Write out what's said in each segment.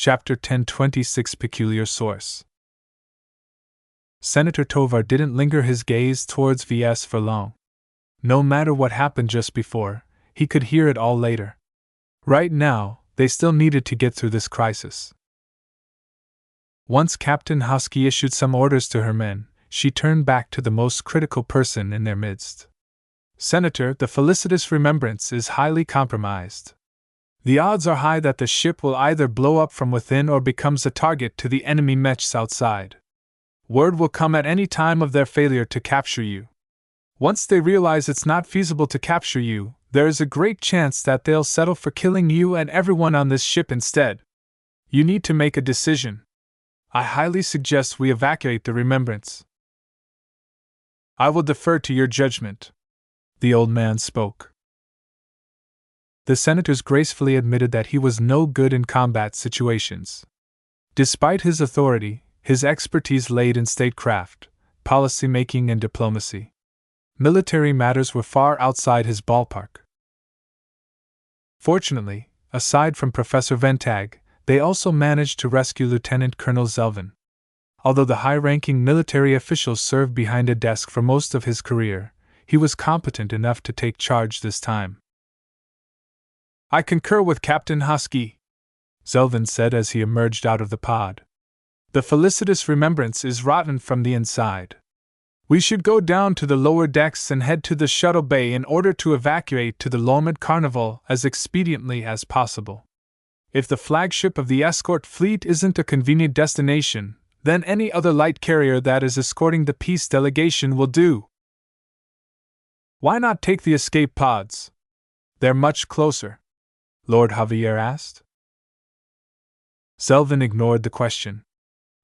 Chapter 1026 Peculiar Source. Senator Tovar didn't linger his gaze towards Ves for long. No matter what happened just before, he could hear it all later. Right now, they still needed to get through this crisis. Once Captain Husky issued some orders to her men, she turned back to the most critical person in their midst. Senator, the felicitous Remembrance is highly compromised. The odds are high that the ship will either blow up from within or becomes a target to the enemy mechs outside. Word will come at any time of their failure to capture you. Once they realize it's not feasible to capture you, there is a great chance that they'll settle for killing you and everyone on this ship instead. You need to make a decision. I highly suggest we evacuate the Remembrance. I will defer to your judgment. The old man spoke. The senators gracefully admitted that he was no good in combat situations. Despite his authority, his expertise laid in statecraft, policy-making and diplomacy. Military matters were far outside his ballpark. Fortunately, aside from Professor Ventag, they also managed to rescue Lieutenant Colonel Zelvin. Although the high-ranking military official served behind a desk for most of his career, he was competent enough to take charge this time. I concur with Captain Husky, Zelvin said as he emerged out of the pod. The felicitous Remembrance is rotten from the inside. We should go down to the lower decks and head to the shuttle bay in order to evacuate to the Lomad Carnival as expediently as possible. If the flagship of the escort fleet isn't a convenient destination, then any other light carrier that is escorting the peace delegation will do. Why not take the escape pods? They're much closer, Lord Javier asked. Zelvin ignored the question.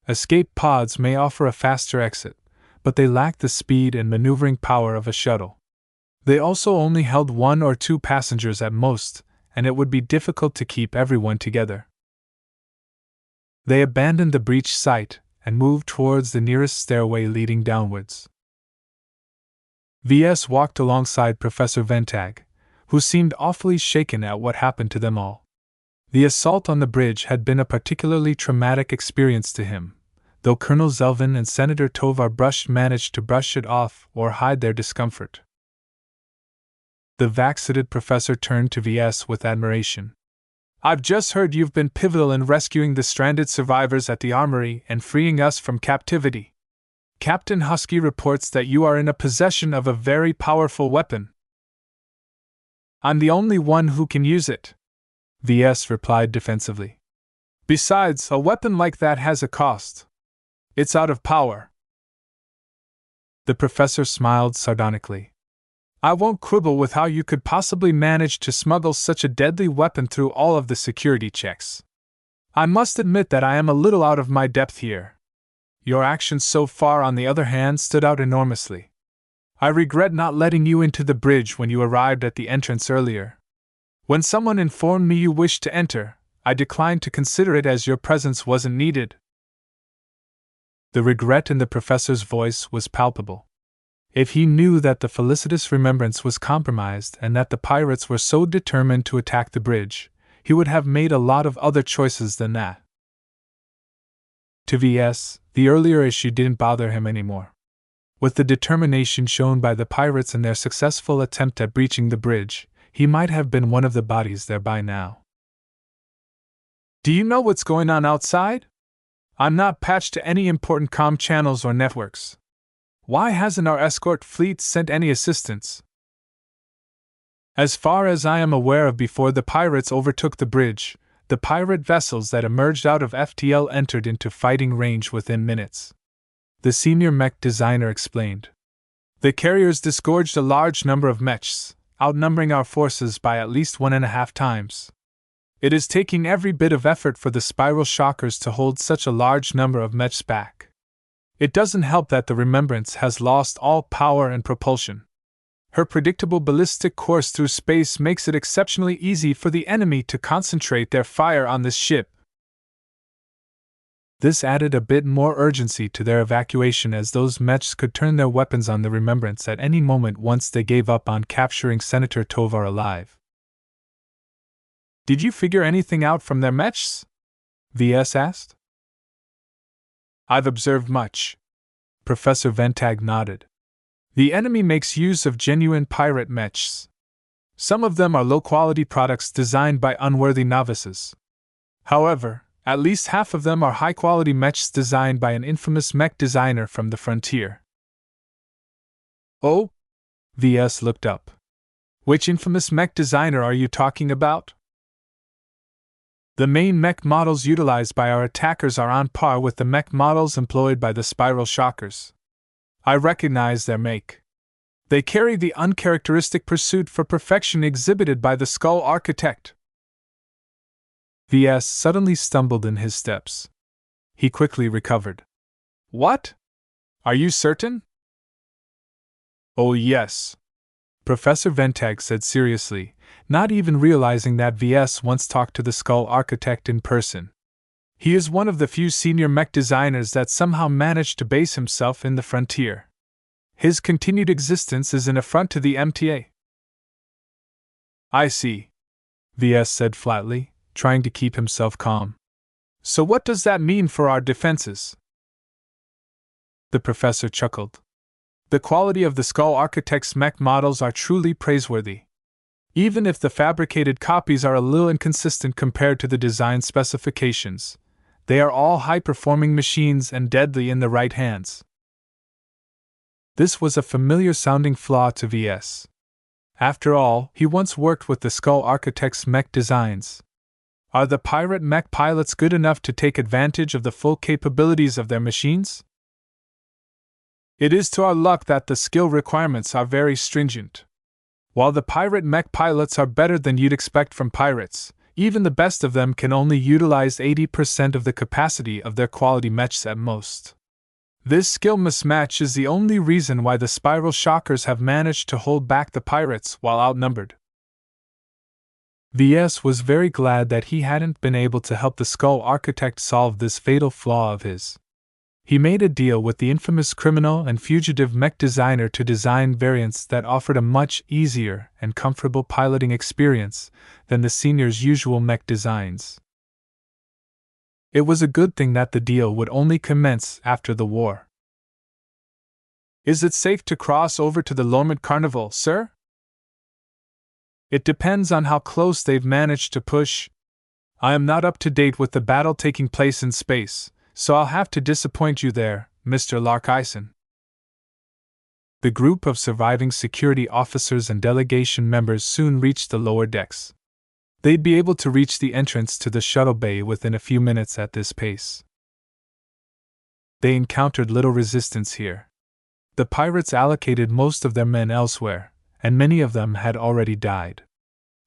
Escape pods may offer a faster exit, but they lack the speed and maneuvering power of a shuttle. They also only held 1 or 2 passengers at most, and it would be difficult to keep everyone together. They abandoned the breach site and moved towards the nearest stairway leading downwards. Ves walked alongside Professor Ventag, who seemed awfully shaken at what happened to them all. The assault on the bridge had been a particularly traumatic experience to him, though Colonel Zelvin and Senator Tovar managed to brush it off or hide their discomfort. The vaccinated professor turned to Ves with admiration. I've just heard you've been pivotal in rescuing the stranded survivors at the armory and freeing us from captivity. Captain Husky reports that you are in a possession of a very powerful weapon. I'm the only one who can use it, Ves replied defensively. Besides, a weapon like that has a cost. It's out of power. The professor smiled sardonically. I won't quibble with how you could possibly manage to smuggle such a deadly weapon through all of the security checks. I must admit that I am a little out of my depth here. Your actions so far, on the other hand, stood out enormously. I regret not letting you into the bridge when you arrived at the entrance earlier. When someone informed me you wished to enter, I declined to consider it as your presence wasn't needed. The regret in the professor's voice was palpable. If he knew that the felicitous Remembrance was compromised and that the pirates were so determined to attack the bridge, he would have made a lot of other choices than that. To Ves, the earlier issue didn't bother him anymore. With the determination shown by the pirates in their successful attempt at breaching the bridge, he might have been one of the bodies there by now. Do you know what's going on outside? I'm not patched to any important comm channels or networks. Why hasn't our escort fleet sent any assistance? As far as I am aware of, before the pirates overtook the bridge, the pirate vessels that emerged out of FTL entered into fighting range within minutes. The senior mech designer explained. The carriers disgorged a large number of mechs, outnumbering our forces by at least 1.5 times. It is taking every bit of effort for the spiral shockers to hold such a large number of mechs back. It doesn't help that the Remembrance has lost all power and propulsion. Her predictable ballistic course through space makes it exceptionally easy for the enemy to concentrate their fire on this ship. This added a bit more urgency to their evacuation, as those mechs could turn their weapons on the Remembrance at any moment once they gave up on capturing Senator Tovar alive. Did you figure anything out from their mechs? VS asked. I've observed much. Professor Ventag nodded. The enemy makes use of genuine pirate mechs. Some of them are low-quality products designed by unworthy novices. However, at least half of them are high-quality mechs designed by an infamous mech designer from the frontier. Oh? VS looked up. Which infamous mech designer are you talking about? The main mech models utilized by our attackers are on par with the mech models employed by the Spiral Shockers. I recognize their make. They carry the uncharacteristic pursuit for perfection exhibited by the Skull Architect. VS suddenly stumbled in his steps. He quickly recovered. What? Are you certain? Oh yes. Professor Ventag said seriously, not even realizing that VS once talked to the Skull Architect in person. He is one of the few senior mech designers that somehow managed to base himself in the frontier. His continued existence is an affront to the MTA. I see, VS said flatly, trying to keep himself calm. So what does that mean for our defenses? The professor chuckled. The quality of the Skull Architect's mech models are truly praiseworthy. Even if the fabricated copies are a little inconsistent compared to the design specifications, they are all high-performing machines and deadly in the right hands. This was a familiar-sounding flaw to VS. After all, he once worked with the Skull Architect's mech designs. Are the pirate mech pilots good enough to take advantage of the full capabilities of their machines? It is to our luck that the skill requirements are very stringent. While the pirate mech pilots are better than you'd expect from pirates, even the best of them can only utilize 80% of the capacity of their quality mechs at most. This skill mismatch is the only reason why the Spiral Shockers have managed to hold back the pirates while outnumbered. VS was very glad that he hadn't been able to help the Skull Architect solve this fatal flaw of his. He made a deal with the infamous criminal and fugitive mech designer to design variants that offered a much easier and comfortable piloting experience than the senior's usual mech designs. It was a good thing that the deal would only commence after the war. Is it safe to cross over to the Lormont Carnival, sir? It depends on how close they've managed to push. I am not up to date with the battle taking place in space, so I'll have to disappoint you there, Mr. Larkinson. The group of surviving security officers and delegation members soon reached the lower decks. They'd be able to reach the entrance to the shuttle bay within a few minutes at this pace. They encountered little resistance here. The pirates allocated most of their men elsewhere, and many of them had already died.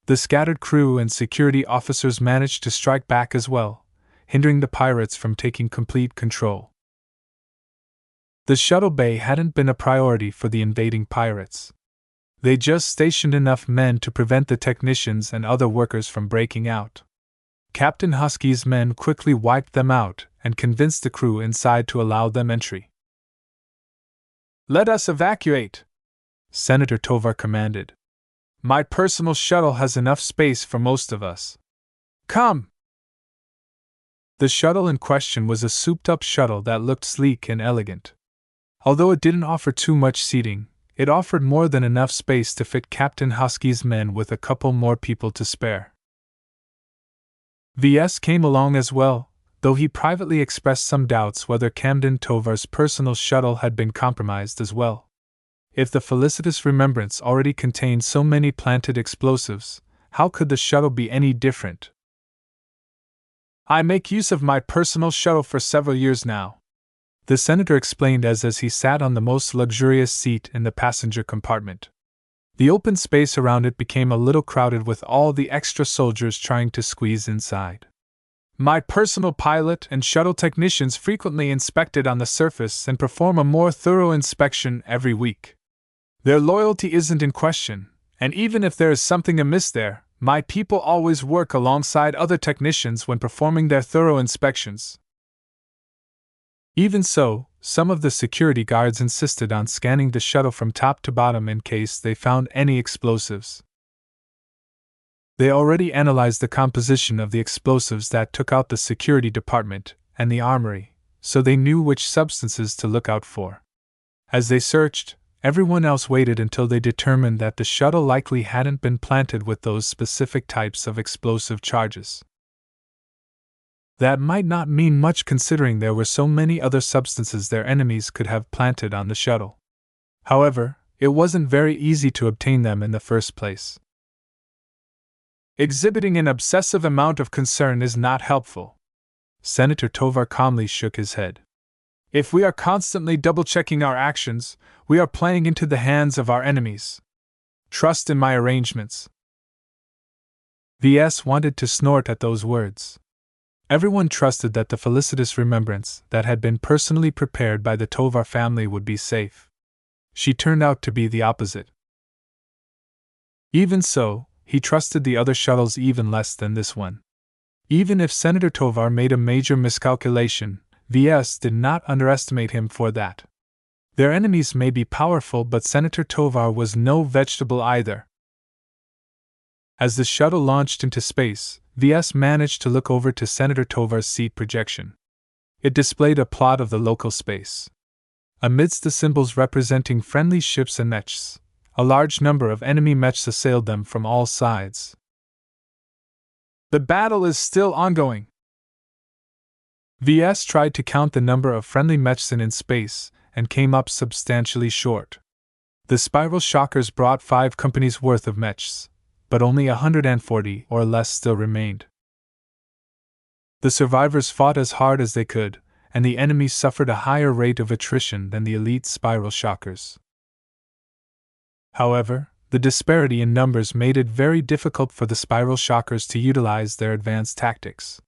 The scattered crew and security officers managed to strike back as well, hindering the pirates from taking complete control. The shuttle bay hadn't been a priority for the invading pirates. They just stationed enough men to prevent the technicians and other workers from breaking out. Captain Husky's men quickly wiped them out and convinced the crew inside to allow them entry. Let us evacuate, Senator Tovar commanded. My personal shuttle has enough space for most of us. Come! The shuttle in question was a souped-up shuttle that looked sleek and elegant. Although it didn't offer too much seating, it offered more than enough space to fit Captain Husky's men with a couple more people to spare. VS came along as well, though he privately expressed some doubts whether Camden Tovar's personal shuttle had been compromised as well. If the felicitous remembrance already contained so many planted explosives, how could the shuttle be any different? I make use of my personal shuttle for several years now, the senator explained as he sat on the most luxurious seat in the passenger compartment. The open space around it became a little crowded with all the extra soldiers trying to squeeze inside. My personal pilot and shuttle technicians frequently inspect it on the surface and perform a more thorough inspection every week. Their loyalty isn't in question, and even if there is something amiss there, my people always work alongside other technicians when performing their thorough inspections. Even so, some of the security guards insisted on scanning the shuttle from top to bottom in case they found any explosives. They already analyzed the composition of the explosives that took out the security department and the armory, so they knew which substances to look out for. As they searched, everyone else waited until they determined that the shuttle likely hadn't been planted with those specific types of explosive charges. That might not mean much considering there were so many other substances their enemies could have planted on the shuttle. However, it wasn't very easy to obtain them in the first place. Exhibiting an obsessive amount of concern is not helpful. Senator Tovar calmly shook his head. If we are constantly double-checking our actions, we are playing into the hands of our enemies. Trust in my arrangements. Ves wanted to snort at those words. Everyone trusted that the felicitous remembrance that had been personally prepared by the Tovar family would be safe. She turned out to be the opposite. Even so, he trusted the other shuttles even less than this one. Even if Senator Tovar made a major miscalculation, Ves did not underestimate him for that. Their enemies may be powerful, but Senator Tovar was no vegetable either. As the shuttle launched into space, Ves managed to look over to Senator Tovar's seat projection. It displayed a plot of the local space. Amidst the symbols representing friendly ships and mechs, a large number of enemy mechs assailed them from all sides. The battle is still ongoing. Ves tried to count the number of friendly mechs in space, and came up substantially short. The spiral shockers brought 5 companies' worth of mechs, but only 140 or less still remained. The survivors fought as hard as they could, and the enemy suffered a higher rate of attrition than the elite spiral shockers. However, the disparity in numbers made it very difficult for the spiral shockers to utilize their advanced tactics.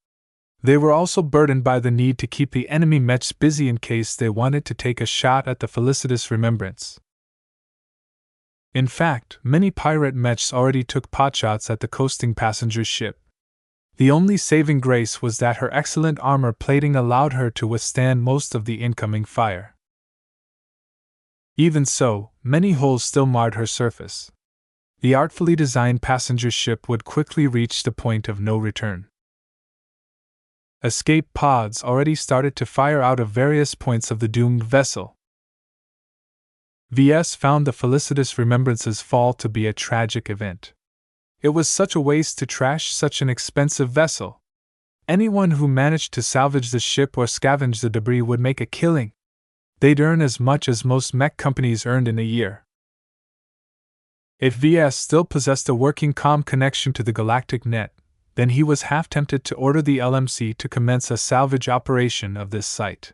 They were also burdened by the need to keep the enemy mechs busy in case they wanted to take a shot at the felicitous remembrance. In fact, many pirate mechs already took potshots at the coasting passenger ship. The only saving grace was that her excellent armor plating allowed her to withstand most of the incoming fire. Even so, many holes still marred her surface. The artfully designed passenger ship would quickly reach the point of no return. Escape pods already started to fire out of various points of the doomed vessel. Ves found the felicitous remembrance's fall to be a tragic event. It was such a waste to trash such an expensive vessel. Anyone who managed to salvage the ship or scavenge the debris would make a killing. They'd earn as much as most mech companies earned in a year. If Ves still possessed a working comm connection to the galactic net, then he was half tempted to order the LMC to commence a salvage operation of this site.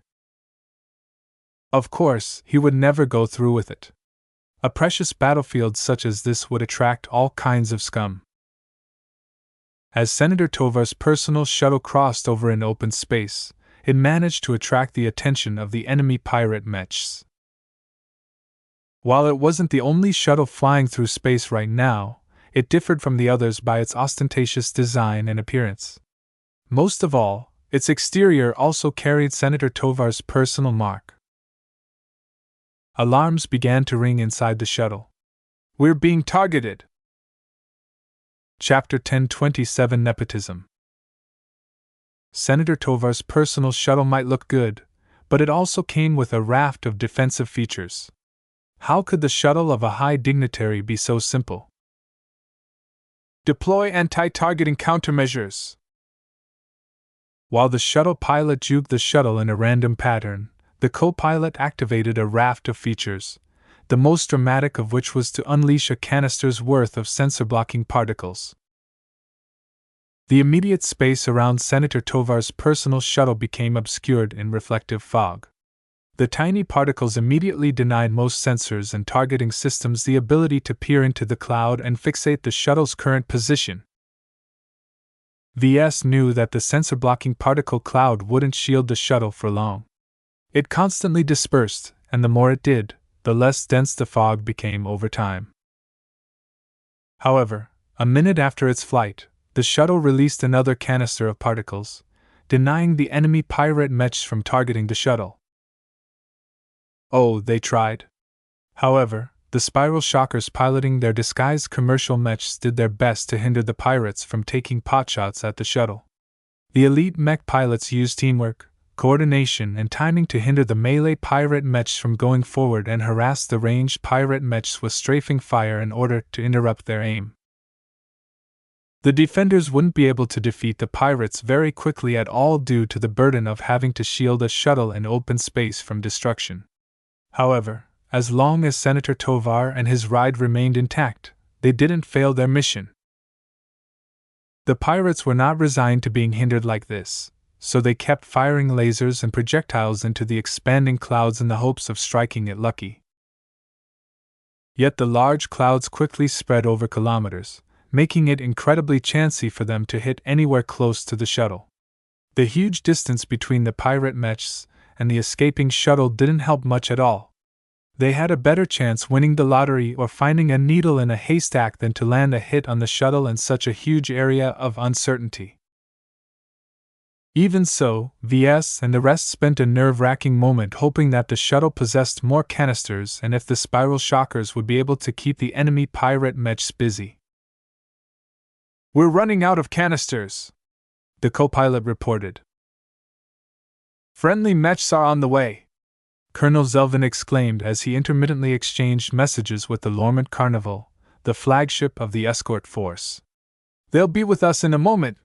Of course, he would never go through with it. A precious battlefield such as this would attract all kinds of scum. As Senator Tovar's personal shuttle crossed over in open space, it managed to attract the attention of the enemy pirate mechs. While it wasn't the only shuttle flying through space right now, it differed from the others by its ostentatious design and appearance. Most of all, its exterior also carried Senator Tovar's personal mark. Alarms began to ring inside the shuttle. "We're being targeted!" Chapter 1027 Nepotism. Senator Tovar's personal shuttle might look good, but it also came with a raft of defensive features. How could the shuttle of a high dignitary be so simple? Deploy anti-targeting countermeasures. While the shuttle pilot juked the shuttle in a random pattern, the co-pilot activated a raft of features, the most dramatic of which was to unleash a canister's worth of sensor-blocking particles. The immediate space around Senator Tovar's personal shuttle became obscured in reflective fog. The tiny particles immediately denied most sensors and targeting systems the ability to peer into the cloud and fixate the shuttle's current position. Ves knew that the sensor-blocking particle cloud wouldn't shield the shuttle for long. It constantly dispersed, and the more it did, the less dense the fog became over time. However, a minute after its flight, the shuttle released another canister of particles, denying the enemy pirate mechs from targeting the shuttle. Oh, they tried. However, the spiral shockers piloting their disguised commercial mechs did their best to hinder the pirates from taking potshots at the shuttle. The elite mech pilots used teamwork, coordination, and timing to hinder the melee pirate mechs from going forward and harass the ranged pirate mechs with strafing fire in order to interrupt their aim. The defenders wouldn't be able to defeat the pirates very quickly at all due to the burden of having to shield a shuttle in open space from destruction. However, as long as Senator Tovar and his ride remained intact, they didn't fail their mission. The pirates were not resigned to being hindered like this, so they kept firing lasers and projectiles into the expanding clouds in the hopes of striking it lucky. Yet the large clouds quickly spread over kilometers, making it incredibly chancy for them to hit anywhere close to the shuttle. The huge distance between the pirate mechs and the escaping shuttle didn't help much at all. They had a better chance winning the lottery or finding a needle in a haystack than to land a hit on the shuttle in such a huge area of uncertainty. Even so, Ves and the rest spent a nerve-wracking moment hoping that the shuttle possessed more canisters and if the spiral shockers would be able to keep the enemy pirate mechs busy. "We're running out of canisters," the co-pilot reported. "Friendly mechs are on the way," Colonel Zelvin exclaimed as he intermittently exchanged messages with the Lormont Carnival, the flagship of the escort force. "They'll be with us in a moment.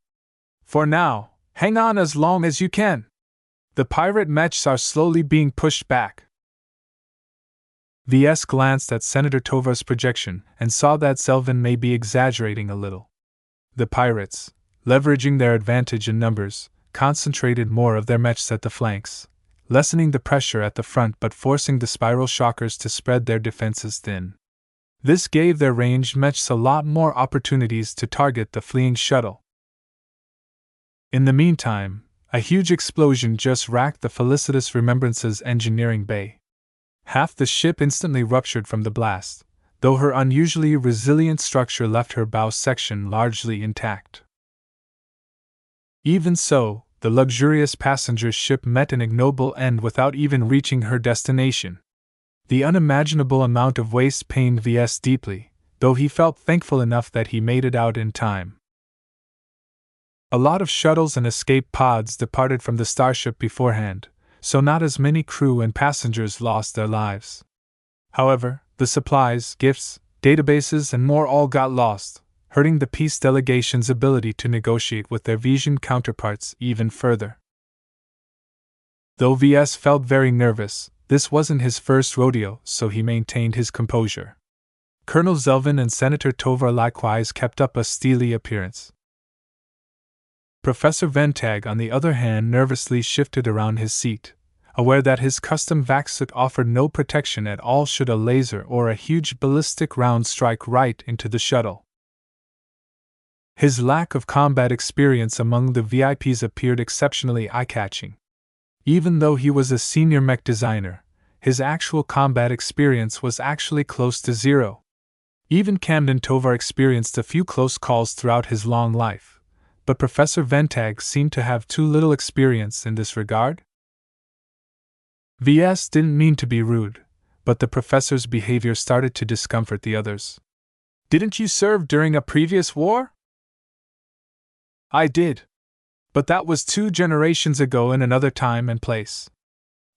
For now, hang on as long as you can. The pirate mechs are slowly being pushed back." Ves glanced at Senator Tovar's projection and saw that Zelvin may be exaggerating a little. The pirates, leveraging their advantage in numbers, concentrated more of their mechs at the flanks, lessening the pressure at the front but forcing the spiral shockers to spread their defenses thin. This gave their ranged mechs a lot more opportunities to target the fleeing shuttle. In the meantime, a huge explosion just racked the Felicitas Remembrance's engineering bay. Half the ship instantly ruptured from the blast, though her unusually resilient structure left her bow section largely intact. Even so, the luxurious passenger ship met an ignoble end without even reaching her destination. The unimaginable amount of waste pained Ves deeply, though he felt thankful enough that he made it out in time. A lot of shuttles and escape pods departed from the starship beforehand, so not as many crew and passengers lost their lives. However, the supplies, gifts, databases, and more all got lost, hurting the peace delegation's ability to negotiate with their Vision counterparts even further. Though Ves felt very nervous, this wasn't his first rodeo, so he maintained his composure. Colonel Zelvin and Senator Tovar likewise kept up a steely appearance. Professor Ventag, on the other hand, nervously shifted around his seat, aware that his custom vac-suit offered no protection at all should a laser or a huge ballistic round strike right into the shuttle. His lack of combat experience among the VIPs appeared exceptionally eye-catching. Even though he was a senior mech designer, his actual combat experience was actually close to zero. Even Camden Tovar experienced a few close calls throughout his long life, but Professor Ventag seemed to have too little experience in this regard. Ves didn't mean to be rude, but the professor's behavior started to discomfort the others. "Didn't you serve during a previous war?" "I did. But that was 2 generations ago in another time and place.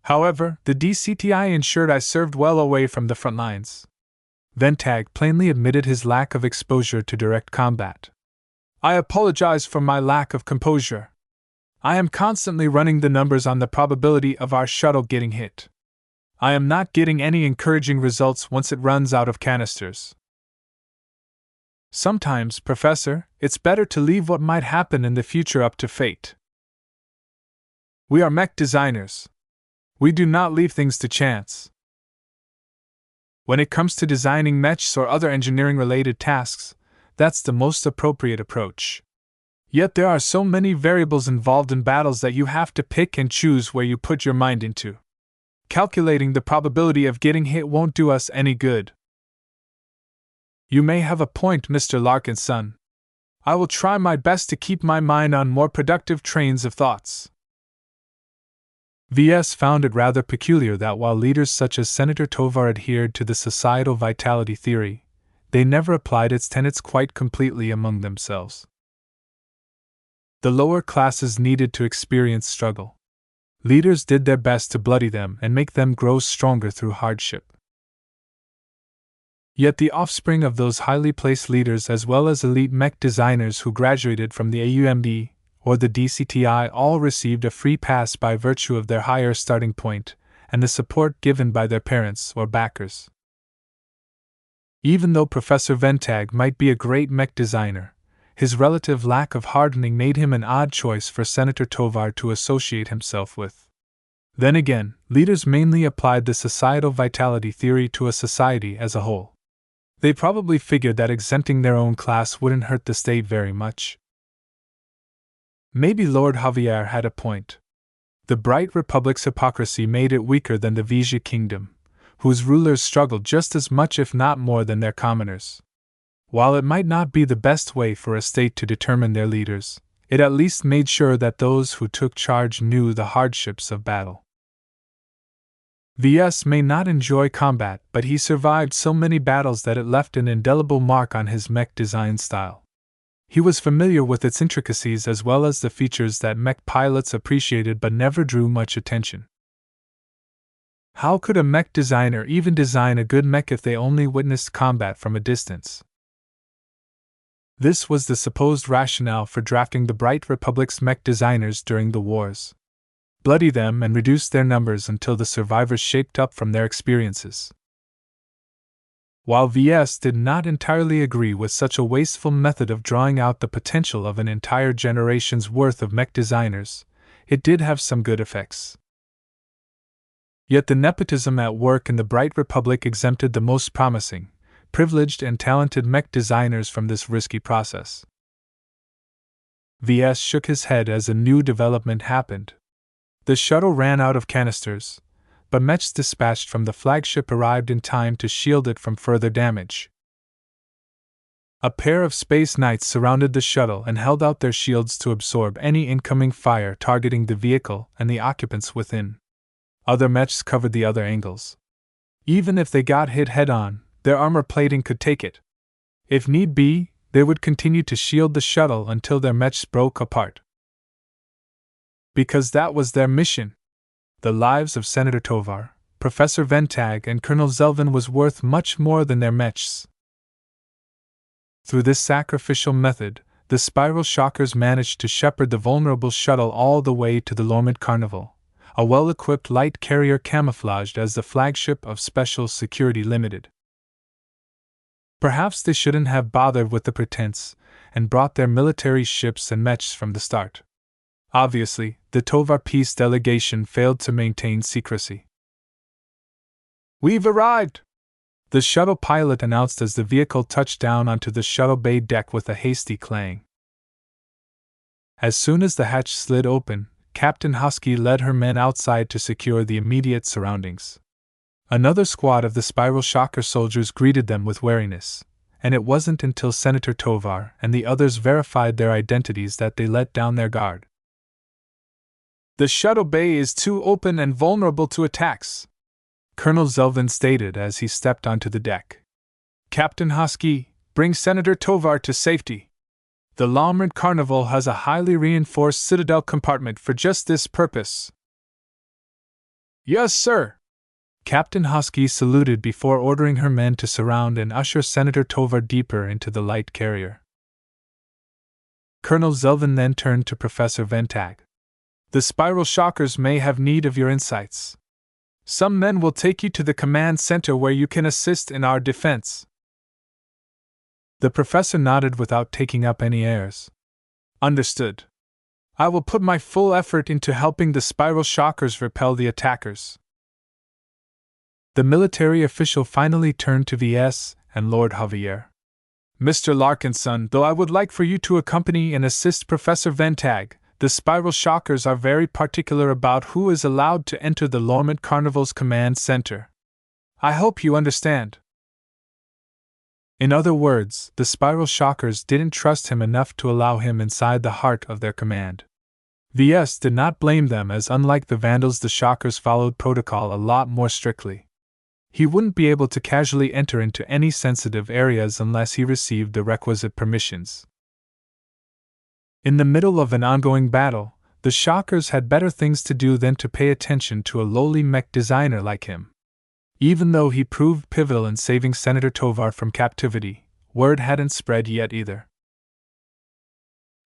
However, the DCTI ensured I served well away from the front lines." Ventag plainly admitted his lack of exposure to direct combat. "I apologize for my lack of composure. I am constantly running the numbers on the probability of our shuttle getting hit. I am not getting any encouraging results once it runs out of canisters." "Sometimes, Professor, it's better to leave what might happen in the future up to fate. We are mech designers. We do not leave things to chance. When it comes to designing mechs or other engineering-related tasks, that's the most appropriate approach. Yet there are so many variables involved in battles that you have to pick and choose where you put your mind into. Calculating the probability of getting hit won't do us any good." "You may have a point, Mr. Larkinson. I will try my best to keep my mind on more productive trains of thoughts." VS found it rather peculiar that while leaders such as Senator Tovar adhered to the societal vitality theory, they never applied its tenets quite completely among themselves. The lower classes needed to experience struggle. Leaders did their best to bloody them and make them grow stronger through hardship. Yet the offspring of those highly placed leaders, as well as elite mech designers who graduated from the AUMD or the DCTI, all received a free pass by virtue of their higher starting point and the support given by their parents or backers. Even though Professor Ventag might be a great mech designer, his relative lack of hardening made him an odd choice for Senator Tovar to associate himself with. Then again, leaders mainly applied the societal vitality theory to a society as a whole. They probably figured that exempting their own class wouldn't hurt the state very much. Maybe Lord Javier had a point. The Bright Republic's hypocrisy made it weaker than the Vigia Kingdom, whose rulers struggled just as much if not more than their commoners. While it might not be the best way for a state to determine their leaders, it at least made sure that those who took charge knew the hardships of battle. VS may not enjoy combat, but he survived so many battles that it left an indelible mark on his mech design style. He was familiar with its intricacies as well as the features that mech pilots appreciated but never drew much attention. How could a mech designer even design a good mech if they only witnessed combat from a distance? This was the supposed rationale for drafting the Bright Republic's mech designers during the wars. Bloody them and reduce their numbers until the survivors shaped up from their experiences. While VS did not entirely agree with such a wasteful method of drawing out the potential of an entire generation's worth of mech designers, it did have some good effects. Yet the nepotism at work in the Bright Republic exempted the most promising, privileged and talented mech designers from this risky process. VS shook his head as a new development happened. The shuttle ran out of canisters, but mechs dispatched from the flagship arrived in time to shield it from further damage. A pair of space knights surrounded the shuttle and held out their shields to absorb any incoming fire targeting the vehicle and the occupants within. Other mechs covered the other angles. Even if they got hit head-on, their armor plating could take it. If need be, they would continue to shield the shuttle until their mechs broke apart. Because that was their mission. The lives of Senator Tovar, Professor Ventag, and Colonel Zelvin was worth much more than their mechs. Through this sacrificial method, the Spiral Shockers managed to shepherd the vulnerable shuttle all the way to the Lormont Carnival, a well-equipped light carrier camouflaged as the flagship of Special Security Limited. Perhaps they shouldn't have bothered with the pretense and brought their military ships and mechs from the start. Obviously, the Tovar peace delegation failed to maintain secrecy. "We've arrived!" the shuttle pilot announced as the vehicle touched down onto the shuttle bay deck with a hasty clang. As soon as the hatch slid open, Captain Husky led her men outside to secure the immediate surroundings. Another squad of the Spiral Shocker soldiers greeted them with wariness, and it wasn't until Senator Tovar and the others verified their identities that they let down their guard. "The shuttle bay is too open and vulnerable to attacks," Colonel Zelvin stated as he stepped onto the deck. "Captain Husky, bring Senator Tovar to safety. The Lormont Carnival has a highly reinforced citadel compartment for just this purpose." "Yes, sir." Captain Husky saluted before ordering her men to surround and usher Senator Tovar deeper into the light carrier. Colonel Zelvin then turned to Professor Ventag. "The Spiral Shockers may have need of your insights. Some men will take you to the command center where you can assist in our defense." The professor nodded without taking up any airs. "Understood. I will put my full effort into helping the Spiral Shockers repel the attackers." The military official finally turned to VS and Lord Javier. "Mr. Larkinson, though I would like for you to accompany and assist Professor Ventag, the Spiral Shockers are very particular about who is allowed to enter the Lormont Carnival's command center. I hope you understand." In other words, the Spiral Shockers didn't trust him enough to allow him inside the heart of their command. Ves did not blame them, as unlike the Vandals, the Shockers followed protocol a lot more strictly. He wouldn't be able to casually enter into any sensitive areas unless he received the requisite permissions. In the middle of an ongoing battle, the Shockers had better things to do than to pay attention to a lowly mech designer like him. Even though he proved pivotal in saving Senator Tovar from captivity, word hadn't spread yet either.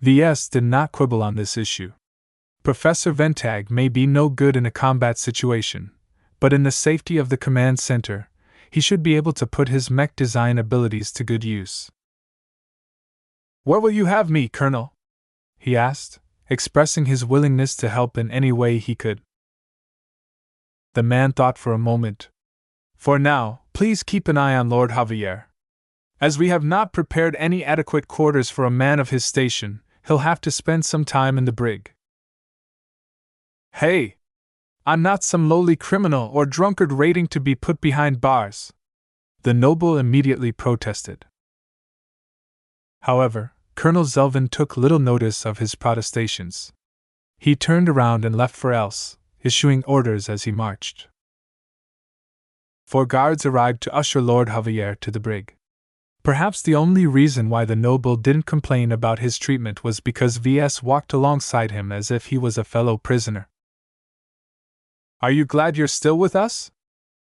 Ves did not quibble on this issue. Professor Ventag may be no good in a combat situation, but in the safety of the command center, he should be able to put his mech design abilities to good use. "Where will you have me, Colonel?" he asked, expressing his willingness to help in any way he could. The man thought for a moment. "For now, please keep an eye on Lord Javier. As we have not prepared any adequate quarters for a man of his station, he'll have to spend some time in the brig." "Hey! I'm not some lowly criminal or drunkard waiting to be put behind bars," the noble immediately protested. However, Colonel Zelvin took little notice of his protestations. He turned around and left for Else, issuing orders as he marched. 4 guards arrived to usher Lord Javier to the brig. Perhaps the only reason why the noble didn't complain about his treatment was because Ves walked alongside him as if he was a fellow prisoner. "Are you glad you're still with us?"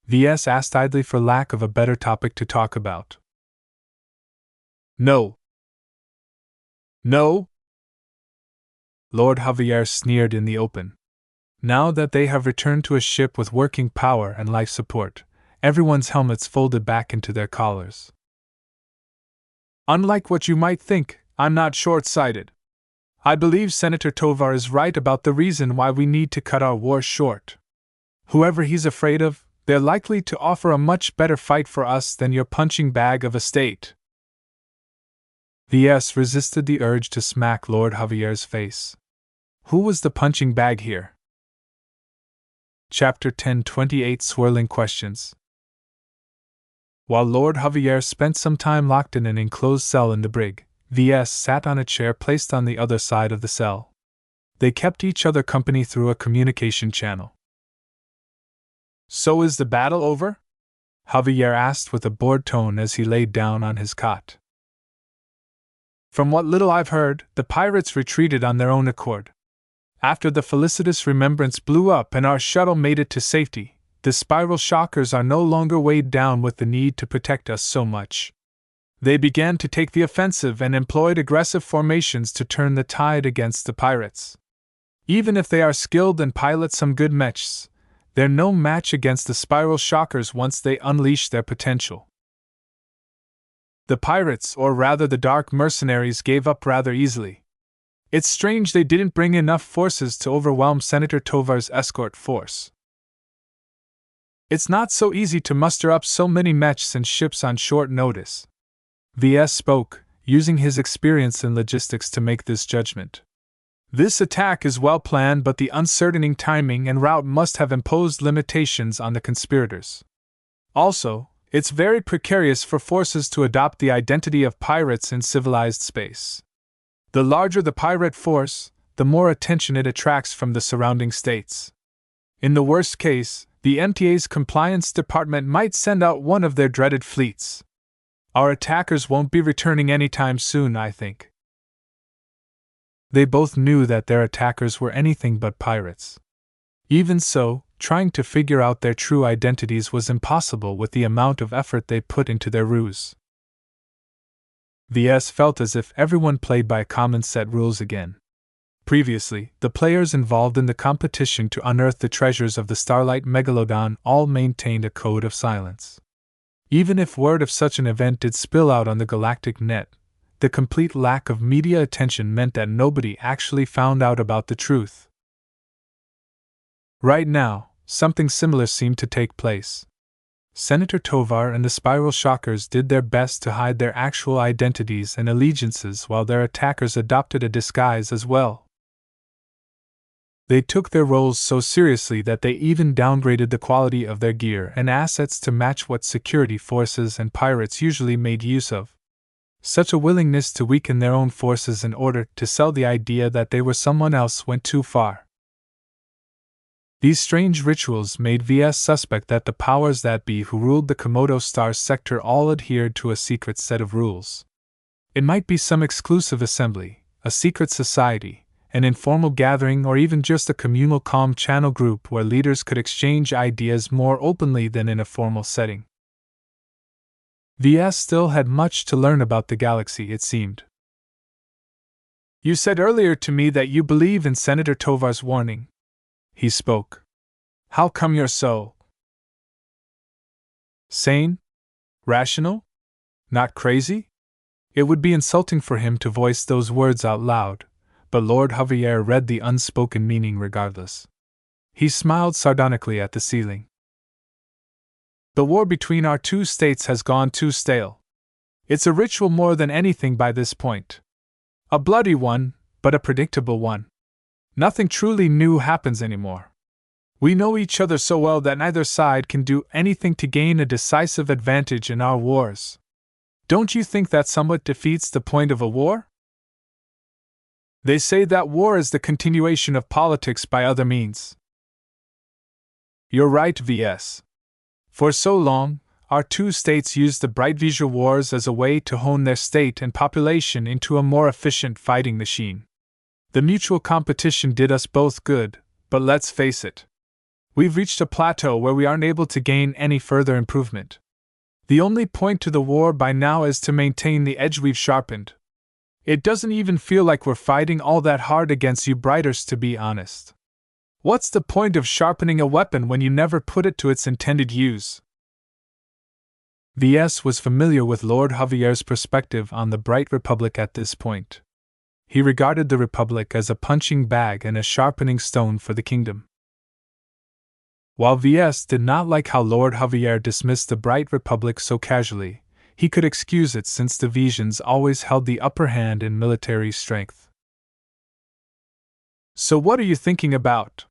Ves asked idly for lack of a better topic to talk about. "No." "No?" Lord Javier sneered in the open. Now that they have returned to a ship with working power and life support, everyone's helmets folded back into their collars. "Unlike what you might think, I'm not short-sighted. I believe Senator Tovar is right about the reason why we need to cut our war short. Whoever he's afraid of, they're likely to offer a much better fight for us than your punching bag of a state." Ves resisted the urge to smack Lord Javier's face. Who was the punching bag here? Chapter 10:28 Swirling Questions. While Lord Javier spent some time locked in an enclosed cell in the brig, Ves sat on a chair placed on the other side of the cell. They kept each other company through a communication channel. "So is the battle over?" Javier asked with a bored tone as he laid down on his cot. "From what little I've heard, the pirates retreated on their own accord. After the felicitous Remembrance blew up and our shuttle made it to safety, the Spiral Shockers are no longer weighed down with the need to protect us so much. They began to take the offensive and employed aggressive formations to turn the tide against the pirates. Even if they are skilled and pilot some good mechs, they're no match against the Spiral Shockers once they unleash their potential. The pirates, or rather the dark mercenaries, gave up rather easily. It's strange they didn't bring enough forces to overwhelm Senator Tovar's escort force. It's not so easy to muster up so many mechs and ships on short notice." Ves spoke, using his experience in logistics to make this judgment. "This attack is well planned, but the uncertain timing and route must have imposed limitations on the conspirators. Also, it's very precarious for forces to adopt the identity of pirates in civilized space. The larger the pirate force, the more attention it attracts from the surrounding states. In the worst case, the MTA's compliance department might send out one of their dreaded fleets. Our attackers won't be returning anytime soon, I think." They both knew that their attackers were anything but pirates. Even so, trying to figure out their true identities was impossible with the amount of effort they put into their ruse. Ves felt as if everyone played by common set rules again. Previously, the players involved in the competition to unearth the treasures of the Starlight Megalodon all maintained a code of silence. Even if word of such an event did spill out on the galactic net, the complete lack of media attention meant that nobody actually found out about the truth. Right now, something similar seemed to take place. Senator Tovar and the Spiral Shockers did their best to hide their actual identities and allegiances while their attackers adopted a disguise as well. They took their roles so seriously that they even downgraded the quality of their gear and assets to match what security forces and pirates usually made use of. Such a willingness to weaken their own forces in order to sell the idea that they were someone else went too far. These strange rituals made Ves suspect that the powers that be who ruled the Komodo star sector all adhered to a secret set of rules. It might be some exclusive assembly, a secret society, an informal gathering, or even just a communal calm channel group where leaders could exchange ideas more openly than in a formal setting. Ves still had much to learn about the galaxy, it seemed. "You said earlier to me that you believe in Senator Tovar's warning," he spoke. "How come you're so sane? Rational? Not crazy?" It would be insulting for him to voice those words out loud, but Lord Javier read the unspoken meaning regardless. He smiled sardonically at the ceiling. "The war between our two states has gone too stale. It's a ritual more than anything by this point. A bloody one, but a predictable one. Nothing truly new happens anymore. We know each other so well that neither side can do anything to gain a decisive advantage in our wars. Don't you think that somewhat defeats the point of a war? They say that war is the continuation of politics by other means." "You're right, Ves. For so long, our two states used the Brightvisor Wars as a way to hone their state and population into a more efficient fighting machine. The mutual competition did us both good, but let's face it. We've reached a plateau where we aren't able to gain any further improvement. The only point to the war by now is to maintain the edge we've sharpened. It doesn't even feel like we're fighting all that hard against you Brighters, to be honest. What's the point of sharpening a weapon when you never put it to its intended use?" Ves was familiar with Lord Javier's perspective on the Bright Republic at this point. He regarded the Republic as a punching bag and a sharpening stone for the kingdom. While Ves did not like how Lord Javier dismissed the Bright Republic so casually, he could excuse it since the Vesians always held the upper hand in military strength. "So what are you thinking about?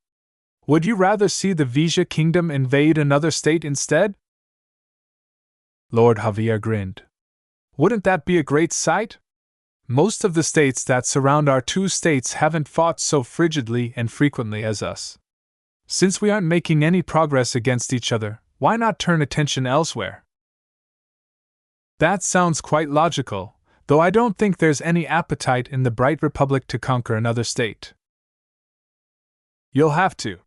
Would you rather see the Vesia kingdom invade another state instead?" Lord Javier grinned. "Wouldn't that be a great sight? Most of the states that surround our two states haven't fought so frigidly and frequently as us. Since we aren't making any progress against each other, why not turn attention elsewhere?" "That sounds quite logical, though I don't think there's any appetite in the Bright Republic to conquer another state." "You'll have to.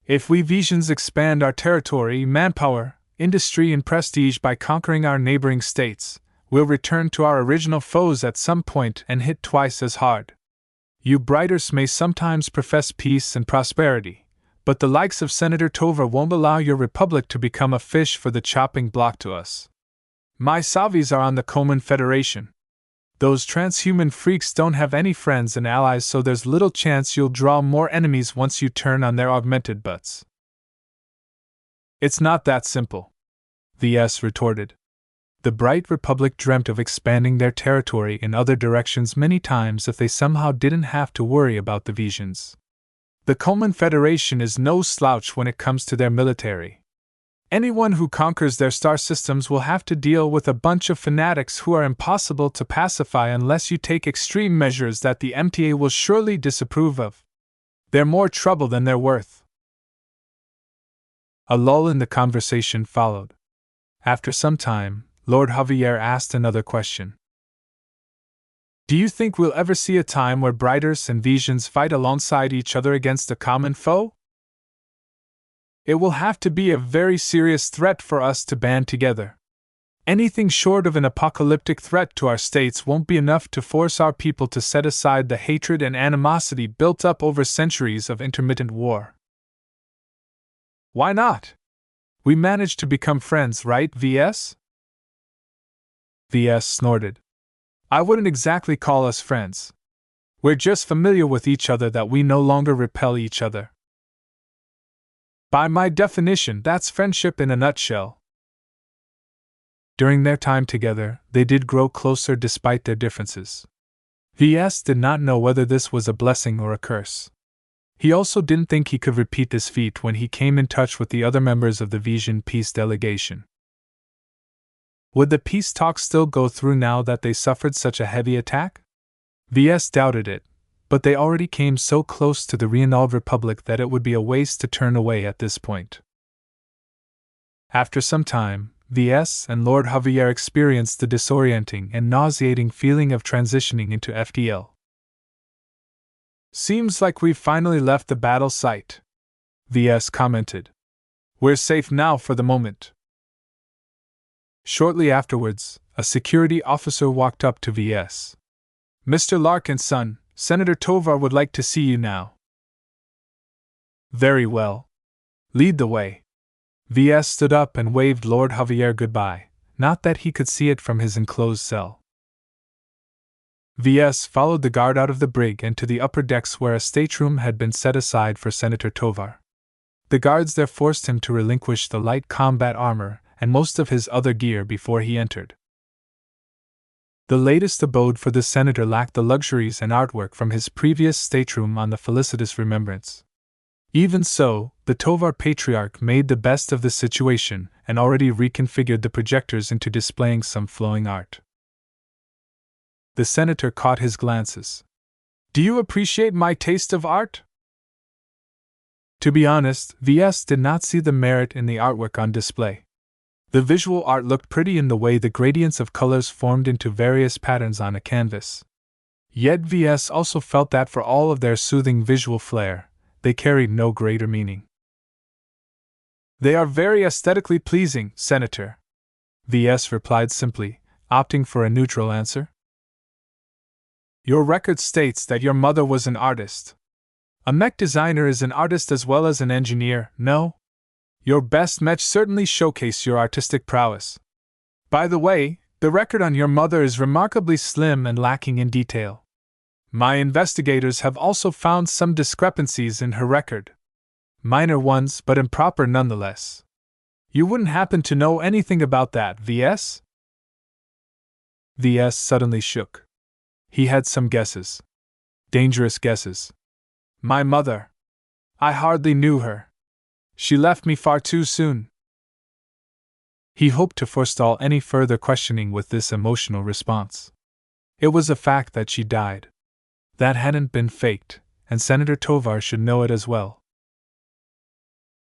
If we Vesians expand our territory, manpower, industry, and prestige by conquering our neighboring states, we'll return to our original foes at some point and hit twice as hard. You Brighters may sometimes profess peace and prosperity, but the likes of Senator Tovar won't allow your republic to become a fish for the chopping block to us. My Savis are on the Coman Federation. Those transhuman freaks don't have any friends and allies, so there's little chance you'll draw more enemies once you turn on their augmented butts." "It's not that simple," Ves retorted. The Bright Republic dreamt of expanding their territory in other directions many times if they somehow didn't have to worry about the Vesians. The Coman Federation is no slouch when it comes to their military. Anyone who conquers their star systems will have to deal with a bunch of fanatics who are impossible to pacify unless you take extreme measures that the MTA will surely disapprove of. They're more trouble than they're worth." A lull in the conversation followed. After some time, Lord Javier asked another question. "Do you think we'll ever see a time where Brighters and Vesians fight alongside each other against a common foe? It will have to be a very serious threat for us to band together. Anything short of an apocalyptic threat to our states won't be enough to force our people to set aside the hatred and animosity built up over centuries of intermittent war." "Why not? We managed to become friends, right, Ves?" Ves snorted. "I wouldn't exactly call us friends. We're just familiar with each other that we no longer repel each other. By my definition, that's friendship in a nutshell." During their time together, they did grow closer despite their differences. Ves did not know whether this was a blessing or a curse. He also didn't think he could repeat this feat when he came in touch with the other members of the Vesian peace delegation. Would the peace talks still go through now that they suffered such a heavy attack? Ves doubted it, but they already came so close to the re-annulled Republic that it would be a waste to turn away at this point. After some time, Ves and Lord Javier experienced the disorienting and nauseating feeling of transitioning into FTL. "Seems like we've finally left the battle site," Ves commented. "We're safe now for the moment." Shortly afterwards, a security officer walked up to Ves. "Mr. Larkinson, Senator Tovar would like to see you now." "Very well. Lead the way." Ves stood up and waved Lord Javier goodbye, not that he could see it from his enclosed cell. Ves followed the guard out of the brig and to the upper decks where a stateroom had been set aside for Senator Tovar. The guards there forced him to relinquish the light combat armor and most of his other gear before he entered. The latest abode for the senator lacked the luxuries and artwork from his previous stateroom on the felicitous Remembrance. Even so, the Tovar Patriarch made the best of the situation and already reconfigured the projectors into displaying some flowing art. The senator caught his glances. "Do you appreciate my taste of art?" To be honest, Ves did not see the merit in the artwork on display. The visual art looked pretty in the way the gradients of colors formed into various patterns on a canvas. Yet Ves also felt that for all of their soothing visual flair, they carried no greater meaning. "They are very aesthetically pleasing, Senator," Ves replied simply, opting for a neutral answer. "Your record states that your mother was an artist. A mech designer is an artist as well as an engineer, no? Your best mech certainly showcase your artistic prowess. By the way, the record on your mother is remarkably slim and lacking in detail. My investigators have also found some discrepancies in her record. Minor ones, but improper nonetheless. You wouldn't happen to know anything about that, Ves?" Ves suddenly shook. He had some guesses. Dangerous guesses. "My mother. I hardly knew her. She left me far too soon." He hoped to forestall any further questioning with this emotional response. It was a fact that she died. That hadn't been faked, and Senator Tovar should know it as well.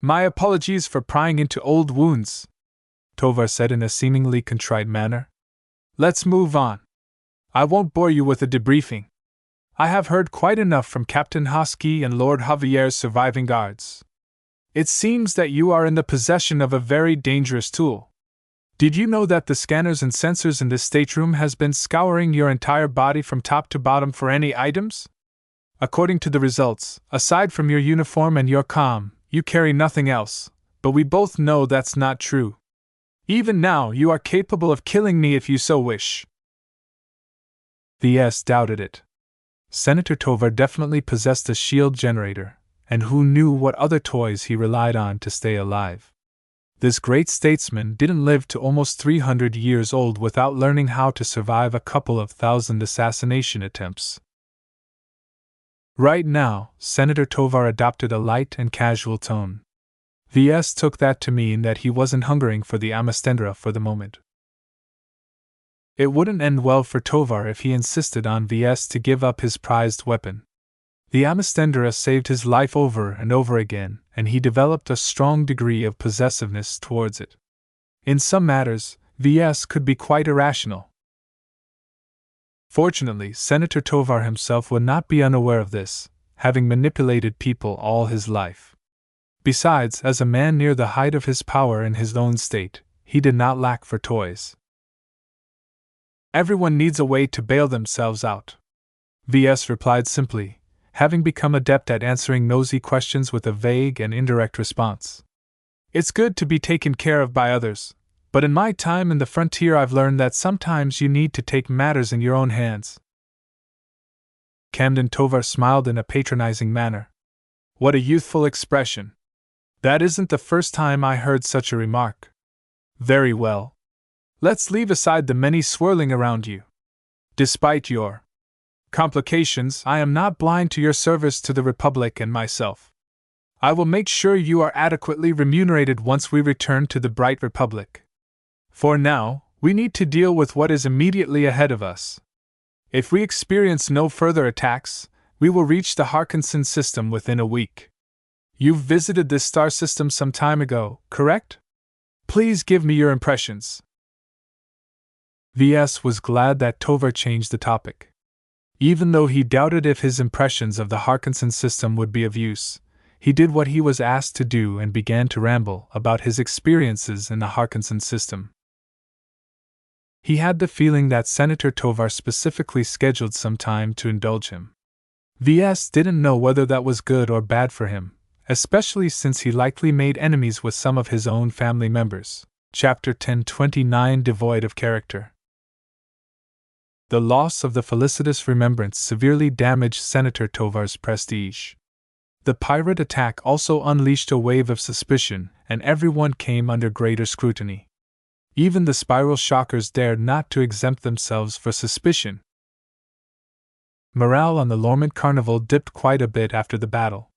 "My apologies for prying into old wounds," Tovar said in a seemingly contrite manner. "Let's move on. I won't bore you with a debriefing. I have heard quite enough from Captain Hosky and Lord Javier's surviving guards. It seems that you are in the possession of a very dangerous tool. Did you know that the scanners and sensors in this stateroom has been scouring your entire body from top to bottom for any items? According to the results, aside from your uniform and your comm, you carry nothing else, but we both know that's not true. Even now, you are capable of killing me if you so wish." Ves doubted it. Senator Tovar definitely possessed a shield generator, and who knew what other toys he relied on to stay alive. This great statesman didn't live to almost 300 years old without learning how to survive a couple of thousand assassination attempts. Right now, Senator Tovar adopted a light and casual tone. Ves took that to mean that he wasn't hungering for the Amastendra for the moment. It wouldn't end well for Tovar if he insisted on Ves to give up his prized weapon. The Amastendra saved his life over and over again, and he developed a strong degree of possessiveness towards it. In some matters, Ves could be quite irrational. Fortunately, Senator Tovar himself would not be unaware of this, having manipulated people all his life. Besides, as a man near the height of his power in his own state, he did not lack for toys. "Everyone needs a way to bail themselves out," Ves replied simply, having become adept at answering nosy questions with a vague and indirect response. "It's good to be taken care of by others, but in my time in the frontier I've learned that sometimes you need to take matters in your own hands." Camden Tovar smiled in a patronizing manner. "What a youthful expression! That isn't the first time I heard such a remark. Very well. Let's leave aside the many swirling around you. Despite your complications, I am not blind to your service to the Republic and myself. I will make sure you are adequately remunerated once we return to the Bright Republic. For now, We need to deal with what is immediately ahead of us. If we experience no further attacks, we will reach the Larkinson system within a week. You've visited this star system some time ago, correct? Please give me your impressions. Ves was glad that Tovar changed the topic. Even though he doubted if his impressions of the Larkinson system would be of use, he did what he was asked to do and began to ramble about his experiences in the Larkinson system. He had the feeling that Senator Tovar specifically scheduled some time to indulge him. Ves didn't know whether that was good or bad for him, especially since he likely made enemies with some of his own family members. Chapter 1029 Devoid of Character. The loss of the felicitous remembrance severely damaged Senator Tovar's prestige. The pirate attack also unleashed a wave of suspicion, and everyone came under greater scrutiny. Even the spiral shockers dared not to exempt themselves for suspicion. Morale on the Lormont Carnival dipped quite a bit after the battle.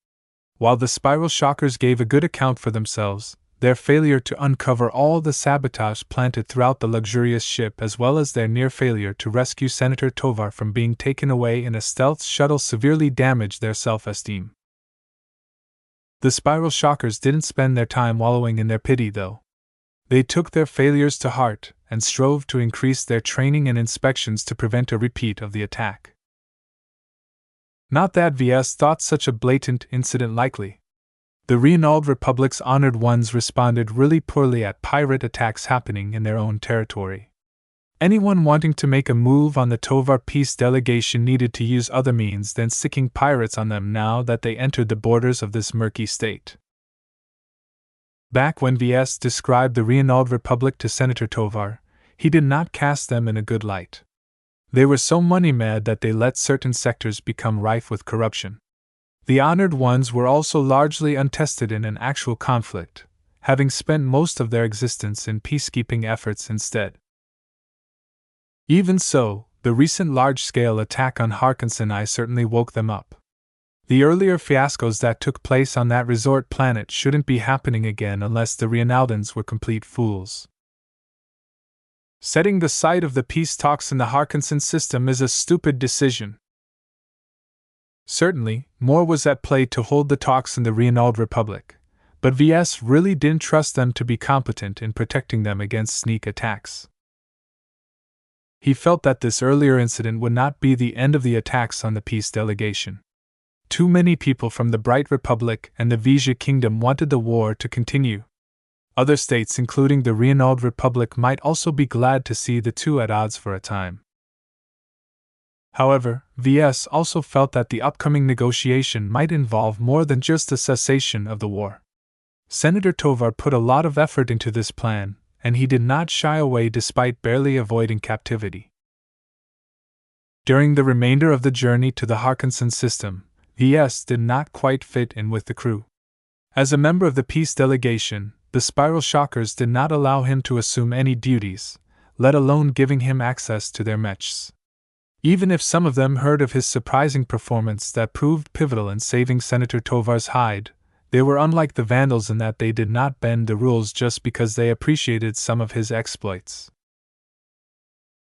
While the spiral shockers gave a good account for themselves, their failure to uncover all the sabotage planted throughout the luxurious ship as well as their near failure to rescue Senator Tovar from being taken away in a stealth shuttle severely damaged their self-esteem. The spiral shockers didn't spend their time wallowing in their pity, though. They took their failures to heart and strove to increase their training and inspections to prevent a repeat of the attack. Not that Ves thought such a blatant incident likely. The Renault Republic's honored ones responded really poorly at pirate attacks happening in their own territory. Anyone wanting to make a move on the Tovar peace delegation needed to use other means than sicking pirates on them now that they entered the borders of this murky state. Back when Ves described the Renault Republic to Senator Tovar, he did not cast them in a good light. They were so money-mad that they let certain sectors become rife with corruption. The honored ones were also largely untested in an actual conflict, having spent most of their existence in peacekeeping efforts instead. Even so, the recent large-scale attack on Larkinson certainly woke them up. The earlier fiascos that took place on that resort planet shouldn't be happening again unless the Renaudans were complete fools. Setting the site of the peace talks in the Larkinson system is a stupid decision. Certainly, more was at play to hold the talks in the Renault Republic, but Ves really didn't trust them to be competent in protecting them against sneak attacks. He felt that this earlier incident would not be the end of the attacks on the peace delegation. Too many people from the Bright Republic and the Ves Kingdom wanted the war to continue. Other states, including the Renault Republic, might also be glad to see the two at odds for a time. However, Ves also felt that the upcoming negotiation might involve more than just a cessation of the war. Senator Tovar put a lot of effort into this plan, and he did not shy away despite barely avoiding captivity. During the remainder of the journey to the Larkinson system, Ves did not quite fit in with the crew. As a member of the peace delegation, the spiral shockers did not allow him to assume any duties, let alone giving him access to their mechs. Even if some of them heard of his surprising performance that proved pivotal in saving Senator Tovar's hide, they were unlike the Vandals in that they did not bend the rules just because they appreciated some of his exploits.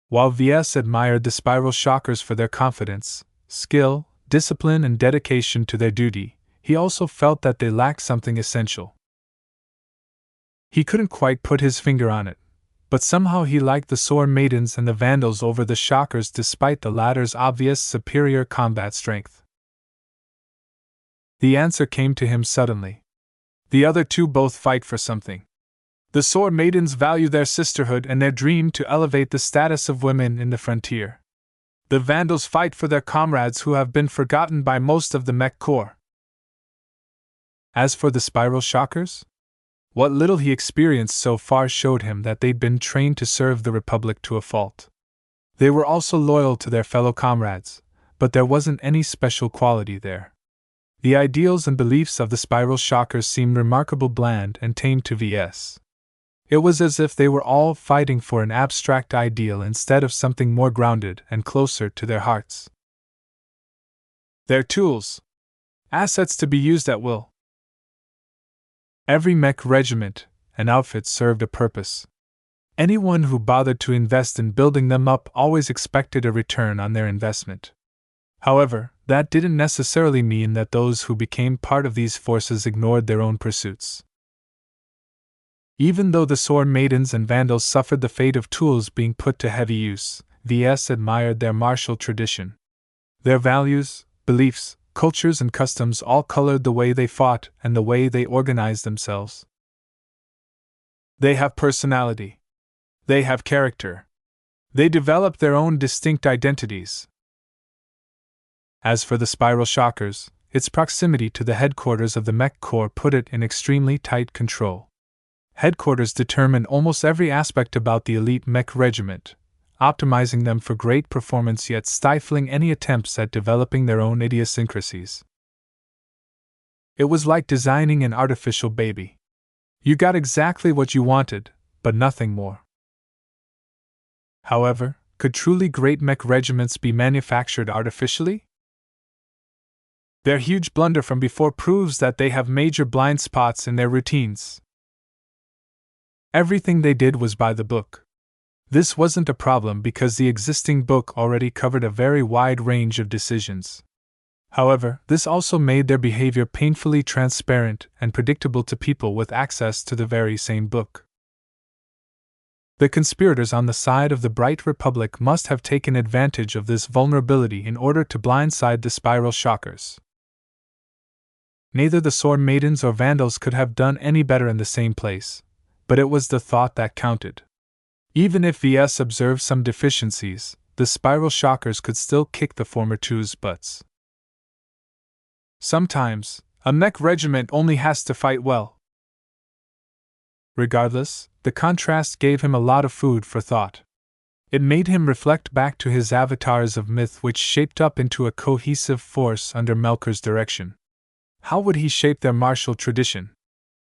While Ves admired the spiral shockers for their confidence, skill, discipline, and dedication to their duty, he also felt that they lacked something essential. He couldn't quite put his finger on it, but somehow he liked the Sword Maidens and the Vandals over the Shockers despite the latter's obvious superior combat strength. The answer came to him suddenly. The other two both fight for something. The Sword Maidens value their sisterhood and their dream to elevate the status of women in the frontier. The Vandals fight for their comrades who have been forgotten by most of the Mech Corps. As for the Spiral Shockers? What little he experienced so far showed him that they'd been trained to serve the Republic to a fault. They were also loyal to their fellow comrades, but there wasn't any special quality there. The ideals and beliefs of the Spiral Shockers seemed remarkably bland and tame to Ves. It was as if they were all fighting for an abstract ideal instead of something more grounded and closer to their hearts. Their tools. Assets to be used at will. Every mech regiment and outfit served a purpose. Anyone who bothered to invest in building them up always expected a return on their investment. However, that didn't necessarily mean that those who became part of these forces ignored their own pursuits. Even though the sword maidens and vandals suffered the fate of tools being put to heavy use, Ves admired their martial tradition. Their values, beliefs, cultures, and customs all colored the way they fought and the way they organized themselves. They have personality. They have character. They develop their own distinct identities. As for the Spiral Shockers, its proximity to the headquarters of the Mech Corps put it in extremely tight control. Headquarters determine almost every aspect about the elite Mech regiment, optimizing them for great performance yet stifling any attempts at developing their own idiosyncrasies. It was like designing an artificial baby. You got exactly what you wanted, but nothing more. However, could truly great Mech regiments be manufactured artificially? Their huge blunder from before proves that they have major blind spots in their routines. Everything they did was by the book. This wasn't a problem because the existing book already covered a very wide range of decisions. However, this also made their behavior painfully transparent and predictable to people with access to the very same book. The conspirators on the side of the Bright Republic must have taken advantage of this vulnerability in order to blindside the Spiral Shockers. Neither the Sword Maidens or Vandals could have done any better in the same place, but it was the thought that counted. Even if Ves observed some deficiencies, the Spiral Shockers could still kick the former two's butts. Sometimes, a Mech regiment only has to fight well. Regardless, the contrast gave him a lot of food for thought. It made him reflect back to his avatars of myth which shaped up into a cohesive force under Melker's direction. How would he shape their martial tradition?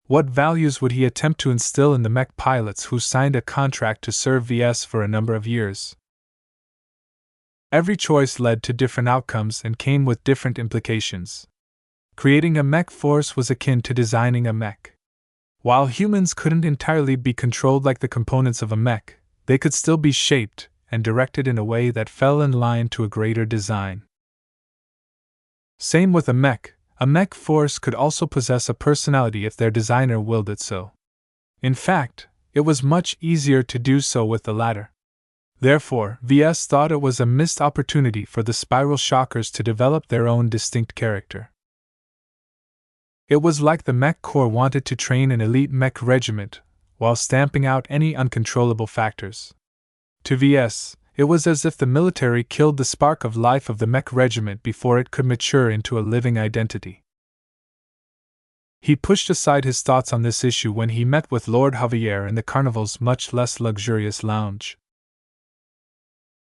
What values would he attempt to instill in the Mech pilots who signed a contract to serve Ves for a number of years? Every choice led to different outcomes and came with different implications. Creating a Mech force was akin to designing a Mech. While humans couldn't entirely be controlled like the components of a Mech, they could still be shaped and directed in a way that fell in line to a greater design. Same with a Mech force could also possess a personality if their designer willed it so. In fact, it was much easier to do so with the latter. Therefore, Ves thought it was a missed opportunity for the Spiral Shockers to develop their own distinct character. It was like the Mech Corps wanted to train an elite Mech regiment, while stamping out any uncontrollable factors. To Ves, it was as if the military killed the spark of life of the Mech regiment before it could mature into a living identity. He pushed aside his thoughts on this issue when he met with Lord Javier in the Carnival's much less luxurious lounge.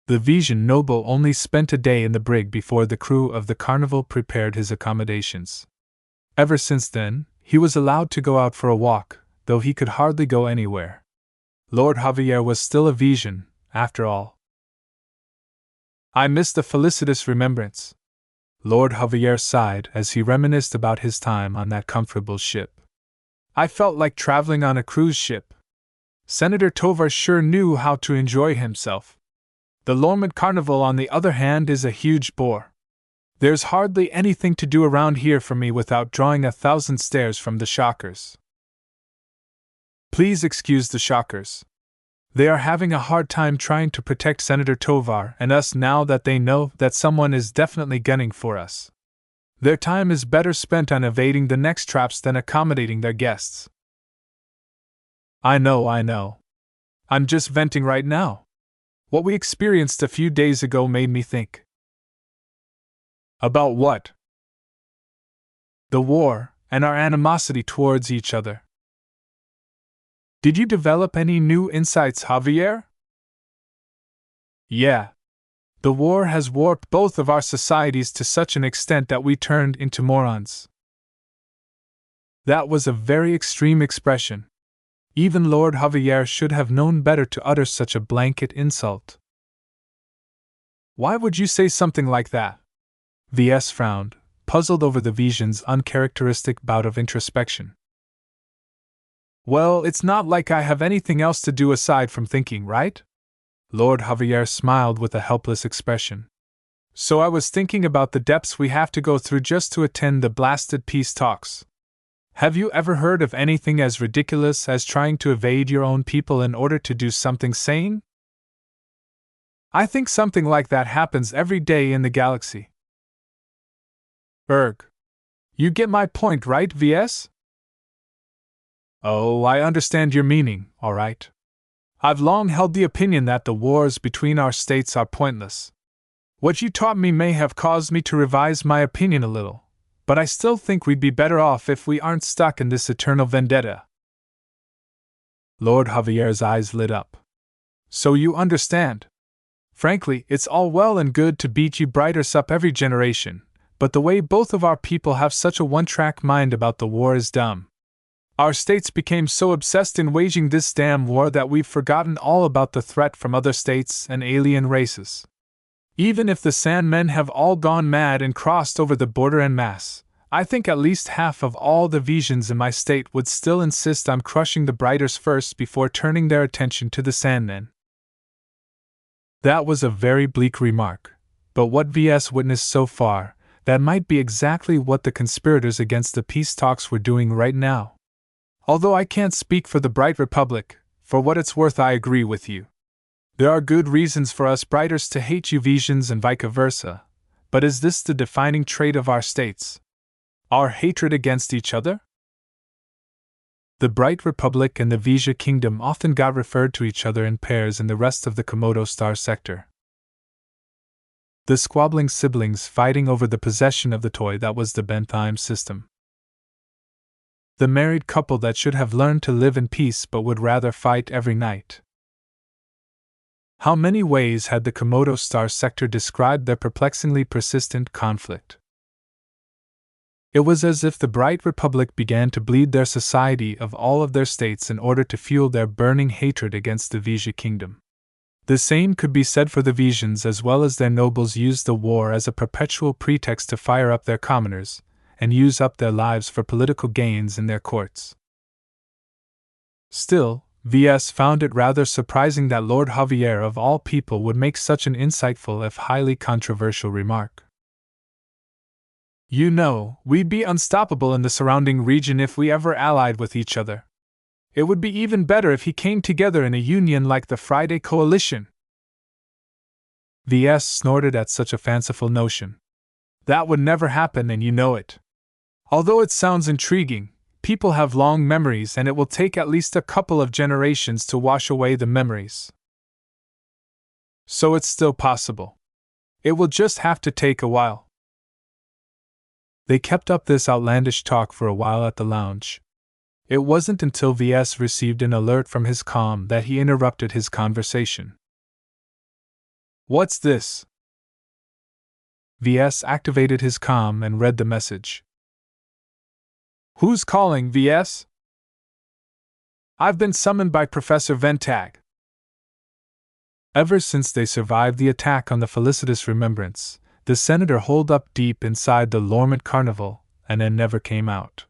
The Vision noble only spent a day in the brig before the crew of the Carnival prepared his accommodations. Ever since then, he was allowed to go out for a walk, though he could hardly go anywhere. Lord Javier was still a Vision, after all. I miss the felicitous remembrance. Lord Javier sighed as he reminisced about his time on that comfortable ship. I felt like traveling on a cruise ship. Senator Tovar sure knew how to enjoy himself. The Lormont Carnival, on the other hand, is a huge bore. There's hardly anything to do around here for me without drawing 1,000 stares from the Shockers. Please excuse the Shockers. They are having a hard time trying to protect Senator Tovar and us now that they know that someone is definitely gunning for us. Their time is better spent on evading the next traps than accommodating their guests. I know. I'm just venting right now. What we experienced a few days ago made me think. About what? The war, and our animosity towards each other. Did you develop any new insights, Javier? Yeah. The war has warped both of our societies to such an extent that we turned into morons. That was a very extreme expression. Even Lord Javier should have known better to utter such a blanket insult. Why would you say something like that? Ves frowned, puzzled over the Vision's uncharacteristic bout of introspection. Well, it's not like I have anything else to do aside from thinking, right? Lord Javier smiled with a helpless expression. So I was thinking about the depths we have to go through just to attend the blasted peace talks. Have you ever heard of anything as ridiculous as trying to evade your own people in order to do something sane? I think something like that happens every day in the galaxy. Erg. You get my point, right, VS? Oh, I understand your meaning, all right. I've long held the opinion that the wars between our states are pointless. What you taught me may have caused me to revise my opinion a little, but I still think we'd be better off if we aren't stuck in this eternal vendetta. Lord Javier's eyes lit up. So you understand. Frankly, it's all well and good to beat you Brighters up every generation, but the way both of our people have such a one-track mind about the war is dumb. Our states became so obsessed in waging this damn war that we've forgotten all about the threat from other states and alien races. Even if the Sandmen have all gone mad and crossed over the border en masse, I think at least half of all the Visians in my state would still insist on crushing the Brighters first before turning their attention to the Sandmen. That was a very bleak remark, but what VS witnessed so far, that might be exactly what the conspirators against the peace talks were doing right now. Although I can't speak for the Bright Republic, for what it's worth I agree with you. There are good reasons for us Brighters to hate you Visians and vice versa, but is this the defining trait of our states? Our hatred against each other? The Bright Republic and the Visia Kingdom often got referred to each other in pairs in the rest of the Komodo Star sector. The squabbling siblings fighting over the possession of the toy that was the Bentheim system. The married couple that should have learned to live in peace but would rather fight every night. How many ways had the Komodo Star sector described their perplexingly persistent conflict? It was as if the Bright Republic began to bleed their society of all of their states in order to fuel their burning hatred against the Visia Kingdom. The same could be said for the Visians as well as their nobles used the war as a perpetual pretext to fire up their commoners, and use up their lives for political gains in their courts. Still, VS found it rather surprising that Lord Javier of all people would make such an insightful if highly controversial remark. You know, we'd be unstoppable in the surrounding region if we ever allied with each other. It would be even better if he came together in a union like the Friday Coalition. VS snorted at such a fanciful notion. That would never happen and you know it. Although it sounds intriguing, people have long memories and it will take at least a couple of generations to wash away the memories. So it's still possible. It will just have to take a while. They kept up this outlandish talk for a while at the lounge. It wasn't until VS received an alert from his comm that he interrupted his conversation. What's this? VS activated his comm and read the message. Who's calling, VS? I've been summoned by Professor Ventag. Ever since they survived the attack on the Felicitous Remembrance, the senator holed up deep inside the Lormont Carnival and then never came out.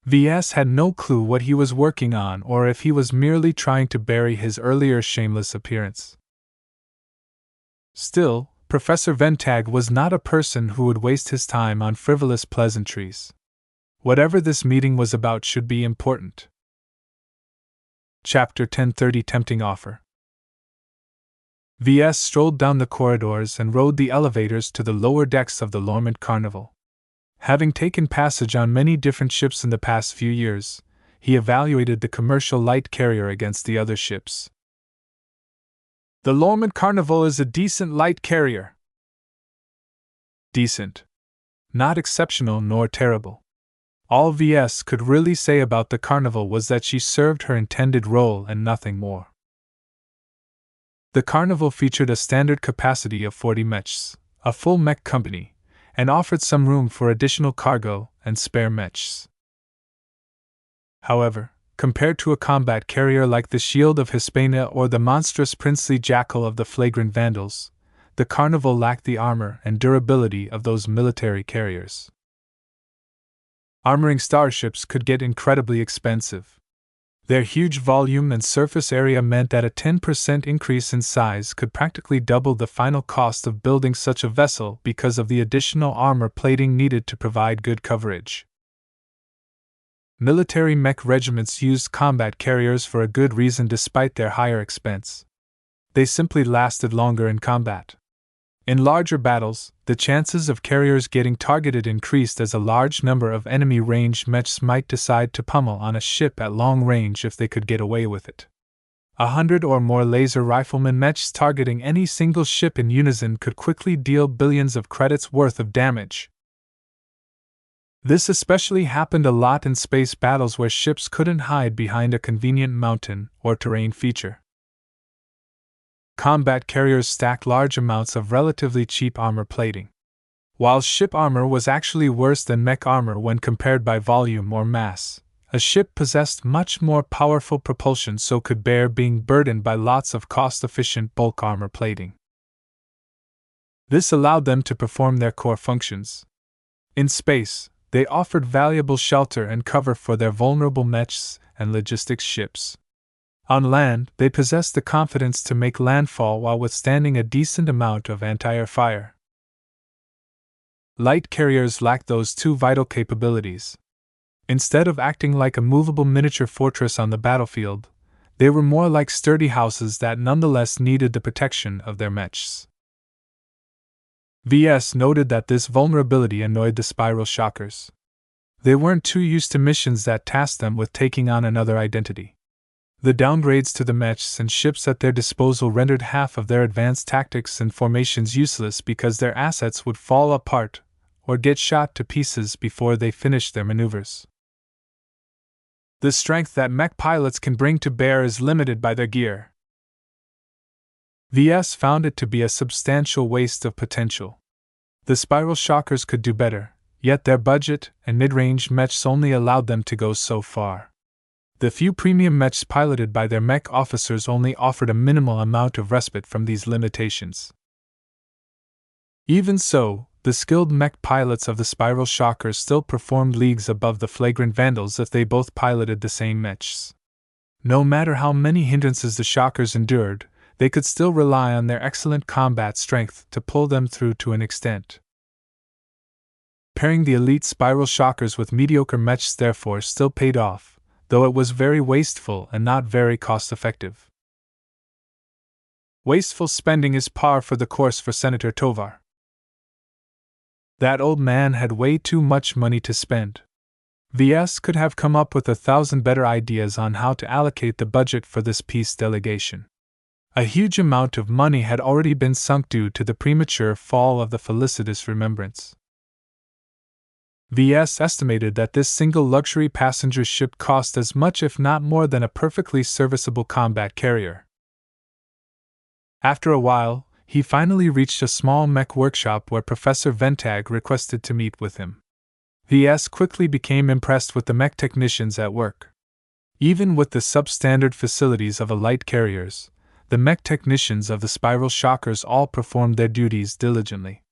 VS had no clue what he was working on or if he was merely trying to bury his earlier shameless appearance. Still, Professor Ventag was not a person who would waste his time on frivolous pleasantries. Whatever this meeting was about should be important. Chapter 1030 Tempting Offer. VS strolled down the corridors and rode the elevators to the lower decks of the Lormont Carnival. Having taken passage on many different ships in the past few years, he evaluated the commercial light carrier against the other ships. The Lormont Carnival is a decent light carrier. Decent. Not exceptional nor terrible. All VS could really say about the Carnival was that she served her intended role and nothing more. The Carnival featured a standard capacity of 40 mechs, a full mech company, and offered some room for additional cargo and spare mechs. However, compared to a combat carrier like the Shield of Hispania or the monstrous princely jackal of the Flagrant Vandals, the Carnival lacked the armor and durability of those military carriers. Armoring starships could get incredibly expensive. Their huge volume and surface area meant that a 10% increase in size could practically double the final cost of building such a vessel because of the additional armor plating needed to provide good coverage. Military mech regiments used combat carriers for a good reason despite their higher expense. They simply lasted longer in combat. In larger battles, the chances of carriers getting targeted increased as a large number of enemy ranged mechs might decide to pummel on a ship at long range if they could get away with it. 100 or more laser riflemen mechs targeting any single ship in unison could quickly deal billions of credits worth of damage. This especially happened a lot in space battles where ships couldn't hide behind a convenient mountain or terrain feature. Combat carriers stacked large amounts of relatively cheap armor plating. While ship armor was actually worse than mech armor when compared by volume or mass, a ship possessed much more powerful propulsion so could bear being burdened by lots of cost-efficient bulk armor plating. This allowed them to perform their core functions. In space, they offered valuable shelter and cover for their vulnerable mechs and logistics ships. On land, they possessed the confidence to make landfall while withstanding a decent amount of anti-air fire. Light carriers lacked those two vital capabilities. Instead of acting like a movable miniature fortress on the battlefield, they were more like sturdy houses that nonetheless needed the protection of their mechs. Ves noted that this vulnerability annoyed the spiral shockers. They weren't too used to missions that tasked them with taking on another identity. The downgrades to the mechs and ships at their disposal rendered half of their advanced tactics and formations useless because their assets would fall apart or get shot to pieces before they finished their maneuvers. The strength that mech pilots can bring to bear is limited by their gear. Ves found it to be a substantial waste of potential. The spiral shockers could do better, yet their budget and mid-range mechs only allowed them to go so far. The few premium mechs piloted by their mech officers only offered a minimal amount of respite from these limitations. Even so, the skilled mech pilots of the spiral shockers still performed leagues above the flagrant vandals if they both piloted the same mechs. No matter how many hindrances the shockers endured, they could still rely on their excellent combat strength to pull them through to an extent. Pairing the elite spiral shockers with mediocre mechs therefore still paid off, though it was very wasteful and not very cost-effective. Wasteful spending is par for the course for Senator Tovar. That old man had way too much money to spend. Ves could have come up with 1,000 better ideas on how to allocate the budget for this peace delegation. A huge amount of money had already been sunk due to the premature fall of the felicitous remembrance. Ves estimated that this single luxury passenger ship cost as much if not more than a perfectly serviceable combat carrier. After a while, he finally reached a small mech workshop where Professor Ventag requested to meet with him. Ves quickly became impressed with the mech technicians at work. Even with the substandard facilities of a light carriers, the mech technicians of the spiral shockers all performed their duties diligently.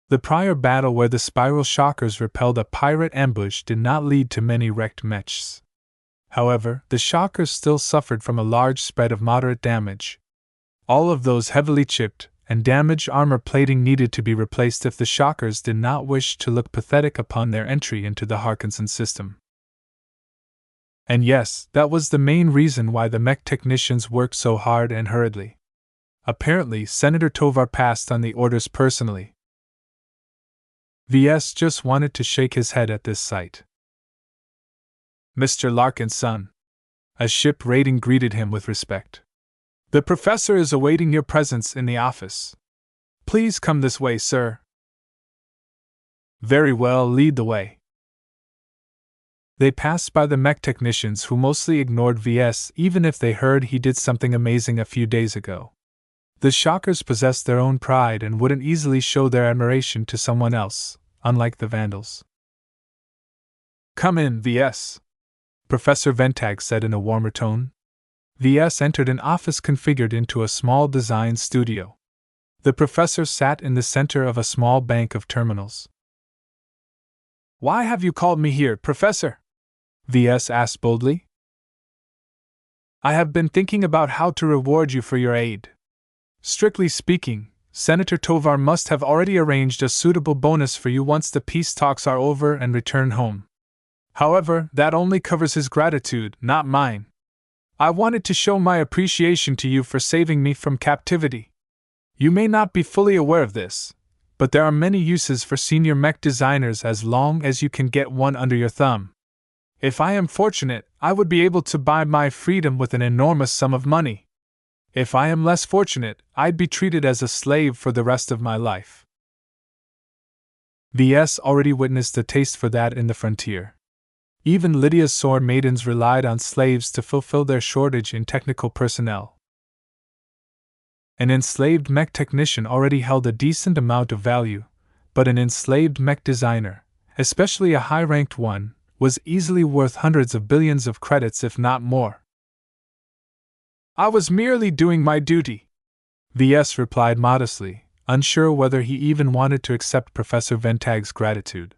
The prior battle where the spiral shockers repelled a pirate ambush did not lead to many wrecked mechs. However, the shockers still suffered from a large spread of moderate damage. All of those heavily chipped and damaged armor plating needed to be replaced if the shockers did not wish to look pathetic upon their entry into the Larkinson system. And yes, that was the main reason why the mech technicians worked so hard and hurriedly. Apparently, Senator Tovar passed on the orders personally. Ves just wanted to shake his head at this sight. Mr. Larkinson. A ship rating greeted him with respect. The professor is awaiting your presence in the office. Please come this way, sir. Very well, lead the way. They passed by the mech technicians who mostly ignored Ves even if they heard he did something amazing a few days ago. The shockers possessed their own pride and wouldn't easily show their admiration to someone else, unlike the vandals. Come in, Ves, Professor Ventag said in a warmer tone. Ves entered an office configured into a small design studio. The professor sat in the center of a small bank of terminals. Why have you called me here, Professor? Ves asked boldly. I have been thinking about how to reward you for your aid. Strictly speaking, Senator Tovar must have already arranged a suitable bonus for you once the peace talks are over and return home. However, that only covers his gratitude, not mine. I wanted to show my appreciation to you for saving me from captivity. You may not be fully aware of this, but there are many uses for senior mech designers as long as you can get one under your thumb. If I am fortunate, I would be able to buy my freedom with an enormous sum of money. If I am less fortunate, I'd be treated as a slave for the rest of my life. Ves already witnessed a taste for that in the frontier. Even Lydia's sword maidens relied on slaves to fulfill their shortage in technical personnel. An enslaved mech technician already held a decent amount of value, but an enslaved mech designer, especially a high-ranked one, was easily worth hundreds of billions of credits if not more. I was merely doing my duty, Ves replied modestly, unsure whether he even wanted to accept Professor Ventag's gratitude.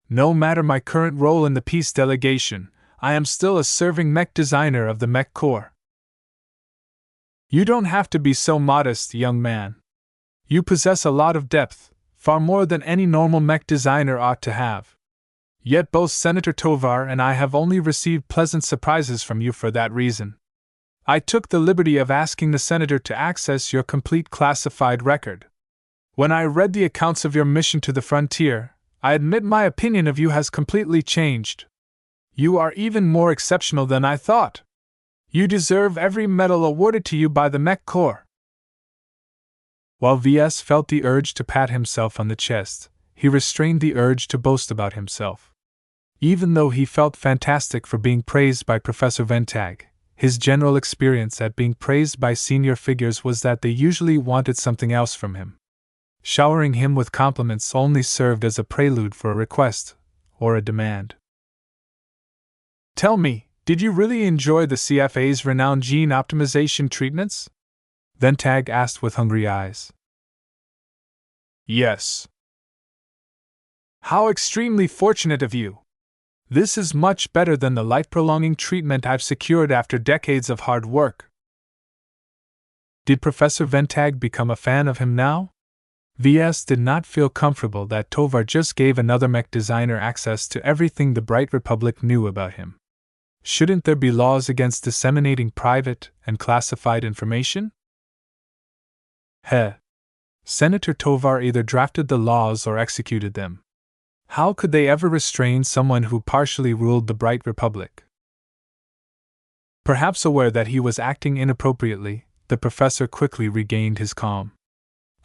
No matter my current role in the peace delegation, I am still a serving mech designer of the Mech Corps. You don't have to be so modest, young man. You possess a lot of depth, far more than any normal mech designer ought to have. Yet both Senator Tovar and I have only received pleasant surprises from you for that reason. I took the liberty of asking the senator to access your complete classified record. When I read the accounts of your mission to the frontier, I admit my opinion of you has completely changed. You are even more exceptional than I thought. You deserve every medal awarded to you by the Mech Corps. While Ves felt the urge to pat himself on the chest, he restrained the urge to boast about himself. Even though he felt fantastic for being praised by Professor Ventag, his general experience at being praised by senior figures was that they usually wanted something else from him. Showering him with compliments only served as a prelude for a request or a demand. Tell me, did you really enjoy the CFA's renowned gene optimization treatments? Ventag asked with hungry eyes. Yes. How extremely fortunate of you! This is much better than the life-prolonging treatment I've secured after decades of hard work. Did Professor Ventag become a fan of him now? Ves did not feel comfortable that Tovar just gave another mech designer access to everything the Bright Republic knew about him. Shouldn't there be laws against disseminating private and classified information? Senator Tovar either drafted the laws or executed them. How could they ever restrain someone who partially ruled the Bright Republic? Perhaps aware that he was acting inappropriately, the professor quickly regained his calm.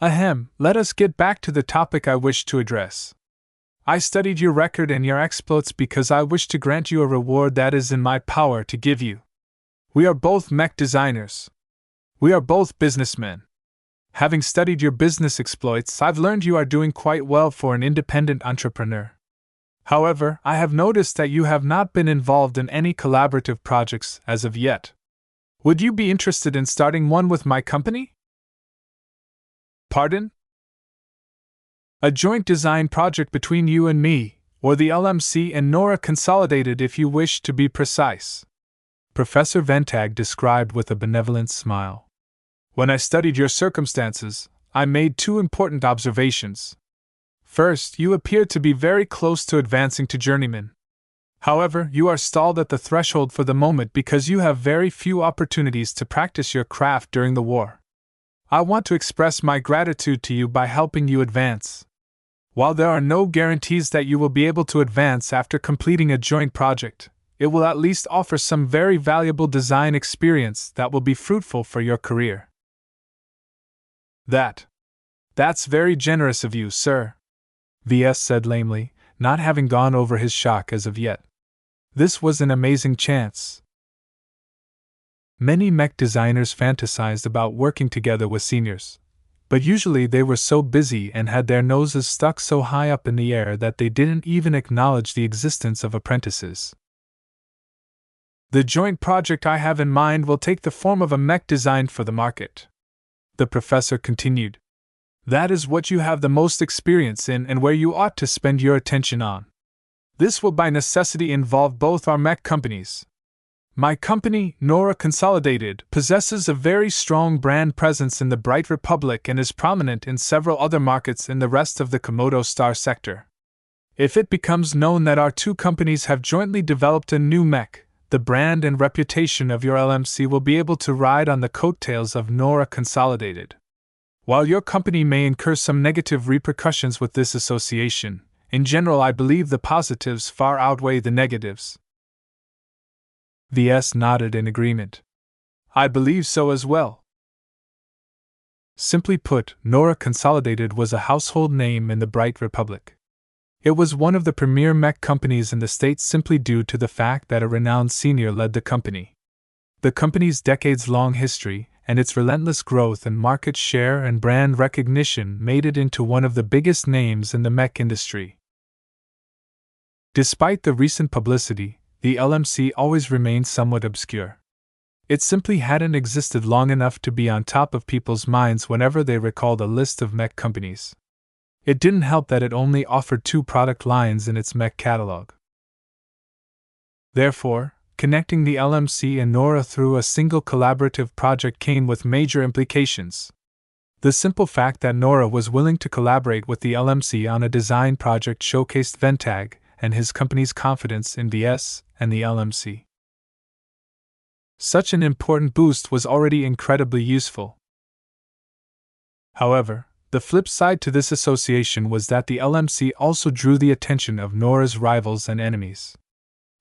Let us get back to the topic I wish to address. I studied your record and your exploits because I wish to grant you a reward that is in my power to give you. We are both mech designers. We are both businessmen. Having studied your business exploits, I've learned you are doing quite well for an independent entrepreneur. However, I have noticed that you have not been involved in any collaborative projects as of yet. Would you be interested in starting one with my company? Pardon? A joint design project between you and me, or the LMC and Nora Consolidated if you wish to be precise. Professor Ventag described with a benevolent smile. When I studied your circumstances, I made two important observations. First, you appear to be very close to advancing to journeyman. However, you are stalled at the threshold for the moment because you have very few opportunities to practice your craft during the war. I want to express my gratitude to you by helping you advance. While there are no guarantees that you will be able to advance after completing a joint project, it will at least offer some very valuable design experience that will be fruitful for your career. That's very generous of you, sir, Ves said lamely, not having gone over his shock as of yet. This was an amazing chance. Many mech designers fantasized about working together with seniors, but usually they were so busy and had their noses stuck so high up in the air that they didn't even acknowledge the existence of apprentices. The joint project I have in mind will take the form of a mech designed for the market, the professor continued. That is what you have the most experience in and where you ought to spend your attention on. This will by necessity involve both our mech companies. My company, Nora Consolidated, possesses a very strong brand presence in the Bright Republic and is prominent in several other markets in the rest of the Komodo Star sector. If it becomes known that our two companies have jointly developed a new mech, the brand and reputation of your LMC will be able to ride on the coattails of Nora Consolidated. While your company may incur some negative repercussions with this association, in general I believe the positives far outweigh the negatives. Ves nodded in agreement. I believe so as well. Simply put, Nora Consolidated was a household name in the Bright Republic. It was one of the premier mech companies in the state simply due to the fact that a renowned senior led the company. The company's decades-long history and its relentless growth and market share and brand recognition made it into one of the biggest names in the mech industry. Despite the recent publicity, the LMC always remained somewhat obscure. It simply hadn't existed long enough to be on top of people's minds whenever they recalled a list of mech companies. It didn't help that it only offered 2 product lines in its mech catalog. Therefore, connecting the LMC and Nora through a single collaborative project came with major implications. The simple fact that Nora was willing to collaborate with the LMC on a design project showcased Ventag and his company's confidence in Ves and the LMC. Such an important boost was already incredibly useful. However, the flip side to this association was that the LMC also drew the attention of Nora's rivals and enemies.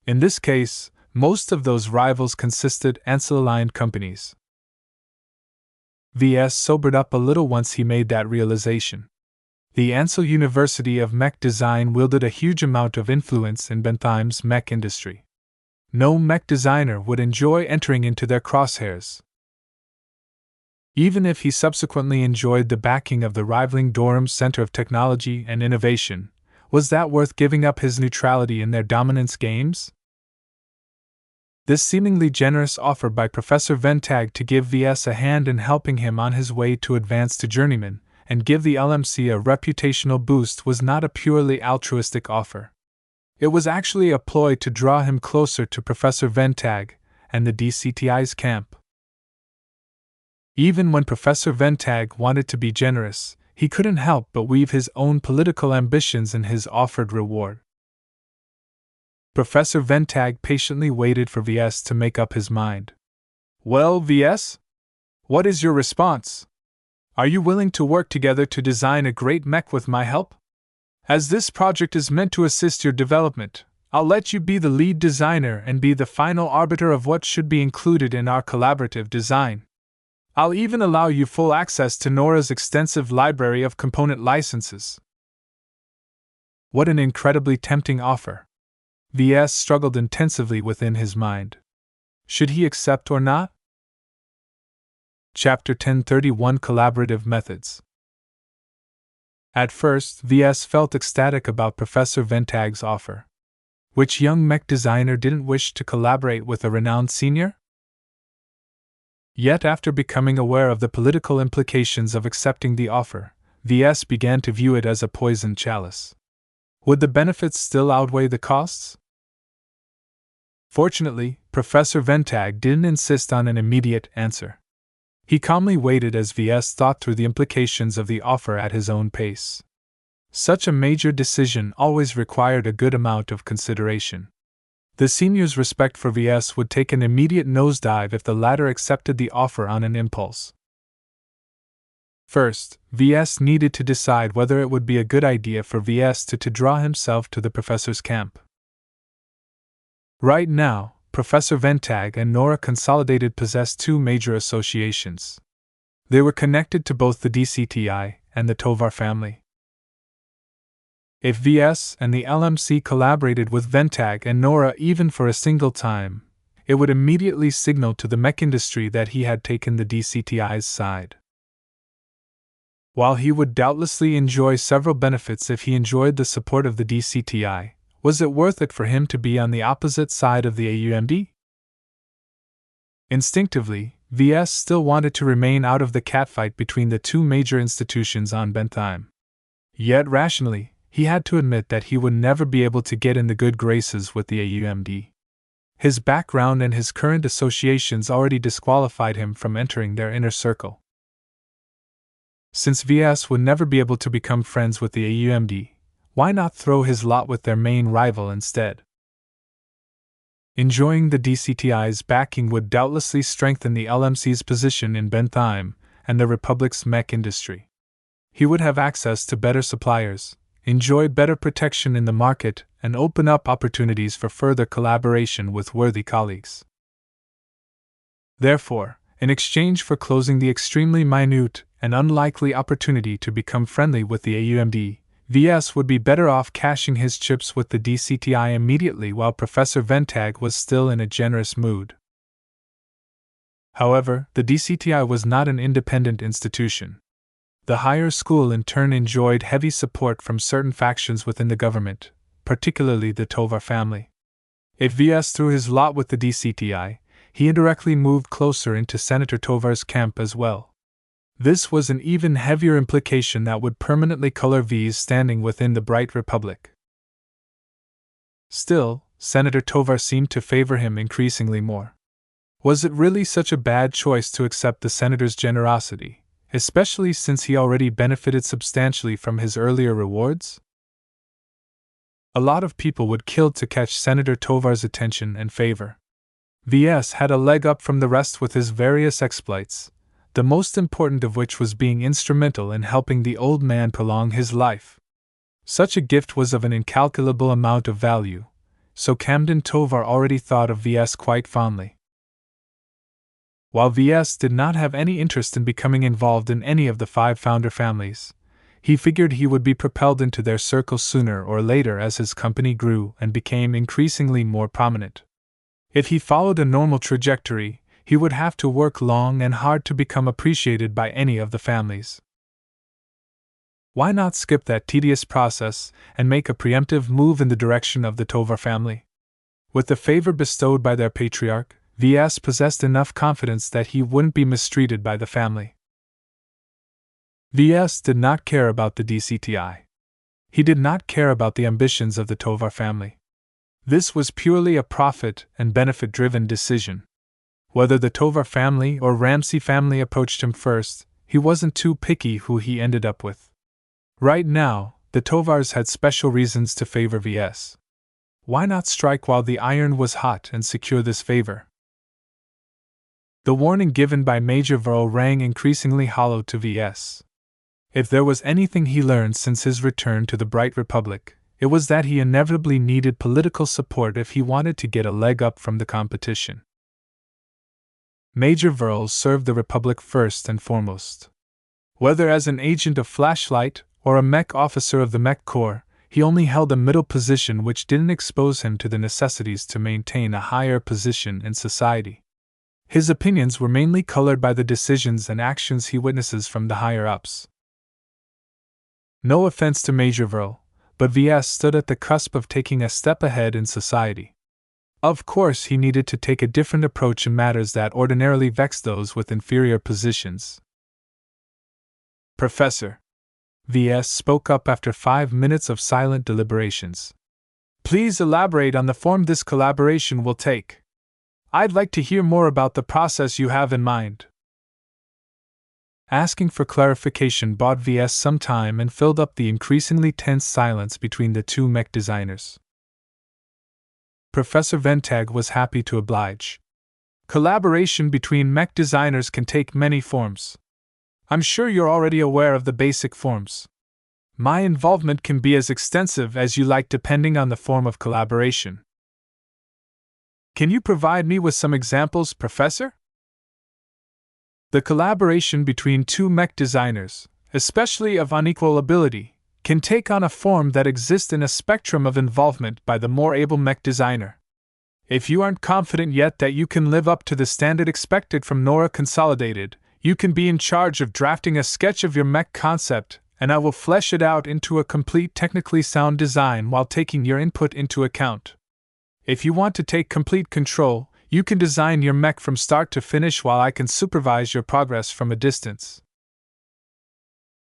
In this case, most of those rivals consisted Ansel-aligned companies. Ves sobered up a little once he made that realization. The Ansel University of Mech Design wielded a huge amount of influence in Bentham's mech industry. No mech designer would enjoy entering into their crosshairs. Even if he subsequently enjoyed the backing of the rivaling Durham Center of Technology and Innovation, was that worth giving up his neutrality in their dominance games? This seemingly generous offer by Professor Ventag to give Ves a hand in helping him on his way to advance to journeyman and give the LMC a reputational boost was not a purely altruistic offer. It was actually a ploy to draw him closer to Professor Ventag and the DCTI's camp. Even when Professor Ventag wanted to be generous, he couldn't help but weave his own political ambitions in his offered reward. Professor Ventag patiently waited for Ves to make up his mind. Well, Ves? What is your response? Are you willing to work together to design a great mech with my help? As this project is meant to assist your development, I'll let you be the lead designer and be the final arbiter of what should be included in our collaborative design. I'll even allow you full access to Nora's extensive library of component licenses. What an incredibly tempting offer. Ves struggled intensively within his mind. Should he accept or not? Chapter 1031 Collaborative Methods. At first, Ves felt ecstatic about Professor Ventag's offer. Which young mech designer didn't wish to collaborate with a renowned senior? Yet after becoming aware of the political implications of accepting the offer, Ves began to view it as a poisoned chalice. Would the benefits still outweigh the costs? Fortunately, Professor Ventag didn't insist on an immediate answer. He calmly waited as Ves thought through the implications of the offer at his own pace. Such a major decision always required a good amount of consideration. The senior's respect for Ves would take an immediate nosedive if the latter accepted the offer on an impulse. First, Ves needed to decide whether it would be a good idea for Ves to draw himself to the professor's camp. Right now, Professor Ventag and Nora Consolidated possessed 2 major associations. They were connected to both the DCTI and the Tovar family. If Ves and the LMC collaborated with Ventag and Nora even for a single time, it would immediately signal to the mech industry that he had taken the DCTI's side. While he would doubtlessly enjoy several benefits if he enjoyed the support of the DCTI, was it worth it for him to be on the opposite side of the AUMD? Instinctively, Ves still wanted to remain out of the catfight between the 2 major institutions on Bentham. Yet rationally, he had to admit that he would never be able to get in the good graces with the AUMD. His background and his current associations already disqualified him from entering their inner circle. Since Ves would never be able to become friends with the AUMD, why not throw his lot with their main rival instead? Enjoying the DCTI's backing would doubtlessly strengthen the LMC's position in Bentheim and the Republic's mech industry. He would have access to better suppliers, enjoy better protection in the market, and open up opportunities for further collaboration with worthy colleagues. Therefore, in exchange for closing the extremely minute and unlikely opportunity to become friendly with the AUMD, Ves would be better off cashing his chips with the DCTI immediately while Professor Ventag was still in a generous mood. However, the DCTI was not an independent institution. The higher school in turn enjoyed heavy support from certain factions within the government, particularly the Tovar family. If Ves threw his lot with the DCTI, he indirectly moved closer into Senator Tovar's camp as well. This was an even heavier implication that would permanently color V's standing within the Bright Republic. Still, Senator Tovar seemed to favor him increasingly more. Was it really such a bad choice to accept the senator's generosity, especially since he already benefited substantially from his earlier rewards? A lot of people would kill to catch Senator Tovar's attention and favor. Ves had a leg up from the rest with his various exploits, the most important of which was being instrumental in helping the old man prolong his life. Such a gift was of an incalculable amount of value, so Camden Tovar already thought of Ves quite fondly. While Ves did not have any interest in becoming involved in any of the 5 founder families, he figured he would be propelled into their circle sooner or later as his company grew and became increasingly more prominent. If he followed a normal trajectory, he would have to work long and hard to become appreciated by any of the families. Why not skip that tedious process and make a preemptive move in the direction of the Tovar family? With the favor bestowed by their patriarch, Ves possessed enough confidence that he wouldn't be mistreated by the family. Ves did not care about the DCTI. He did not care about the ambitions of the Tovar family. This was purely a profit and benefit-driven decision. Whether the Tovar family or Ramsey family approached him first, he wasn't too picky who he ended up with. Right now, the Tovars had special reasons to favor Ves. Why not strike while the iron was hot and secure this favor? The warning given by Major Verl rang increasingly hollow to Ves. If there was anything he learned since his return to the Bright Republic, it was that he inevitably needed political support if he wanted to get a leg up from the competition. Major Verl served the Republic first and foremost. Whether as an agent of Flashlight or a mech officer of the Mech Corps, he only held a middle position which didn't expose him to the necessities to maintain a higher position in society. His opinions were mainly colored by the decisions and actions he witnesses from the higher-ups. No offense to Major Verl, but Ves stood at the cusp of taking a step ahead in society. Of course, he needed to take a different approach in matters that ordinarily vex those with inferior positions. Professor, Ves spoke up after 5 minutes of silent deliberations. Please elaborate on the form this collaboration will take. I'd like to hear more about the process you have in mind. Asking for clarification bought Ves some time and filled up the increasingly tense silence between the 2 mech designers. Professor Ventag was happy to oblige. Collaboration between mech designers can take many forms. I'm sure you're already aware of the basic forms. My involvement can be as extensive as you like depending on the form of collaboration. Can you provide me with some examples, Professor? The collaboration between 2 mech designers, especially of unequal ability, can take on a form that exists in a spectrum of involvement by the more able mech designer. If you aren't confident yet that you can live up to the standard expected from Nora Consolidated, you can be in charge of drafting a sketch of your mech concept, and I will flesh it out into a complete technically sound design while taking your input into account. If you want to take complete control, you can design your mech from start to finish while I can supervise your progress from a distance.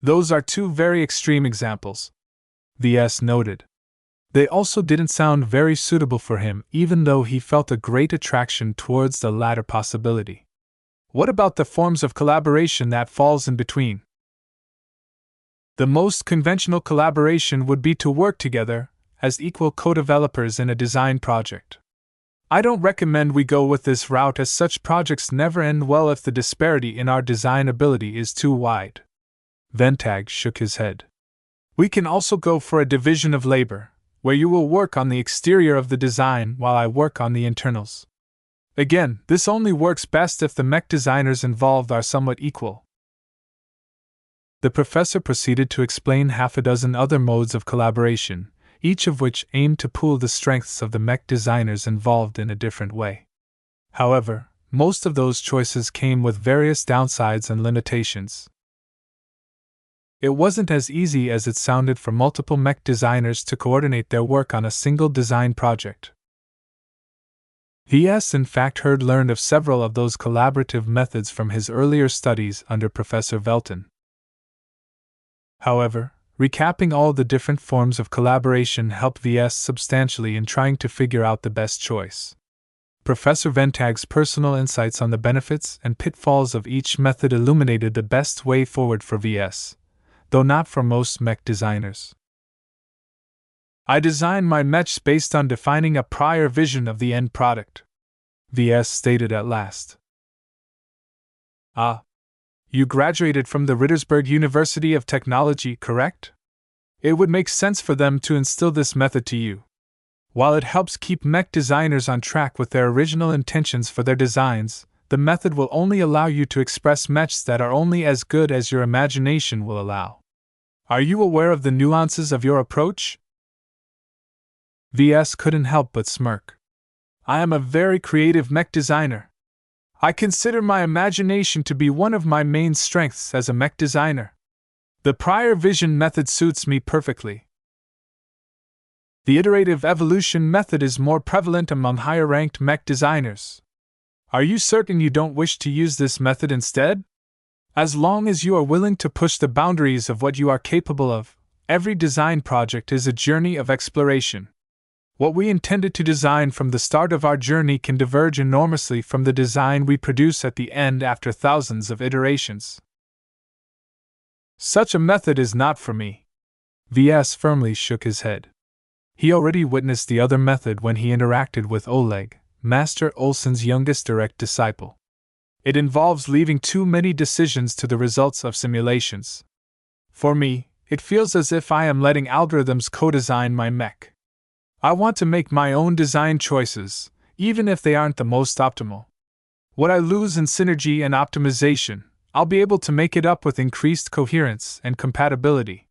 Those are 2 very extreme examples, Ves noted. They also didn't sound very suitable for him, even though he felt a great attraction towards the latter possibility. What about the forms of collaboration that falls in between? The most conventional collaboration would be to work together as equal co-developers in a design project. I don't recommend we go with this route, as such projects never end well if the disparity in our design ability is too wide. Ventag shook his head. We can also go for a division of labor, where you will work on the exterior of the design while I work on the internals. Again, this only works best if the mech designers involved are somewhat equal. The professor proceeded to explain half a dozen other modes of collaboration, each of which aimed to pool the strengths of the mech designers involved in a different way. However, most of those choices came with various downsides and limitations. It wasn't as easy as it sounded for multiple mech designers to coordinate their work on a single design project. Ves in fact learned of several of those collaborative methods from his earlier studies under Professor Velton. However, recapping all the different forms of collaboration helped Ves substantially in trying to figure out the best choice. Professor Ventag's personal insights on the benefits and pitfalls of each method illuminated the best way forward for Ves, though not for most mech designers. I design my mechs based on defining a prior vision of the end product, Ves stated at last. Ah. You graduated from the Rittersberg University of Technology, correct? It would make sense for them to instill this method to you. While it helps keep mech designers on track with their original intentions for their designs, the method will only allow you to express mechs that are only as good as your imagination will allow. Are you aware of the nuances of your approach? Ves couldn't help but smirk. I am a very creative mech designer. I consider my imagination to be one of my main strengths as a mech designer. The prior vision method suits me perfectly. The iterative evolution method is more prevalent among higher-ranked mech designers. Are you certain you don't wish to use this method instead? As long as you are willing to push the boundaries of what you are capable of, every design project is a journey of exploration. What we intended to design from the start of our journey can diverge enormously from the design we produce at the end after thousands of iterations. Such a method is not for me. Ves firmly shook his head. He already witnessed the other method when he interacted with Oleg, Master Olsen's youngest direct disciple. It involves leaving too many decisions to the results of simulations. For me, it feels as if I am letting algorithms co-design my mech. I want to make my own design choices, even if they aren't the most optimal. What I lose in synergy and optimization, I'll be able to make it up with increased coherence and compatibility.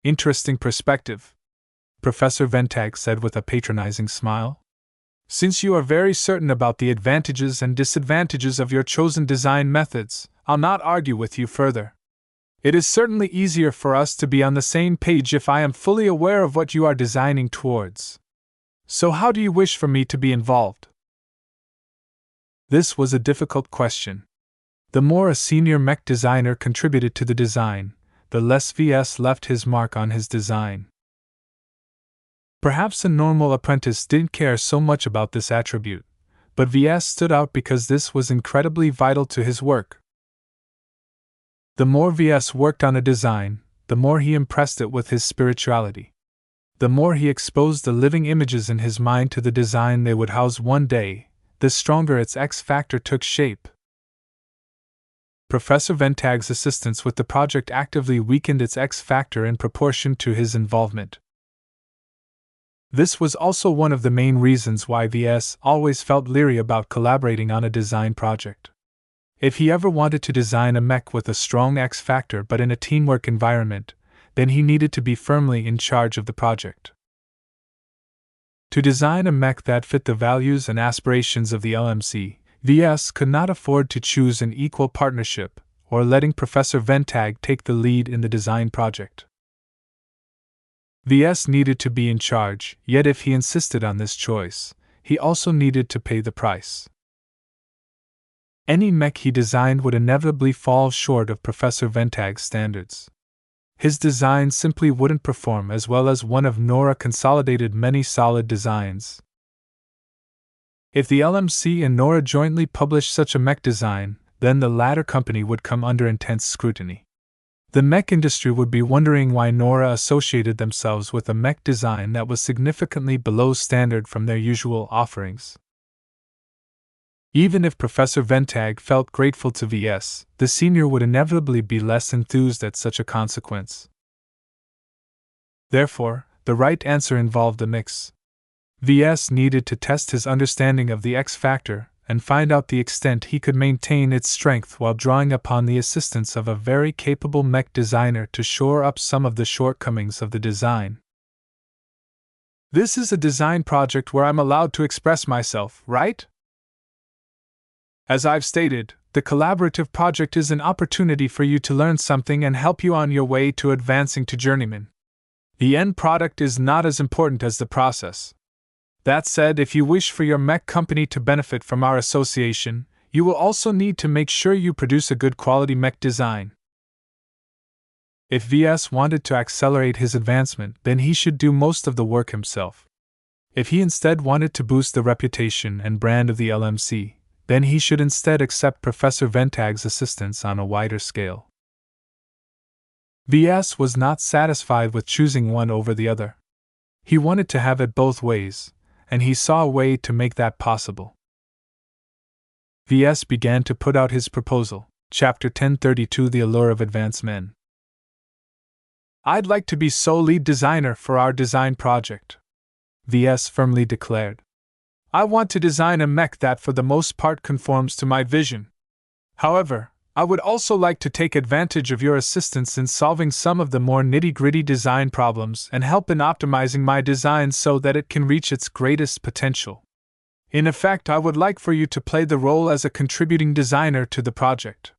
Interesting perspective, Professor Ventag said with a patronizing smile. Since you are very certain about the advantages and disadvantages of your chosen design methods, I'll not argue with you further. It is certainly easier for us to be on the same page if I am fully aware of what you are designing towards. So how do you wish for me to be involved? This was a difficult question. The more a senior mech designer contributed to the design, the less Ves left his mark on his design. Perhaps a normal apprentice didn't care so much about this attribute, but Ves stood out because this was incredibly vital to his work. The more Ves worked on a design, the more he impressed it with his spirituality. The more he exposed the living images in his mind to the design they would house one day, the stronger its X factor took shape. Professor Ventag's assistance with the project actively weakened its X factor in proportion to his involvement. This was also one of the main reasons why Ves always felt leery about collaborating on a design project. If he ever wanted to design a mech with a strong X factor but in a teamwork environment, then he needed to be firmly in charge of the project. To design a mech that fit the values and aspirations of the LMC, Ves could not afford to choose an equal partnership or letting Professor Ventag take the lead in the design project. Ves needed to be in charge, yet if he insisted on this choice, he also needed to pay the price. Any mech he designed would inevitably fall short of Professor Ventag's standards. his design simply wouldn't perform as well as one of Nora consolidated many solid designs. If the LMC and Nora jointly published such a mech design, then the latter company would come under intense scrutiny. The mech industry would be wondering why Nora associated themselves with a mech design that was significantly below standard from their usual offerings. Even if Professor Ventag felt grateful to VS, the senior would inevitably be less enthused at such a consequence. Therefore, the right answer involved a mix. VS needed to test his understanding of the X factor and find out the extent he could maintain its strength while drawing upon the assistance of a very capable mech designer to shore up some of the shortcomings of the design. This is a design project where I'm allowed to express myself, right? As I've stated, the collaborative project is an opportunity for you to learn something and help you on your way to advancing to journeyman. The end product is not as important as the process. That said, if you wish for your mech company to benefit from our association, you will also need to make sure you produce a good quality mech design. If VS wanted to accelerate his advancement, then he should do most of the work himself. If he instead wanted to boost the reputation and brand of the LMC, then he should instead accept Professor Ventag's assistance on a wider scale. VS was not satisfied with choosing one over the other. He wanted to have it both ways, and he saw a way to make that possible. VS began to put out his proposal, Chapter 1032, The Allure of Advanced Men. I'd like to be sole lead designer for our design project, VS firmly declared. I want to design a mech that for the most part conforms to my vision. However, I would also like to take advantage of your assistance in solving some of the more nitty-gritty design problems and help in optimizing my design so that it can reach its greatest potential. In effect, I would like for you to play the role as a contributing designer to the project.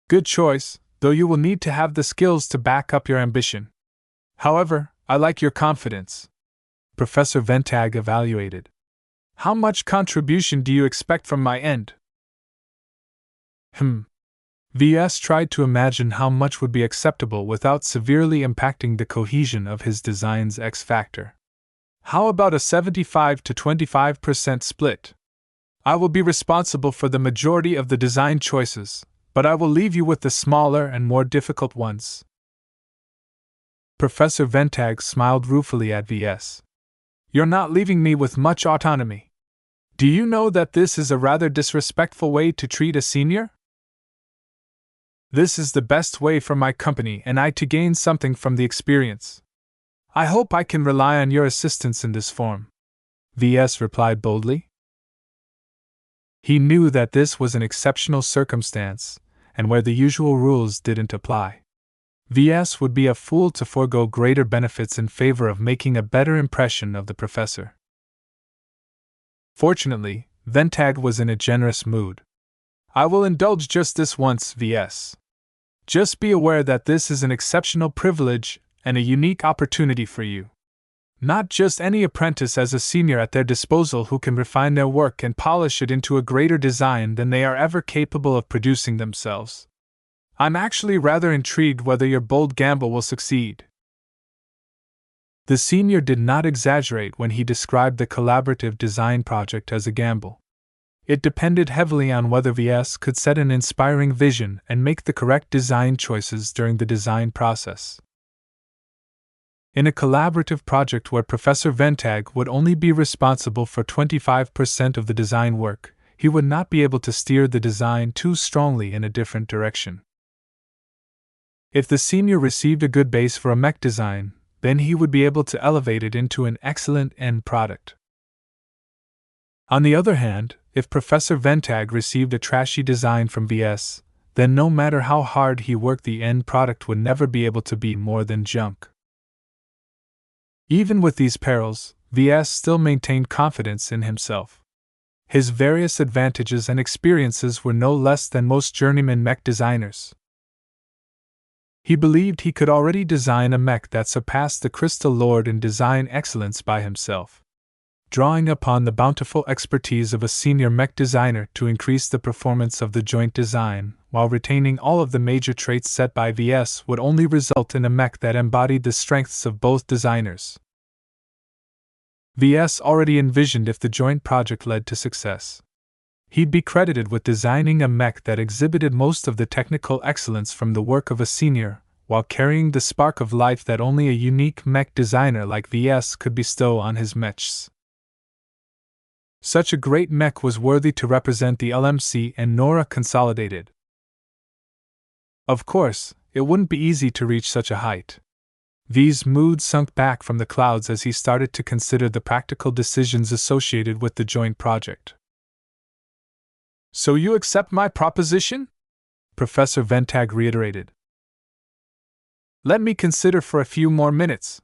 Good choice, though you will need to have the skills to back up your ambition. However, I like your confidence. Professor Ventag evaluated. How much contribution do you expect from my end? VS tried to imagine how much would be acceptable without severely impacting the cohesion of his design's X factor. How about a 75 to 25% split? I will be responsible for the majority of the design choices, but I will leave you with the smaller and more difficult ones. Professor Ventag smiled ruefully at VS. You're not leaving me with much autonomy. Do you know that this is a rather disrespectful way to treat a senior? This is the best way for my company and I to gain something from the experience. I hope I can rely on your assistance in this form, VS replied boldly. He knew that this was an exceptional circumstance, and where the usual rules didn't apply. VS would be a fool to forego greater benefits in favor of making a better impression of the professor. Fortunately, Ventag was in a generous mood. I will indulge just this once, VS. Just be aware that this is an exceptional privilege and a unique opportunity for you. Not just any apprentice has a senior at their disposal who can refine their work and polish it into a greater design than they are ever capable of producing themselves. I'm actually rather intrigued whether your bold gamble will succeed. The senior did not exaggerate when he described the collaborative design project as a gamble. It depended heavily on whether VS could set an inspiring vision and make the correct design choices during the design process. In a collaborative project where Professor Ventag would only be responsible for 25% of the design work, he would not be able to steer the design too strongly in a different direction. If the senior received a good base for a mech design, then he would be able to elevate it into an excellent end product. On the other hand, if Professor Ventag received a trashy design from VS, then no matter how hard he worked, the end product would never be able to be more than junk. Even with these perils, VS still maintained confidence in himself. His various advantages and experiences were no less than most journeyman mech designers. He believed he could already design a mech that surpassed the Crystal Lord in design excellence by himself. Drawing upon the bountiful expertise of a senior mech designer to increase the performance of the joint design while retaining all of the major traits set by VS, would only result in a mech that embodied the strengths of both designers. VS already envisioned if the joint project led to success. He'd be credited with designing a mech that exhibited most of the technical excellence from the work of a senior, while carrying the spark of life that only a unique mech designer like VS could bestow on his mechs. Such a great mech was worthy to represent the LMC and Nora Consolidated. Of course, it wouldn't be easy to reach such a height. V's mood sunk back from the clouds as he started to consider the practical decisions associated with the joint project. "So you accept my proposition?" Professor Ventag reiterated. "Let me consider for a few more minutes."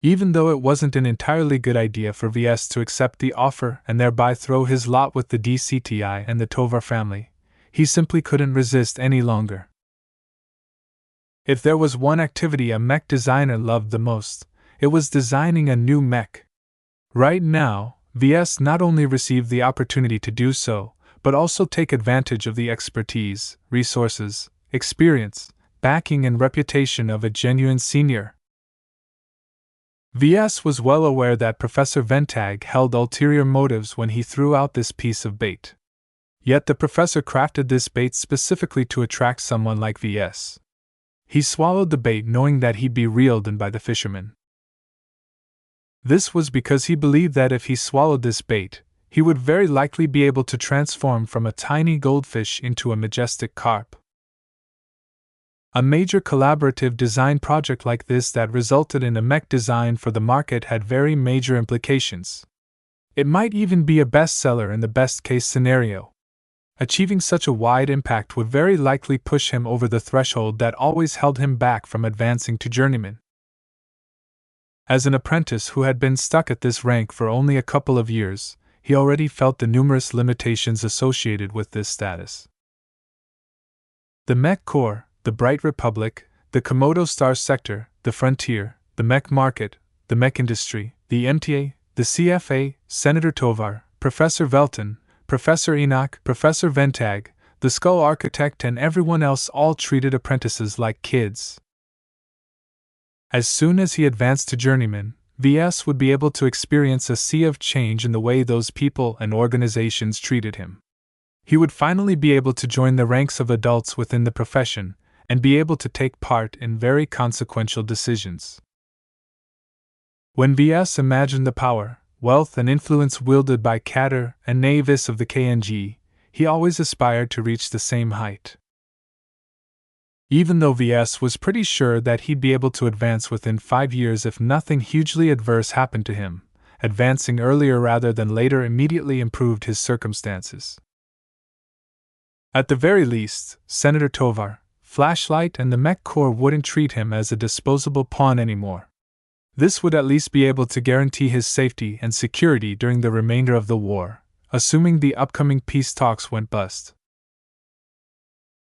Even though it wasn't an entirely good idea for VS to accept the offer and thereby throw his lot with the DCTI and the Tovar family, he simply couldn't resist any longer. If there was one activity a mech designer loved the most, it was designing a new mech. Right now, VS not only received the opportunity to do so, but also take advantage of the expertise, resources, experience, backing, and reputation of a genuine senior. VS was well aware that Professor Ventag held ulterior motives when he threw out this piece of bait. Yet the professor crafted this bait specifically to attract someone like VS. He swallowed the bait knowing that he'd be reeled in by the fisherman. This was because he believed that if he swallowed this bait, he would very likely be able to transform from a tiny goldfish into a majestic carp. A major collaborative design project like this that resulted in a mech design for the market had very major implications. It might even be a bestseller in the best-case scenario. Achieving such a wide impact would very likely push him over the threshold that always held him back from advancing to journeyman. As an apprentice who had been stuck at this rank for only a couple of years, he already felt the numerous limitations associated with this status. The Mech Corps, the Bright Republic, the Komodo Star Sector, the Frontier, the Mech Market, the Mech Industry, the MTA, the CFA, Senator Tovar, Professor Velton, Professor Enoch, Professor Ventag, the Skull Architect, and everyone else all treated apprentices like kids. As soon as he advanced to journeyman, VS would be able to experience a sea of change in the way those people and organizations treated him. He would finally be able to join the ranks of adults within the profession and be able to take part in very consequential decisions. When VS imagined the power, wealth, and influence wielded by Kater and Navis of the KNG, he always aspired to reach the same height. Even though VS was pretty sure that he'd be able to advance within 5 years if nothing hugely adverse happened to him, advancing earlier rather than later immediately improved his circumstances. At the very least, Senator Tovar, Flashlight, and the Mech Corps wouldn't treat him as a disposable pawn anymore. This would at least be able to guarantee his safety and security during the remainder of the war, assuming the upcoming peace talks went bust.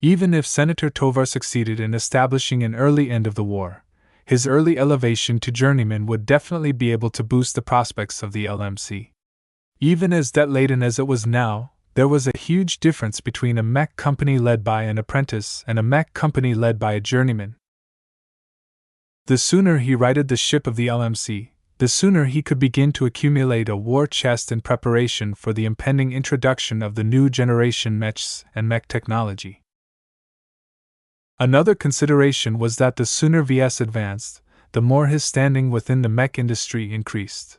Even if Senator Tovar succeeded in establishing an early end of the war, his early elevation to journeyman would definitely be able to boost the prospects of the LMC. Even as debt-laden as it was now, there was a huge difference between a mech company led by an apprentice and a mech company led by a journeyman. The sooner he righted the ship of the LMC, the sooner he could begin to accumulate a war chest in preparation for the impending introduction of the new generation mechs and mech technology. Another consideration was that the sooner VS advanced, the more his standing within the mech industry increased.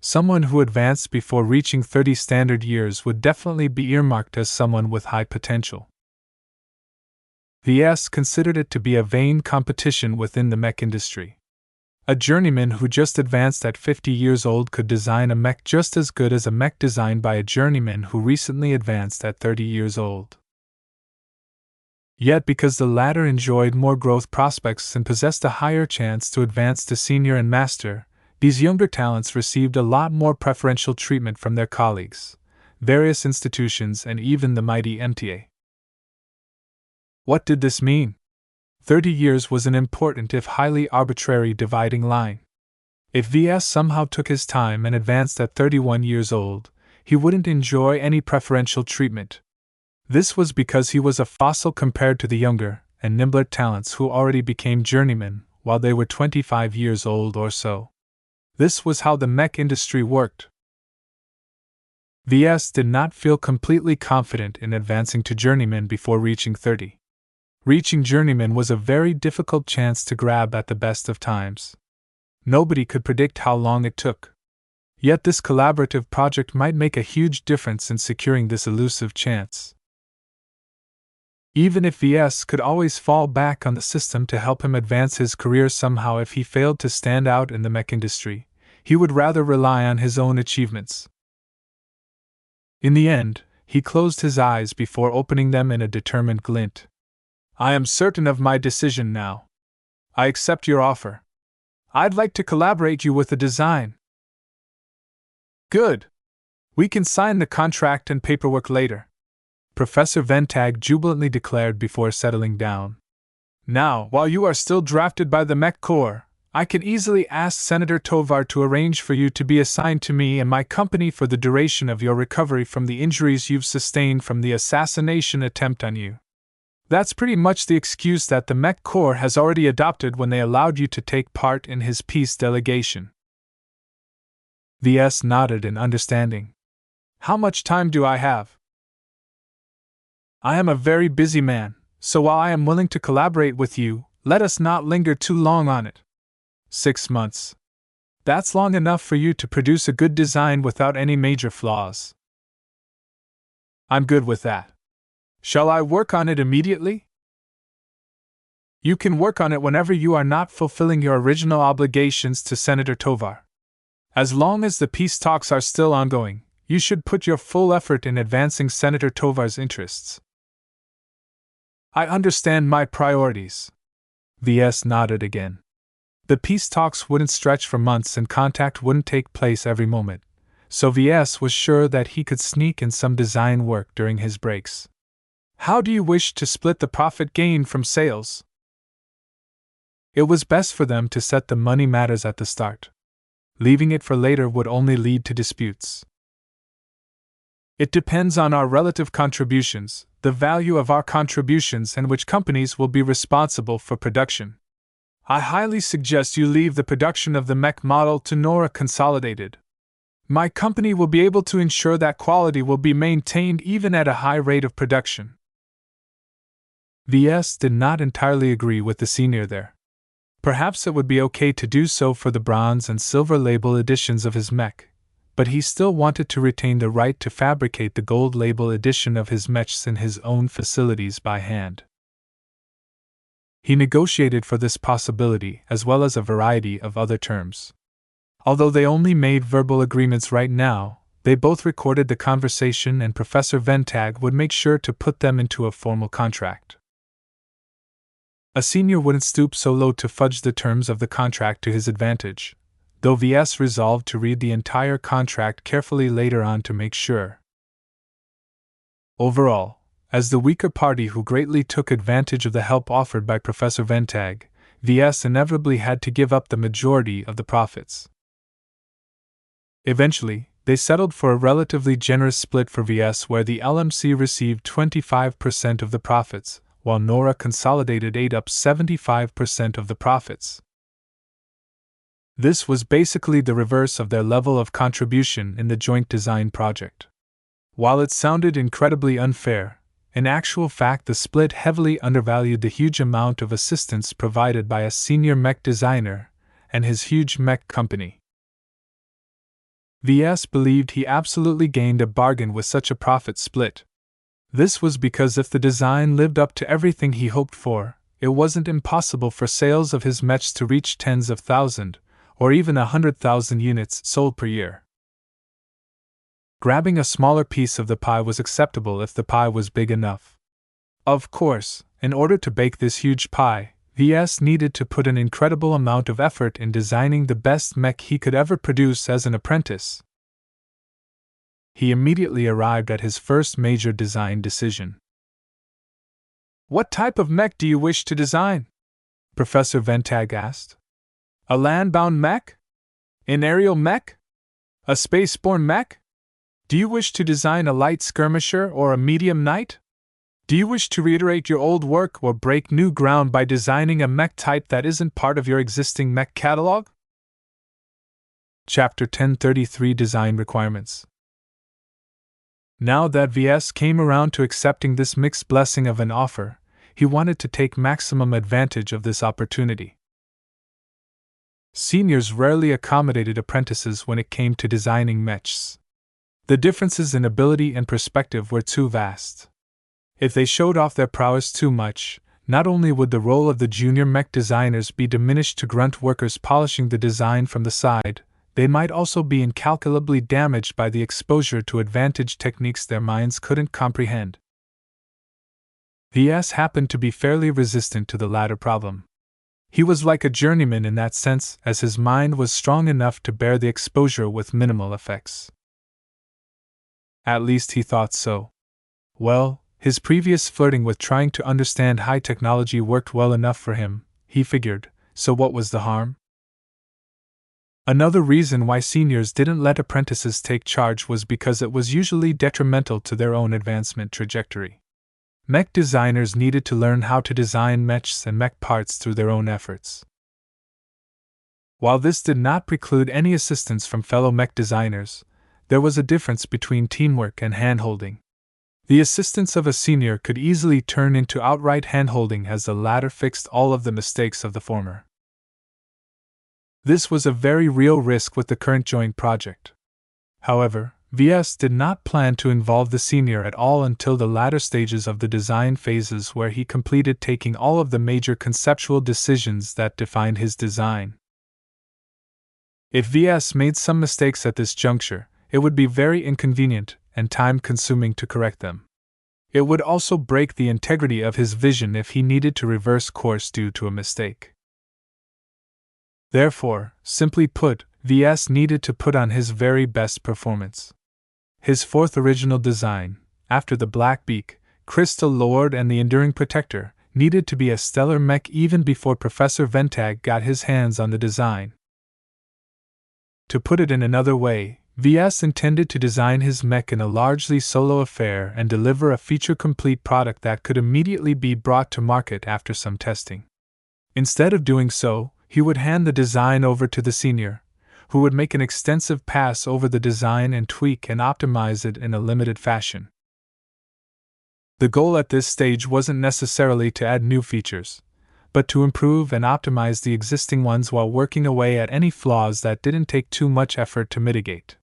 Someone who advanced before reaching 30 standard years would definitely be earmarked as someone with high potential. VS considered it to be a vain competition within the mech industry. A journeyman who just advanced at 50 years old could design a mech just as good as a mech designed by a journeyman who recently advanced at 30 years old. Yet because the latter enjoyed more growth prospects and possessed a higher chance to advance to senior and master, these younger talents received a lot more preferential treatment from their colleagues, various institutions, and even the mighty MTA. What did this mean? 30 years was an important if highly arbitrary dividing line. If VS somehow took his time and advanced at 31 years old, he wouldn't enjoy any preferential treatment. This was because he was a fossil compared to the younger and nimbler talents who already became journeymen while they were 25 years old or so. This was how the mech industry worked. Ves did not feel completely confident in advancing to journeyman before reaching 30. Reaching journeyman was a very difficult chance to grab at the best of times. Nobody could predict how long it took. Yet this collaborative project might make a huge difference in securing this elusive chance. Even if Ves could always fall back on the system to help him advance his career somehow if he failed to stand out in the mech industry, he would rather rely on his own achievements. In the end, he closed his eyes before opening them in a determined glint. I am certain of my decision now. I accept your offer. I'd like to collaborate you with a design. Good. We can sign the contract and paperwork later, Professor Ventag jubilantly declared before settling down. Now, while you are still drafted by the Mech Corps, I can easily ask Senator Tovar to arrange for you to be assigned to me and my company for the duration of your recovery from the injuries you've sustained from the assassination attempt on you. That's pretty much the excuse that the Mech Corps has already adopted when they allowed you to take part in his peace delegation. Ves nodded in understanding. How much time do I have? I am a very busy man, so while I am willing to collaborate with you, let us not linger too long on it. 6 months. That's long enough for you to produce a good design without any major flaws. I'm good with that. Shall I work on it immediately? You can work on it whenever you are not fulfilling your original obligations to Senator Tovar. As long as the peace talks are still ongoing, you should put your full effort in advancing Senator Tovar's interests. I understand my priorities. Ves nodded again. The peace talks wouldn't stretch for months and contact wouldn't take place every moment, so Ves was sure that he could sneak in some design work during his breaks. How do you wish to split the profit gained from sales? It was best for them to set the money matters at the start. Leaving it for later would only lead to disputes. It depends on our relative contributions, the value of our contributions, and which companies will be responsible for production. I highly suggest you leave the production of the mech model to Nora Consolidated. My company will be able to ensure that quality will be maintained even at a high rate of production. Ves did not entirely agree with the senior there. Perhaps it would be okay to do so for the bronze and silver label editions of his mech, but he still wanted to retain the right to fabricate the gold label edition of his mechs in his own facilities by hand. He negotiated for this possibility as well as a variety of other terms. Although they only made verbal agreements right now, they both recorded the conversation and Professor Ventag would make sure to put them into a formal contract. A senior wouldn't stoop so low to fudge the terms of the contract to his advantage, though Ves resolved to read the entire contract carefully later on to make sure. Overall, as the weaker party who greatly took advantage of the help offered by Professor Ventag, Ves inevitably had to give up the majority of the profits. Eventually, they settled for a relatively generous split for Ves where the LMC received 25% of the profits, while Nora Consolidated ate up 75% of the profits. This was basically the reverse of their level of contribution in the joint design project. While it sounded incredibly unfair, in actual fact the split heavily undervalued the huge amount of assistance provided by a senior mech designer and his huge mech company. Ves believed he absolutely gained a bargain with such a profit split. This was because if the design lived up to everything he hoped for, it wasn't impossible for sales of his mechs to reach tens of thousands, or even 100,000 units sold per year. Grabbing a smaller piece of the pie was acceptable if the pie was big enough. Of course, in order to bake this huge pie, Ves needed to put an incredible amount of effort in designing the best mech he could ever produce as an apprentice. He immediately arrived at his first major design decision. What type of mech do you wish to design? Professor Ventag asked. A land-bound mech? An aerial mech? A spaceborne mech? Do you wish to design a light skirmisher or a medium knight? Do you wish to reiterate your old work or break new ground by designing a mech type that isn't part of your existing mech catalog? Chapter 1033 Design Requirements. Now that Ves came around to accepting this mixed blessing of an offer, he wanted to take maximum advantage of this opportunity. Seniors rarely accommodated apprentices when it came to designing mechs. The differences in ability and perspective were too vast. If they showed off their prowess too much, not only would the role of the junior mech designers be diminished to grunt workers polishing the design from the side, they might also be incalculably damaged by the exposure to advantage techniques their minds couldn't comprehend. Ves happened to be fairly resistant to the latter problem. He was like a journeyman in that sense, as his mind was strong enough to bear the exposure with minimal effects. At least he thought so. Well, his previous flirting with trying to understand high technology worked well enough for him, he figured, so what was the harm? Another reason why seniors didn't let apprentices take charge was because it was usually detrimental to their own advancement trajectory. Mech designers needed to learn how to design mechs and mech parts through their own efforts. While this did not preclude any assistance from fellow mech designers, there was a difference between teamwork and hand-holding. The assistance of a senior could easily turn into outright hand-holding as the latter fixed all of the mistakes of the former. This was a very real risk with the current joint project. However, Ves did not plan to involve the senior at all until the latter stages of the design phases, where he completed taking all of the major conceptual decisions that defined his design. If Ves made some mistakes at this juncture, it would be very inconvenient and time-consuming to correct them. It would also break the integrity of his vision if he needed to reverse course due to a mistake. Therefore, simply put, Ves needed to put on his very best performance. His fourth original design, after the Black Beak, Crystal Lord and the Enduring Protector, needed to be a stellar mech even before Professor Ventag got his hands on the design. To put it in another way, Ves intended to design his mech in a largely solo affair and deliver a feature-complete product that could immediately be brought to market after some testing. Instead of doing so, he would hand the design over to the senior, who would make an extensive pass over the design and tweak and optimize it in a limited fashion. The goal at this stage wasn't necessarily to add new features, but to improve and optimize the existing ones while working away at any flaws that didn't take too much effort to mitigate.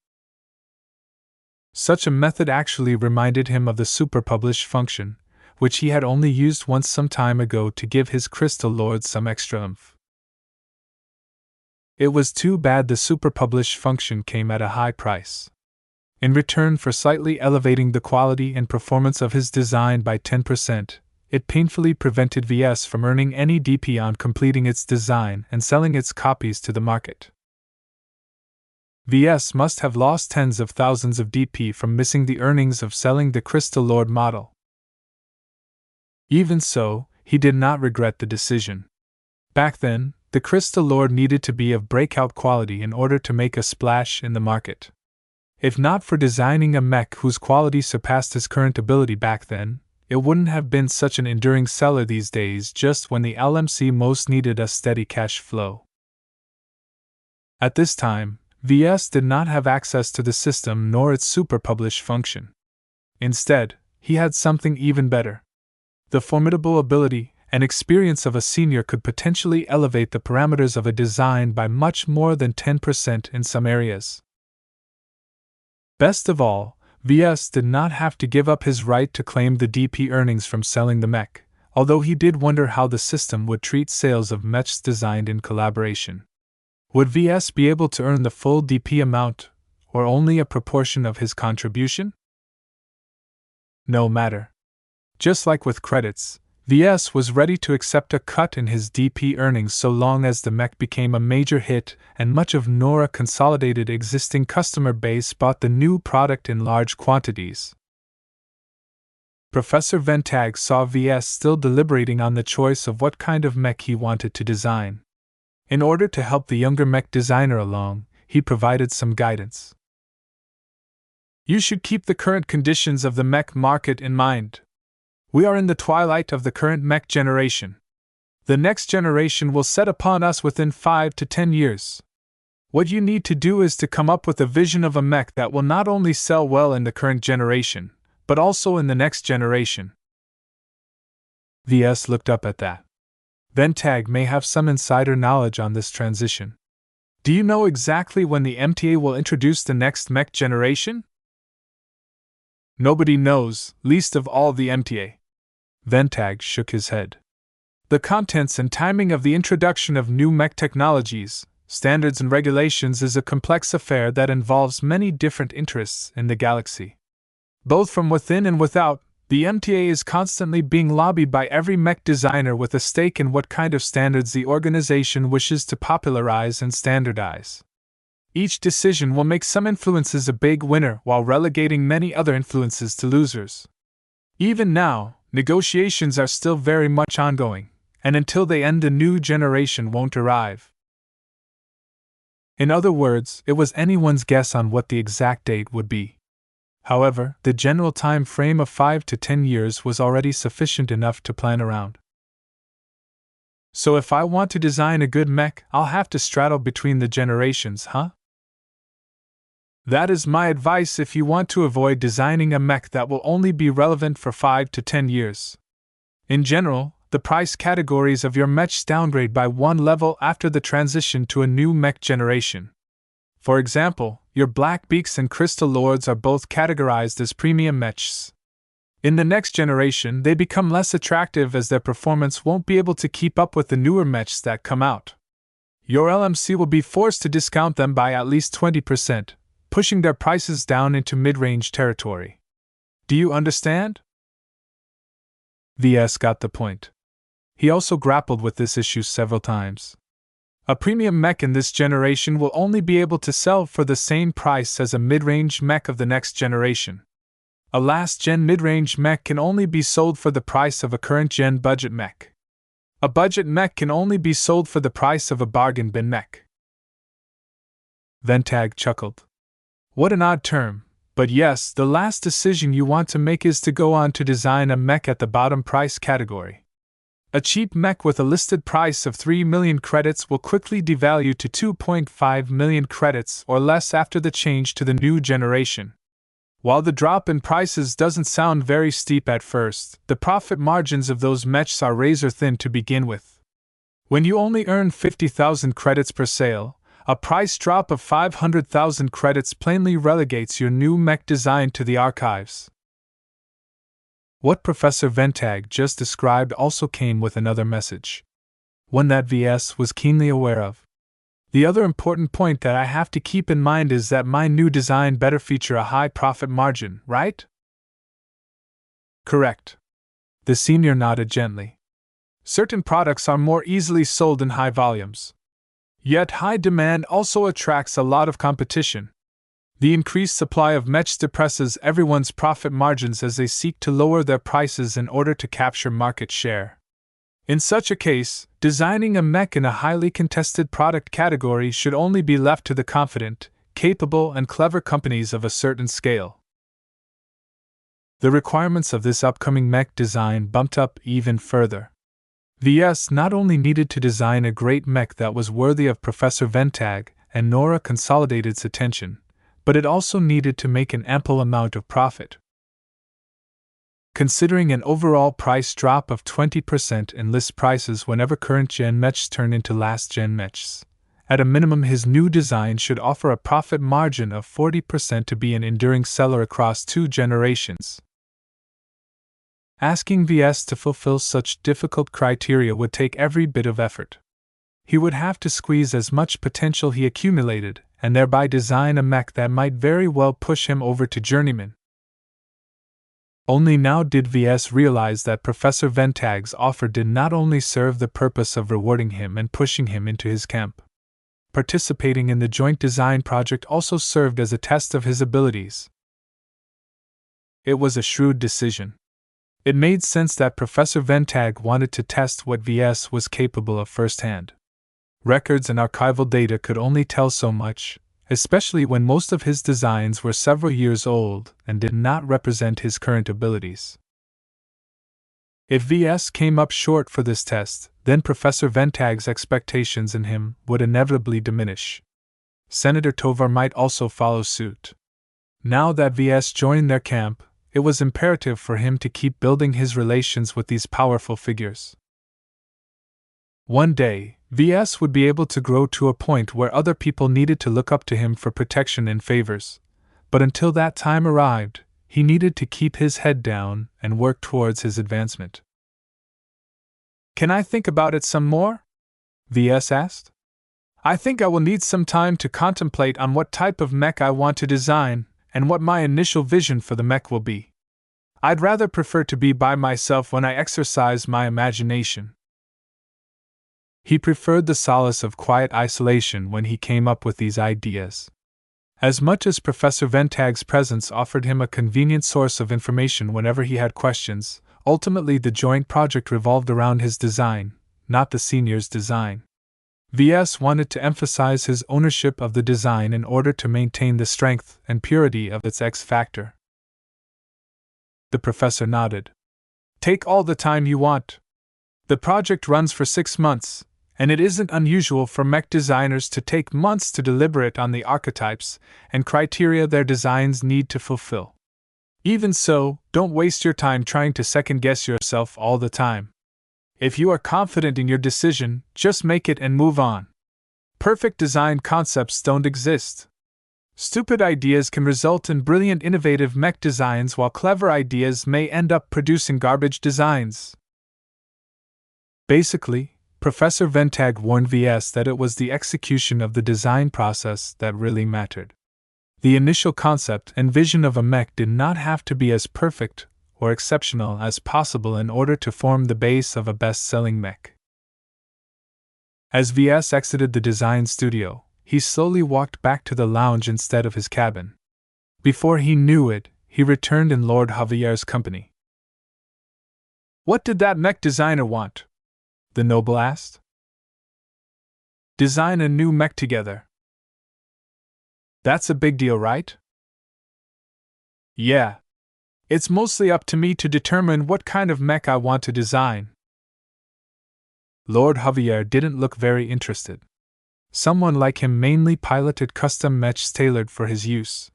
Such a method actually reminded him of the superpublish function, which he had only used once some time ago to give his Crystal Lord some extra oomph. It was too bad the superpublish function came at a high price. In return for slightly elevating the quality and performance of his design by 10%, it painfully prevented Ves from earning any DP on completing its design and selling its copies to the market. Ves must have lost tens of thousands of DP from missing the earnings of selling the Crystal Lord model. Even so, he did not regret the decision. Back then, the Crystal Lord needed to be of breakout quality in order to make a splash in the market. If not for designing a mech whose quality surpassed his current ability back then, it wouldn't have been such an enduring seller these days, just when the LMC most needed a steady cash flow. At this time, Ves did not have access to the system nor its superpublish function. Instead, he had something even better. The formidable ability and experience of a senior could potentially elevate the parameters of a design by much more than 10% in some areas. Best of all, Ves did not have to give up his right to claim the DP earnings from selling the mech, although he did wonder how the system would treat sales of mechs designed in collaboration. Would Ves be able to earn the full DP amount, or only a proportion of his contribution? No matter. Just like with credits, Ves was ready to accept a cut in his DP earnings so long as the mech became a major hit and much of Nora Consolidated existing customer base bought the new product in large quantities. Professor Ventag saw Ves still deliberating on the choice of what kind of mech he wanted to design. In order to help the younger mech designer along, he provided some guidance. You should keep the current conditions of the mech market in mind. We are in the twilight of the current mech generation. The next generation will set upon us within 5 to 10 years. What you need to do is to come up with a vision of a mech that will not only sell well in the current generation, but also in the next generation. Ves looked up at that. Ventag may have some insider knowledge on this transition. Do you know exactly when the MTA will introduce the next mech generation? Nobody knows, least of all the MTA. Ventag shook his head. The contents and timing of the introduction of new mech technologies, standards and regulations is a complex affair that involves many different interests in the galaxy. Both from within and without, the MTA is constantly being lobbied by every mech designer with a stake in what kind of standards the organization wishes to popularize and standardize. Each decision will make some influences a big winner while relegating many other influences to losers. Even now, negotiations are still very much ongoing, and until they end, a new generation won't arrive. In other words, it was anyone's guess on what the exact date would be. However, the general time frame of 5 to 10 years was already sufficient enough to plan around. So if I want to design a good mech, I'll have to straddle between the generations, huh? That is my advice if you want to avoid designing a mech that will only be relevant for 5 to 10 years. In general, the price categories of your mechs downgrade by one level after the transition to a new mech generation. For example, your Black Beaks and Crystal Lords are both categorized as premium mechs. In the next generation, they become less attractive as their performance won't be able to keep up with the newer mechs that come out. Your LMC will be forced to discount them by at least 20%, pushing their prices down into mid-range territory. Do you understand? Ves got the point. He also grappled with this issue several times. A premium mech in this generation will only be able to sell for the same price as a mid-range mech of the next generation. A last-gen mid-range mech can only be sold for the price of a current-gen budget mech. A budget mech can only be sold for the price of a bargain bin mech. Ventag chuckled. What an odd term, but yes, the last decision you want to make is to go on to design a mech at the bottom price category. A cheap mech with a listed price of 3 million credits will quickly devalue to 2.5 million credits or less after the change to the new generation. While the drop in prices doesn't sound very steep at first, the profit margins of those mechs are razor thin to begin with. When you only earn 50,000 credits per sale, a price drop of 500,000 credits plainly relegates your new mech design to the archives. What Professor Ventag just described also came with another message, one that Ves was keenly aware of. The other important point that I have to keep in mind is that my new design better feature a high profit margin, right? Correct. The senior nodded gently. Certain products are more easily sold in high volumes. Yet high demand also attracts a lot of competition. The increased supply of mechs depresses everyone's profit margins as they seek to lower their prices in order to capture market share. In such a case, designing a mech in a highly contested product category should only be left to the confident, capable, and clever companies of a certain scale. The requirements of this upcoming mech design bumped up even further. Ves not only needed to design a great mech that was worthy of Professor Ventag and Nora Consolidated's attention, but it also needed to make an ample amount of profit. Considering an overall price drop of 20% in list prices whenever current-gen mechs turn into last-gen mechs, at a minimum his new design should offer a profit margin of 40% to be an enduring seller across 2 generations. Asking Ves to fulfill such difficult criteria would take every bit of effort. He would have to squeeze as much potential he accumulated, and thereby design a mech that might very well push him over to journeyman. Only now did Ves realize that Professor Ventag's offer did not only serve the purpose of rewarding him and pushing him into his camp. Participating in the joint design project also served as a test of his abilities. It was a shrewd decision. It made sense that Professor Ventag wanted to test what Ves was capable of firsthand. Records and archival data could only tell so much, especially when most of his designs were several years old and did not represent his current abilities. If VS came up short for this test, then Professor Ventag's expectations in him would inevitably diminish. Senator Tovar might also follow suit. Now that VS joined their camp, it was imperative for him to keep building his relations with these powerful figures. One day, VS would be able to grow to a point where other people needed to look up to him for protection and favors, but until that time arrived, he needed to keep his head down and work towards his advancement. "Can I think about it some more?" VS asked. "I think I will need some time to contemplate on what type of mech I want to design and what my initial vision for the mech will be. I'd rather prefer to be by myself when I exercise my imagination." He preferred the solace of quiet isolation when he came up with these ideas. As much as Professor Ventag's presence offered him a convenient source of information whenever he had questions, ultimately the joint project revolved around his design, not the senior's design. VS wanted to emphasize his ownership of the design in order to maintain the strength and purity of its X factor. The professor nodded. "Take all the time you want. The project runs for 6 months, and it isn't unusual for mech designers to take months to deliberate on the archetypes and criteria their designs need to fulfill. Even so, don't waste your time trying to second-guess yourself all the time. If you are confident in your decision, just make it and move on. Perfect design concepts don't exist. Stupid ideas can result in brilliant innovative mech designs, while clever ideas may end up producing garbage designs." Basically, Professor Ventag warned VS that it was the execution of the design process that really mattered. The initial concept and vision of a mech did not have to be as perfect or exceptional as possible in order to form the base of a best-selling mech. As VS exited the design studio, he slowly walked back to the lounge instead of his cabin. Before he knew it, he returned in Lord Javier's company. "What did that mech designer want?" the noble asked. "Design a new mech together." "That's a big deal, right?" "Yeah. It's mostly up to me to determine what kind of mech I want to design." Lord Javier didn't look very interested. Someone like him mainly piloted custom mechs tailored for his use.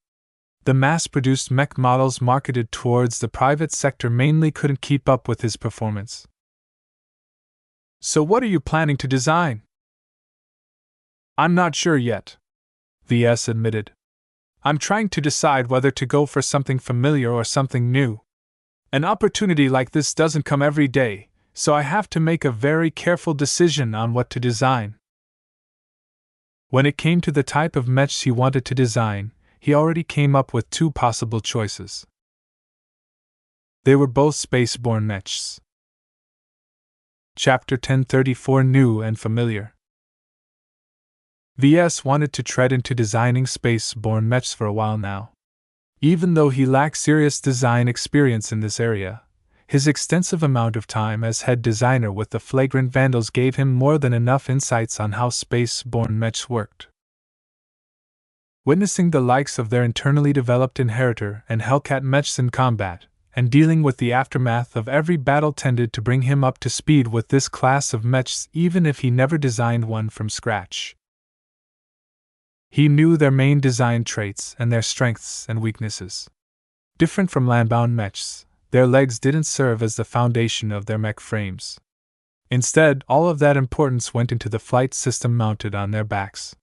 The mass-produced mech models marketed towards the private sector mainly couldn't keep up with his performance. "So what are you planning to design?" "I'm not sure yet," VS admitted. "I'm trying to decide whether to go for something familiar or something new. An opportunity like this doesn't come every day, so I have to make a very careful decision on what to design." When it came to the type of mechs he wanted to design, he already came up with 2 possible choices. They were both space-borne mechs. Chapter 1034 New and Familiar. VS wanted to tread into designing space-borne mechs for a while now. Even though he lacked serious design experience in this area, his extensive amount of time as head designer with the Flagrant Vandals gave him more than enough insights on how space-borne mechs worked. Witnessing the likes of their internally developed Inheritor and Hellcat mechs in combat, and dealing with the aftermath of every battle tended to bring him up to speed with this class of mechs even if he never designed one from scratch. He knew their main design traits and their strengths and weaknesses. Different from landbound mechs, their legs didn't serve as the foundation of their mech frames. Instead, all of that importance went into the flight system mounted on their backs.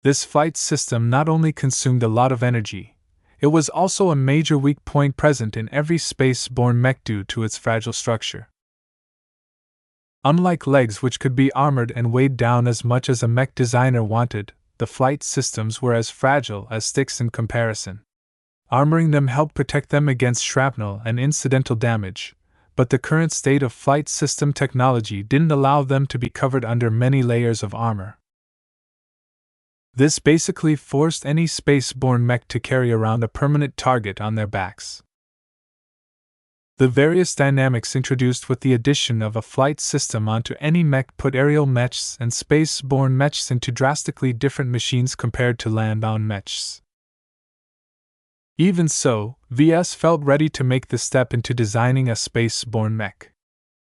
This flight system not only consumed a lot of energy, it was also a major weak point present in every space-borne mech due to its fragile structure. Unlike legs which could be armored and weighed down as much as a mech designer wanted, the flight systems were as fragile as sticks in comparison. Armoring them helped protect them against shrapnel and incidental damage, but the current state of flight system technology didn't allow them to be covered under many layers of armor. This basically forced any space-borne mech to carry around a permanent target on their backs. The various dynamics introduced with the addition of a flight system onto any mech put aerial mechs and space-borne mechs into drastically different machines compared to land-bound mechs. Even so, VS felt ready to make the step into designing a space-borne mech.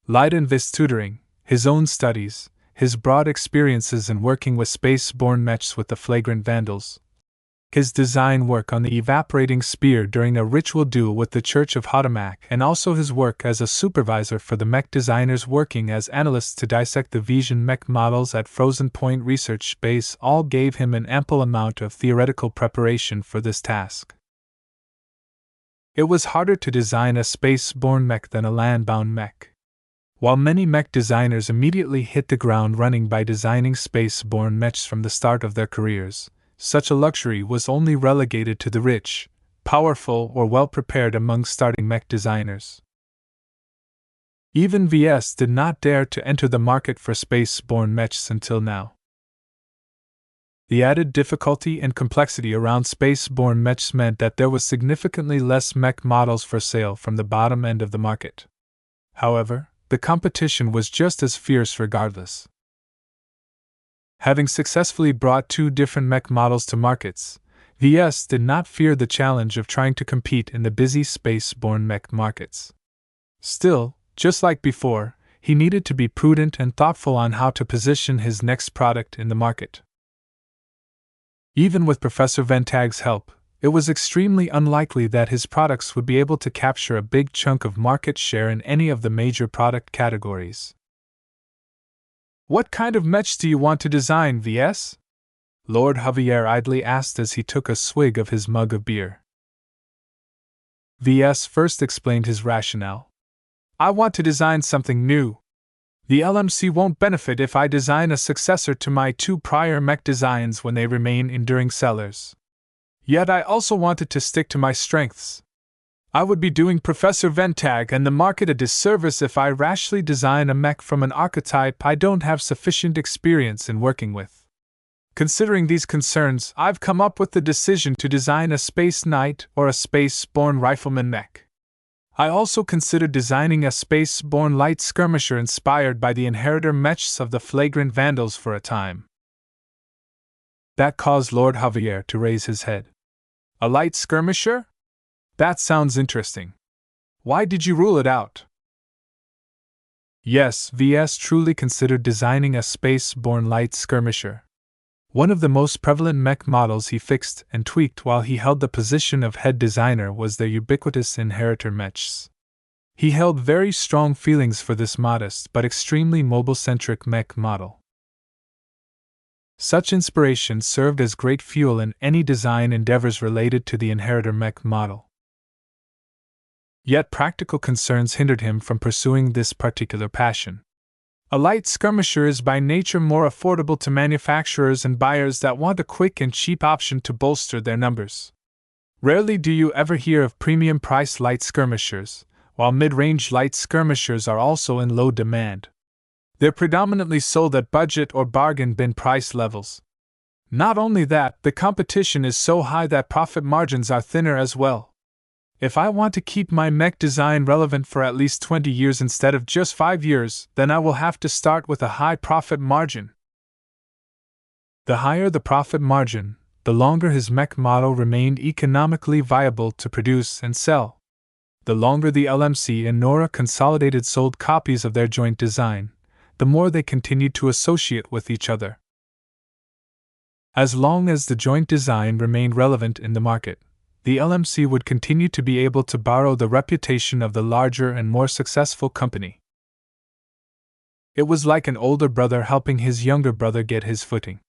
Leiden Vis tutoring, his own studies, his broad experiences in working with space-borne mechs with the flagrant vandals, his design work on the evaporating spear during a ritual duel with the Church of Hotamak, and also his work as a supervisor for the mech designers working as analysts to dissect the Vision mech models at Frozen Point Research Base all gave him an ample amount of theoretical preparation for this task. It was harder to design a space-borne mech than a land-bound mech. While many mech designers immediately hit the ground running by designing space-borne mechs from the start of their careers, such a luxury was only relegated to the rich, powerful, or well-prepared among starting mech designers. Even VS did not dare to enter the market for space-borne mechs until now. The added difficulty and complexity around space-borne mechs meant that there was significantly less mech models for sale from the bottom end of the market. However, the competition was just as fierce regardless. Having successfully brought 2 different mech models to markets, VS did not fear the challenge of trying to compete in the busy space-borne mech markets. Still, just like before, he needed to be prudent and thoughtful on how to position his next product in the market. Even with Professor Ventag's help, it was extremely unlikely that his products would be able to capture a big chunk of market share in any of the major product categories. "What kind of mech do you want to design, VS?" Lord Javier idly asked as he took a swig of his mug of beer. VS first explained his rationale. "I want to design something new. The LMC won't benefit if I design a successor to my 2 prior mech designs when they remain enduring sellers. Yet I also wanted to stick to my strengths. I would be doing Professor Ventag and the market a disservice if I rashly design a mech from an archetype I don't have sufficient experience in working with. Considering these concerns, I've come up with the decision to design a Space Knight or a Space-borne Rifleman mech. I also considered designing a Space-borne Light Skirmisher inspired by the inheritor mechs of the Flagrant Vandals for a time." That caused Lord Javier to raise his head. "A Light Skirmisher? That sounds interesting. Why did you rule it out?" Yes, VS truly considered designing a space-borne light skirmisher. One of the most prevalent mech models he fixed and tweaked while he held the position of head designer was their ubiquitous inheritor mechs. He held very strong feelings for this modest but extremely mobile-centric mech model. Such inspiration served as great fuel in any design endeavors related to the inheritor mech model. Yet practical concerns hindered him from pursuing this particular passion. A light skirmisher is by nature more affordable to manufacturers and buyers that want a quick and cheap option to bolster their numbers. Rarely do you ever hear of premium-priced light skirmishers, while mid-range light skirmishers are also in low demand. They're predominantly sold at budget or bargain bin price levels. Not only that, the competition is so high that profit margins are thinner as well. If I want to keep my mech design relevant for at least 20 years instead of just 5 years, then I will have to start with a high profit margin. The higher the profit margin, the longer his mech model remained economically viable to produce and sell. The longer the LMC and Nora Consolidated sold copies of their joint design, the more they continued to associate with each other. As long as the joint design remained relevant in the market, the LMC would continue to be able to borrow the reputation of the larger and more successful company. It was like an older brother helping his younger brother get his footing.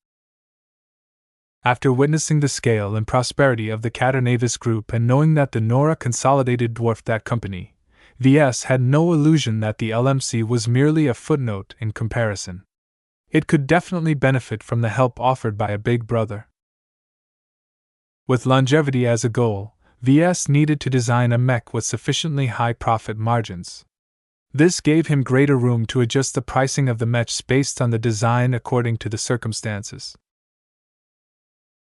After witnessing the scale and prosperity of the Caternavis Group and knowing that the Nora Consolidated dwarfed that company, VS had no illusion that the LMC was merely a footnote in comparison. It could definitely benefit from the help offered by a big brother. With longevity as a goal, VS needed to design a mech with sufficiently high profit margins. This gave him greater room to adjust the pricing of the mechs based on the design according to the circumstances.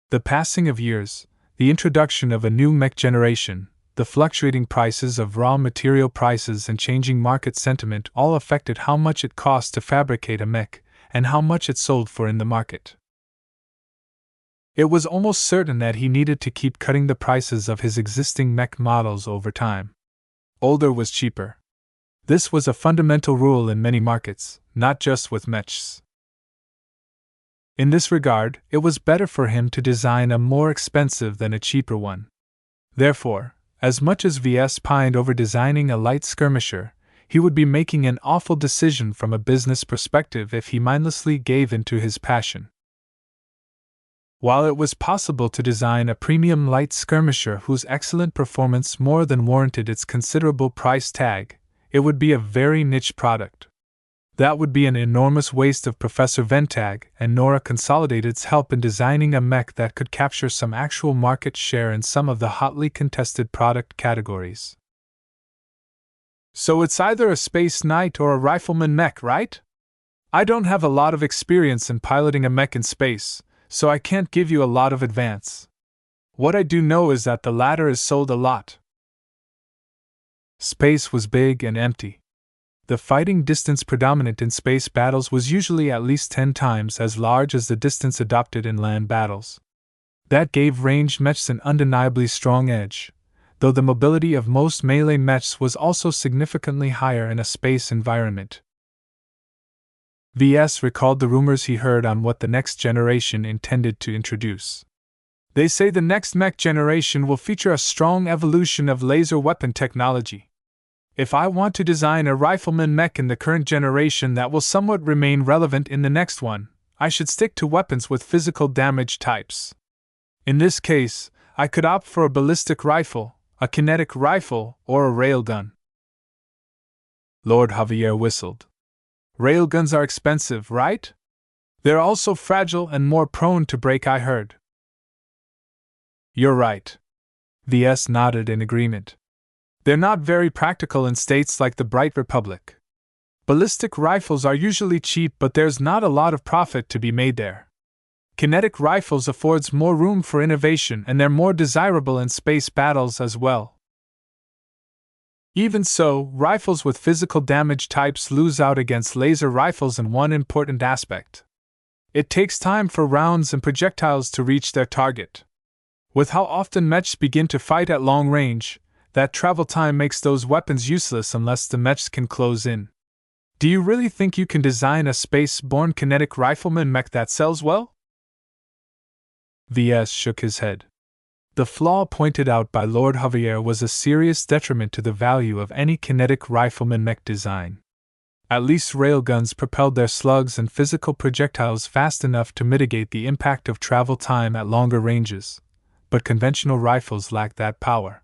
The passing of years, the introduction of a new mech generation, the fluctuating prices of raw material prices and changing market sentiment all affected how much it cost to fabricate a mech and how much it sold for in the market. It was almost certain that he needed to keep cutting the prices of his existing mech models over time. Older was cheaper. This was a fundamental rule in many markets, not just with mechs. In this regard, it was better for him to design a more expensive than a cheaper one. Therefore, as much as Ves pined over designing a light skirmisher, he would be making an awful decision from a business perspective if he mindlessly gave in to his passion. While it was possible to design a premium light skirmisher whose excellent performance more than warranted its considerable price tag, it would be a very niche product. That would be an enormous waste of Professor Ventag and Nora Consolidated's help in designing a mech that could capture some actual market share in some of the hotly contested product categories. So it's either a space knight or a rifleman mech, right? I don't have a lot of experience in piloting a mech in space, so I can't give you a lot of advance. What I do know is that the latter is sold a lot. Space was big and empty. The fighting distance predominant in space battles was usually at least 10 times as large as the distance adopted in land battles. That gave ranged mechs an undeniably strong edge, though the mobility of most melee mechs was also significantly higher in a space environment. Ves recalled the rumors he heard on what the next generation intended to introduce. They say the next mech generation will feature a strong evolution of laser weapon technology. If I want to design a rifleman mech in the current generation that will somewhat remain relevant in the next one, I should stick to weapons with physical damage types. In this case, I could opt for a ballistic rifle, a kinetic rifle, or a railgun. Lord Javier whistled. Railguns are expensive, right? They're also fragile and more prone to break, I heard. You're right. Ves nodded in agreement. They're not very practical in states like the Bright Republic. Ballistic rifles are usually cheap, but there's not a lot of profit to be made there. Kinetic rifles affords more room for innovation and they're more desirable in space battles as well. Even so, rifles with physical damage types lose out against laser rifles in one important aspect. It takes time for rounds and projectiles to reach their target. With how often mechs begin to fight at long range, that travel time makes those weapons useless unless the mechs can close in. Do you really think you can design a space-borne kinetic rifleman mech that sells well? Ves shook his head. The flaw pointed out by Lord Javier was a serious detriment to the value of any kinetic rifleman mech design. At least railguns propelled their slugs and physical projectiles fast enough to mitigate the impact of travel time at longer ranges, but conventional rifles lacked that power.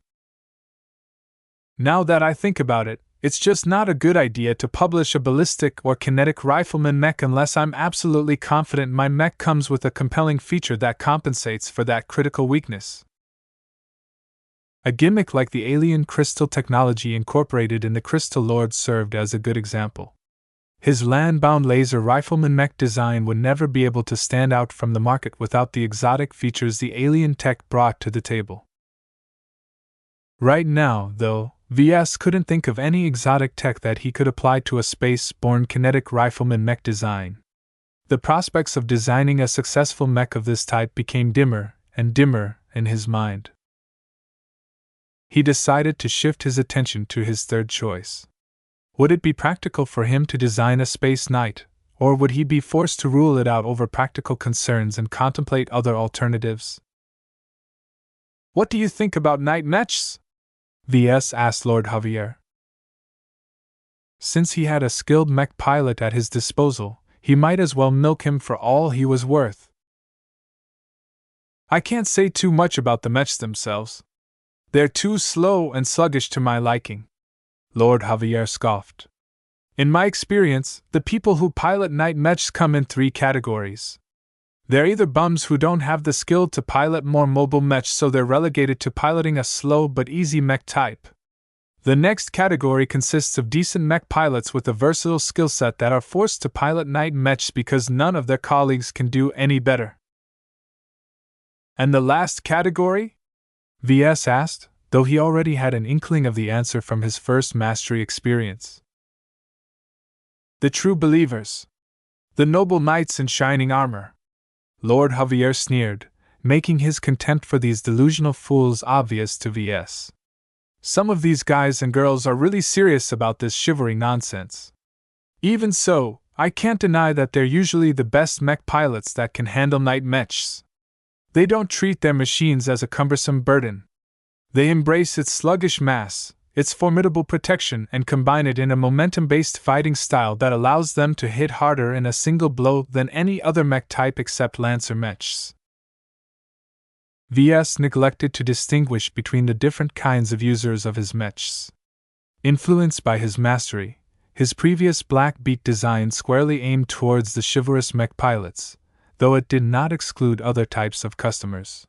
Now that I think about it, it's just not a good idea to publish a ballistic or kinetic rifleman mech unless I'm absolutely confident my mech comes with a compelling feature that compensates for that critical weakness. A gimmick like the alien crystal technology incorporated in the Crystal Lord served as a good example. His land-bound laser rifleman mech design would never be able to stand out from the market without the exotic features the alien tech brought to the table. Right now, though, Ves couldn't think of any exotic tech that he could apply to a space-borne kinetic rifleman mech design. The prospects of designing a successful mech of this type became dimmer and dimmer in his mind. He decided to shift his attention to his third choice. Would it be practical for him to design a space knight, or would he be forced to rule it out over practical concerns and contemplate other alternatives? What do you think about knight mechs? Ves asked Lord Javier. Since he had a skilled mech pilot at his disposal, he might as well milk him for all he was worth. I can't say too much about the mechs themselves. They're too slow and sluggish to my liking. Lord Javier scoffed. In my experience, the people who pilot knight mechs come in 3 categories. They're either bums who don't have the skill to pilot more mobile mechs, so they're relegated to piloting a slow but easy mech type. The next category consists of decent mech pilots with a versatile skill set that are forced to pilot knight mechs because none of their colleagues can do any better. And the last category? Ves asked, though he already had an inkling of the answer from his first mastery experience. The true believers. The noble knights in shining armor. Lord Javier sneered, making his contempt for these delusional fools obvious to Ves. Some of these guys and girls are really serious about this chivalry nonsense. Even so, I can't deny that they're usually the best mech pilots that can handle night mechs. They don't treat their machines as a cumbersome burden. They embrace its sluggish mass, its formidable protection, and combine it in a momentum-based fighting style that allows them to hit harder in a single blow than any other mech type except Lancer mechs. Ves neglected to distinguish between the different kinds of users of his mechs. Influenced by his mastery, his previous Black Beak design squarely aimed towards the chivalrous mech pilots, though it did not exclude other types of customers.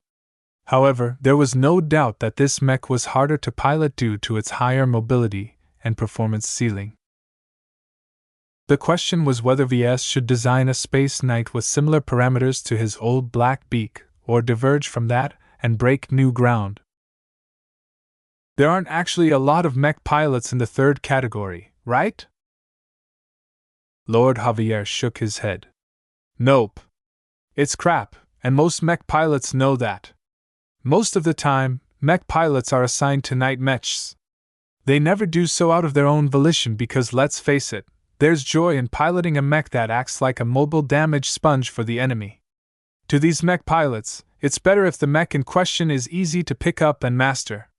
However, there was no doubt that this mech was harder to pilot due to its higher mobility and performance ceiling. The question was whether Ves should design a Space Knight with similar parameters to his old Black Beak, or diverge from that and break new ground. There aren't actually a lot of mech pilots in the third category, right? Lord Javier shook his head. Nope. It's crap, and most mech pilots know that. Most of the time, mech pilots are assigned to night mechs. They never do so out of their own volition because, let's face it, there's joy in piloting a mech that acts like a mobile damage sponge for the enemy. To these mech pilots, it's better if the mech in question is easy to pick up and master.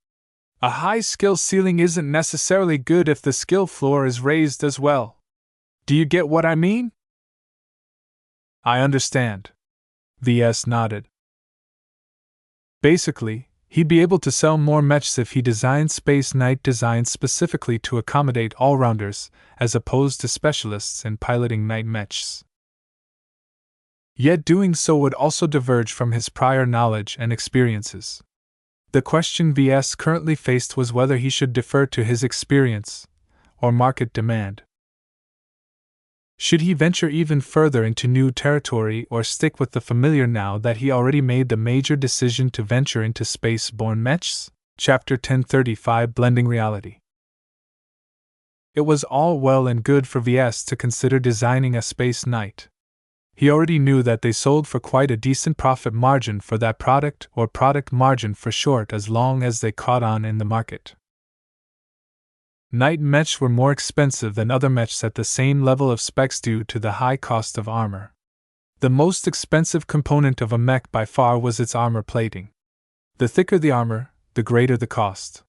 A high skill ceiling isn't necessarily good if the skill floor is raised as well. Do you get what I mean? I understand. Ves nodded. Basically, he'd be able to sell more mechs if he designed Space Knight designs specifically to accommodate all-rounders, as opposed to specialists in piloting night mechs. Yet doing so would also diverge from his prior knowledge and experiences. The question Ves currently faced was whether he should defer to his experience or market demand. Should he venture even further into new territory or stick with the familiar now that he already made the major decision to venture into space-borne mechs? Chapter 1035 Blending Reality. It was all well and good for Ves to consider designing a Space Knight. He already knew that they sold for quite a decent profit margin for that product, or product margin for short, as long as they caught on in the market. Night mechs were more expensive than other mechs at the same level of specs due to the high cost of armor. The most expensive component of a mech by far was its armor plating. The thicker the armor, the greater the cost.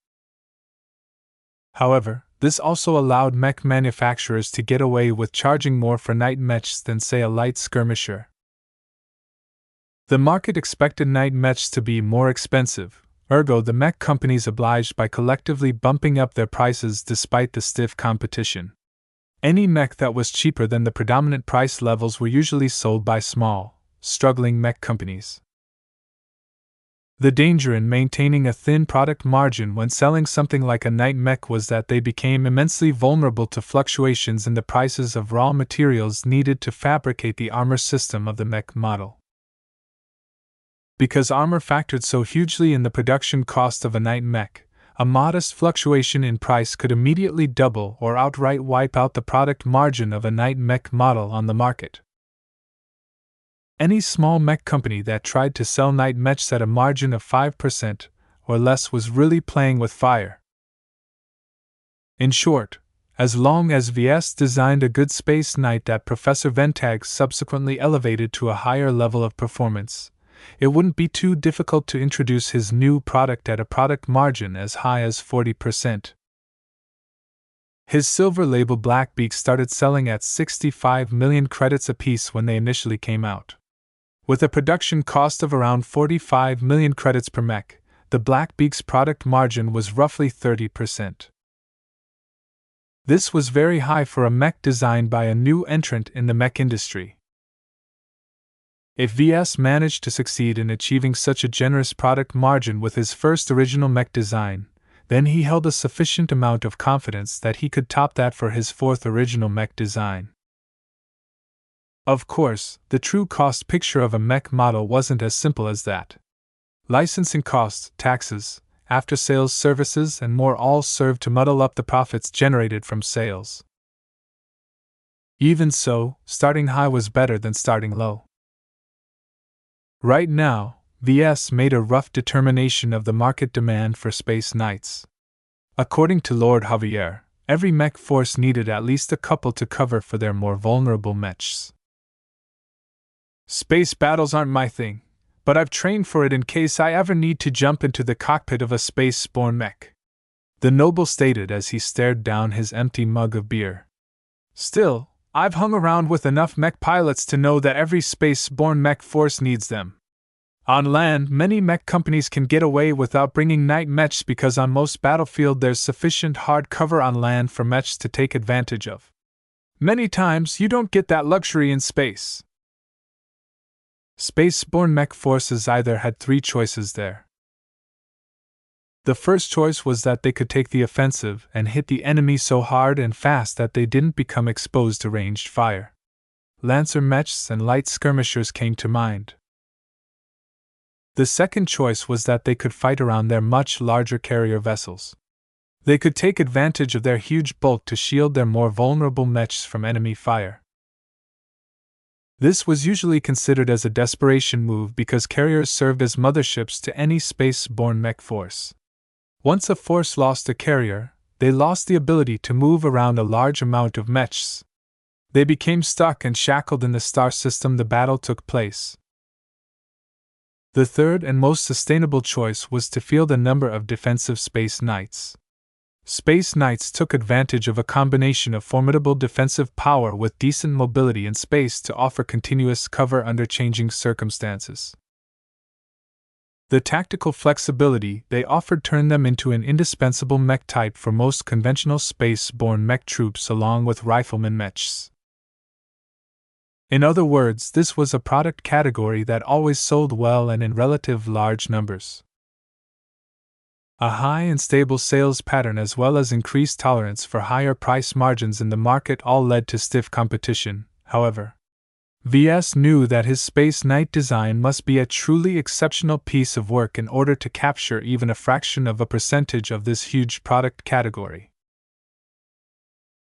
However, this also allowed mech manufacturers to get away with charging more for night mechs than, say, a light skirmisher. The market expected night mechs to be more expensive. Ergo, the mech companies obliged by collectively bumping up their prices despite the stiff competition. Any mech that was cheaper than the predominant price levels were usually sold by small, struggling mech companies. The danger in maintaining a thin product margin when selling something like a night mech was that they became immensely vulnerable to fluctuations in the prices of raw materials needed to fabricate the armor system of the mech model. Because armor factored so hugely in the production cost of a night mech, a modest fluctuation in price could immediately double or outright wipe out the product margin of a night mech model on the market. Any small mech company that tried to sell night mechs at a margin of 5% or less was really playing with fire. In short, as long as Ves designed a good Space Knight that Professor Ventag subsequently elevated to a higher level of performance, it wouldn't be too difficult to introduce his new product at a product margin as high as 40%. His silver label Black Beak started selling at 65 million credits apiece when they initially came out. With a production cost of around 45 million credits per mech, the Black Beak's product margin was roughly 30%. This was very high for a mech designed by a new entrant in the mech industry. If Ves managed to succeed in achieving such a generous product margin with his first original mech design, then he held a sufficient amount of confidence that he could top that for his fourth original mech design. Of course, the true cost picture of a mech model wasn't as simple as that. Licensing costs, taxes, after-sales services, and more all served to muddle up the profits generated from sales. Even so, starting high was better than starting low. Right now, VS made a rough determination of the market demand for Space Knights. According to Lord Javier, every mech force needed at least a couple to cover for their more vulnerable mechs. Space battles aren't my thing, but I've trained for it in case I ever need to jump into the cockpit of a space-borne mech, the noble stated as he stared down his empty mug of beer. Still, I've hung around with enough mech pilots to know that every space-borne mech force needs them. On land, many mech companies can get away without bringing night mechs because on most battlefield there's sufficient hard cover on land for mechs to take advantage of. Many times you don't get that luxury in space. Space-borne mech forces either had three choices there. The first choice was that they could take the offensive and hit the enemy so hard and fast that they didn't become exposed to ranged fire. Lancer mechs and light skirmishers came to mind. The second choice was that they could fight around their much larger carrier vessels. They could take advantage of their huge bulk to shield their more vulnerable mechs from enemy fire. This was usually considered as a desperation move because carriers served as motherships to any space-borne mech force. Once a force lost a carrier, they lost the ability to move around a large amount of mechs. They became stuck and shackled in the star system the battle took place. The third and most sustainable choice was to field a number of defensive Space Knights. Space Knights took advantage of a combination of formidable defensive power with decent mobility in space to offer continuous cover under changing circumstances. The tactical flexibility they offered turned them into an indispensable mech type for most conventional space-borne mech troops along with rifleman mechs. In other words, this was a product category that always sold well and in relative large numbers. A high and stable sales pattern as well as increased tolerance for higher price margins in the market all led to stiff competition, however. VS knew that his Space Knight design must be a truly exceptional piece of work in order to capture even a fraction of a percentage of this huge product category.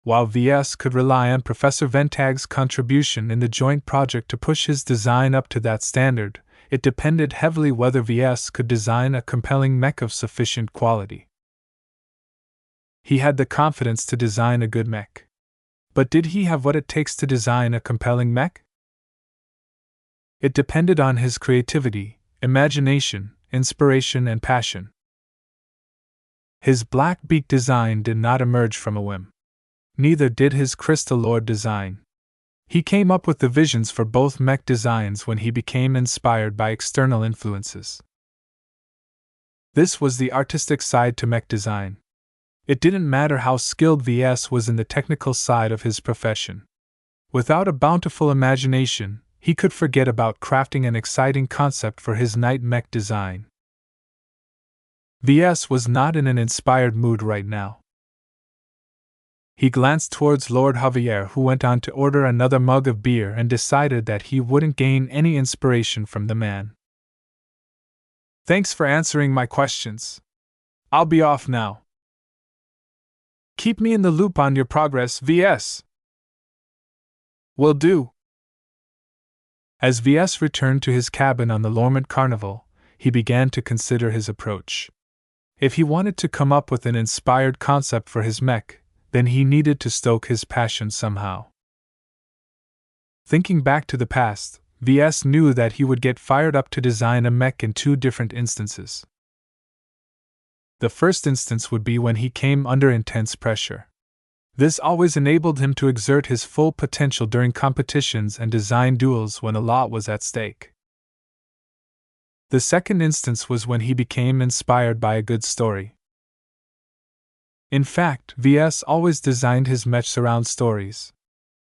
While VS could rely on Professor Ventag's contribution in the joint project to push his design up to that standard, it depended heavily whether VS could design a compelling mech of sufficient quality. He had the confidence to design a good mech. But did he have what it takes to design a compelling mech? It depended on his creativity, imagination, inspiration, and passion. His black beak design did not emerge from a whim. Neither did his Crystal Lord design. He came up with the visions for both mech designs when he became inspired by external influences. This was the artistic side to mech design. It didn't matter how skilled VS was in the technical side of his profession. Without a bountiful imagination, he could forget about crafting an exciting concept for his night mech design. VS was not in an inspired mood right now. He glanced towards Lord Javier, who went on to order another mug of beer, and decided that he wouldn't gain any inspiration from the man. Thanks for answering my questions. I'll be off now. Keep me in the loop on your progress, VS. Will do. As VS returned to his cabin on the Lormont Carnival, he began to consider his approach. If he wanted to come up with an inspired concept for his mech, then he needed to stoke his passion somehow. Thinking back to the past, VS knew that he would get fired up to design a mech in two different instances. The first instance would be when he came under intense pressure. This always enabled him to exert his full potential during competitions and design duels when a lot was at stake. The second instance was when he became inspired by a good story. In fact, VS always designed his mechs around stories.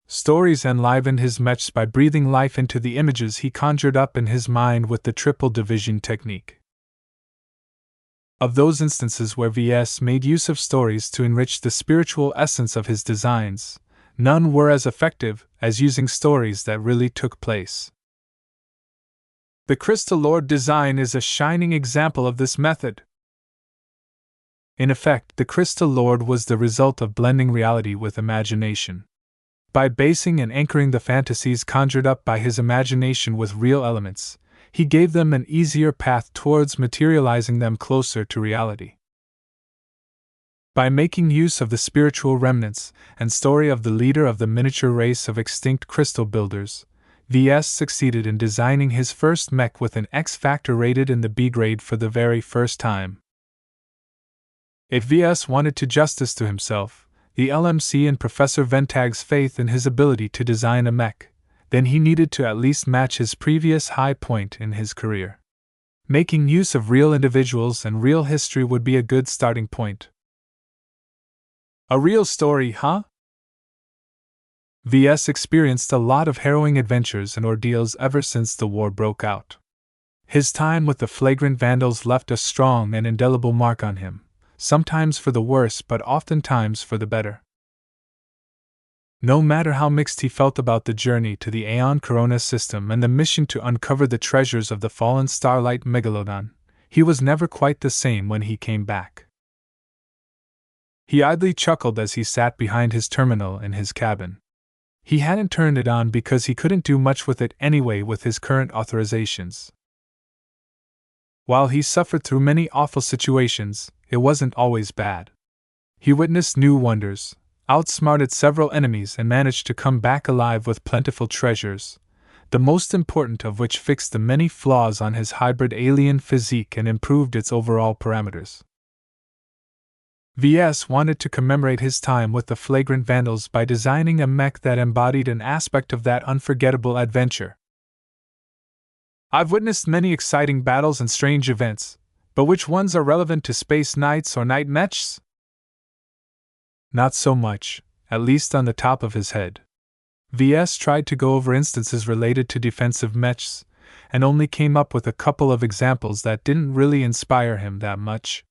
Stories enlivened his mechs by breathing life into the images he conjured up in his mind with the triple division technique. Of those instances where VS made use of stories to enrich the spiritual essence of his designs, none were as effective as using stories that really took place. The Crystal Lord design is a shining example of this method. In effect, the Crystal Lord was the result of blending reality with imagination. By basing and anchoring the fantasies conjured up by his imagination with real elements, he gave them an easier path towards materializing them closer to reality. By making use of the spiritual remnants and story of the leader of the miniature race of extinct crystal builders, Ves succeeded in designing his first mech with an X factor rated in the B grade for the very first time. If Ves wanted to justice to himself, the LMC and Professor Ventag's faith in his ability to design a mech, then he needed to at least match his previous high point in his career. Making use of real individuals and real history would be a good starting point. A real story, huh? Ves experienced a lot of harrowing adventures and ordeals ever since the war broke out. His time with the flagrant vandals left a strong and indelible mark on him, sometimes for the worse but oftentimes for the better. No matter how mixed he felt about the journey to the Aeon Corona system and the mission to uncover the treasures of the fallen Starlight Megalodon, he was never quite the same when he came back. He idly chuckled as he sat behind his terminal in his cabin. He hadn't turned it on because he couldn't do much with it anyway with his current authorizations. While he suffered through many awful situations, it wasn't always bad. He witnessed new wonders, outsmarted several enemies, and managed to come back alive with plentiful treasures, the most important of which fixed the many flaws on his hybrid alien physique and improved its overall parameters. Ves wanted to commemorate his time with the flagrant vandals by designing a mech that embodied an aspect of that unforgettable adventure. I've witnessed many exciting battles and strange events, but which ones are relevant to space knights or night mechs? Not so much, at least on the top of his head. Ves tried to go over instances related to defensive mechs, and only came up with a couple of examples that didn't really inspire him that much.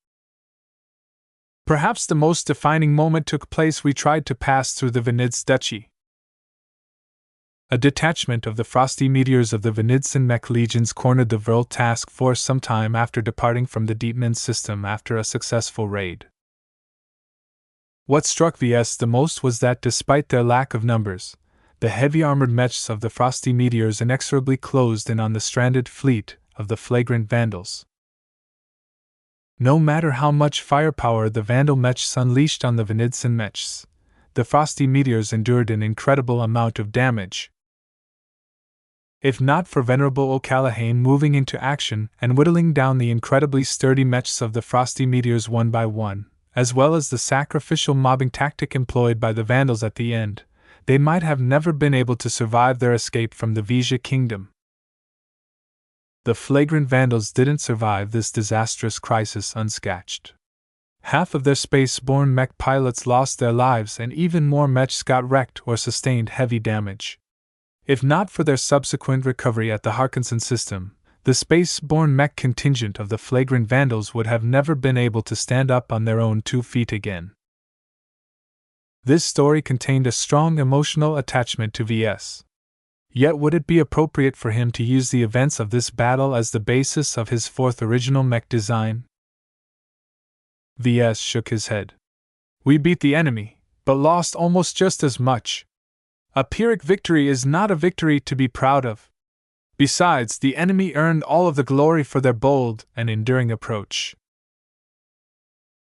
Perhaps the most defining moment took place we tried to pass through the Venids Duchy. A detachment of the frosty meteors of the Venidson Mech Legions cornered the Vril task force sometime after departing from the Deepman system after a successful raid. What struck Ves the most was that despite their lack of numbers, the heavy armored mechs of the frosty meteors inexorably closed in on the stranded fleet of the flagrant vandals. No matter how much firepower the vandal mechs unleashed on the Venidson mechs, the frosty meteors endured an incredible amount of damage. If not for Venerable O'Callaghan moving into action and whittling down the incredibly sturdy mechs of the frosty meteors one by one, as well as the sacrificial mobbing tactic employed by the vandals at the end, they might have never been able to survive their escape from the Vesia kingdom. The flagrant vandals didn't survive this disastrous crisis unscathed. Half of their space-borne mech pilots lost their lives and even more mechs got wrecked or sustained heavy damage. If not for their subsequent recovery at the Larkinson system, the space-borne mech contingent of the flagrant vandals would have never been able to stand up on their own 2 feet again. This story contained a strong emotional attachment to Ves. Yet would it be appropriate for him to use the events of this battle as the basis of his 4th original mech design? Ves shook his head. We beat the enemy, but lost almost just as much. A Pyrrhic victory is not a victory to be proud of. Besides, the enemy earned all of the glory for their bold and enduring approach.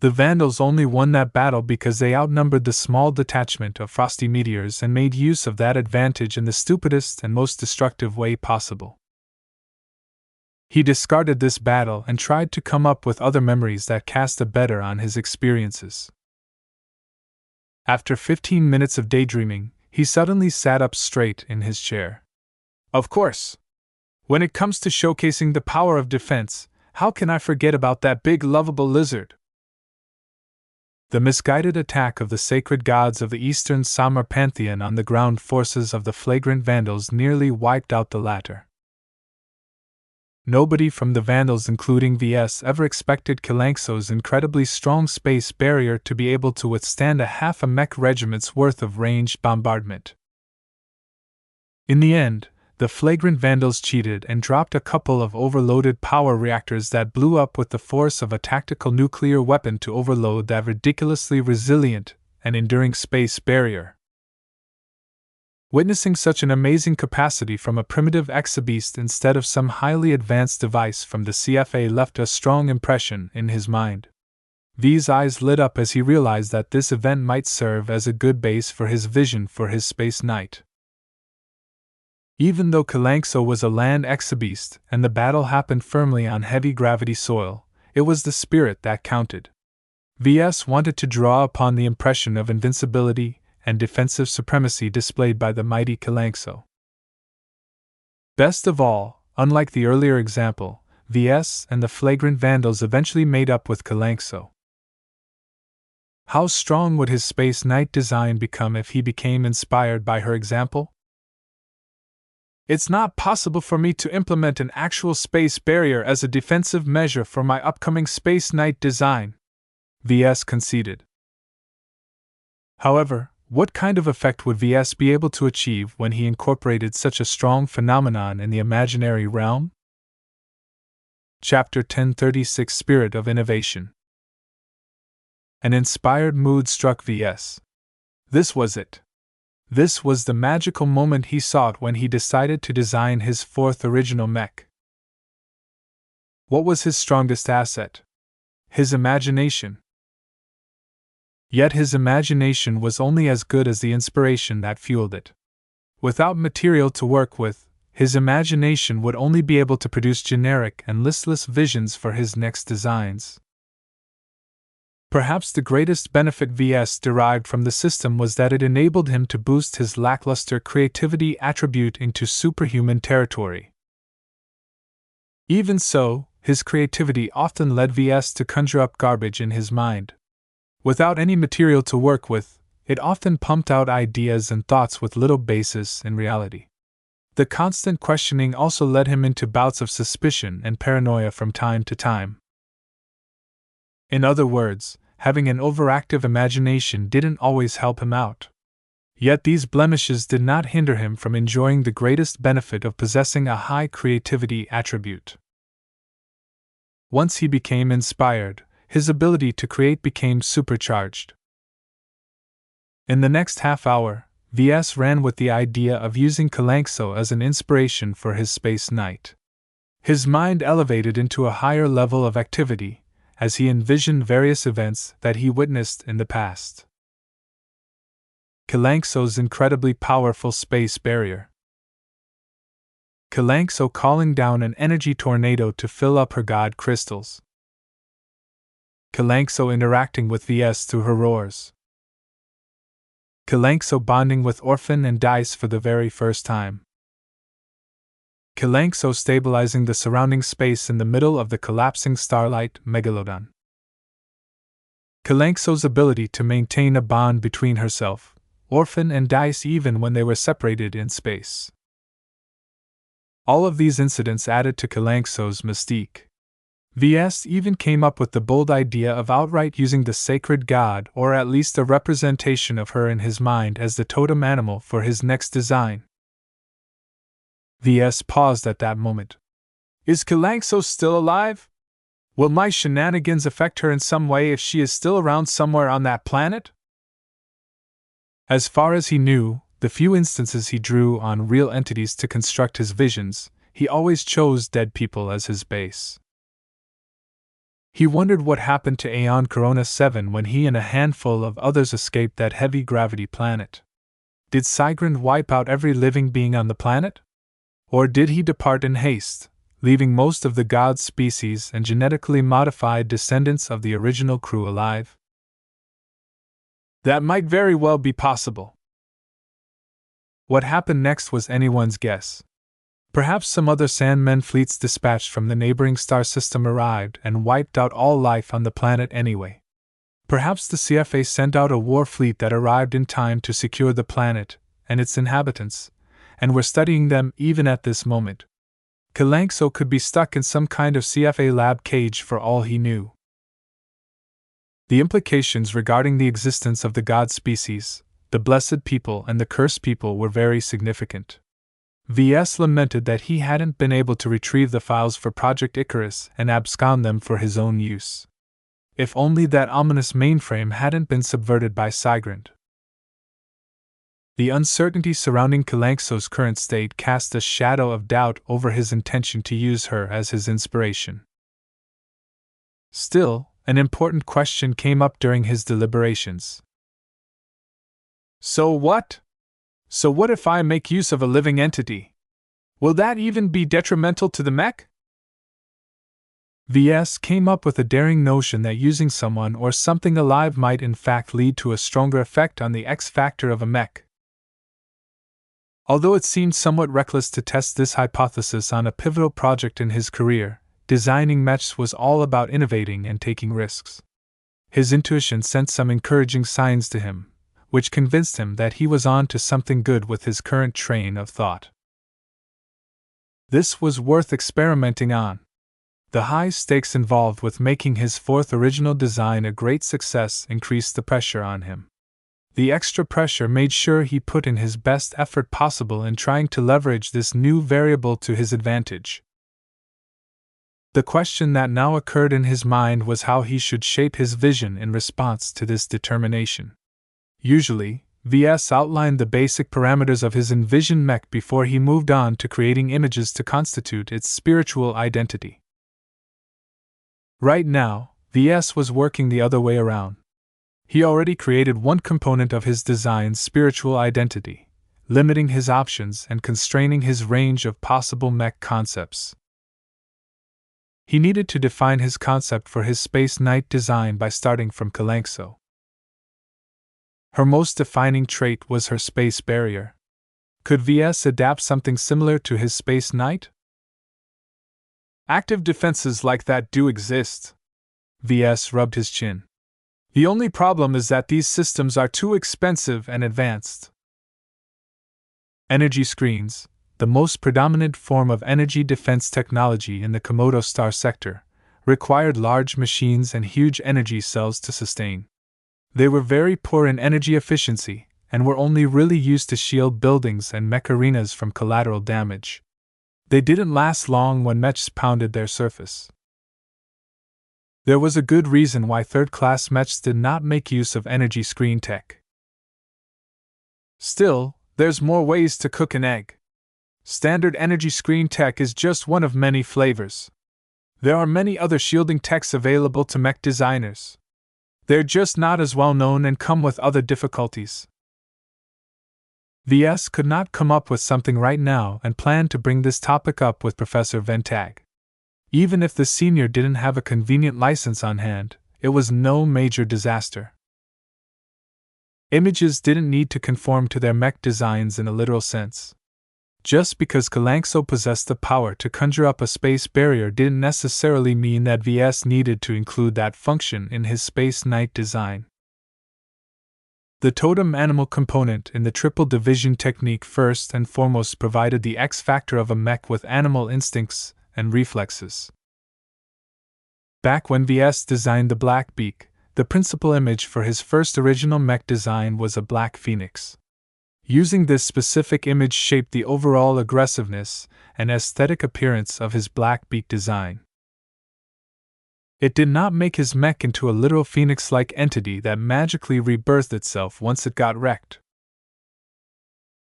The Vandals only won that battle because they outnumbered the small detachment of frosty meteors and made use of that advantage in the stupidest and most destructive way possible. He discarded this battle and tried to come up with other memories that cast a better on his experiences. After 15 minutes of daydreaming, he suddenly sat up straight in his chair. Of course! When it comes to showcasing the power of defense, how can I forget about that big lovable lizard? The misguided attack of the sacred gods of the Eastern Samar pantheon on the ground forces of the flagrant Vandals nearly wiped out the latter. Nobody from the Vandals, including Ves, ever expected Kilankso's incredibly strong space barrier to be able to withstand a half a mech regiment's worth of ranged bombardment. In the end, the flagrant Vandals cheated and dropped a couple of overloaded power reactors that blew up with the force of a tactical nuclear weapon to overload that ridiculously resilient and enduring space barrier. Witnessing such an amazing capacity from a primitive exabeast instead of some highly advanced device from the CFA left a strong impression in his mind. V's eyes lit up as he realized that this event might serve as a good base for his vision for his space knight. Even though Kalanxo was a land exabeast and the battle happened firmly on heavy gravity soil, it was the spirit that counted. VS wanted to draw upon the impression of invincibility and defensive supremacy displayed by the mighty Kalanxo. Best of all, unlike the earlier example, VS and the flagrant vandals eventually made up with Kalanxo. How strong would his Space Knight design become if he became inspired by her example? It's not possible for me to implement an actual space barrier as a defensive measure for my upcoming Space Knight design, VS conceded. However, what kind of effect would VS be able to achieve when he incorporated such a strong phenomenon in the imaginary realm? Chapter 1036 Spirit of Innovation. An inspired mood struck VS. This was it. This was the magical moment he sought when he decided to design his fourth original mech. What was his strongest asset? His imagination. Yet his imagination was only as good as the inspiration that fueled it. Without material to work with, his imagination would only be able to produce generic and listless visions for his next designs. Perhaps the greatest benefit VS derived from the system was that it enabled him to boost his lackluster creativity attribute into superhuman territory. Even so, his creativity often led VS to conjure up garbage in his mind. Without any material to work with, it often pumped out ideas and thoughts with little basis in reality. The constant questioning also led him into bouts of suspicion and paranoia from time to time. In other words, having an overactive imagination didn't always help him out. Yet these blemishes did not hinder him from enjoying the greatest benefit of possessing a high creativity attribute. Once he became inspired, his ability to create became supercharged. In the next half hour, VS ran with the idea of using Kalanxo as an inspiration for his Space Knight. His mind elevated into a higher level of activity as he envisioned various events that he witnessed in the past. Kalanxo's incredibly powerful space barrier. Kalanxo calling down an energy tornado to fill up her god crystals. Kalanxo interacting with VS through her roars. Kalanxo bonding with Orphan and Dice for the very first time. Kalanxo stabilizing the surrounding space in the middle of the collapsing starlight megalodon. Kalanxo's ability to maintain a bond between herself, Orphan and Dice even when they were separated in space. All of these incidents added to Kalanxo's mystique. VS even came up with the bold idea of outright using the sacred god or at least a representation of her in his mind as the totem animal for his next design. VS paused at that moment. Is Kalanxo still alive? Will my shenanigans affect her in some way if she is still around somewhere on that planet? As far as he knew, the few instances he drew on real entities to construct his visions, he always chose dead people as his base. He wondered what happened to Aeon Corona 7 when he and a handful of others escaped that heavy gravity planet. Did Sigrand wipe out every living being on the planet? Or did he depart in haste, leaving most of the god species and genetically modified descendants of the original crew alive? That might very well be possible. What happened next was anyone's guess. Perhaps some other Sandmen fleets dispatched from the neighboring star system arrived and wiped out all life on the planet anyway. Perhaps the CFA sent out a war fleet that arrived in time to secure the planet and its inhabitants, and were studying them even at this moment. Kalanxo could be stuck in some kind of CFA lab cage for all he knew. The implications regarding the existence of the god species, the blessed people and the cursed people were very significant. VS lamented that he hadn't been able to retrieve the files for Project Icarus and abscond them for his own use. If only that ominous mainframe hadn't been subverted by Sigrand. The uncertainty surrounding Kalankso's current state cast a shadow of doubt over his intention to use her as his inspiration. Still, an important question came up during his deliberations. So what? So what if I make use of a living entity? Will that even be detrimental to the mech? Ves came up with a daring notion that using someone or something alive might in fact lead to a stronger effect on the X factor of a mech. Although it seemed somewhat reckless to test this hypothesis on a pivotal project in his career, designing mechs was all about innovating and taking risks. His intuition sent some encouraging signs to him, which convinced him that he was on to something good with his current train of thought. This was worth experimenting on. The high stakes involved with making his fourth original design a great success increased the pressure on him. The extra pressure made sure he put in his best effort possible in trying to leverage this new variable to his advantage. The question that now occurred in his mind was how he should shape his vision in response to this determination. Usually, Ves outlined the basic parameters of his envisioned mech before he moved on to creating images to constitute its spiritual identity. Right now, Ves was working the other way around. He already created one component of his design's spiritual identity, limiting his options and constraining his range of possible mech concepts. He needed to define his concept for his Space Knight design by starting from Kalankso. Her most defining trait was her space barrier. Could Ves adapt something similar to his Space Knight? Active defenses like that do exist. Ves rubbed his chin. The only problem is that these systems are too expensive and advanced. Energy screens, the most predominant form of energy defense technology in the Komodo star sector, required large machines and huge energy cells to sustain. They were very poor in energy efficiency, and were only really used to shield buildings and mech arenas from collateral damage. They didn't last long when mechs pounded their surface. There was a good reason why third-class mechs did not make use of energy screen tech. Still, there's more ways to cook an egg. Standard energy screen tech is just one of many flavors. There are many other shielding techs available to mech designers. They're just not as well known and come with other difficulties. Ves could not come up with something right now and planned to bring this topic up with Professor Ventag. Even if the senior didn't have a convenient license on hand, it was no major disaster. Images didn't need to conform to their mech designs in a literal sense. Just because Kalankso possessed the power to conjure up a space barrier didn't necessarily mean that Ves needed to include that function in his Space Knight design. The totem animal component in the triple division technique first and foremost provided the X factor of a mech with animal instincts and reflexes. Back when Ves designed the black beak, the principal image for his first original mech design was a black phoenix. Using this specific image shaped the overall aggressiveness and aesthetic appearance of his black beak design. It did not make his mech into a literal phoenix-like entity that magically rebirthed itself once it got wrecked.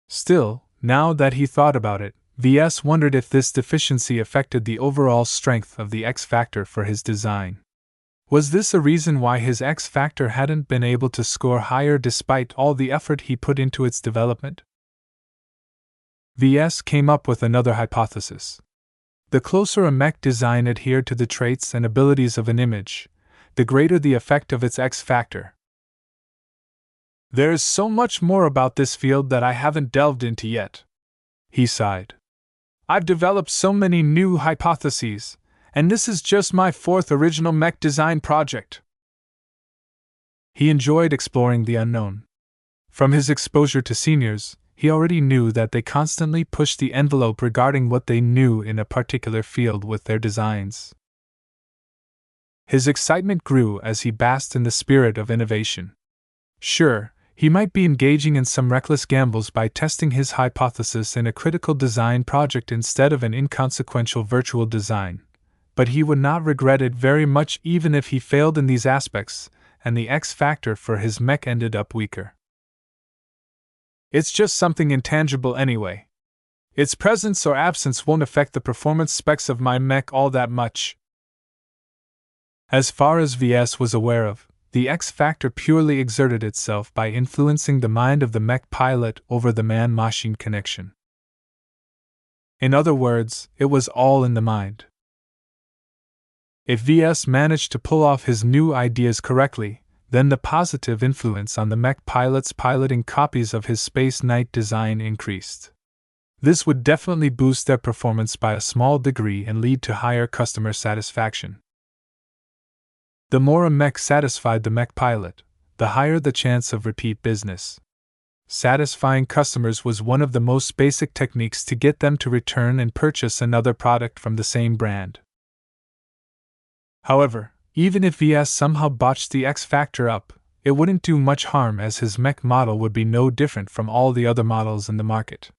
Still, now that he thought about it, Ves wondered if this deficiency affected the overall strength of the X factor for his design. Was this a reason why his X factor hadn't been able to score higher despite all the effort he put into its development? Ves came up with another hypothesis. The closer a mech design adhered to the traits and abilities of an image, the greater the effect of its X factor. There's so much more about this field that I haven't delved into yet, he sighed. I've developed so many new hypotheses, and this is just my fourth original mech design project. He enjoyed exploring the unknown. From his exposure to seniors, he already knew that they constantly pushed the envelope regarding what they knew in a particular field with their designs. His excitement grew as he basked in the spirit of innovation. Sure, he might be engaging in some reckless gambles by testing his hypothesis in a critical design project instead of an inconsequential virtual design, but he would not regret it very much even if he failed in these aspects, and the X factor for his mech ended up weaker. It's just something intangible anyway. Its presence or absence won't affect the performance specs of my mech all that much. As far as Ves was aware of, the X factor purely exerted itself by influencing the mind of the mech pilot over the man-machine connection. In other words, it was all in the mind. If Ves managed to pull off his new ideas correctly, then the positive influence on the mech pilots piloting copies of his Space Knight design increased. This would definitely boost their performance by a small degree and lead to higher customer satisfaction. The more a mech satisfied the mech pilot, the higher the chance of repeat business. Satisfying customers was one of the most basic techniques to get them to return and purchase another product from the same brand. However, even if Ves somehow botched the X factor up, it wouldn't do much harm as his mech model would be no different from all the other models in the market.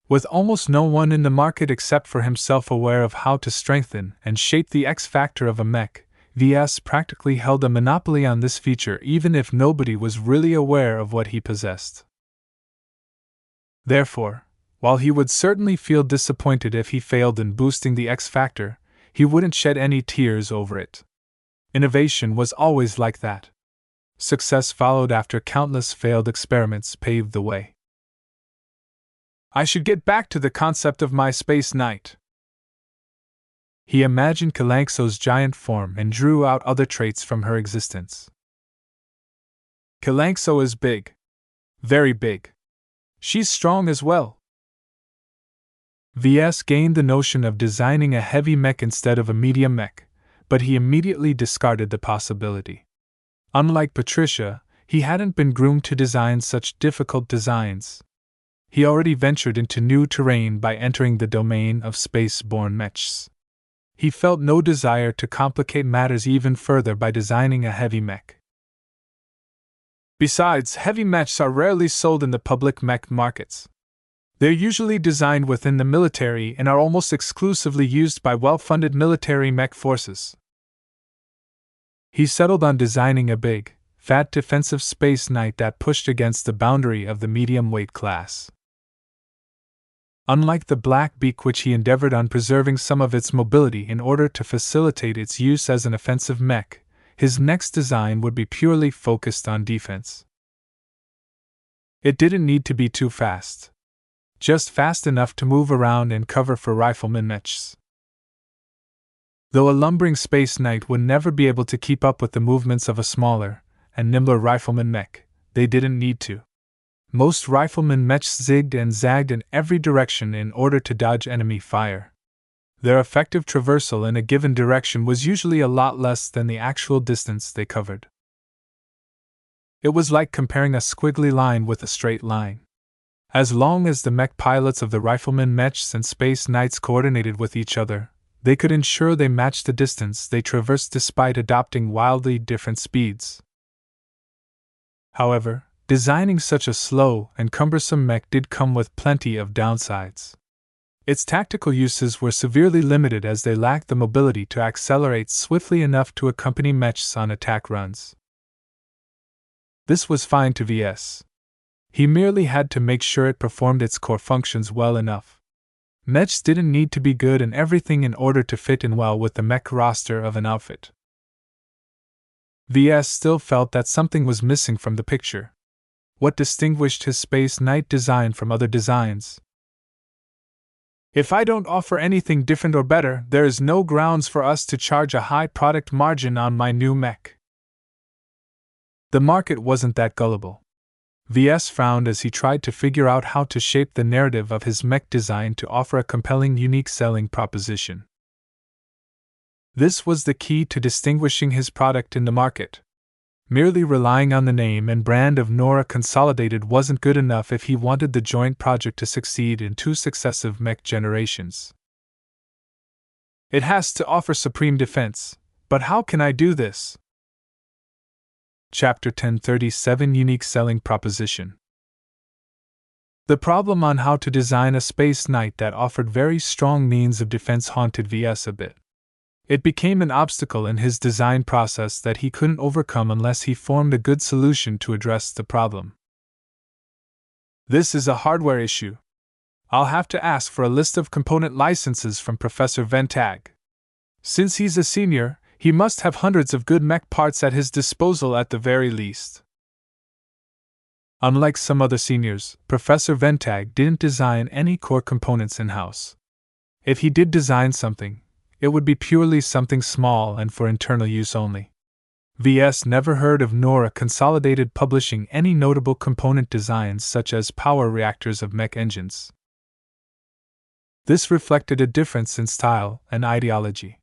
With almost no one in the market except for himself aware of how to strengthen and shape the X factor of a mech, Ves practically held a monopoly on this feature even if nobody was really aware of what he possessed. Therefore, while he would certainly feel disappointed if he failed in boosting the X factor, he wouldn't shed any tears over it. Innovation was always like that. Success followed after countless failed experiments paved the way. I should get back to the concept of my Space Knight. He imagined Kalankso's giant form and drew out other traits from her existence. Kalankso is big. Very big. She's strong as well. Ves gained the notion of designing a heavy mech instead of a medium mech, but he immediately discarded the possibility. Unlike Patricia, he hadn't been groomed to design such difficult designs. He already ventured into new terrain by entering the domain of space-borne mechs. He felt no desire to complicate matters even further by designing a heavy mech. Besides, heavy mechs are rarely sold in the public mech markets. They're usually designed within the military and are almost exclusively used by well-funded military mech forces. He settled on designing a big, fat defensive Space Knight that pushed against the boundary of the medium weight class. Unlike the Black Beak, which he endeavored on preserving some of its mobility in order to facilitate its use as an offensive mech, his next design would be purely focused on defense. It didn't need to be too fast. Just fast enough to move around and cover for rifleman mechs. Though a lumbering Space Knight would never be able to keep up with the movements of a smaller and nimbler rifleman mech, they didn't need to. Most rifleman mechs zigged and zagged in every direction in order to dodge enemy fire. Their effective traversal in a given direction was usually a lot less than the actual distance they covered. It was like comparing a squiggly line with a straight line. As long as the mech pilots of the rifleman mechs and Space Knights coordinated with each other, they could ensure they matched the distance they traversed despite adopting wildly different speeds. However, designing such a slow and cumbersome mech did come with plenty of downsides. Its tactical uses were severely limited as they lacked the mobility to accelerate swiftly enough to accompany mechs on attack runs. This was fine to Ves. He merely had to make sure it performed its core functions well enough. Mechs didn't need to be good in everything in order to fit in well with the mech roster of an outfit. Ves still felt that something was missing from the picture. What distinguished his Space Knight design from other designs? If I don't offer anything different or better, there is no grounds for us to charge a high product margin on my new mech. The market wasn't that gullible. Ves frowned as he tried to figure out how to shape the narrative of his mech design to offer a compelling, unique selling proposition. This was the key to distinguishing his product in the market. Merely relying on the name and brand of Nora Consolidated wasn't good enough if he wanted the joint project to succeed in 2 successive mech generations. It has to offer supreme defense, but how can I do this? Chapter 1037 Unique Selling Proposition. The problem on how to design a Space Knight that offered very strong means of defense haunted Ves a bit. It became an obstacle in his design process that he couldn't overcome unless he formed a good solution to address the problem. This is a hardware issue. I'll have to ask for a list of component licenses from Professor Ventag. Since he's a senior, he must have hundreds of good mech parts at his disposal at the very least. Unlike some other seniors, Professor Ventag didn't design any core components in-house. If he did design something, it would be purely something small and for internal use only. VS never heard of nor Consolidated publishing any notable component designs such as power reactors of mech engines. This reflected a difference in style and ideology.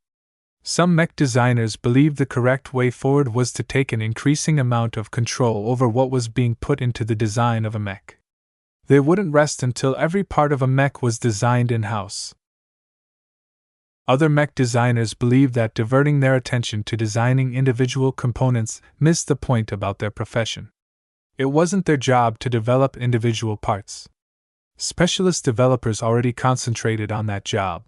Some mech designers believed the correct way forward was to take an increasing amount of control over what was being put into the design of a mech. They wouldn't rest until every part of a mech was designed in-house. Other mech designers believed that diverting their attention to designing individual components missed the point about their profession. It wasn't their job to develop individual parts. Specialist developers already concentrated on that job.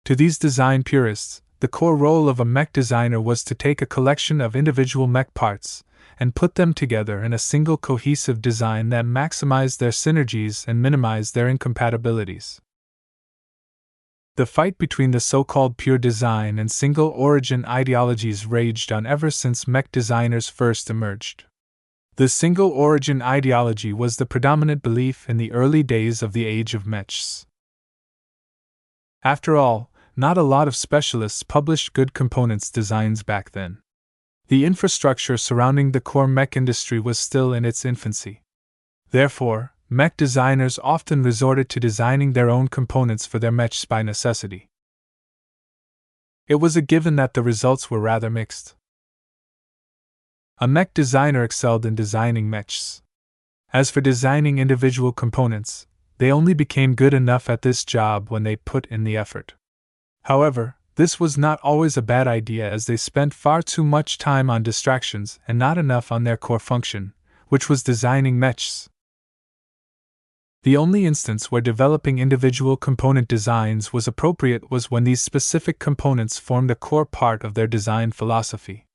To these design purists, the core role of a mech designer was to take a collection of individual mech parts and put them together in a single cohesive design that maximized their synergies and minimized their incompatibilities. The fight between the so-called pure design and single-origin ideologies raged on ever since mech designers first emerged. The single-origin ideology was the predominant belief in the early days of the Age of Mechs. After all, not a lot of specialists published good components designs back then. The infrastructure surrounding the core mech industry was still in its infancy. Therefore, mech designers often resorted to designing their own components for their mechs by necessity. It was a given that the results were rather mixed. A mech designer excelled in designing mechs. As for designing individual components, they only became good enough at this job when they put in the effort. However, this was not always a bad idea, as they spent far too much time on distractions and not enough on their core function, which was designing mechs. The only instance where developing individual component designs was appropriate was when these specific components formed a core part of their design philosophy.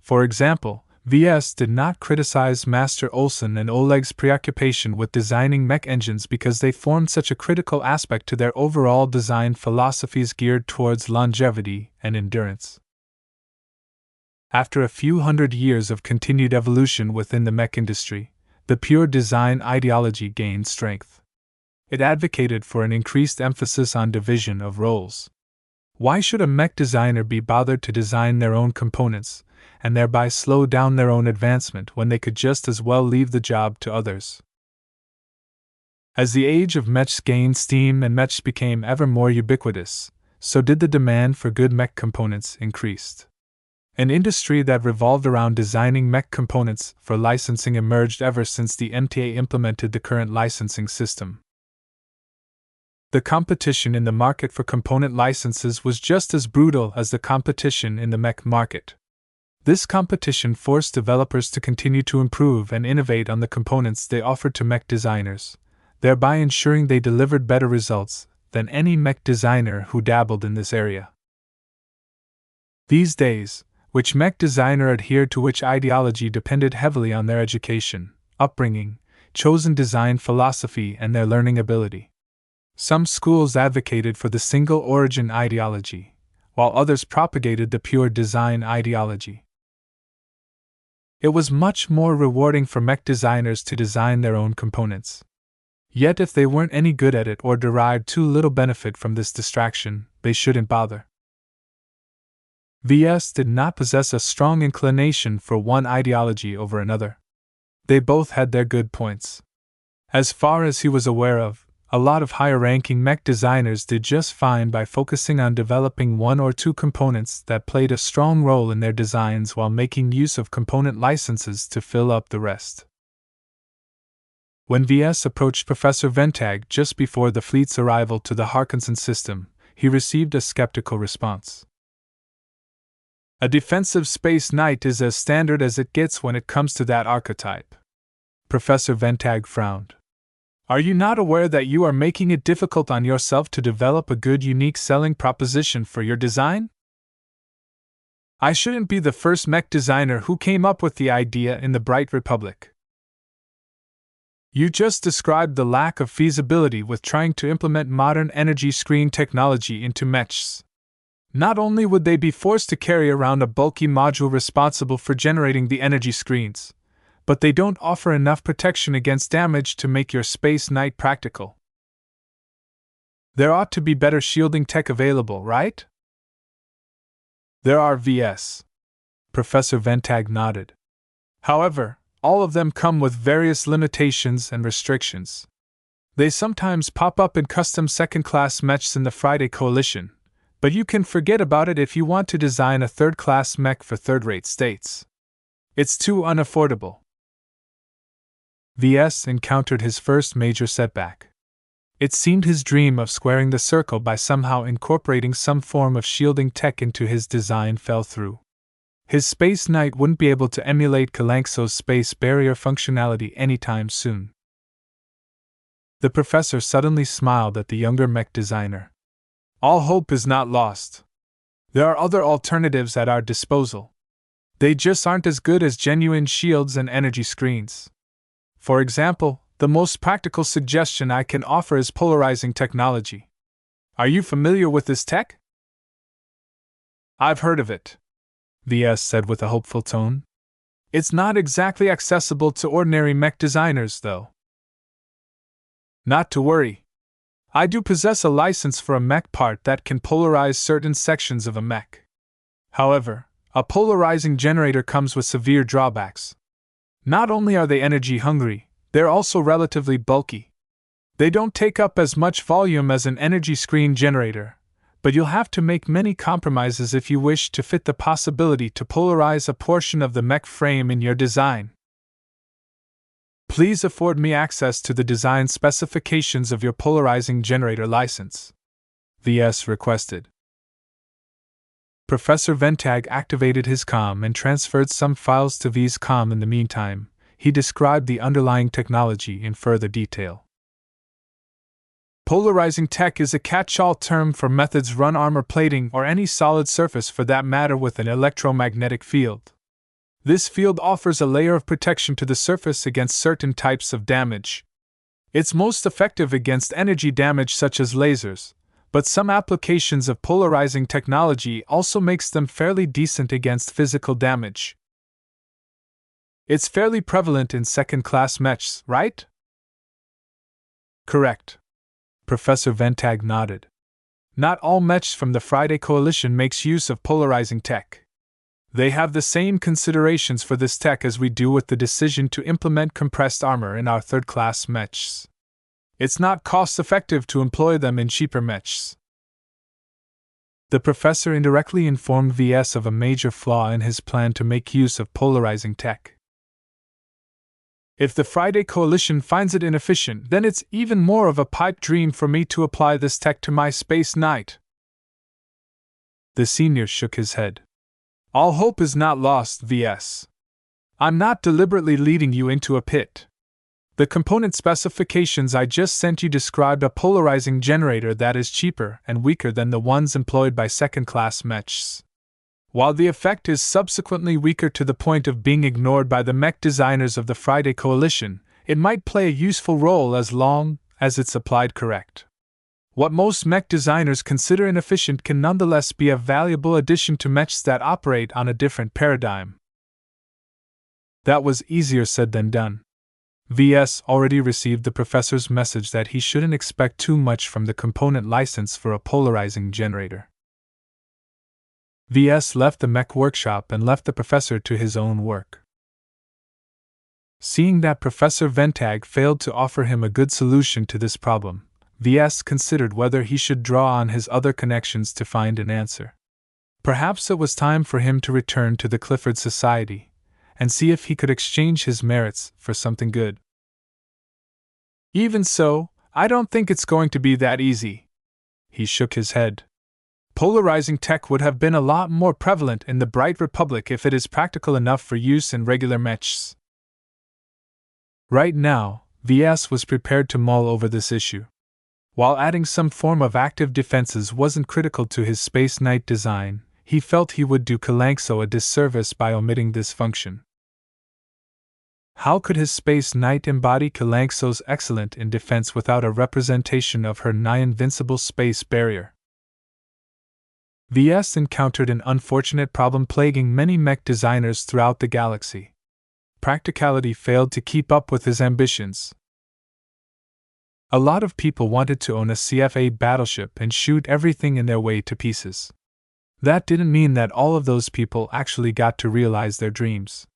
For example, VS did not criticize Master Olsen and Oleg's preoccupation with designing mech engines because they formed such a critical aspect to their overall design philosophies geared towards longevity and endurance. After a few hundred years of continued evolution within the mech industry, the pure design ideology gained strength. It advocated for an increased emphasis on division of roles. Why should a mech designer be bothered to design their own components, and thereby slow down their own advancement when they could just as well leave the job to others? As the Age of Mechs gained steam and mechs became ever more ubiquitous, so did the demand for good mech components increased. An industry that revolved around designing mech components for licensing emerged ever since the MTA implemented the current licensing system. The competition in the market for component licenses was just as brutal as the competition in the mech market. This competition forced developers to continue to improve and innovate on the components they offered to mech designers, thereby ensuring they delivered better results than any mech designer who dabbled in this area. These days, which mech designer adhered to which ideology depended heavily on their education, upbringing, chosen design philosophy, and their learning ability. Some schools advocated for the single origin ideology, while others propagated the pure design ideology. It was much more rewarding for mech designers to design their own components. Yet if they weren't any good at it or derived too little benefit from this distraction, they shouldn't bother. VS did not possess a strong inclination for one ideology over another. They both had their good points. As far as he was aware of, a lot of higher-ranking mech designers did just fine by focusing on developing one or two components that played a strong role in their designs while making use of component licenses to fill up the rest. When VS approached Professor Ventag just before the fleet's arrival to the Larkinson system, he received a skeptical response. A defensive space knight is as standard as it gets when it comes to that archetype. Professor Ventag frowned. Are you not aware that you are making it difficult on yourself to develop a good, unique selling proposition for your design? I shouldn't be the first mech designer who came up with the idea in the Bright Republic. You just described the lack of feasibility with trying to implement modern energy screen technology into mechs. Not only would they be forced to carry around a bulky module responsible for generating the energy screens, but they don't offer enough protection against damage to make your Space Knight practical. There ought to be better shielding tech available, right? There are, Ves. Professor Ventag nodded. However, all of them come with various limitations and restrictions. They sometimes pop up in custom second-class mechs in the Friday Coalition, but you can forget about it if you want to design a third-class mech for third-rate states. It's too unaffordable. Ves encountered his first major setback. It seemed his dream of squaring the circle by somehow incorporating some form of shielding tech into his design fell through. His Space Knight wouldn't be able to emulate Kalanxo's space barrier functionality anytime soon. The professor suddenly smiled at the younger mech designer. All hope is not lost. There are other alternatives at our disposal. They just aren't as good as genuine shields and energy screens. For example, the most practical suggestion I can offer is polarizing technology. Are you familiar with this tech? I've heard of it, Ves said with a hopeful tone. It's not exactly accessible to ordinary mech designers, though. Not to worry. I do possess a license for a mech part that can polarize certain sections of a mech. However, a polarizing generator comes with severe drawbacks. Not only are they energy hungry, they're also relatively bulky. They don't take up as much volume as an energy screen generator, but you'll have to make many compromises if you wish to fit the possibility to polarize a portion of the mech frame in your design. Please afford me access to the design specifications of your polarizing generator license, Ves requested. Professor Ventag activated his comm and transferred some files to V's comm. In the meantime, he described the underlying technology in further detail. Polarizing tech is a catch-all term for methods run armor plating or any solid surface for that matter with an electromagnetic field. This field offers a layer of protection to the surface against certain types of damage. It's most effective against energy damage such as lasers, but some applications of polarizing technology also makes them fairly decent against physical damage. It's fairly prevalent in second-class mechs, right? Correct. Professor Ventag nodded. Not all mechs from the Friday Coalition makes use of polarizing tech. They have the same considerations for this tech as we do with the decision to implement compressed armor in our third-class mechs. It's not cost-effective to employ them in cheaper mechs. The professor indirectly informed Ves of a major flaw in his plan to make use of polarizing tech. If the Friday Coalition finds it inefficient, then it's even more of a pipe dream for me to apply this tech to my Space Knight. The senior shook his head. All hope is not lost, Ves. I'm not deliberately leading you into a pit. The component specifications I just sent you describe a polarizing generator that is cheaper and weaker than the ones employed by second-class mechs. While the effect is subsequently weaker to the point of being ignored by the mech designers of the Friday Coalition, it might play a useful role as long as it's applied correct. What most mech designers consider inefficient can nonetheless be a valuable addition to mechs that operate on a different paradigm. That was easier said than done. Ves already received the professor's message that he shouldn't expect too much from the component license for a polarizing generator. Ves left the mech workshop and left the professor to his own work. Seeing that Professor Ventag failed to offer him a good solution to this problem, Ves considered whether he should draw on his other connections to find an answer. Perhaps it was time for him to return to the Clifford Society and see if he could exchange his merits for something good. Even so, I don't think it's going to be that easy. He shook his head. Polarizing tech would have been a lot more prevalent in the Bright Republic if it is practical enough for use in regular mechs. Right now, Ves was prepared to mull over this issue. While adding some form of active defenses wasn't critical to his Space Knight design, he felt he would do Kalanxo a disservice by omitting this function. How could his space knight embody Kelank so excellent in defense without a representation of her nigh-invincible space barrier? Ves encountered an unfortunate problem plaguing many mech designers throughout the galaxy. Practicality failed to keep up with his ambitions. A lot of people wanted to own a CFA battleship and shoot everything in their way to pieces. That didn't mean that all of those people actually got to realize their dreams.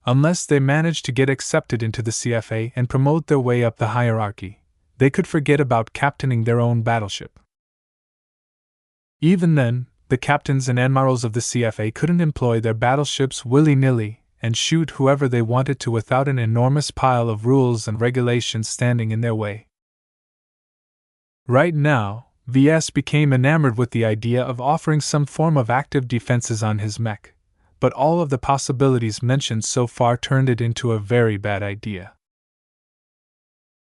Unless they managed to get accepted into the CFA and promote their way up the hierarchy, they could forget about captaining their own battleship. Even then, the captains and admirals of the CFA couldn't employ their battleships willy-nilly and shoot whoever they wanted to without an enormous pile of rules and regulations standing in their way. Right now, Ves became enamored with the idea of offering some form of active defenses on his mech, but all of the possibilities mentioned so far turned it into a very bad idea.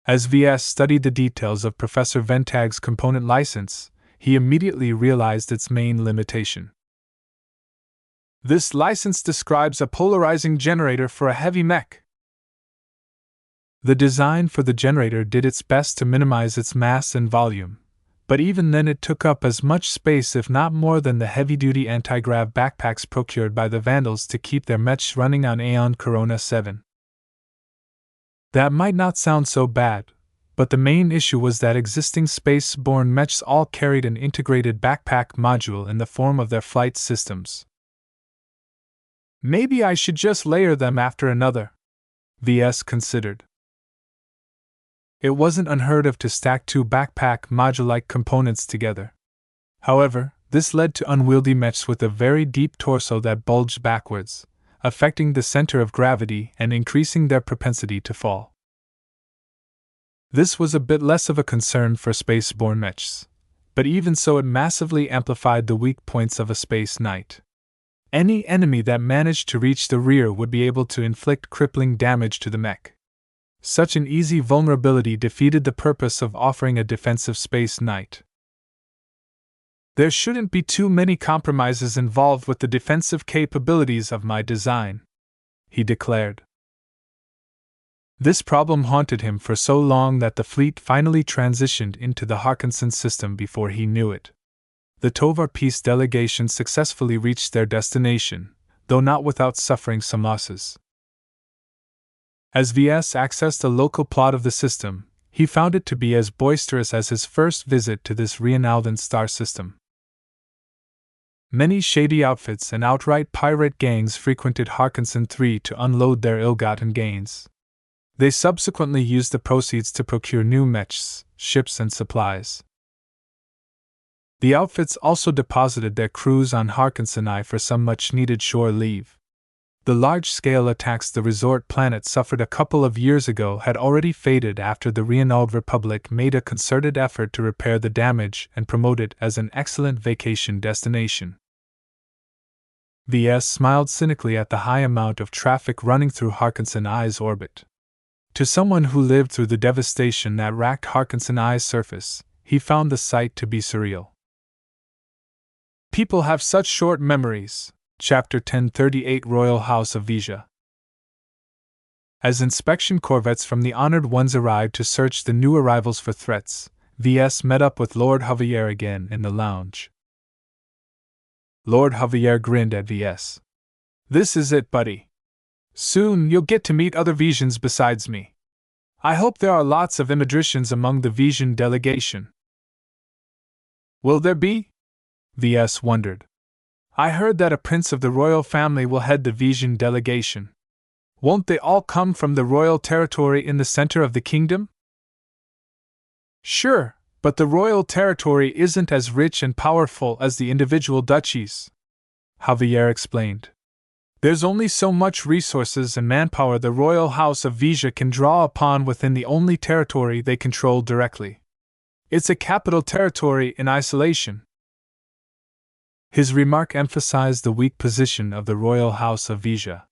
As Ves studied the details of Professor Ventag's component license, he immediately realized its main limitation. This license describes a polarizing generator for a heavy mech. The design for the generator did its best to minimize its mass and volume, but even then it took up as much space if not more than the heavy-duty anti-grav backpacks procured by the Vandals to keep their mechs running on Aeon Corona 7. That might not sound so bad, but the main issue was that existing space-borne mechs all carried an integrated backpack module in the form of their flight systems. Maybe I should just layer them after another, Ves considered. It wasn't unheard of to stack two backpack module-like components together. However, this led to unwieldy mechs with a very deep torso that bulged backwards, affecting the center of gravity and increasing their propensity to fall. This was a bit less of a concern for space-borne mechs, but even so it massively amplified the weak points of a space knight. Any enemy that managed to reach the rear would be able to inflict crippling damage to the mech. Such an easy vulnerability defeated the purpose of offering a defensive space knight. There shouldn't be too many compromises involved with the defensive capabilities of my design, he declared. This problem haunted him for so long that the fleet finally transitioned into the Larkinson system before he knew it. The Tovar Peace delegation successfully reached their destination, though not without suffering some losses. As Ves accessed a local plot of the system, he found it to be as boisterous as his first visit to this renowned star system. Many shady outfits and outright pirate gangs frequented Larkinson 3 to unload their ill-gotten gains. They subsequently used the proceeds to procure new mechs, ships, and supplies. The outfits also deposited their crews on Larkinson I for some much-needed shore leave. The large-scale attacks the resort planet suffered a couple of years ago had already faded after the Renault Republic made a concerted effort to repair the damage and promote it as an excellent vacation destination. Ves smiled cynically at the high amount of traffic running through Larkinson I's orbit. To someone who lived through the devastation that racked Larkinson I's surface, he found the sight to be surreal. People have such short memories. Chapter 1038 Royal House of Vesia. As inspection corvettes from the Honored Ones arrived to search the new arrivals for threats, Ves met up with Lord Javier again in the lounge. Lord Javier grinned at Ves. This is it, buddy. Soon you'll get to meet other Vesians besides me. I hope there are lots of Immadricians among the Vesian delegation. Will there be? Ves wondered. I heard that a prince of the royal family will head the Vesian delegation. Won't they all come from the royal territory in the center of the kingdom? Sure, but the royal territory isn't as rich and powerful as the individual duchies, Javier explained. There's only so much resources and manpower the royal house of Vesia can draw upon within the only territory they control directly. It's a capital territory in isolation. His remark emphasized the weak position of the royal house of Vesia.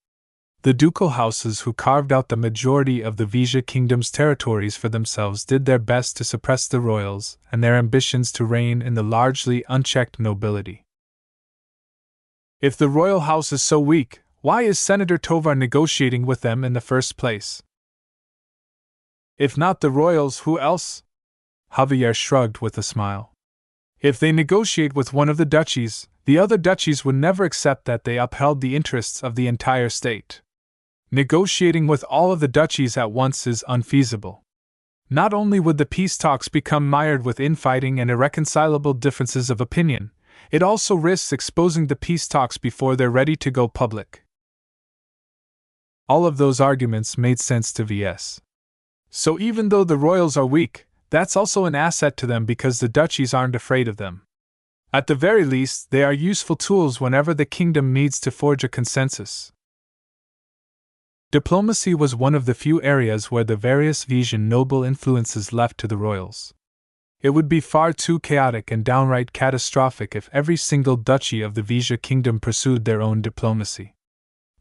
The ducal houses who carved out the majority of the Vesia kingdom's territories for themselves did their best to suppress the royals and their ambitions to reign in the largely unchecked nobility. If the royal house is so weak, Why is Senator Tovar negotiating with them in the first place? If not the royals, who else? Javier shrugged with a smile. If they negotiate with one of the duchies, the other duchies would never accept that they upheld the interests of the entire state. Negotiating with all of the duchies at once is unfeasible. Not only would the peace talks become mired with infighting and irreconcilable differences of opinion, it also risks exposing the peace talks before they're ready to go public. All of those arguments made sense to Ves. So even though the royals are weak, that's also an asset to them because the duchies aren't afraid of them. At the very least, they are useful tools whenever the kingdom needs to forge a consensus. Diplomacy was one of the few areas where the various Vesian noble influences left to the royals. It would be far too chaotic and downright catastrophic if every single duchy of the Vesia kingdom pursued their own diplomacy.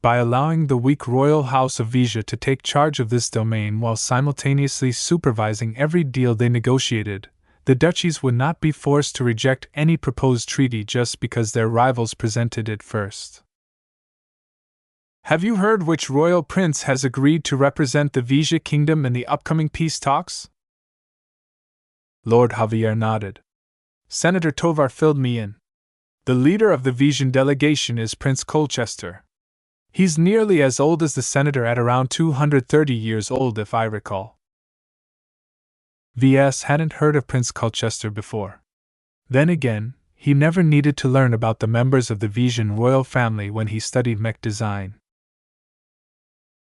By allowing the weak royal house of Vesia to take charge of this domain while simultaneously supervising every deal they negotiated, the duchies would not be forced to reject any proposed treaty just because their rivals presented it first. Have you heard which royal prince has agreed to represent the Vesia kingdom in the upcoming peace talks? Lord Javier nodded. Senator Tovar filled me in. The leader of the Vesian delegation is Prince Colchester. He's nearly as old as the senator at around 230 years old if I recall. Ves hadn't heard of Prince Colchester before. Then again, he never needed to learn about the members of the Vesian royal family when he studied mech design.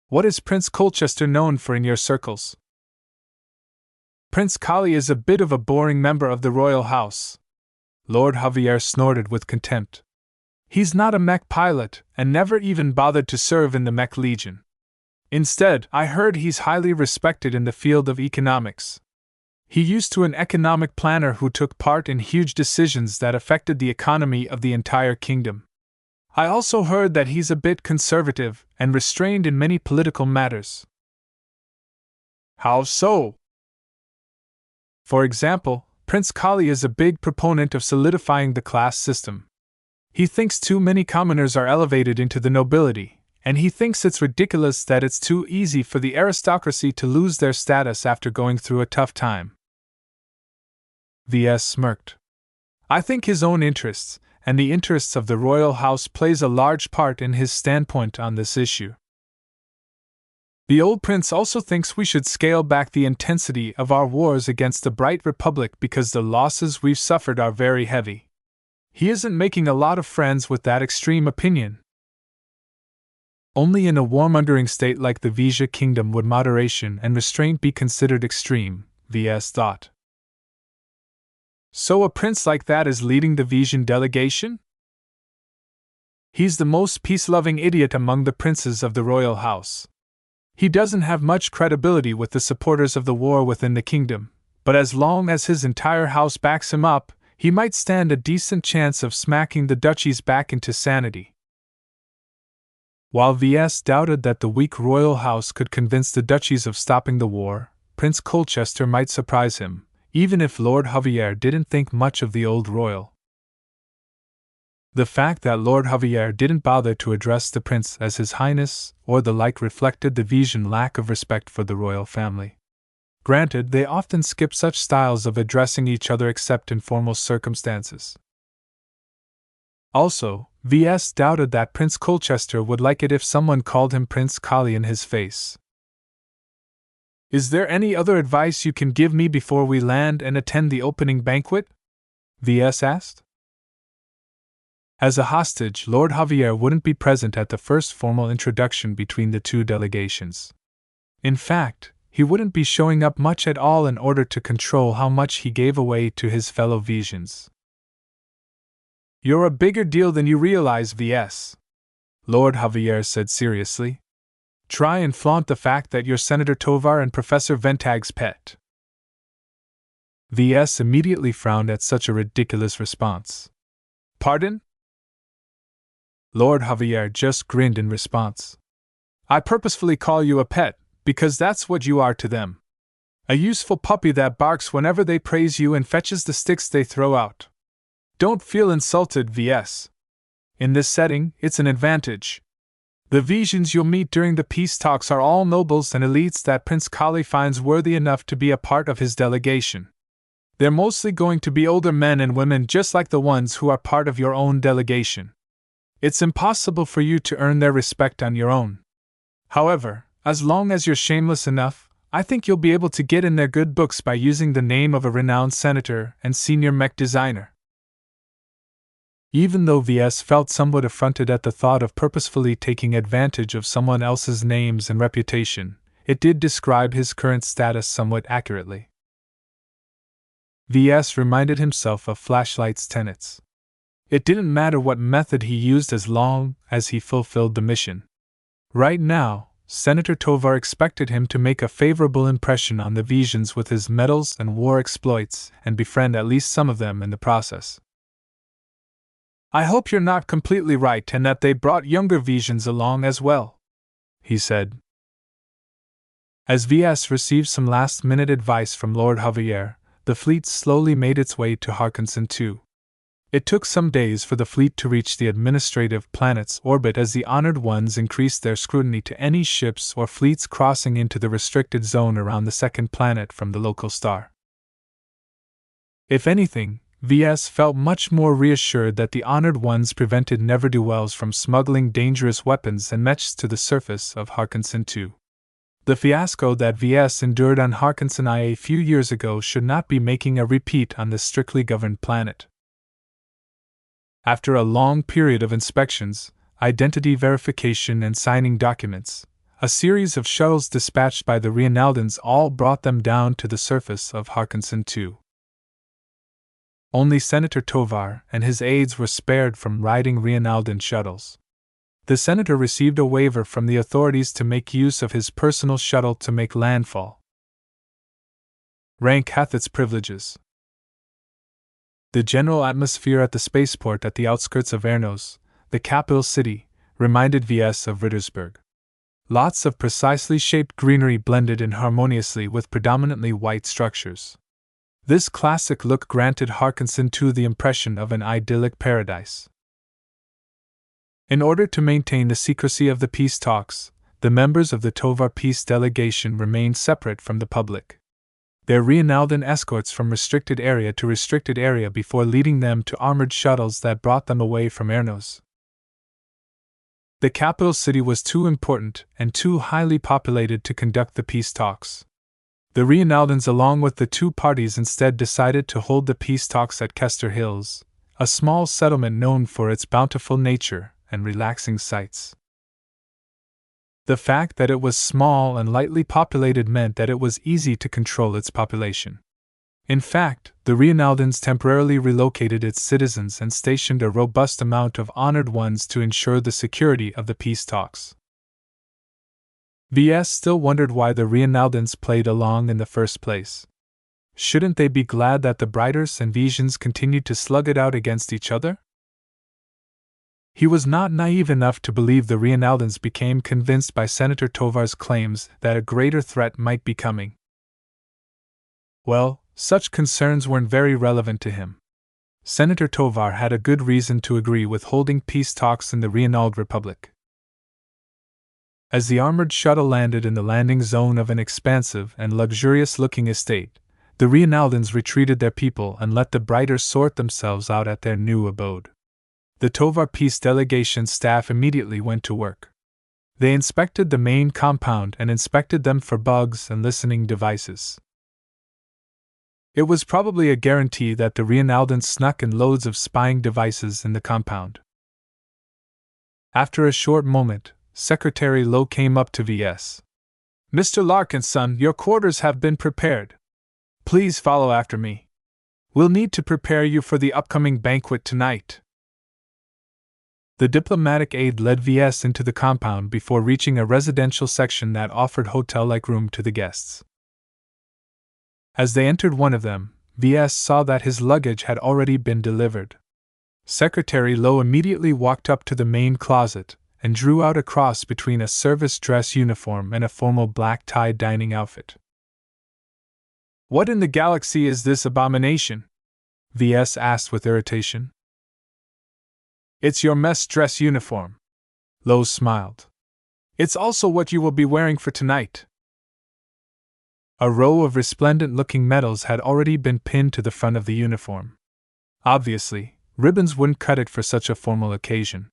What is Prince Colchester known for in your circles? Prince Kali is a bit of a boring member of the royal house. Lord Javier snorted with contempt. He's not a mech pilot, and never even bothered to serve in the Mech Legion. Instead, I heard he's highly respected in the field of economics. He used to an economic planner who took part in huge decisions that affected the economy of the entire kingdom. I also heard that he's a bit conservative and restrained in many political matters. How so? For example, Prince Kali is a big proponent of solidifying the class system. He thinks too many commoners are elevated into the nobility, and he thinks it's ridiculous that it's too easy for the aristocracy to lose their status after going through a tough time. Ves smirked. I think his own interests, and the interests of the royal house plays a large part in his standpoint on this issue. The old prince also thinks we should scale back the intensity of our wars against the Bright Republic because the losses we've suffered are very heavy. He isn't making a lot of friends with that extreme opinion. Only in a warmongering state like the Vesia kingdom would moderation and restraint be considered extreme, Ves thought. So a prince like that is leading the Vesian delegation? He's the most peace-loving idiot among the princes of the royal house. He doesn't have much credibility with the supporters of the war within the kingdom, but as long as his entire house backs him up, he might stand a decent chance of smacking the duchies back into sanity. While Ves doubted that the weak royal house could convince the duchies of stopping the war, Prince Colchester might surprise him, even if Lord Javier didn't think much of the old royal. The fact that Lord Javier didn't bother to address the prince as His Highness or the like reflected the Vesian lack of respect for the royal family. Granted, they often skip such styles of addressing each other except in formal circumstances. Also, Ves doubted that Prince Colchester would like it if someone called him Prince Kali in his face. Is there any other advice you can give me before we land and attend the opening banquet? Ves asked. As a hostage, Lord Javier wouldn't be present at the first formal introduction between the two delegations. In fact, he wouldn't be showing up much at all in order to control how much he gave away to his fellow Vesians. You're a bigger deal than you realize, Ves, Lord Javier said seriously. Try and flaunt the fact that you're Senator Tovar and Professor Ventag's pet. Ves immediately frowned at such a ridiculous response. Pardon? Lord Javier just grinned in response. I purposefully call you a pet, because that's what you are to them. A useful puppy that barks whenever they praise you and fetches the sticks they throw out. Don't feel insulted, Ves. In this setting, it's an advantage. The Vesians you'll meet during the peace talks are all nobles and elites that Prince Kali finds worthy enough to be a part of his delegation. They're mostly going to be older men and women just like the ones who are part of your own delegation. It's impossible for you to earn their respect on your own. However, as long as you're shameless enough, I think you'll be able to get in their good books by using the name of a renowned senator and senior mech designer. Even though Ves felt somewhat affronted at the thought of purposefully taking advantage of someone else's names and reputation, it did describe his current status somewhat accurately. Ves reminded himself of Flashlight's tenets. It didn't matter what method he used as long as he fulfilled the mission. Right now, Senator Tovar expected him to make a favorable impression on the Vesians with his medals and war exploits and befriend at least some of them in the process. I hope you're not completely right and that they brought younger Vesians along as well, he said. As Ves received some last-minute advice from Lord Javier, the fleet slowly made its way to Harkinson II. It took some days for the fleet to reach the administrative planet's orbit as the Honored Ones increased their scrutiny to any ships or fleets crossing into the restricted zone around the second planet from the local star. If anything, Ves felt much more reassured that the Honored Ones prevented ne'er-do-wells from smuggling dangerous weapons and mechs to the surface of Harkinson II. The fiasco that Ves endured on Harkinson I a few years ago should not be making a repeat on this strictly governed planet. After a long period of inspections, identity verification and signing documents, a series of shuttles dispatched by the Rienaldans all brought them down to the surface of Harkinson II. Only Senator Tovar and his aides were spared from riding Rienaldan shuttles. The senator received a waiver from the authorities to make use of his personal shuttle to make landfall. Rank hath its privileges. The general atmosphere at the spaceport at the outskirts of Ernos, the capital city, reminded Ves of Rittersburg. Lots of precisely shaped greenery blended in harmoniously with predominantly white structures. This classic look granted Harkinson II the impression of an idyllic paradise. In order to maintain the secrecy of the peace talks, the members of the Tovar peace delegation remained separate from the public. Their Rienaldan escorts from restricted area to restricted area before leading them to armored shuttles that brought them away from Ernos. The capital city was too important and too highly populated to conduct the peace talks. The Rienaldans along with the two parties instead decided to hold the peace talks at Kester Hills, a small settlement known for its bountiful nature and relaxing sights. The fact that it was small and lightly populated meant that it was easy to control its population. In fact, the Rienaldans temporarily relocated its citizens and stationed a robust amount of honored ones to ensure the security of the peace talks. Ves still wondered why the Rienaldans played along in the first place. Shouldn't they be glad that the Briters and Vesians continued to slug it out against each other? He was not naive enough to believe the Rienaldans became convinced by Senator Tovar's claims that a greater threat might be coming. Well, such concerns weren't very relevant to him. Senator Tovar had a good reason to agree with holding peace talks in the Rienald Republic. As the armored shuttle landed in the landing zone of an expansive and luxurious-looking estate, the Rienaldans retreated their people and let the Briters sort themselves out at their new abode. The Tovar peace delegation staff immediately went to work. They inspected the main compound and inspected them for bugs and listening devices. It was probably a guarantee that the Rienaldans snuck in loads of spying devices in the compound. After a short moment, Secretary Lowe came up to Ves. "Mr. Larkinson, your quarters have been prepared. Please follow after me. We'll need to prepare you for the upcoming banquet tonight." The diplomatic aide led Ves into the compound before reaching a residential section that offered hotel-like room to the guests. As they entered one of them, Ves saw that his luggage had already been delivered. Secretary Lowe immediately walked up to the main closet and drew out a cross between a service dress uniform and a formal black-tie dining outfit. "What in the galaxy is this abomination?" Ves asked with irritation. "It's your mess dress uniform." Lowe smiled. It's also what you will be wearing for tonight. A row of resplendent-looking medals had already been pinned to the front of the uniform. Obviously, ribbons wouldn't cut it for such a formal occasion.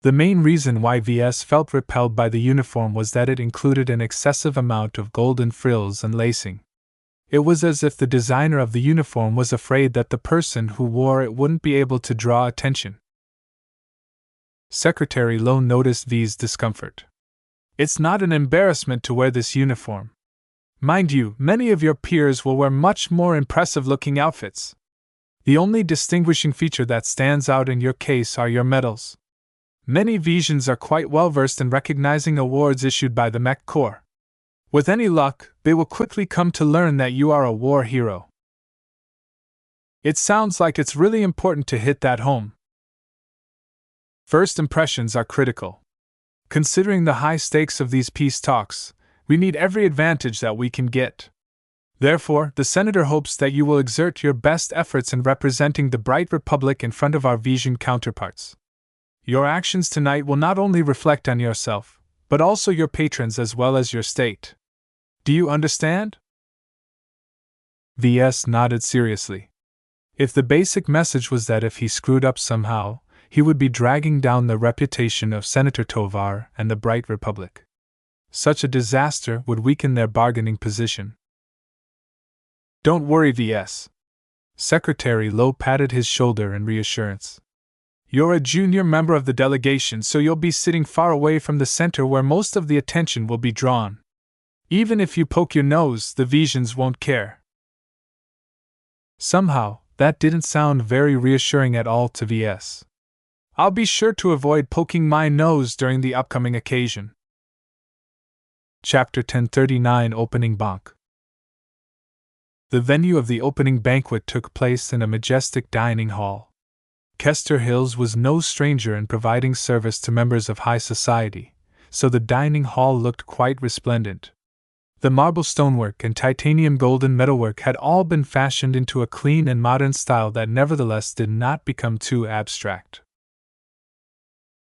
The main reason why Ves felt repelled by the uniform was that it included an excessive amount of golden frills and lacing. It was as if the designer of the uniform was afraid that the person who wore it wouldn't be able to draw attention. Secretary Lowe noticed V's discomfort. It's not an embarrassment to wear this uniform. Mind you, many of your peers will wear much more impressive-looking outfits. The only distinguishing feature that stands out in your case are your medals. Many Vesians are quite well versed in recognizing awards issued by the Mech Corps. With any luck, they will quickly come to learn that you are a war hero. It sounds like it's really important to hit that home. First impressions are critical. Considering the high stakes of these peace talks, we need every advantage that we can get. Therefore, the Senator hopes that you will exert your best efforts in representing the bright Republic in front of our Vesian counterparts. Your actions tonight will not only reflect on yourself, but also your patrons as well as your state. Do you understand? Ves nodded seriously. If the basic message was that if he screwed up somehow, he would be dragging down the reputation of Senator Tovar and the bright Republic. Such a disaster would weaken their bargaining position. Don't worry, Ves. Secretary Lowe patted his shoulder in reassurance. You're a junior member of the delegation, so you'll be sitting far away from the center where most of the attention will be drawn. Even if you poke your nose, the Vesians won't care. Somehow, that didn't sound very reassuring at all to Ves. I'll be sure to avoid poking my nose during the upcoming occasion. Chapter 1039 Opening Bank. The venue of the opening banquet took place in a majestic dining hall. Kester Hills was no stranger in providing service to members of high society, so the dining hall looked quite resplendent. The marble stonework and titanium golden metalwork had all been fashioned into a clean and modern style that nevertheless did not become too abstract.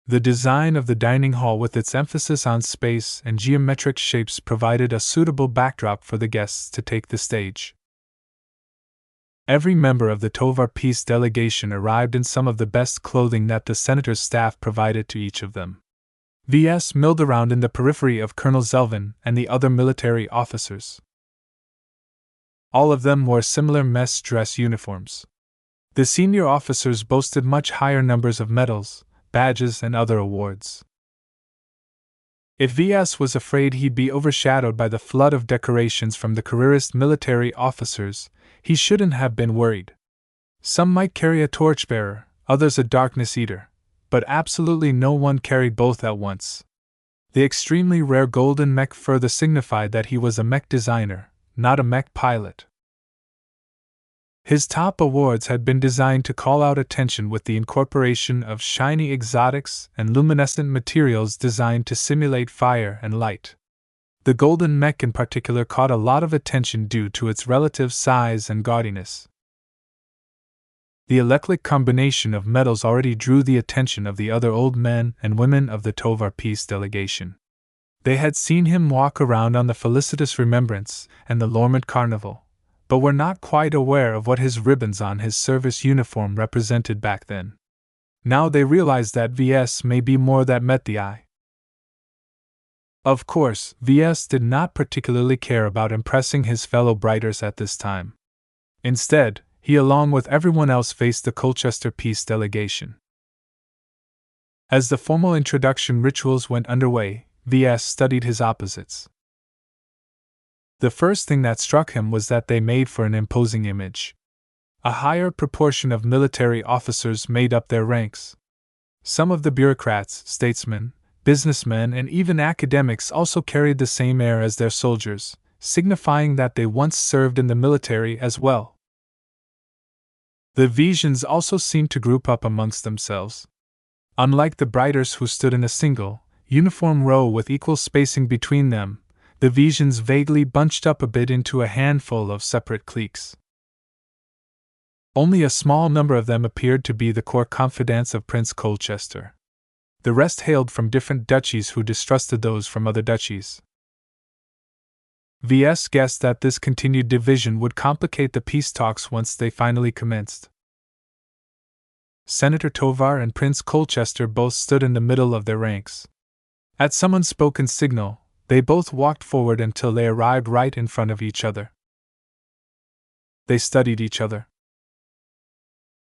The design of the dining hall with its emphasis on space and geometric shapes provided a suitable backdrop for the guests to take the stage. Every member of the Tovar Peace delegation arrived in some of the best clothing that the senator's staff provided to each of them. Ves milled around in the periphery of Colonel Zelvin and the other military officers. All of them wore similar mess dress uniforms. The senior officers boasted much higher numbers of medals, badges, and other awards. If Ves was afraid he'd be overshadowed by the flood of decorations from the careerist military officers, he shouldn't have been worried. Some might carry a torchbearer, others a darkness eater, but absolutely no one carried both at once. The extremely rare golden mech further signified that he was a mech designer, not a mech pilot. His top awards had been designed to call out attention with the incorporation of shiny exotics and luminescent materials designed to simulate fire and light. The golden mech in particular caught a lot of attention due to its relative size and gaudiness. The eclectic combination of metals already drew the attention of the other old men and women of the Tovar Peace delegation. They had seen him walk around on the Felicitous Remembrance and the Lormont Carnival, but were not quite aware of what his ribbons on his service uniform represented back then. Now they realized that Ves may be more that met the eye. Of course, Ves did not particularly care about impressing his fellow Brighters at this time. Instead, he along with everyone else faced the Colchester Peace delegation. As the formal introduction rituals went underway, Ves studied his opposites. The first thing that struck him was that they made for an imposing image. A higher proportion of military officers made up their ranks. Some of the bureaucrats, statesmen, businessmen, and even academics also carried the same air as their soldiers, signifying that they once served in the military as well. The Vesians also seemed to group up amongst themselves. Unlike the Brighters who stood in a single, uniform row with equal spacing between them, the Vesians vaguely bunched up a bit into a handful of separate cliques. Only a small number of them appeared to be the core confidants of Prince Colchester. The rest hailed from different duchies who distrusted those from other duchies. Ves guessed that this continued division would complicate the peace talks once they finally commenced. Senator Tovar and Prince Colchester both stood in the middle of their ranks. At some unspoken signal, they both walked forward until they arrived right in front of each other. They studied each other.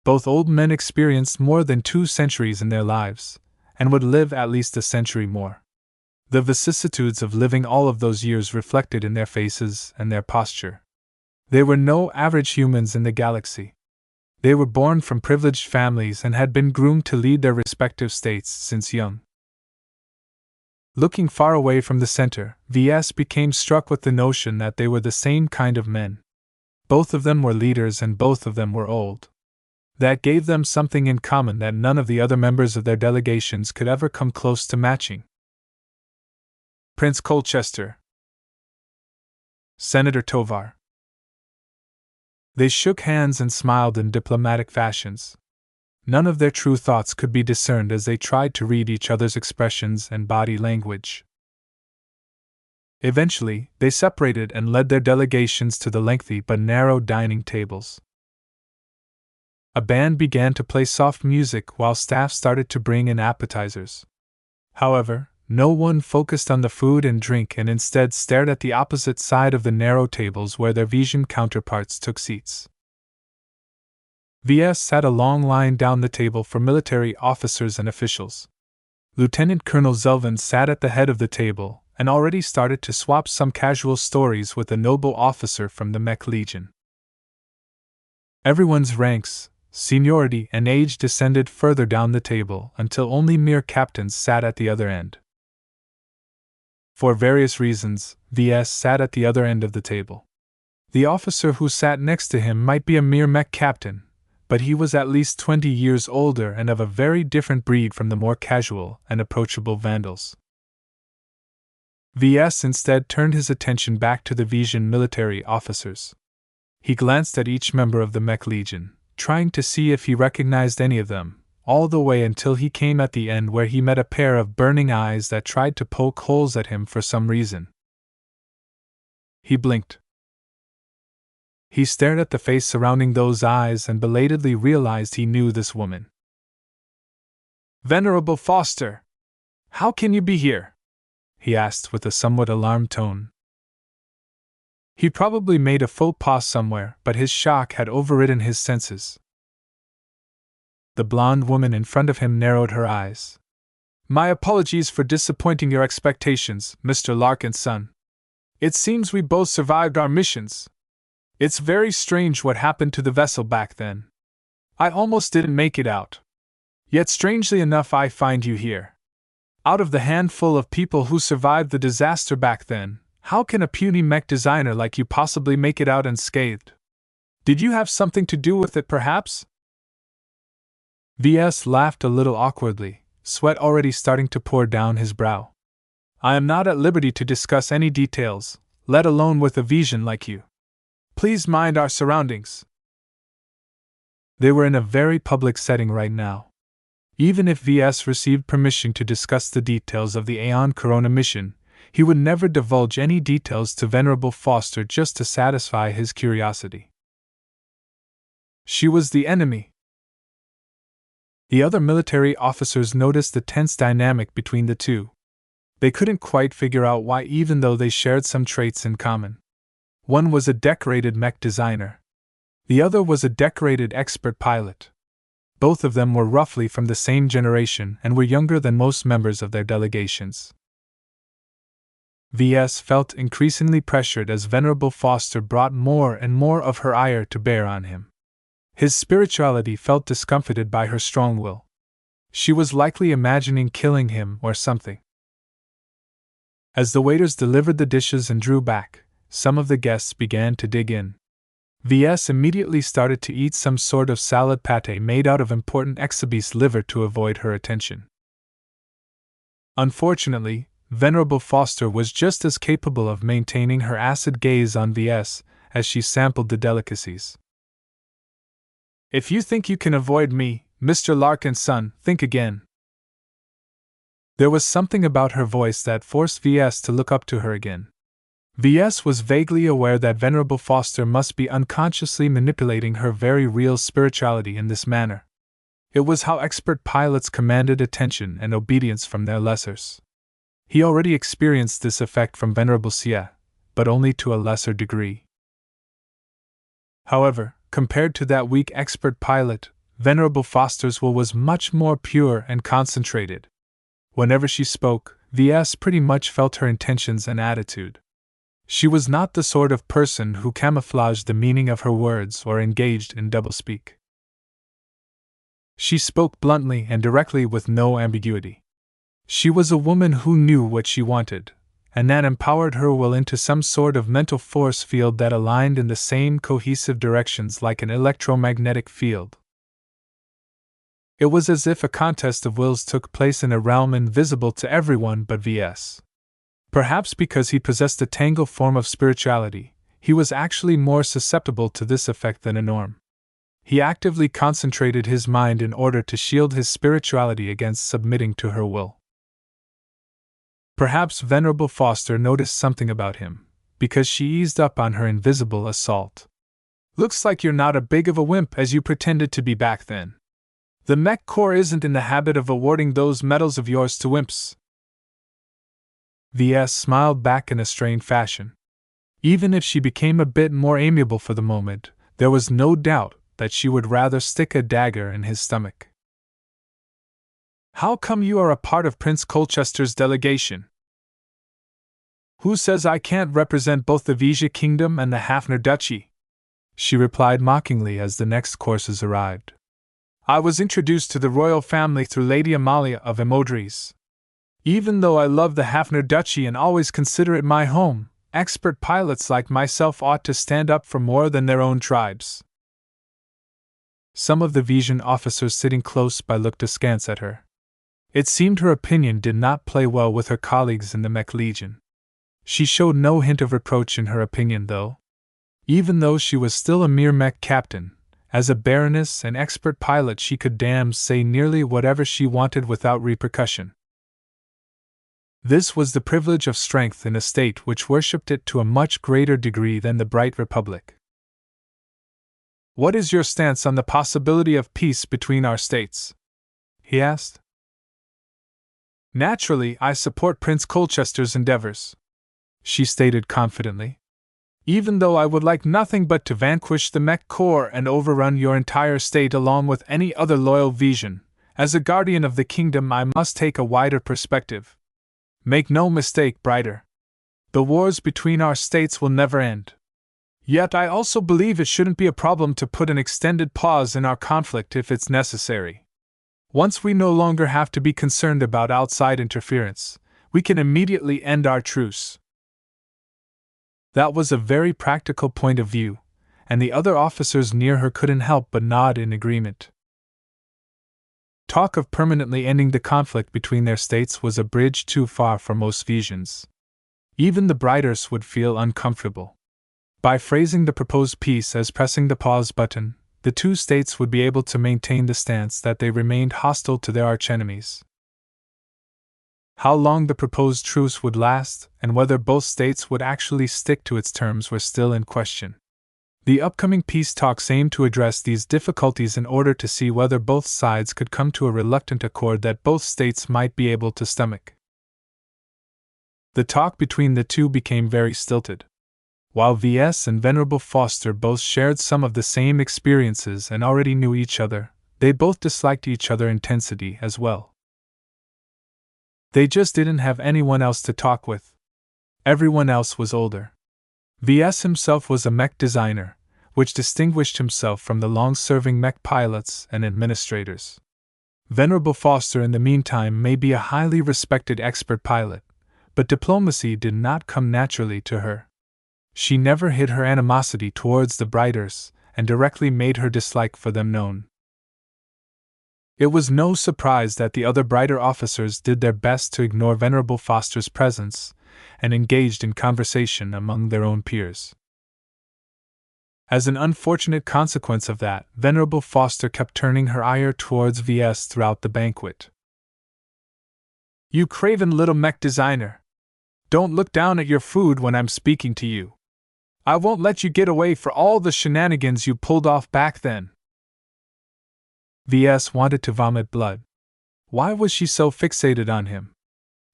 Both old men experienced more than 2 centuries in their lives, and would live at least a century more. The vicissitudes of living all of those years reflected in their faces and their posture. They were no average humans in the galaxy. They were born from privileged families and had been groomed to lead their respective states since young. Looking far away from the center, Ves became struck with the notion that they were the same kind of men. Both of them were leaders and both of them were old. That gave them something in common that none of the other members of their delegations could ever come close to matching. Prince Colchester, Senator Tovar. They shook hands and smiled in diplomatic fashions. None of their true thoughts could be discerned as they tried to read each other's expressions and body language. Eventually, they separated and led their delegations to the lengthy but narrow dining tables. A band began to play soft music while staff started to bring in appetizers. However, no one focused on the food and drink and instead stared at the opposite side of the narrow tables where their Vesian counterparts took seats. Ves sat a long line down the table for military officers and officials. Lieutenant Colonel Zelvin sat at the head of the table and already started to swap some casual stories with a noble officer from the Mech Legion. Everyone's ranks, seniority, and age descended further down the table until only mere captains sat at the other end. For various reasons, Ves sat at the other end of the table. The officer who sat next to him might be a mere mech captain, but he was at least 20 years older and of a very different breed from the more casual and approachable Vandals. Ves instead turned his attention back to the Vesian military officers. He glanced at each member of the Mech Legion, trying to see if he recognized any of them, all the way until he came at the end where he met a pair of burning eyes that tried to poke holes at him for some reason. He blinked. He stared at the face surrounding those eyes and belatedly realized he knew this woman. "Venerable Foster! How can you be here?" he asked with a somewhat alarmed tone. He probably made a faux pas somewhere, but his shock had overridden his senses. The blonde woman in front of him narrowed her eyes. "My apologies for disappointing your expectations, Mr. Larkinson. It seems we both survived our missions. It's very strange what happened to the vessel back then. I almost didn't make it out. Yet strangely enough I find you here. Out of the handful of people who survived the disaster back then, how can a puny mech designer like you possibly make it out unscathed? Did you have something to do with it, perhaps?" Ves laughed a little awkwardly, sweat already starting to pour down his brow. "I am not at liberty to discuss any details, let alone with a Vesian like you. Please mind our surroundings." They were in a very public setting right now. Even if Ves received permission to discuss the details of the Aeon Corona mission, he would never divulge any details to Venerable Foster just to satisfy his curiosity. She was the enemy. The other military officers noticed the tense dynamic between the two. They couldn't quite figure out why, even though they shared some traits in common. One was a decorated mech designer. The other was a decorated expert pilot. Both of them were roughly from the same generation and were younger than most members of their delegations. Ves felt increasingly pressured as Venerable Foster brought more and more of her ire to bear on him. His spirituality felt discomfited by her strong will. She was likely imagining killing him or something. As the waiters delivered the dishes and drew back, some of the guests began to dig in. Ves immediately started to eat some sort of salad pâté made out of important exhibice liver to avoid her attention. Unfortunately, Venerable Foster was just as capable of maintaining her acid gaze on Ves as she sampled the delicacies. "If you think you can avoid me, Mr. Larkinson, think again," There was something about her voice that forced VS to look up to her again. VS was vaguely aware that Venerable Foster must be unconsciously manipulating her very real spirituality in this manner. It was how expert pilots commanded attention and obedience from their lessers. He already experienced this effect from Venerable Sia, but only to a lesser degree. However, compared to that weak expert pilot, Venerable Foster's will was much more pure and concentrated. Whenever she spoke, VS pretty much felt her intentions and attitude. She was not the sort of person who camouflaged the meaning of her words or engaged in doublespeak. She spoke bluntly and directly with no ambiguity. She was a woman who knew what she wanted, and that empowered her will into some sort of mental force field that aligned in the same cohesive directions like an electromagnetic field. It was as if a contest of wills took place in a realm invisible to everyone but VS. Perhaps because he possessed a tangled form of spirituality, he was actually more susceptible to this effect than a norm. He actively concentrated his mind in order to shield his spirituality against submitting to her will. Perhaps Venerable Foster noticed something about him, because she eased up on her invisible assault. "Looks like you're not as big of a wimp as you pretended to be back then. The Mech Corps isn't in the habit of awarding those medals of yours to wimps." VS smiled back in a strained fashion. Even if she became a bit more amiable for the moment, there was no doubt that she would rather stick a dagger in his stomach. "How come you are a part of Prince Colchester's delegation?" "Who says I can't represent both the Vesia Kingdom and the Hafner Duchy?" she replied mockingly as the next courses arrived. "I was introduced to the royal family through Lady Amalia of Emodries. Even though I love the Hafner Duchy and always consider it my home, expert pilots like myself ought to stand up for more than their own tribes." Some of the Vesian officers sitting close by looked askance at her. It seemed her opinion did not play well with her colleagues in the Mech Legion. She showed no hint of reproach in her opinion, though. Even though she was still a mere Mech captain, as a baroness and expert pilot she could damn say nearly whatever she wanted without repercussion. This was the privilege of strength in a state which worshipped it to a much greater degree than the Bright Republic. "What is your stance on the possibility of peace between our states?" he asked. "Naturally, I support Prince Colchester's endeavors," she stated confidently. "Even though I would like nothing but to vanquish the Mech Corps and overrun your entire state along with any other loyal Vesian, as a guardian of the kingdom I must take a wider perspective. Make no mistake, Brighter. The wars between our states will never end. Yet I also believe it shouldn't be a problem to put an extended pause in our conflict if it's necessary. Once we no longer have to be concerned about outside interference, we can immediately end our truce." That was a very practical point of view, and the other officers near her couldn't help but nod in agreement. Talk of permanently ending the conflict between their states was a bridge too far for most Vesians. Even the Brighters would feel uncomfortable. By phrasing the proposed peace as pressing the pause button, the two states would be able to maintain the stance that they remained hostile to their archenemies. How long the proposed truce would last, and whether both states would actually stick to its terms were still in question. The upcoming peace talks aimed to address these difficulties in order to see whether both sides could come to a reluctant accord that both states might be able to stomach. The talk between the two became very stilted. While VS and Venerable Foster both shared some of the same experiences and already knew each other, they both disliked each other intensity as well. They just didn't have anyone else to talk with. Everyone else was older. VS himself was a mech designer, which distinguished himself from the long-serving mech pilots and administrators. Venerable Foster in the meantime may be a highly respected expert pilot, but diplomacy did not come naturally to her. She never hid her animosity towards the Brighters, and directly made her dislike for them known. It was no surprise that the other Brighter officers did their best to ignore Venerable Foster's presence, and engaged in conversation among their own peers. As an unfortunate consequence of that, Venerable Foster kept turning her ire towards VS throughout the banquet. You craven little mech designer. Don't look down at your food when I'm speaking to you. I won't let you get away for all the shenanigans you pulled off back then. Ves wanted to vomit blood. Why was she so fixated on him?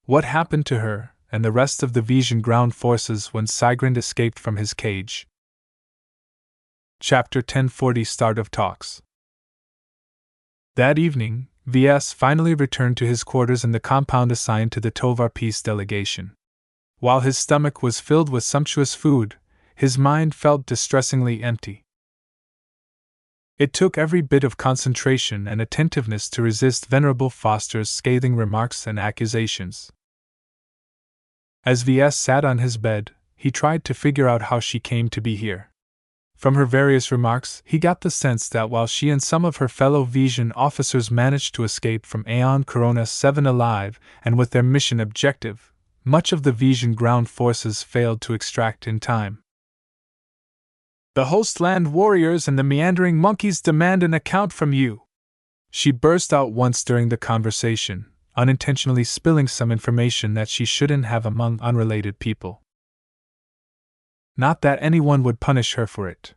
What happened to her and the rest of the Vesian ground forces when Sigrind escaped from his cage? Chapter 1040 Start of Talks. That evening, Ves finally returned to his quarters in the compound assigned to the Tovar peace delegation. While his stomach was filled with sumptuous food, his mind felt distressingly empty. It took every bit of concentration and attentiveness to resist Venerable Foster's scathing remarks and accusations. As Ves sat on his bed, he tried to figure out how she came to be here. From her various remarks, he got the sense that while she and some of her fellow Vesian officers managed to escape from Aeon Corona 7 alive and with their mission objective, much of the Vesian ground forces failed to extract in time. The Hostland warriors and the meandering monkeys demand an account from you, she burst out once during the conversation, unintentionally spilling some information that she shouldn't have among unrelated people. Not that anyone would punish her for it.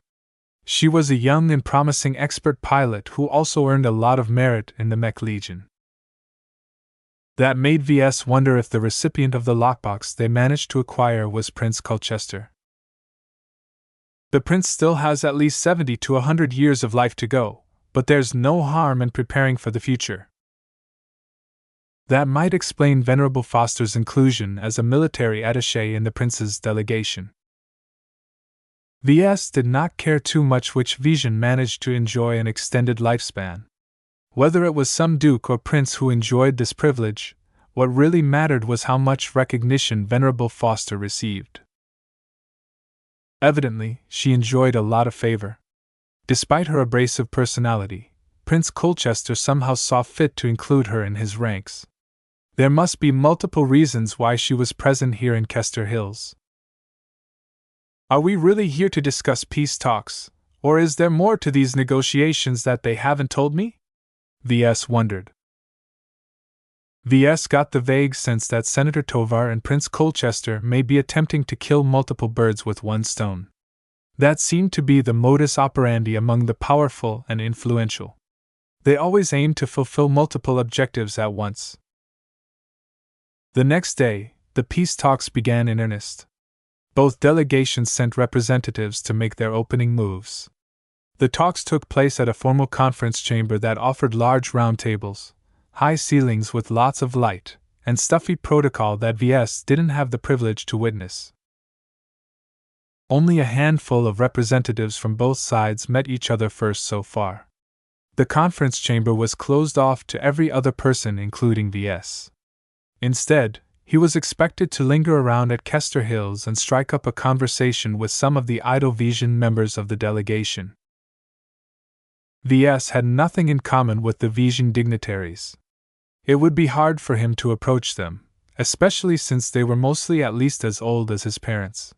She was a young and promising expert pilot who also earned a lot of merit in the Mech Legion. That made Ves wonder if the recipient of the lockbox they managed to acquire was Prince Colchester. The prince still has at least 70 to 100 years of life to go, but there's no harm in preparing for the future. That might explain Venerable Foster's inclusion as a military attaché in the prince's delegation. Ves did not care too much which Vesian managed to enjoy an extended lifespan. Whether it was some duke or prince who enjoyed this privilege, what really mattered was how much recognition Venerable Foster received. Evidently, she enjoyed a lot of favor. Despite her abrasive personality, Prince Colchester somehow saw fit to include her in his ranks. There must be multiple reasons why she was present here in Kester Hills. Are we really here to discuss peace talks, or is there more to these negotiations that they haven't told me? Ves wondered. Ves got the vague sense that Senator Tovar and Prince Colchester may be attempting to kill multiple birds with one stone. That seemed to be the modus operandi among the powerful and influential. They always aimed to fulfill multiple objectives at once. The next day, the peace talks began in earnest. Both delegations sent representatives to make their opening moves. The talks took place at a formal conference chamber that offered large round tables, high ceilings with lots of light, and stuffy protocol that Ves didn't have the privilege to witness. Only a handful of representatives from both sides met each other first so far. The conference chamber was closed off to every other person including Ves. Instead, he was expected to linger around at Kester Hills and strike up a conversation with some of the idle Vesian members of the delegation. Ves had nothing in common with the Vesian dignitaries. It would be hard for him to approach them, especially since they were mostly at least as old as his parents.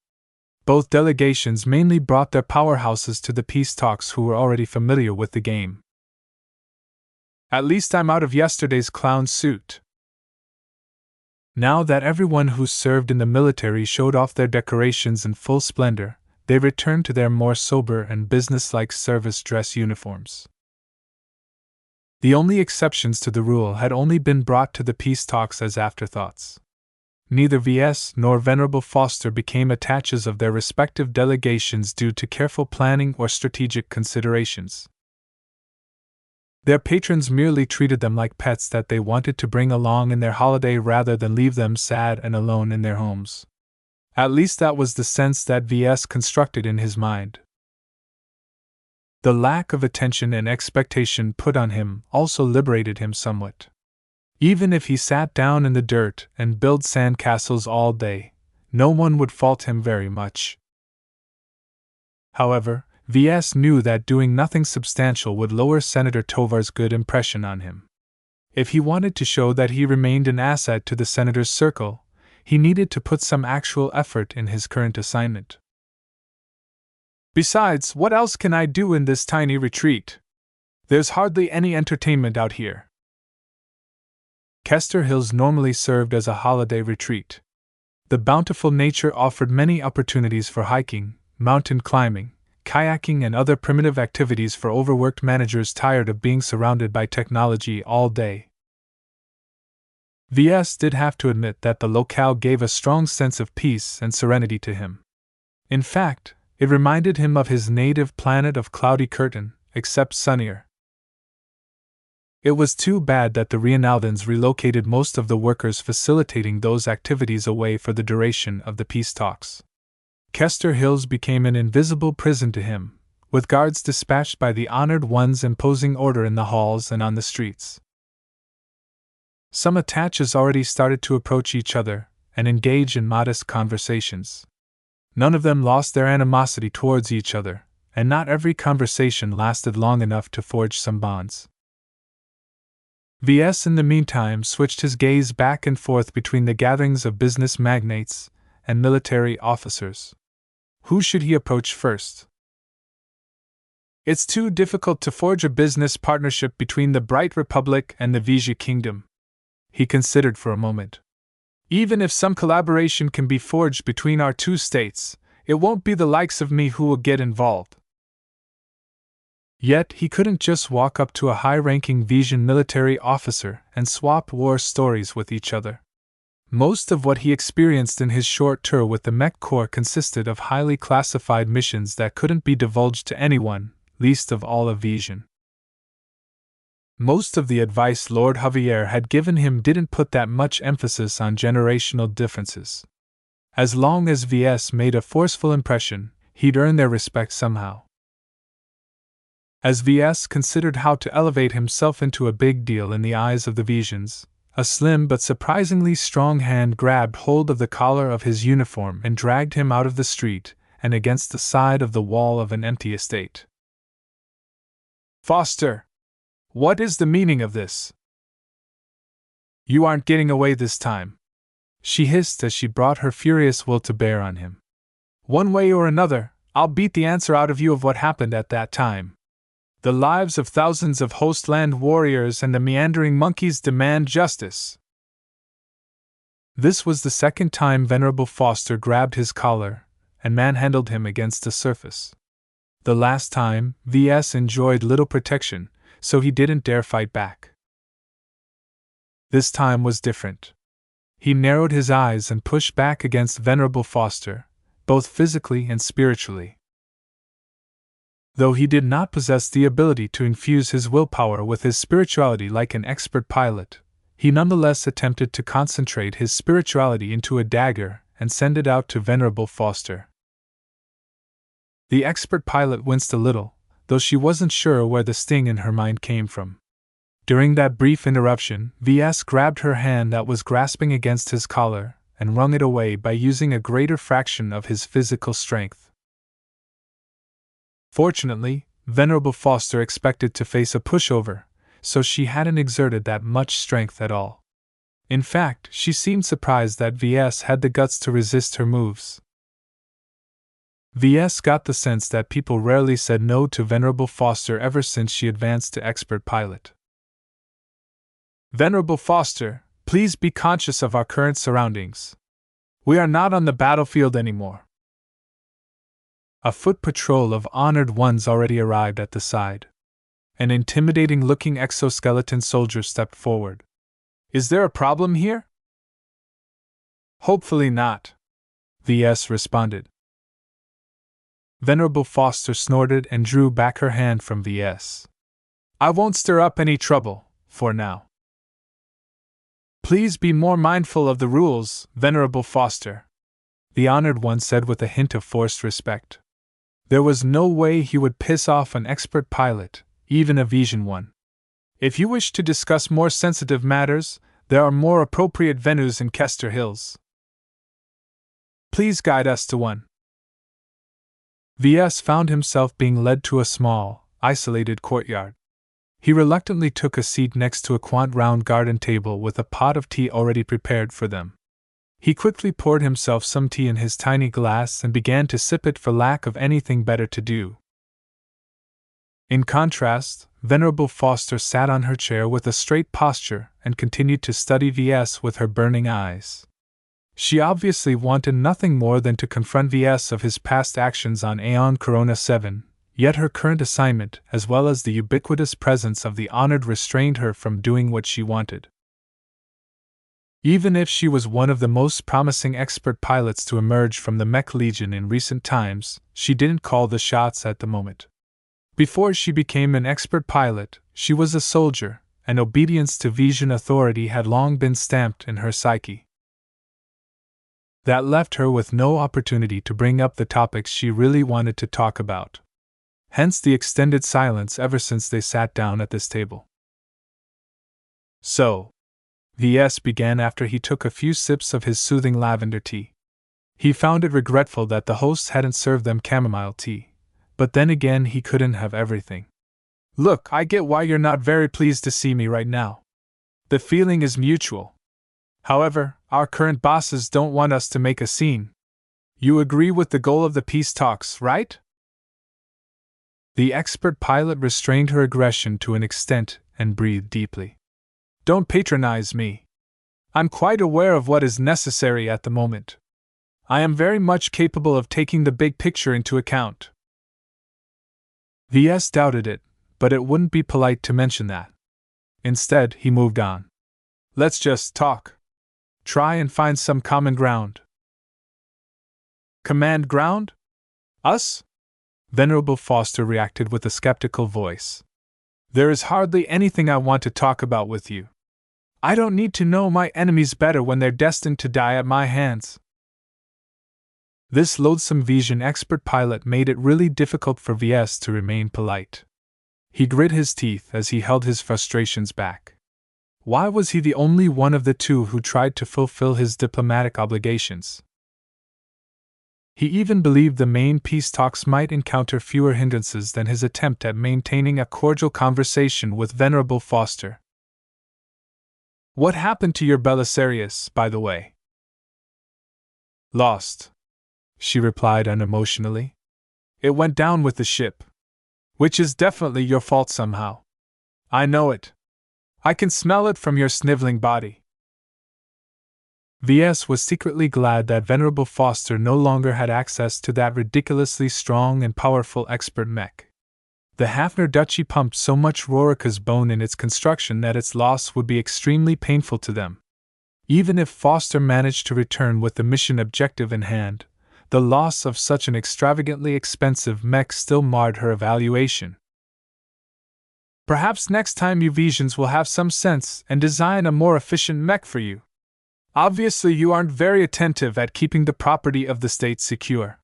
Both delegations mainly brought their powerhouses to the peace talks who were already familiar with the game. At least I'm out of yesterday's clown suit. Now that everyone who served in the military showed off their decorations in full splendor, they returned to their more sober and businesslike service dress uniforms. The only exceptions to the rule had only been brought to the peace talks as afterthoughts. Neither Ves nor Venerable Foster became attaches of their respective delegations due to careful planning or strategic considerations. Their patrons merely treated them like pets that they wanted to bring along in their holiday rather than leave them sad and alone in their homes. At least that was the sense that Ves constructed in his mind. The lack of attention and expectation put on him also liberated him somewhat. Even if he sat down in the dirt and built sandcastles all day, no one would fault him very much. However, Ves knew that doing nothing substantial would lower Senator Tovar's good impression on him. If he wanted to show that he remained an asset to the senator's circle, he needed to put some actual effort in his current assignment. Besides, what else can I do in this tiny retreat? There's hardly any entertainment out here. Kester Hills normally served as a holiday retreat. The bountiful nature offered many opportunities for hiking, mountain climbing, kayaking, and other primitive activities for overworked managers tired of being surrounded by technology all day. Ves did have to admit that the locale gave a strong sense of peace and serenity to him. In fact, it reminded him of his native planet of Cloudy Curtain, except sunnier. It was too bad that the Reinaldans relocated most of the workers facilitating those activities away for the duration of the peace talks. Kester Hills became an invisible prison to him, with guards dispatched by the honored ones imposing order in the halls and on the streets. Some attaches already started to approach each other and engage in modest conversations. None of them lost their animosity towards each other, and not every conversation lasted long enough to forge some bonds. Ves in the meantime switched his gaze back and forth between the gatherings of business magnates and military officers. Who should he approach first? It's too difficult to forge a business partnership between the Bright Republic and the Ves Kingdom, he considered for a moment. Even if some collaboration can be forged between our two states, it won't be the likes of me who will get involved. Yet he couldn't just walk up to a high-ranking Vesian military officer and swap war stories with each other. Most of what he experienced in his short tour with the Mech Corps consisted of highly classified missions that couldn't be divulged to anyone, least of all a Vesian. Most of the advice Lord Javier had given him didn't put that much emphasis on generational differences. As long as Ves made a forceful impression, he'd earn their respect somehow. As Ves considered how to elevate himself into a big deal in the eyes of the Vesians, a slim but surprisingly strong hand grabbed hold of the collar of his uniform and dragged him out of the street and against the side of the wall of an empty estate. "Foster! What is the meaning of this? You aren't getting away this time," she hissed as she brought her furious will to bear on him. "One way or another, I'll beat the answer out of you of what happened at that time. The lives of thousands of Hostland warriors and the meandering monkeys demand justice." This was the second time Venerable Foster grabbed his collar and manhandled him against the surface. The last time, Ves enjoyed little protection, so he didn't dare fight back. This time was different. He narrowed his eyes and pushed back against Venerable Foster, both physically and spiritually. Though he did not possess the ability to infuse his willpower with his spirituality like an expert pilot, he nonetheless attempted to concentrate his spirituality into a dagger and send it out to Venerable Foster. The expert pilot winced a little, though she wasn't sure where the sting in her mind came from. During that brief interruption, Ves grabbed her hand that was grasping against his collar and wrung it away by using a greater fraction of his physical strength. Fortunately, Venerable Foster expected to face a pushover, so she hadn't exerted that much strength at all. In fact, she seemed surprised that Ves had the guts to resist her moves. Ves got the sense that people rarely said no to Venerable Foster ever since she advanced to expert pilot. "Venerable Foster, please be conscious of our current surroundings. We are not on the battlefield anymore." A foot patrol of honored ones already arrived at the side. An intimidating-looking exoskeleton soldier stepped forward. "Is there a problem here?" "Hopefully not," Ves responded. Venerable Foster snorted and drew back her hand from Ves. "I won't stir up any trouble, for now." "Please be more mindful of the rules, Venerable Foster," the honored one said with a hint of forced respect. There was no way he would piss off an expert pilot, even a Vesian one. "If you wish to discuss more sensitive matters, there are more appropriate venues in Kester Hills. Please guide us to one." Ves found himself being led to a small, isolated courtyard. He reluctantly took a seat next to a quaint round garden table with a pot of tea already prepared for them. He quickly poured himself some tea in his tiny glass and began to sip it for lack of anything better to do. In contrast, Venerable Foster sat on her chair with a straight posture and continued to study VS with her burning eyes. She obviously wanted nothing more than to confront VS of his past actions on Aeon Corona 7, yet her current assignment, as well as the ubiquitous presence of the honored, restrained her from doing what she wanted. Even if she was one of the most promising expert pilots to emerge from the Mech Legion in recent times, she didn't call the shots at the moment. Before she became an expert pilot, she was a soldier, and obedience to Vesian authority had long been stamped in her psyche. That left her with no opportunity to bring up the topics she really wanted to talk about. Hence the extended silence ever since they sat down at this table. So, VS began after he took a few sips of his soothing lavender tea. He found it regretful that the hosts hadn't served them chamomile tea. But then again, he couldn't have everything. Look, I get why you're not very pleased to see me right now. The feeling is mutual. However, our current bosses don't want us to make a scene. You agree with the goal of the peace talks, right? The expert pilot restrained her aggression to an extent and breathed deeply. Don't patronize me. I'm quite aware of what is necessary at the moment. I am very much capable of taking the big picture into account. VS doubted it, but it wouldn't be polite to mention that. Instead, he moved on. Let's just talk. Try and find some common ground. Command ground? Us? Venerable Foster reacted with a skeptical voice. There is hardly anything I want to talk about with you. I don't need to know my enemies better when they're destined to die at my hands. This loathsome Vesian expert pilot made it really difficult for VS to remain polite. He grit his teeth as he held his frustrations back. Why was he the only one of the two who tried to fulfill his diplomatic obligations? He even believed the main peace talks might encounter fewer hindrances than his attempt at maintaining a cordial conversation with Venerable Foster. What happened to your Belisarius, by the way? Lost, she replied unemotionally. It went down with the ship. Which is definitely your fault somehow. I know it. I can smell it from your sniveling body. VS was secretly glad that Venerable Foster no longer had access to that ridiculously strong and powerful expert mech. The Hafner Duchy pumped so much Rorica's bone in its construction that its loss would be extremely painful to them. Even if Foster managed to return with the mission objective in hand, the loss of such an extravagantly expensive mech still marred her evaluation. Perhaps next time you Vesians will have some sense and design a more efficient mech for you. Obviously you aren't very attentive at keeping the property of the state secure.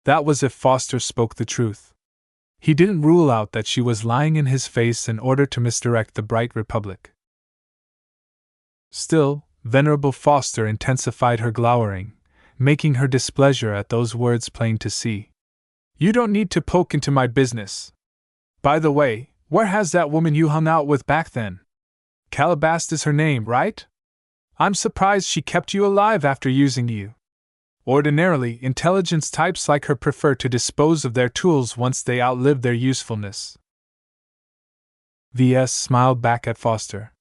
That was if Foster spoke the truth. He didn't rule out that she was lying in his face in order to misdirect the Bright Republic. Still, Venerable Foster intensified her glowering, making her displeasure at those words plain to see. You don't need to poke into my business. By the way, where has that woman you hung out with back then? Calabast is her name, right? I'm surprised she kept you alive after using you. Ordinarily, intelligence types like her prefer to dispose of their tools once they outlive their usefulness. VS smiled back at Foster.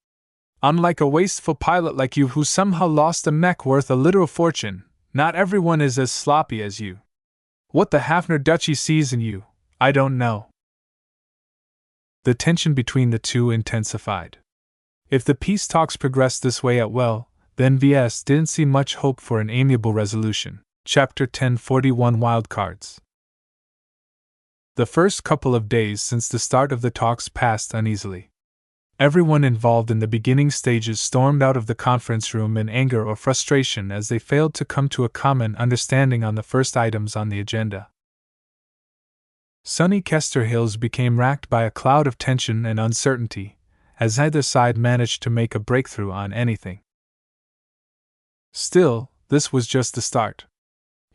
Unlike a wasteful pilot like you who somehow lost a mech worth a literal fortune, not everyone is as sloppy as you. What the Hafner Duchy sees in you, I don't know. The tension between the two intensified. If the peace talks progressed this way at well, then VS didn't see much hope for an amiable resolution. Chapter 1041 Wildcards. The first couple of days since the start of the talks passed uneasily. Everyone involved in the beginning stages stormed out of the conference room in anger or frustration as they failed to come to a common understanding on the first items on the agenda. Sunny Kester Hills became racked by a cloud of tension and uncertainty, as neither side managed to make a breakthrough on anything. Still, this was just the start.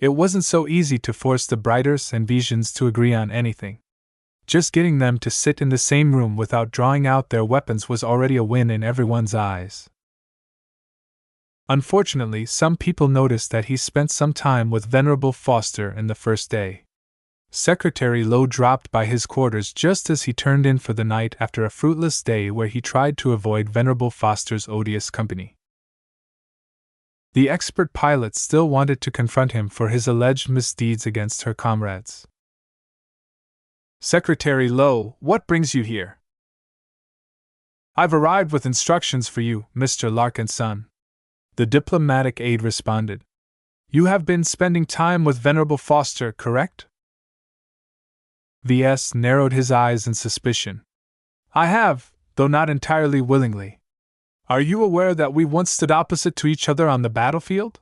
It wasn't so easy to force the Brighters and Vesians to agree on anything. Just getting them to sit in the same room without drawing out their weapons was already a win in everyone's eyes. Unfortunately, some people noticed that he spent some time with Venerable Foster in the first day. Secretary Lowe dropped by his quarters just as he turned in for the night after a fruitless day where he tried to avoid Venerable Foster's odious company. The expert pilot still wanted to confront him for his alleged misdeeds against her comrades. "Secretary Lowe, what brings you here?" "I've arrived with instructions for you, Mr. Larkinson," the diplomatic aide responded. "You have been spending time with Venerable Foster, correct?" Ves narrowed his eyes in suspicion. "I have, though not entirely willingly. Are you aware that we once stood opposite to each other on the battlefield?"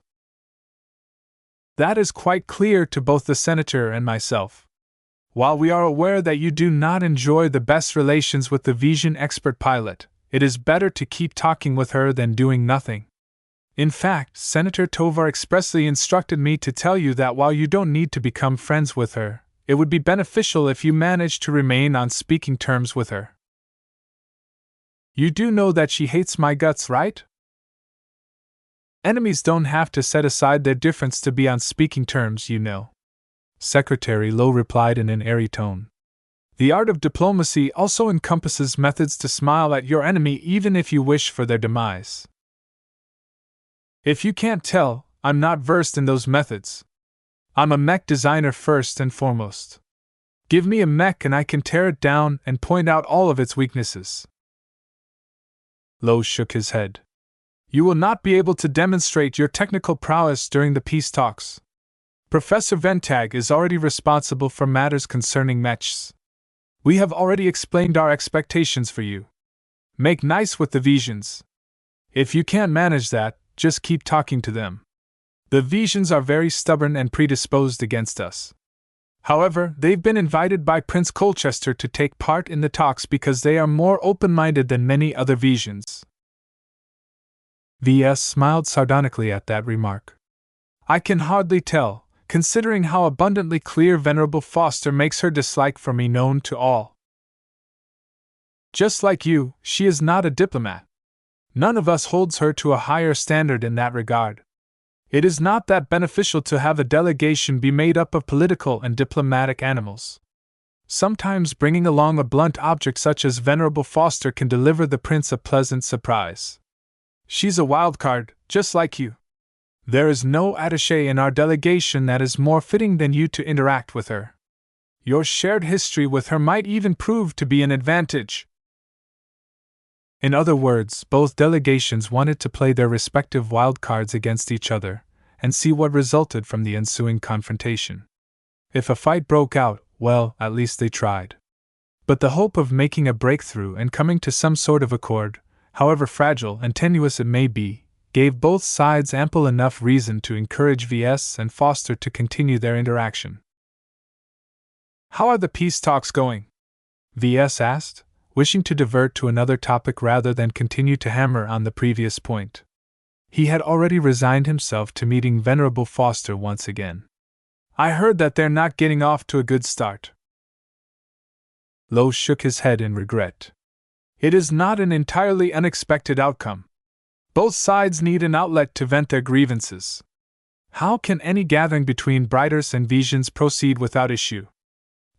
"That is quite clear to both the Senator and myself. While we are aware that you do not enjoy the best relations with the Vesian expert pilot, it is better to keep talking with her than doing nothing. In fact, Senator Tovar expressly instructed me to tell you that while you don't need to become friends with her, it would be beneficial if you managed to remain on speaking terms with her. You do know that she hates my guts, right?" "Enemies don't have to set aside their difference to be on speaking terms, you know," Secretary Lowe replied in an airy tone. "The art of diplomacy also encompasses methods to smile at your enemy even if you wish for their demise. If you can't tell, I'm not versed in those methods. I'm a mech designer first and foremost. Give me a mech and I can tear it down and point out all of its weaknesses." Lowe shook his head. "You will not be able to demonstrate your technical prowess during the peace talks. Professor Ventag is already responsible for matters concerning mechs. We have already explained our expectations for you. Make nice with the Vesians. If you can't manage that, just keep talking to them. The Vesians are very stubborn and predisposed against us. However, they've been invited by Prince Colchester to take part in the talks because they are more open-minded than many other Vesians." Ves smiled sardonically at that remark. "I can hardly tell, considering how abundantly clear Venerable Foster makes her dislike for me known to all. Just like you, she is not a diplomat. None of us holds her to a higher standard in that regard. It is not that beneficial to have a delegation be made up of political and diplomatic animals. Sometimes bringing along a blunt object such as Venerable Foster can deliver the prince a pleasant surprise. She's a wild card, just like you. There is no attaché in our delegation that is more fitting than you to interact with her. Your shared history with her might even prove to be an advantage." In other words, both delegations wanted to play their respective wild cards against each other, and see what resulted from the ensuing confrontation. If a fight broke out, well, at least they tried. But the hope of making a breakthrough and coming to some sort of accord, however fragile and tenuous it may be, gave both sides ample enough reason to encourage Ves and Foster to continue their interaction. "How are the peace talks going?" Ves asked, wishing to divert to another topic rather than continue to hammer on the previous point. He had already resigned himself to meeting Venerable Foster once again. "I heard that they're not getting off to a good start." Lowe shook his head in regret. "It is not an entirely unexpected outcome. Both sides need an outlet to vent their grievances. How can any gathering between Briters and Vesians proceed without issue?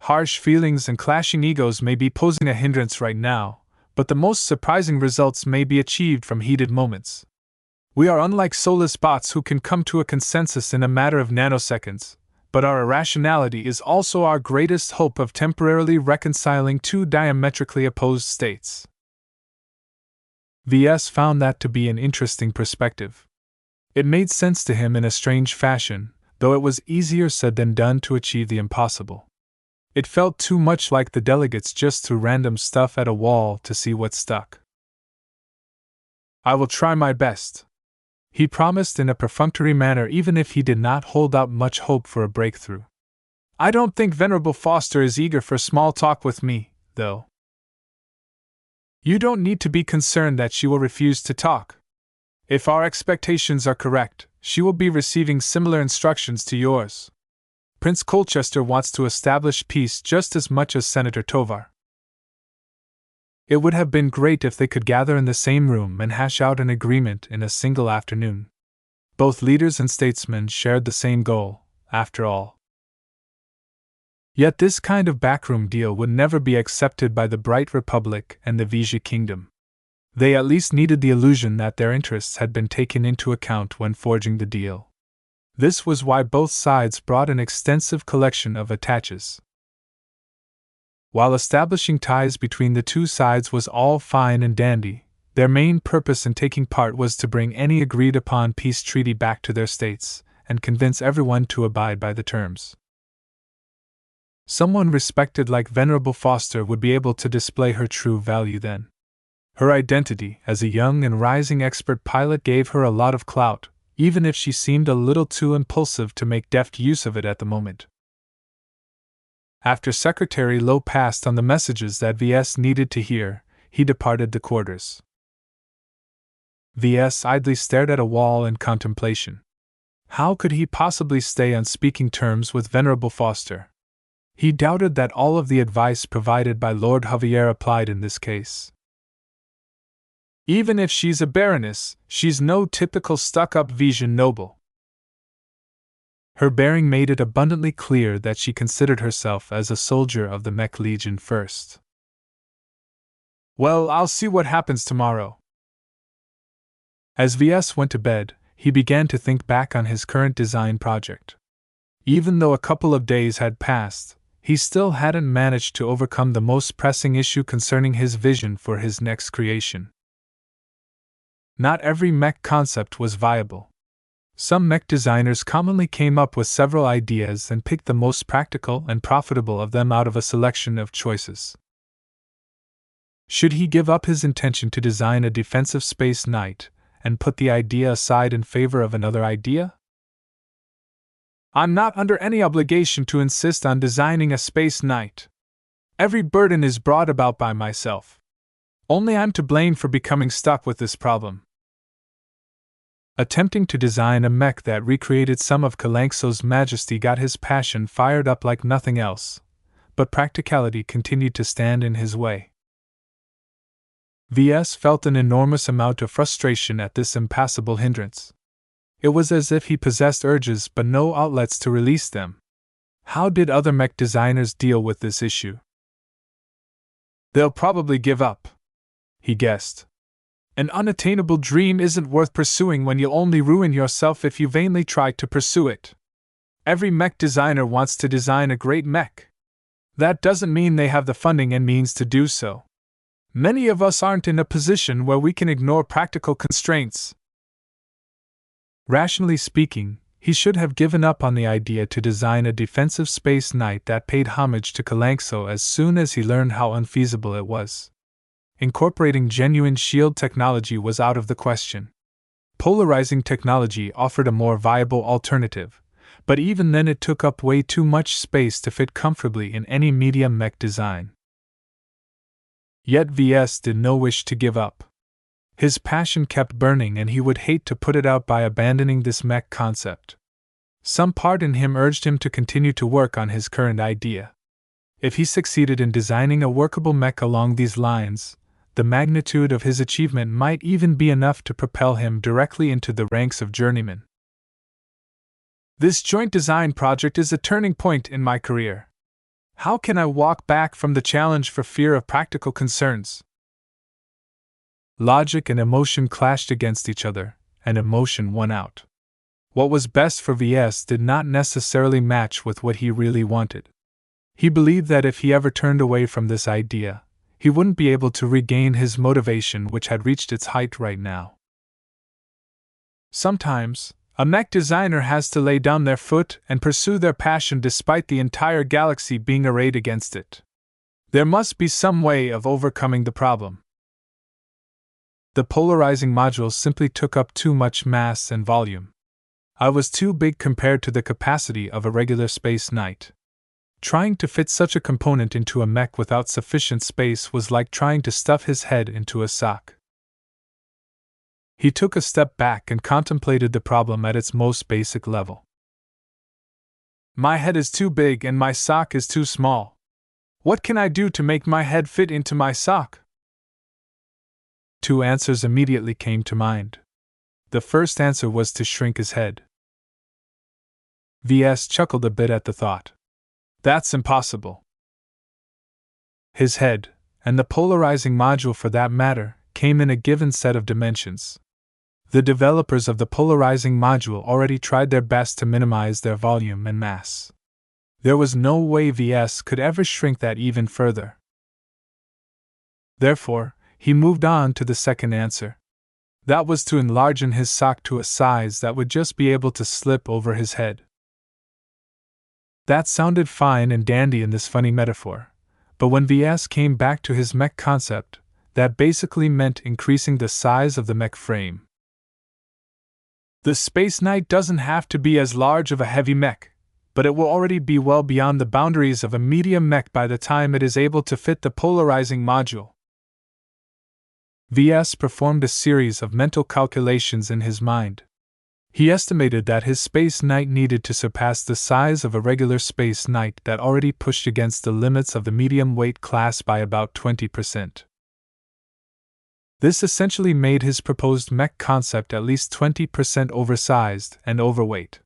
Harsh feelings and clashing egos may be posing a hindrance right now, but the most surprising results may be achieved from heated moments. We are unlike soulless bots who can come to a consensus in a matter of nanoseconds, but our irrationality is also our greatest hope of temporarily reconciling two diametrically opposed states." Ves found that to be an interesting perspective. It made sense to him in a strange fashion, though it was easier said than done to achieve the impossible. It felt too much like the delegates just threw random stuff at a wall to see what stuck. "I will try my best," he promised in a perfunctory manner, even if he did not hold out much hope for a breakthrough. "I don't think Venerable Foster is eager for small talk with me, though." "You don't need to be concerned that she will refuse to talk. If our expectations are correct, she will be receiving similar instructions to yours. Prince Colchester wants to establish peace just as much as Senator Tovar. It would have been great if they could gather in the same room and hash out an agreement in a single afternoon. Both leaders and statesmen shared the same goal, after all. Yet this kind of backroom deal would never be accepted by the Bright Republic and the Ves Kingdom. They at least needed the illusion that their interests had been taken into account when forging the deal. This was why both sides brought an extensive collection of attaches. While establishing ties between the two sides was all fine and dandy, their main purpose in taking part was to bring any agreed-upon peace treaty back to their states, and convince everyone to abide by the terms. Someone respected like Venerable Foster would be able to display her true value then. Her identity as a young and rising expert pilot gave her a lot of clout, even if she seemed a little too impulsive to make deft use of it at the moment. After Secretary Lowe passed on the messages that VS needed to hear, he departed the quarters. VS idly stared at a wall in contemplation. How could he possibly stay on speaking terms with Venerable Foster? He doubted that all of the advice provided by Lord Javier applied in this case. Even if she's a baroness, she's no typical stuck-up Vesian noble. Her bearing made it abundantly clear that she considered herself as a soldier of the Mech Legion first. Well, I'll see what happens tomorrow. As VS went to bed, he began to think back on his current design project. Even though a couple of days had passed, he still hadn't managed to overcome the most pressing issue concerning his vision for his next creation. Not every mech concept was viable. Some mech designers commonly came up with several ideas and picked the most practical and profitable of them out of a selection of choices. Should he give up his intention to design a defensive space knight and put the idea aside in favor of another idea? I'm not under any obligation to insist on designing a space knight. Every burden is brought about by myself. Only I'm to blame for becoming stuck with this problem. Attempting to design a mech that recreated some of Calankso's majesty got his passion fired up like nothing else, but practicality continued to stand in his way. VS felt an enormous amount of frustration at this impassable hindrance. It was as if he possessed urges but no outlets to release them. How did other mech designers deal with this issue? They'll probably give up, he guessed. An unattainable dream isn't worth pursuing when you'll only ruin yourself if you vainly try to pursue it. Every mech designer wants to design a great mech. That doesn't mean they have the funding and means to do so. Many of us aren't in a position where we can ignore practical constraints. Rationally speaking, he should have given up on the idea to design a defensive space knight that paid homage to Calankso as soon as he learned how unfeasible it was. Incorporating genuine shield technology was out of the question. Polarizing technology offered a more viable alternative, but even then it took up way too much space to fit comfortably in any medium mech design. Yet VS did not wish to give up. His passion kept burning and he would hate to put it out by abandoning this mech concept. Some part in him urged him to continue to work on his current idea. If he succeeded in designing a workable mech along these lines, the magnitude of his achievement might even be enough to propel him directly into the ranks of journeymen. This joint design project is a turning point in my career. How can I walk back from the challenge for fear of practical concerns? Logic and emotion clashed against each other, and emotion won out. What was best for VS did not necessarily match with what he really wanted. He believed that if he ever turned away from this idea, he wouldn't be able to regain his motivation, which had reached its height right now. Sometimes, a mech designer has to lay down their foot and pursue their passion despite the entire galaxy being arrayed against it. There must be some way of overcoming the problem. The polarizing modules simply took up too much mass and volume. I was too big compared to the capacity of a regular space knight. Trying to fit such a component into a mech without sufficient space was like trying to stuff his head into a sock. He took a step back and contemplated the problem at its most basic level. My head is too big and my sock is too small. What can I do to make my head fit into my sock? Two answers immediately came to mind. The first answer was to shrink his head. VS chuckled a bit at the thought. That's impossible. His head, and the polarizing module for that matter, came in a given set of dimensions. The developers of the polarizing module already tried their best to minimize their volume and mass. There was no way Ves could ever shrink that even further. Therefore, he moved on to the second answer. That was to enlarge his sock to a size that would just be able to slip over his head. That sounded fine and dandy in this funny metaphor, but when Ves came back to his mech concept, that basically meant increasing the size of the mech frame. The Space Knight doesn't have to be as large of a heavy mech, but it will already be well beyond the boundaries of a medium mech by the time it is able to fit the polarizing module. Ves performed a series of mental calculations in his mind. He estimated that his Space Knight needed to surpass the size of a regular Space Knight that already pushed against the limits of the medium weight class by about 20%. This essentially made his proposed mech concept at least 20% oversized and overweight.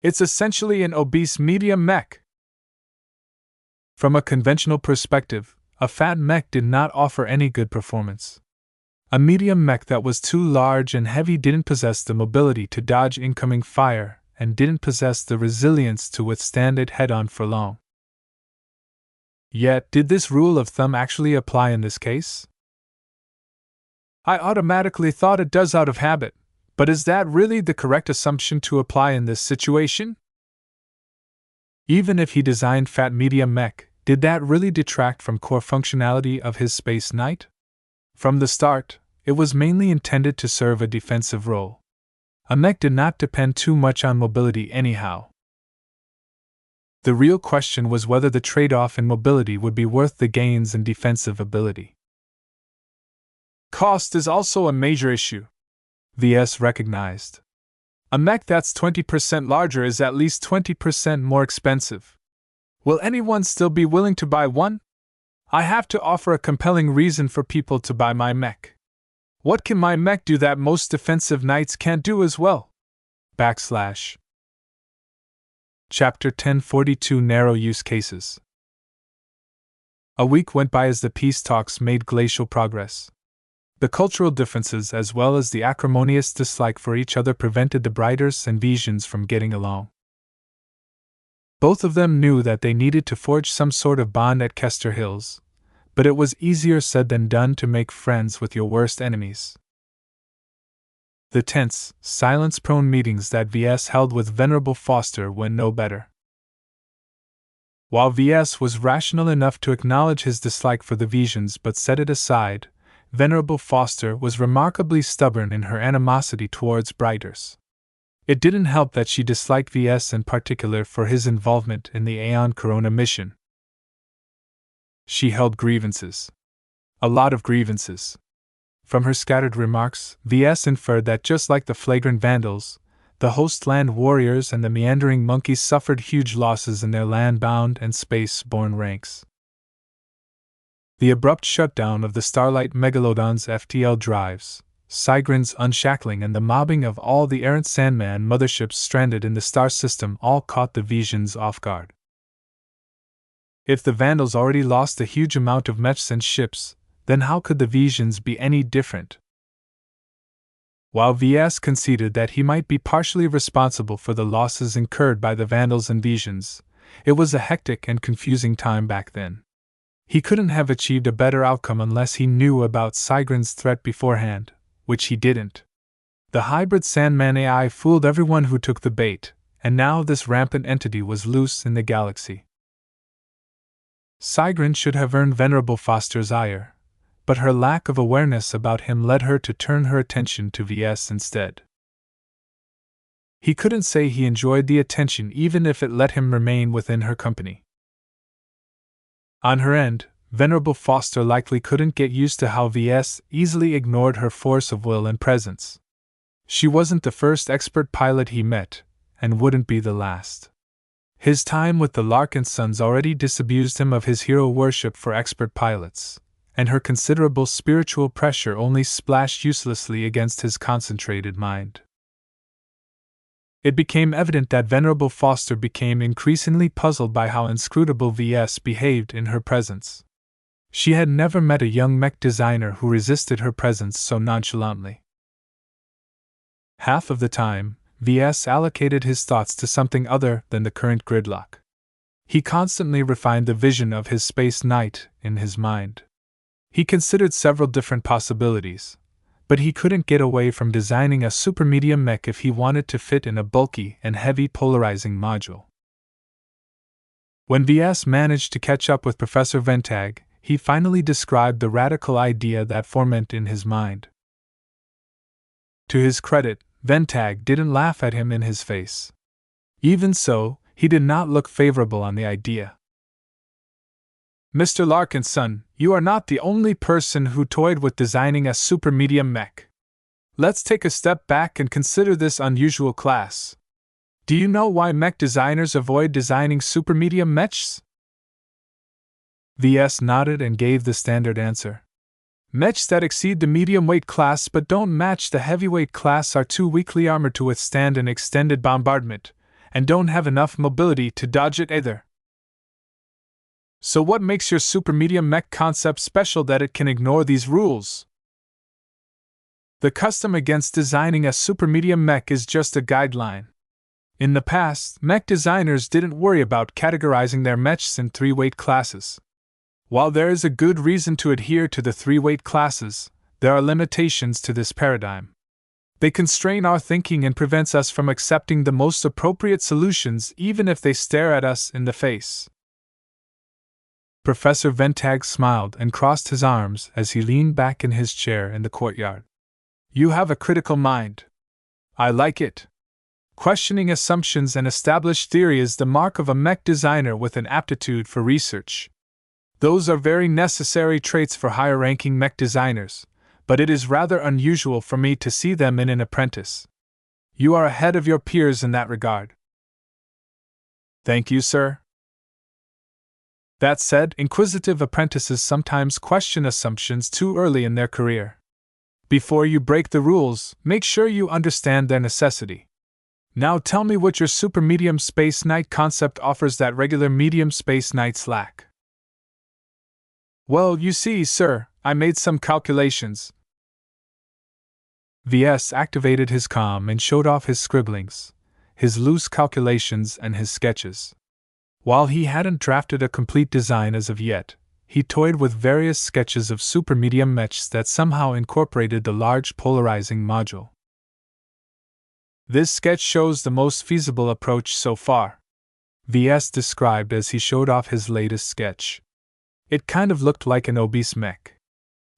It's essentially an obese medium mech. From a conventional perspective, a fat mech did not offer any good performance. A medium mech that was too large and heavy didn't possess the mobility to dodge incoming fire and didn't possess the resilience to withstand it head-on for long. Yet, did this rule of thumb actually apply in this case? I automatically thought it does out of habit, but is that really the correct assumption to apply in this situation? Even if he designed fat medium mech, did that really detract from core functionality of his Space Knight? From the start, it was mainly intended to serve a defensive role. A mech did not depend too much on mobility anyhow. The real question was whether the trade-off in mobility would be worth the gains in defensive ability. Cost is also a major issue, Ves recognized. A mech that's 20% larger is at least 20% more expensive. Will anyone still be willing to buy one? I have to offer a compelling reason for people to buy my mech. What can my mech do that most defensive knights can't do as well? / Chapter 1042 Narrow Use Cases. A week went by as the peace talks made glacial progress. The cultural differences as well as the acrimonious dislike for each other prevented the Briders and Vesians from getting along. Both of them knew that they needed to forge some sort of bond at Kester Hills, but it was easier said than done to make friends with your worst enemies. The tense, silence-prone meetings that Ves held with Venerable Foster went no better. While Ves was rational enough to acknowledge his dislike for the Vesians but set it aside, Venerable Foster was remarkably stubborn in her animosity towards Briders. It didn't help that she disliked Ves in particular for his involvement in the Aeon Corona mission. She held grievances. A lot of grievances. From her scattered remarks, Ves inferred that just like the flagrant vandals, the Hostland warriors and the meandering monkeys suffered huge losses in their land-bound and space-borne ranks. The abrupt shutdown of the Starlight Megalodon's FTL drives, Sigrin's unshackling and the mobbing of all the errant Sandman motherships stranded in the star system all caught the Vesians off guard. If the Vandals already lost a huge amount of mechs and ships, then how could the Vesians be any different? While Ves conceded that he might be partially responsible for the losses incurred by the Vandals and Vesians, it was a hectic and confusing time back then. He couldn't have achieved a better outcome unless he knew about Sigrin's threat beforehand, which he didn't. The hybrid Sandman AI fooled everyone who took the bait, and now this rampant entity was loose in the galaxy. Sigrin should have earned Venerable Foster's ire, but her lack of awareness about him led her to turn her attention to Ves instead. He couldn't say he enjoyed the attention even if it let him remain within her company. On her end, Venerable Foster likely couldn't get used to how Ves easily ignored her force of will and presence. She wasn't the first expert pilot he met, and wouldn't be the last. His time with the Larkinsons already disabused him of his hero worship for expert pilots, and her considerable spiritual pressure only splashed uselessly against his concentrated mind. It became evident that Venerable Foster became increasingly puzzled by how inscrutable Ves behaved in her presence. She had never met a young mech designer who resisted her presence so nonchalantly. Half of the time, Ves allocated his thoughts to something other than the current gridlock. He constantly refined the vision of his space knight in his mind. He considered several different possibilities, but he couldn't get away from designing a supermedium mech if he wanted to fit in a bulky and heavy polarizing module. When Ves managed to catch up with Professor Ventag, he finally described the radical idea that formed in his mind. To his credit, Ventag didn't laugh at him in his face. Even so, he did not look favorable on the idea. Mr. Larkinson, you are not the only person who toyed with designing a supermedium mech. Let's take a step back and consider this unusual class. Do you know why mech designers avoid designing supermedium mechs? Ves nodded and gave the standard answer. Mechs that exceed the medium weight class but don't match the heavyweight class are too weakly armored to withstand an extended bombardment, and don't have enough mobility to dodge it either. So what makes your supermedium mech concept special that it can ignore these rules? The custom against designing a supermedium mech is just a guideline. In the past, mech designers didn't worry about categorizing their mechs in 3 weight classes. While there is a good reason to adhere to the 3 weight classes, there are limitations to this paradigm. They constrain our thinking and prevents us from accepting the most appropriate solutions even if they stare at us in the face. Professor Ventag smiled and crossed his arms as he leaned back in his chair in the courtyard. You have a critical mind. I like it. Questioning assumptions and established theory is the mark of a mech designer with an aptitude for research. Those are very necessary traits for higher-ranking mech designers, but it is rather unusual for me to see them in an apprentice. You are ahead of your peers in that regard. Thank you, sir. That said, inquisitive apprentices sometimes question assumptions too early in their career. Before you break the rules, make sure you understand their necessity. Now tell me what your supermedium space knight concept offers that regular medium space knights lack. Well, you see, sir, I made some calculations. Ves activated his calm and showed off his scribblings, his loose calculations and his sketches. While he hadn't drafted a complete design as of yet, he toyed with various sketches of supermedium mechs that somehow incorporated the large polarizing module. This sketch shows the most feasible approach so far, Ves described as he showed off his latest sketch. It kind of looked like an obese mech.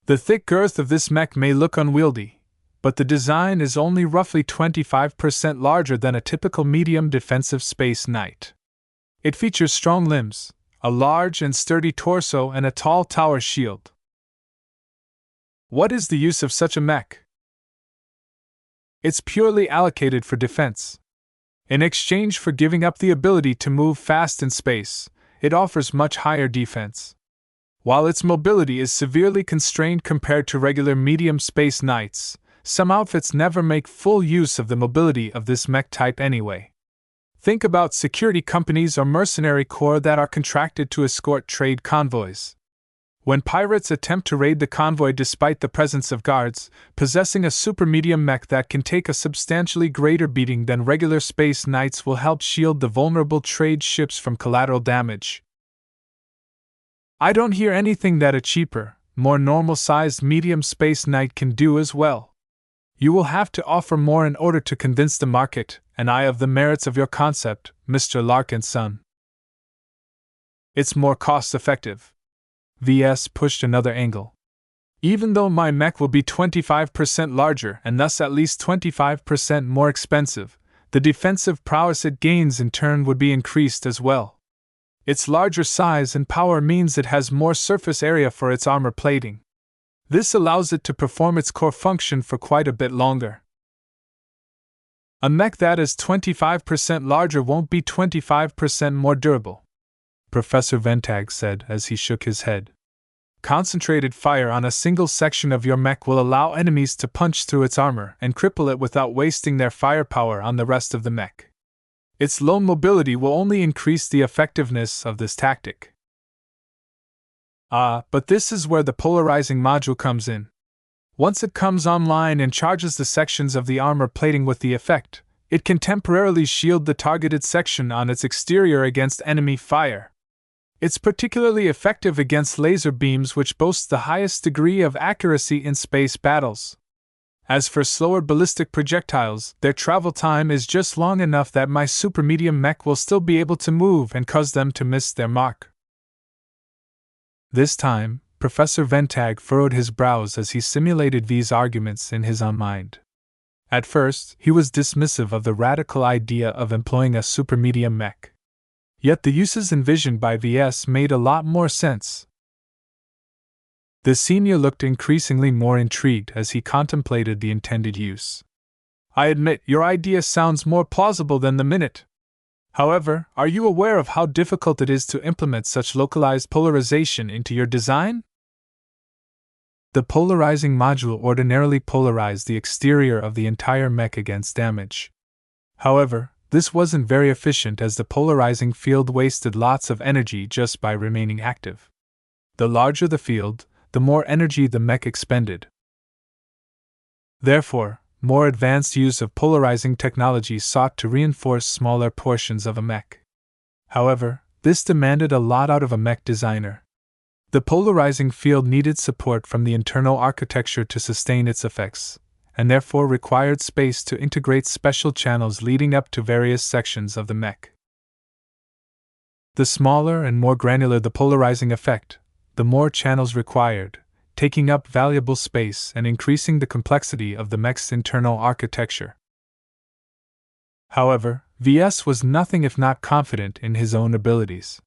The thick girth of this mech may look unwieldy, but the design is only roughly 25% larger than a typical medium defensive space knight. It features strong limbs, a large and sturdy torso, and a tall tower shield. What is the use of such a mech? It's purely allocated for defense. In exchange for giving up the ability to move fast in space, it offers much higher defense. While its mobility is severely constrained compared to regular medium space knights, some outfits never make full use of the mobility of this mech type anyway. Think about security companies or mercenary corps that are contracted to escort trade convoys. When pirates attempt to raid the convoy despite the presence of guards, possessing a supermedium mech that can take a substantially greater beating than regular space knights will help shield the vulnerable trade ships from collateral damage. I don't hear anything that a cheaper, more normal-sized medium space knight can do as well. You will have to offer more in order to convince the market and I of the merits of your concept, Mr. Larkinson. It's more cost-effective. Ves pushed another angle. Even though my mech will be 25% larger and thus at least 25% more expensive, the defensive prowess it gains in turn would be increased as well. Its larger size and power means it has more surface area for its armor plating. This allows it to perform its core function for quite a bit longer. A mech that is 25% larger won't be 25% more durable, Professor Ventag said as he shook his head. concentrated fire on a single section of your mech will allow enemies to punch through its armor and cripple it without wasting their firepower on the rest of the mech. Its lone mobility will only increase the effectiveness of this tactic. But this is where the polarizing module comes in. Once it comes online and charges the sections of the armor plating with the effect, it can temporarily shield the targeted section on its exterior against enemy fire. It's particularly effective against laser beams, which boast the highest degree of accuracy in space battles. As for slower ballistic projectiles, their travel time is just long enough that my super-medium mech will still be able to move and cause them to miss their mark. This time, Professor Ventag furrowed his brows as he simulated V's arguments in his own mind. At first, he was dismissive of the radical idea of employing a super-medium mech. Yet the uses envisioned by Ves made a lot more sense. The senior looked increasingly more intrigued as he contemplated the intended use. I admit, your idea sounds more plausible than the minute. However, are you aware of how difficult it is to implement such localized polarization into your design? The polarizing module ordinarily polarized the exterior of the entire mech against damage. However, this wasn't very efficient as the polarizing field wasted lots of energy just by remaining active. The larger the field, the more energy the mech expended. Therefore, more advanced use of polarizing technology sought to reinforce smaller portions of a mech. However, this demanded a lot out of a mech designer. The polarizing field needed support from the internal architecture to sustain its effects, and therefore required space to integrate special channels leading up to various sections of the mech. The smaller and more granular the polarizing effect, the more channels required, taking up valuable space and increasing the complexity of the mech's internal architecture. However, Ves was nothing if not confident in his own abilities.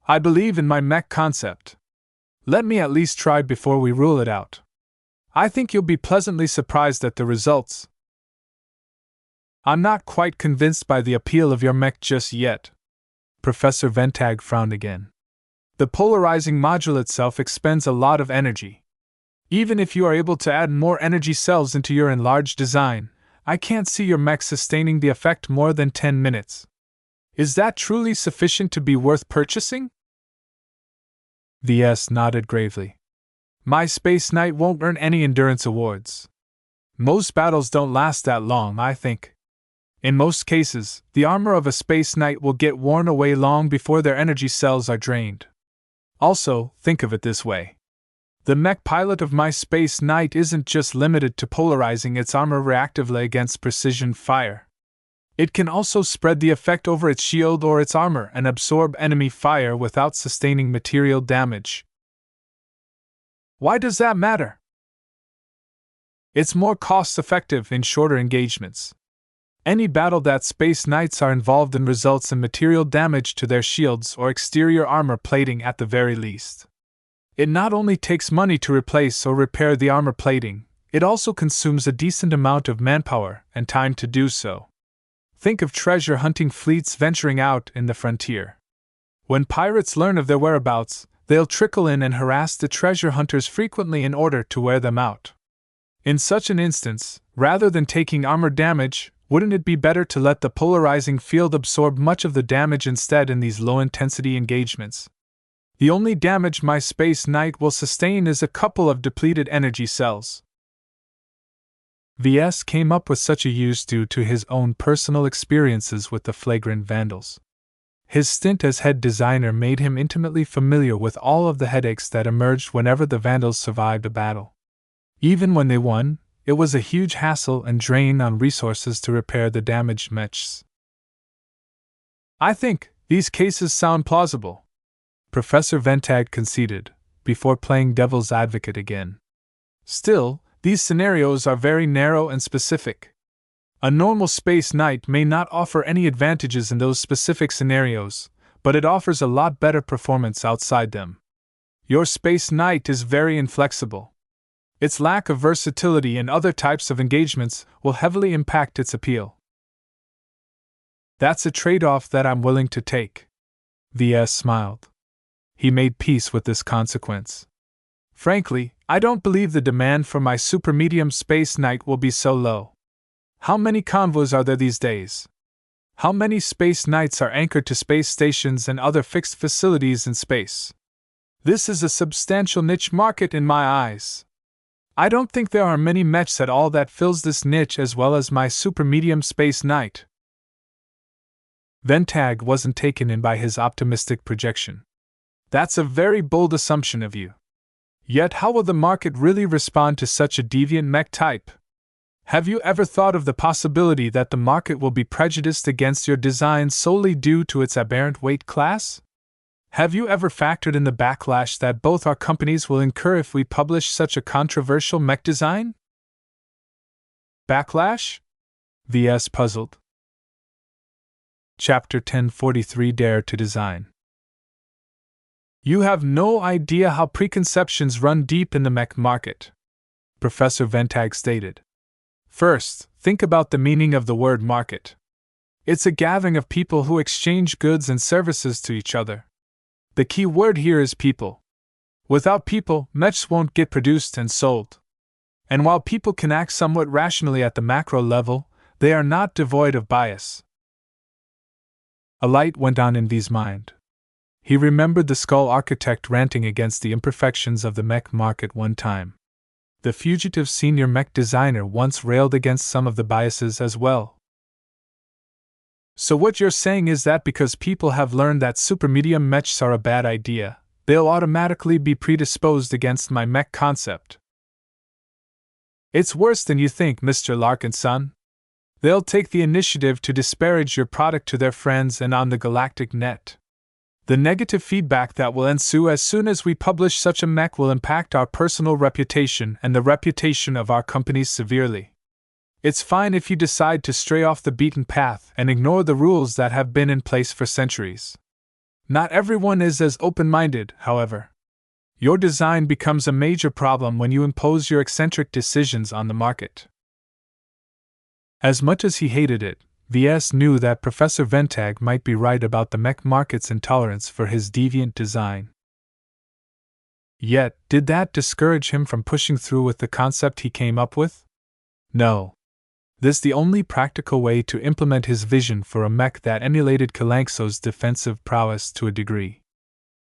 I believe in my mech concept. Let me at least try before we rule it out. I think you'll be pleasantly surprised at the results. I'm not quite convinced by the appeal of your mech just yet. Professor Ventag frowned again. The polarizing module itself expends a lot of energy. Even if you are able to add more energy cells into your enlarged design, I can't see your mech sustaining the effect more than 10 minutes. Is that truly sufficient to be worth purchasing? Ves nodded gravely. My Space Knight won't earn any endurance awards. Most battles don't last that long, I think. In most cases, the armor of a Space Knight will get worn away long before their energy cells are drained. Also, think of it this way. The mech pilot of my Space Knight isn't just limited to polarizing its armor reactively against precision fire. It can also spread the effect over its shield or its armor and absorb enemy fire without sustaining material damage. Why does that matter? It's more cost-effective in shorter engagements. Any battle that Space Knights are involved in results in material damage to their shields or exterior armor plating at the very least. It not only takes money to replace or repair the armor plating, it also consumes a decent amount of manpower and time to do so. Think of treasure hunting fleets venturing out in the frontier. When pirates learn of their whereabouts, they'll trickle in and harass the treasure hunters frequently in order to wear them out. In such an instance, rather than taking armor damage, wouldn't it be better to let the polarizing field absorb much of the damage instead in these low-intensity engagements? The only damage my Space Knight will sustain is a couple of depleted energy cells. Ves came up with such a use due to his own personal experiences with the flagrant vandals. His stint as head designer made him intimately familiar with all of the headaches that emerged whenever the vandals survived a battle. Even when they won, it was a huge hassle and drain on resources to repair the damaged mechs. I think these cases sound plausible, Professor Ventag conceded, before playing devil's advocate again. Still, these scenarios are very narrow and specific. A normal Space Knight may not offer any advantages in those specific scenarios, but it offers a lot better performance outside them. Your Space Knight is very inflexible. Its lack of versatility in other types of engagements will heavily impact its appeal. That's a trade-off that I'm willing to take. Ves smiled. He made peace with this consequence. Frankly, I don't believe the demand for my super medium Space Knight will be so low. How many convoys are there these days? How many Space Knights are anchored to space stations and other fixed facilities in space? This is a substantial niche market in my eyes. I don't think there are many mechs at all that fills this niche as well as my super medium Space Knight. Ventag wasn't taken in by his optimistic projection. That's a very bold assumption of you. Yet how will the market really respond to such a deviant mech type? Have you ever thought of the possibility that the market will be prejudiced against your design solely due to its aberrant weight class? Have you ever factored in the backlash that both our companies will incur if we publish such a controversial mech design? Backlash? Ves puzzled. Chapter 1043 Dare to Design. You have no idea how preconceptions run deep in the mech market, Professor Ventag stated. First, think about the meaning of the word market. It's a gathering of people who exchange goods and services to each other. The key word here is people. Without people, mechs won't get produced and sold. And while people can act somewhat rationally at the macro level, they are not devoid of bias. A light went on in V's mind. He remembered the skull architect ranting against the imperfections of the mech market one time. The fugitive senior mech designer once railed against some of the biases as well. So what you're saying is that because people have learned that super medium mechs are a bad idea, they'll automatically be predisposed against my mech concept. It's worse than you think, Mr. Larkinson. They'll take the initiative to disparage your product to their friends and on the galactic net. The negative feedback that will ensue as soon as we publish such a mech will impact our personal reputation and the reputation of our companies severely. It's fine if you decide to stray off the beaten path and ignore the rules that have been in place for centuries. Not everyone is as open-minded, however. Your design becomes a major problem when you impose your eccentric decisions on the market. As much as he hated it, Ves knew that Professor Ventag might be right about the mech market's intolerance for his deviant design. Yet, did that discourage him from pushing through with the concept he came up with? No. This is the only practical way to implement his vision for a mech that emulated Kalanxo's defensive prowess to a degree.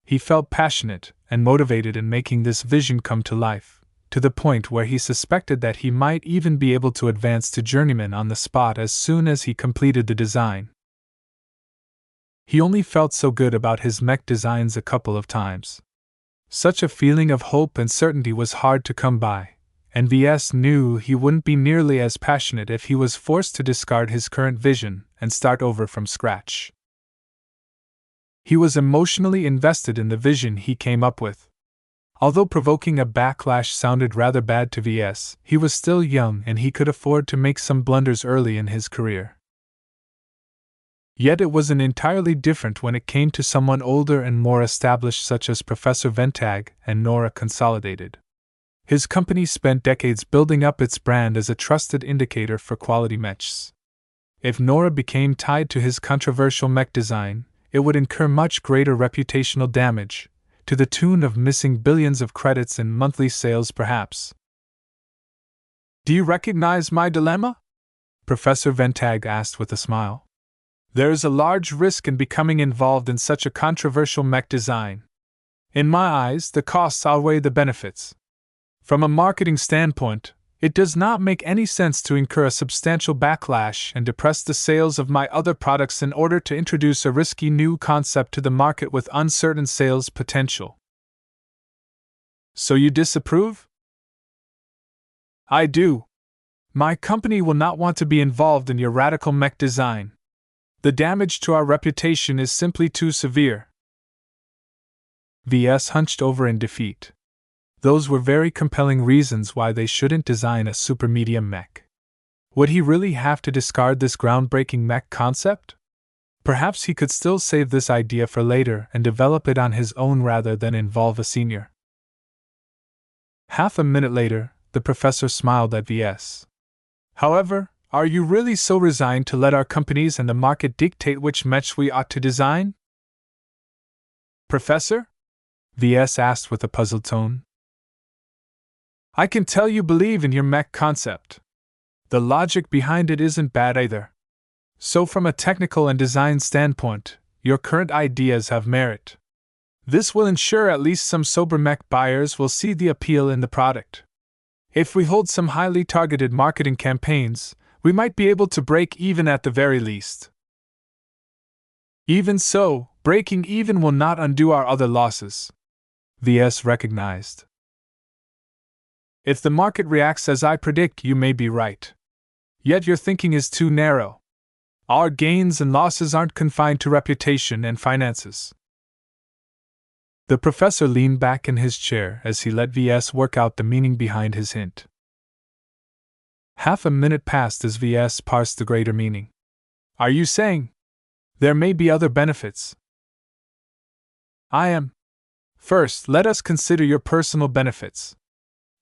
He felt passionate and motivated in making this vision come to life, to the point where he suspected that he might even be able to advance to journeyman on the spot as soon as he completed the design. He only felt so good about his mech designs a couple of times. Such a feeling of hope and certainty was hard to come by, and Ves knew he wouldn't be nearly as passionate if he was forced to discard his current vision and start over from scratch. He was emotionally invested in the vision he came up with. Although provoking a backlash sounded rather bad to Ves, he was still young and he could afford to make some blunders early in his career. Yet it wasn't entirely different when it came to someone older and more established such as Professor Ventag and Nora Consolidated. His company spent decades building up its brand as a trusted indicator for quality mechs. If Nora became tied to his controversial mech design, it would incur much greater reputational damage, to the tune of missing billions of credits in monthly sales perhaps. Do you recognize my dilemma? Professor Ventag asked with a smile. There is a large risk in becoming involved in such a controversial mech design. In my eyes, the costs outweigh the benefits. From a marketing standpoint, it does not make any sense to incur a substantial backlash and depress the sales of my other products in order to introduce a risky new concept to the market with uncertain sales potential. So you disapprove? I do. My company will not want to be involved in your radical mech design. The damage to our reputation is simply too severe. Ves hunched over in defeat. Those were very compelling reasons why they shouldn't design a super medium mech. Would he really have to discard this groundbreaking mech concept? Perhaps he could still save this idea for later and develop it on his own rather than involve a senior. Half a minute later, the professor smiled at Ves. However, are you really so resigned to let our companies and the market dictate which mechs we ought to design? Professor? Ves asked with a puzzled tone. I can tell you believe in your mech concept. The logic behind it isn't bad either. So from a technical and design standpoint, your current ideas have merit. This will ensure at least some sober mech buyers will see the appeal in the product. If we hold some highly targeted marketing campaigns, we might be able to break even at the very least. Even so, breaking even will not undo our other losses, Ves recognized. If the market reacts as I predict, you may be right. Yet your thinking is too narrow. Our gains and losses aren't confined to reputation and finances. The professor leaned back in his chair as he let Ves work out the meaning behind his hint. Half a minute passed as Ves parsed the greater meaning. Are you saying there may be other benefits? I am. First, let us consider your personal benefits.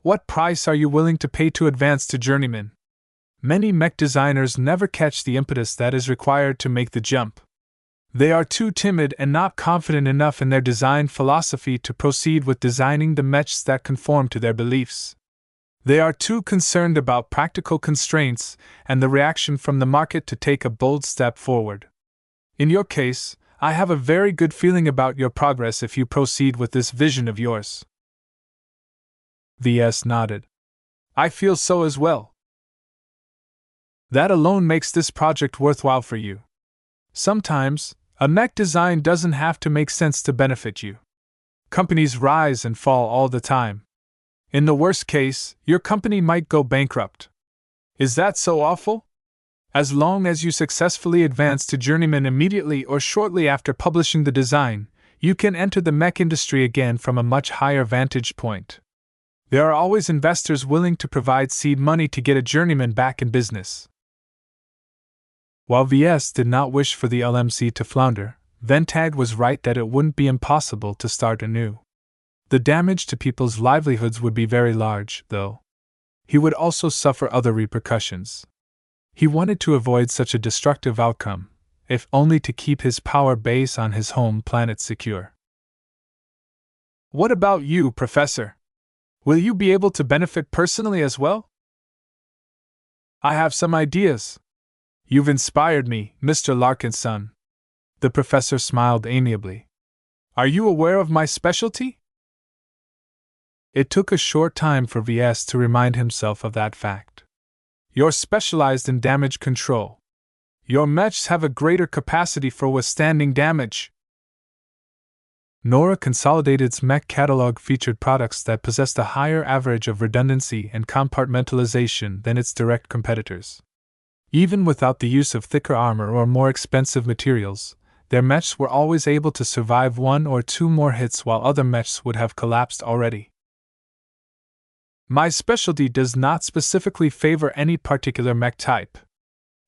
What price are you willing to pay to advance to journeyman? Many mech designers never catch the impetus that is required to make the jump. They are too timid and not confident enough in their design philosophy to proceed with designing the mechs that conform to their beliefs. They are too concerned about practical constraints and the reaction from the market to take a bold step forward. In your case, I have a very good feeling about your progress if you proceed with this vision of yours. Ves nodded. I feel so as well. That alone makes this project worthwhile for you. Sometimes, a mech design doesn't have to make sense to benefit you. Companies rise and fall all the time. In the worst case, your company might go bankrupt. Is that so awful? As long as you successfully advance to journeyman immediately or shortly after publishing the design, you can enter the mech industry again from a much higher vantage point. There are always investors willing to provide seed money to get a journeyman back in business. While Ves did not wish for the LMC to flounder, Ventag was right that it wouldn't be impossible to start anew. The damage to people's livelihoods would be very large, though. He would also suffer other repercussions. He wanted to avoid such a destructive outcome, if only to keep his power base on his home planet secure. What about you, Professor? Will you be able to benefit personally as well? I have some ideas. You've inspired me, Mr. Larkinson. The professor smiled amiably. Are you aware of my specialty? It took a short time for Ves to remind himself of that fact. You're specialized in damage control. Your mechs have a greater capacity for withstanding damage. Nora Consolidated's mech catalog featured products that possessed a higher average of redundancy and compartmentalization than its direct competitors. Even without the use of thicker armor or more expensive materials, their mechs were always able to survive one or two more hits while other mechs would have collapsed already. My specialty does not specifically favor any particular mech type.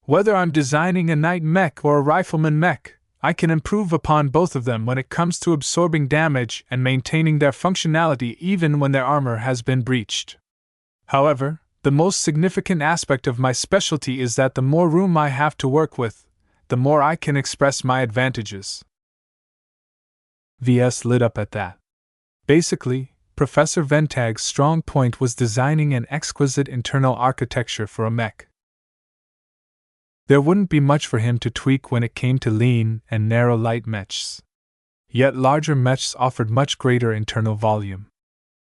Whether I'm designing a knight mech or a rifleman mech, I can improve upon both of them when it comes to absorbing damage and maintaining their functionality even when their armor has been breached. However, the most significant aspect of my specialty is that the more room I have to work with, the more I can express my advantages. Ves lit up at that. Basically, Professor Ventag's strong point was designing an exquisite internal architecture for a mech. There wouldn't be much for him to tweak when it came to lean and narrow light mechs. Yet larger mechs offered much greater internal volume.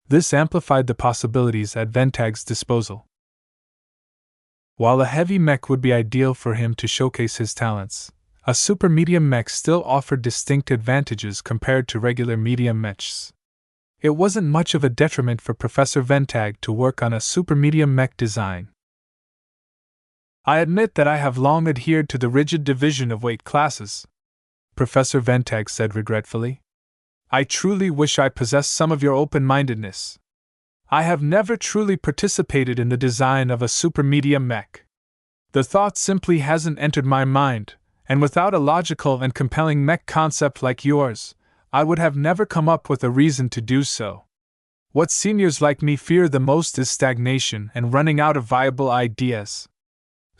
This amplified the possibilities at Ventag's disposal. While a heavy mech would be ideal for him to showcase his talents, a super medium mech still offered distinct advantages compared to regular medium mechs. It wasn't much of a detriment for Professor Ventag to work on a super medium mech design. I admit that I have long adhered to the rigid division of weight classes, Professor Ventag said regretfully. I truly wish I possessed some of your open-mindedness. I have never truly participated in the design of a super medium mech. The thought simply hasn't entered my mind, and without a logical and compelling mech concept like yours, I would have never come up with a reason to do so. What seniors like me fear the most is stagnation and running out of viable ideas.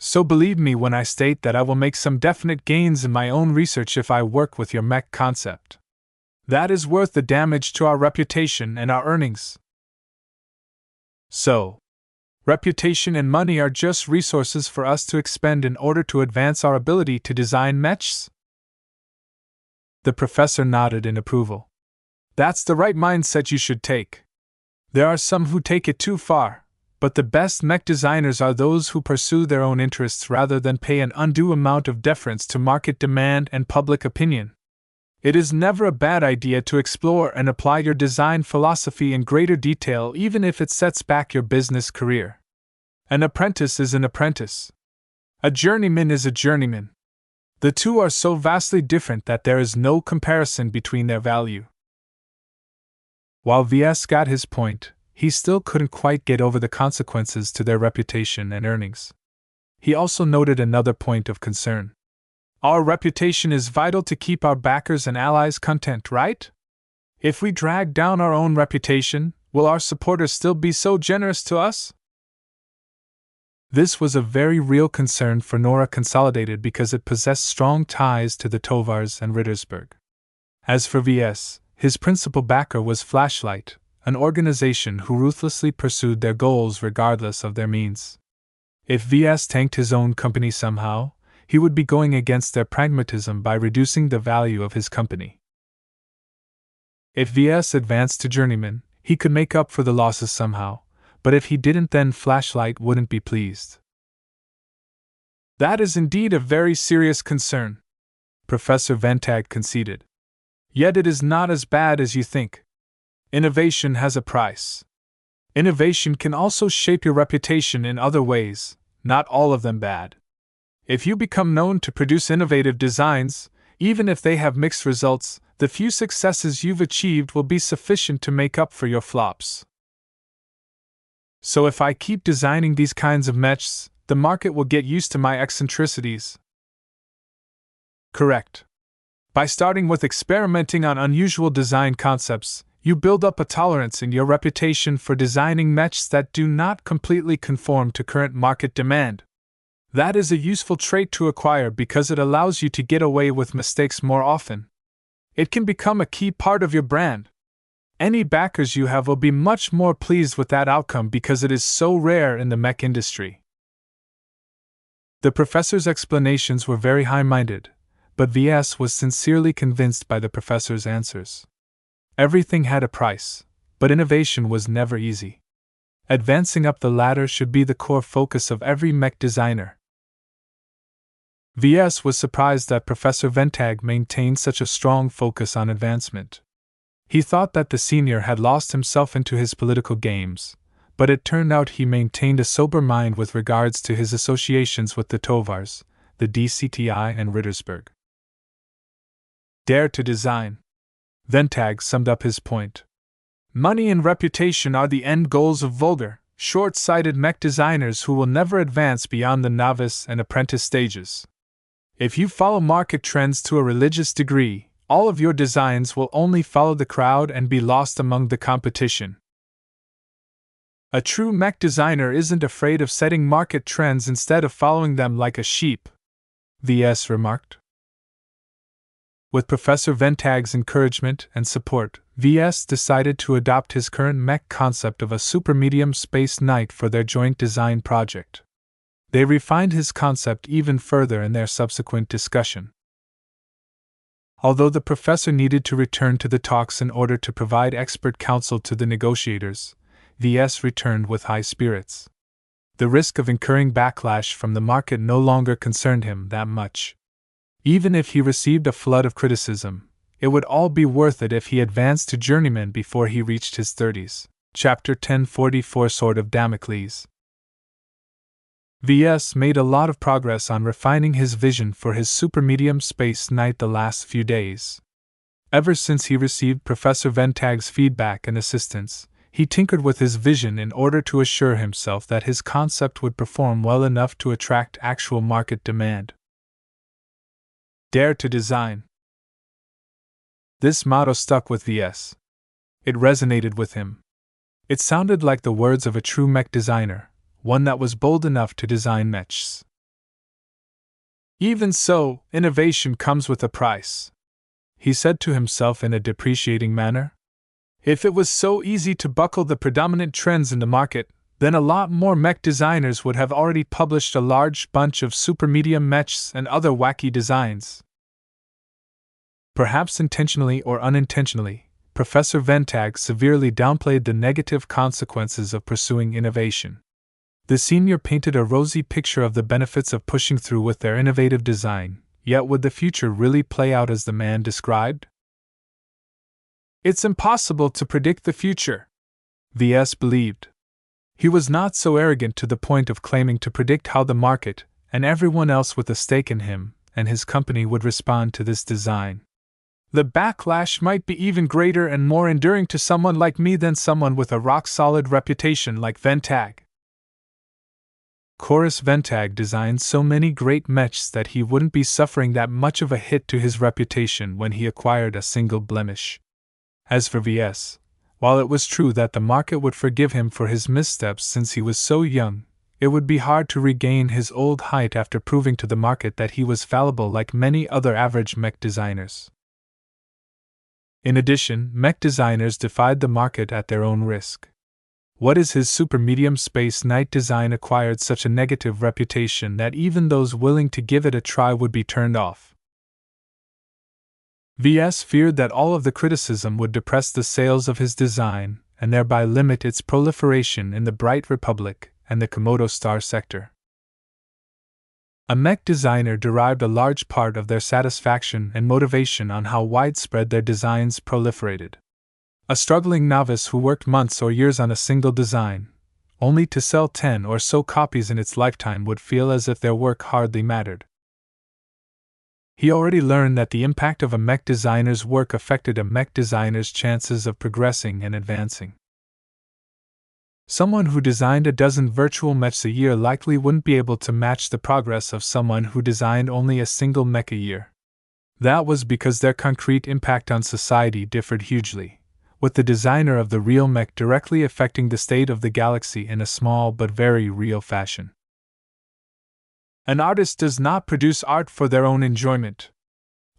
So believe me when I state that I will make some definite gains in my own research if I work with your mech concept. That is worth the damage to our reputation and our earnings. So, reputation and money are just resources for us to expend in order to advance our ability to design mechs? The professor nodded in approval. That's the right mindset you should take. There are some who take it too far, but the best mech designers are those who pursue their own interests rather than pay an undue amount of deference to market demand and public opinion. It is never a bad idea to explore and apply your design philosophy in greater detail, even if it sets back your business career. An apprentice is an apprentice. A journeyman is a journeyman. The two are so vastly different that there is no comparison between their value. While Ves got his point, he still couldn't quite get over the consequences to their reputation and earnings. He also noted another point of concern. Our reputation is vital to keep our backers and allies content, right? If we drag down our own reputation, will our supporters still be so generous to us? This was a very real concern for Nora Consolidated because it possessed strong ties to the Tovars and Rittersberg. As for Ves, his principal backer was Flashlight, an organization who ruthlessly pursued their goals regardless of their means. If Ves tanked his own company somehow, he would be going against their pragmatism by reducing the value of his company. If Ves advanced to journeyman, he could make up for the losses somehow, but if he didn't, then Flashlight wouldn't be pleased. That is indeed a very serious concern, Professor Ventag conceded. Yet it is not as bad as you think. Innovation has a price. Innovation can also shape your reputation in other ways, not all of them bad. If you become known to produce innovative designs, even if they have mixed results, the few successes you've achieved will be sufficient to make up for your flops. So if I keep designing these kinds of mechs, the market will get used to my eccentricities. Correct. By starting with experimenting on unusual design concepts, you build up a tolerance in your reputation for designing mechs that do not completely conform to current market demand. That is a useful trait to acquire because it allows you to get away with mistakes more often. It can become a key part of your brand. Any backers you have will be much more pleased with that outcome because it is so rare in the mech industry. The professor's explanations were very high-minded, but Ves was sincerely convinced by the professor's answers. Everything had a price, but innovation was never easy. Advancing up the ladder should be the core focus of every mech designer. Ves was surprised that Professor Ventag maintained such a strong focus on advancement. He thought that the senior had lost himself into his political games, but it turned out he maintained a sober mind with regards to his associations with the Tovars, the DCTI and Rittersberg. Dare to design. Ventag summed up his point. Money and reputation are the end goals of vulgar, short-sighted mech designers who will never advance beyond the novice and apprentice stages. If you follow market trends to a religious degree, all of your designs will only follow the crowd and be lost among the competition. A true mech designer isn't afraid of setting market trends instead of following them like a sheep, Ves remarked. With Professor Ventag's encouragement and support, Ves decided to adopt his current mech concept of a super-medium space knight for their joint design project. They refined his concept even further in their subsequent discussion. Although the professor needed to return to the talks in order to provide expert counsel to the negotiators, Ves returned with high spirits. The risk of incurring backlash from the market no longer concerned him that much. Even if he received a flood of criticism, it would all be worth it if he advanced to journeyman before he reached his 30s. Chapter 1044 Sword of Damocles. Ves made a lot of progress on refining his vision for his super-medium space knight the last few days. Ever since he received Professor Ventag's feedback and assistance, he tinkered with his vision in order to assure himself that his concept would perform well enough to attract actual market demand. Dare to design. This motto stuck with Ves. It resonated with him. It sounded like the words of a true mech designer, one that was bold enough to design mechs. Even so, innovation comes with a price, he said to himself in a depreciating manner. If it was so easy to buckle the predominant trends in the market, then a lot more mech designers would have already published a large bunch of super medium mechs and other wacky designs. Perhaps intentionally or unintentionally, Professor Ventag severely downplayed the negative consequences of pursuing innovation. The senior painted a rosy picture of the benefits of pushing through with their innovative design, yet would the future really play out as the man described? It's impossible to predict the future, Ves believed. He was not so arrogant to the point of claiming to predict how the market, and everyone else with a stake in him, and his company would respond to this design. The backlash might be even greater and more enduring to someone like me than someone with a rock-solid reputation like Ventag. Chorus Ventag designed so many great mechs that he wouldn't be suffering that much of a hit to his reputation when he acquired a single blemish. As for Ves, while it was true that the market would forgive him for his missteps since he was so young, it would be hard to regain his old height after proving to the market that he was fallible like many other average mech designers. In addition, mech designers defied the market at their own risk. What is his super medium space knight design acquired such a negative reputation that even those willing to give it a try would be turned off? Ves feared that all of the criticism would depress the sales of his design, and thereby limit its proliferation in the Bright Republic and the Komodo Star sector. A mech designer derived a large part of their satisfaction and motivation on how widespread their designs proliferated. A struggling novice who worked months or years on a single design, only to sell 10 or so copies in its lifetime, would feel as if their work hardly mattered. He already learned that the impact of a mech designer's work affected a mech designer's chances of progressing and advancing. Someone who designed a dozen virtual mechs a year likely wouldn't be able to match the progress of someone who designed only a single mech a year. That was because their concrete impact on society differed hugely, with the designer of the real mech directly affecting the state of the galaxy in a small but very real fashion. An artist does not produce art for their own enjoyment.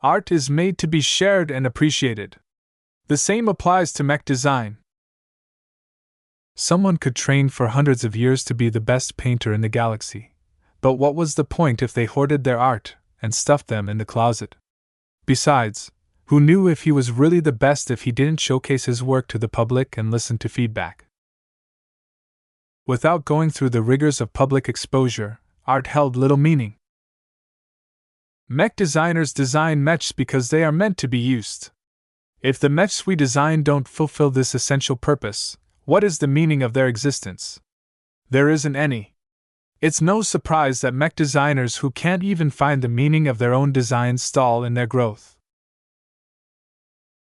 Art is made to be shared and appreciated. The same applies to mech design. Someone could train for hundreds of years to be the best painter in the galaxy, but what was the point if they hoarded their art and stuffed them in the closet? Besides, who knew if he was really the best if he didn't showcase his work to the public and listen to feedback? Without going through the rigors of public exposure, art held little meaning. Mech designers design mechs because they are meant to be used. If the mechs we design don't fulfill this essential purpose, what is the meaning of their existence? There isn't any. It's no surprise that mech designers who can't even find the meaning of their own designs stall in their growth.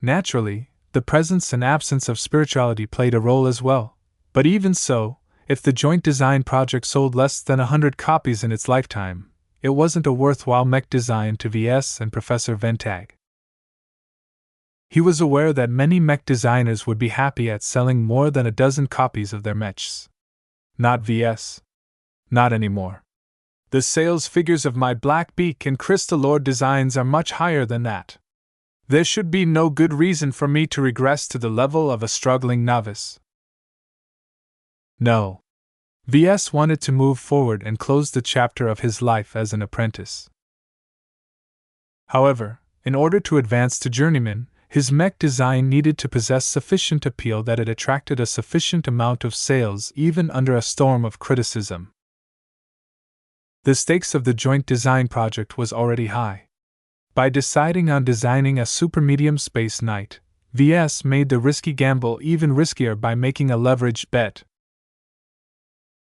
Naturally, the presence and absence of spirituality played a role as well, but even so, if the joint design project sold less than 100 copies in its lifetime, it wasn't a worthwhile mech design to Ves and Professor Ventag. He was aware that many mech designers would be happy at selling more than a dozen copies of their mechs. Not Ves. Not anymore. The sales figures of my Black Beak and Crystal Lord designs are much higher than that. There should be no good reason for me to regress to the level of a struggling novice. No. Ves wanted to move forward and close the chapter of his life as an apprentice. However, in order to advance to journeyman, his mech design needed to possess sufficient appeal that it attracted a sufficient amount of sales even under a storm of criticism. The stakes of the joint design project was already high. By deciding on designing a super medium space knight, Ves made the risky gamble even riskier by making a leveraged bet.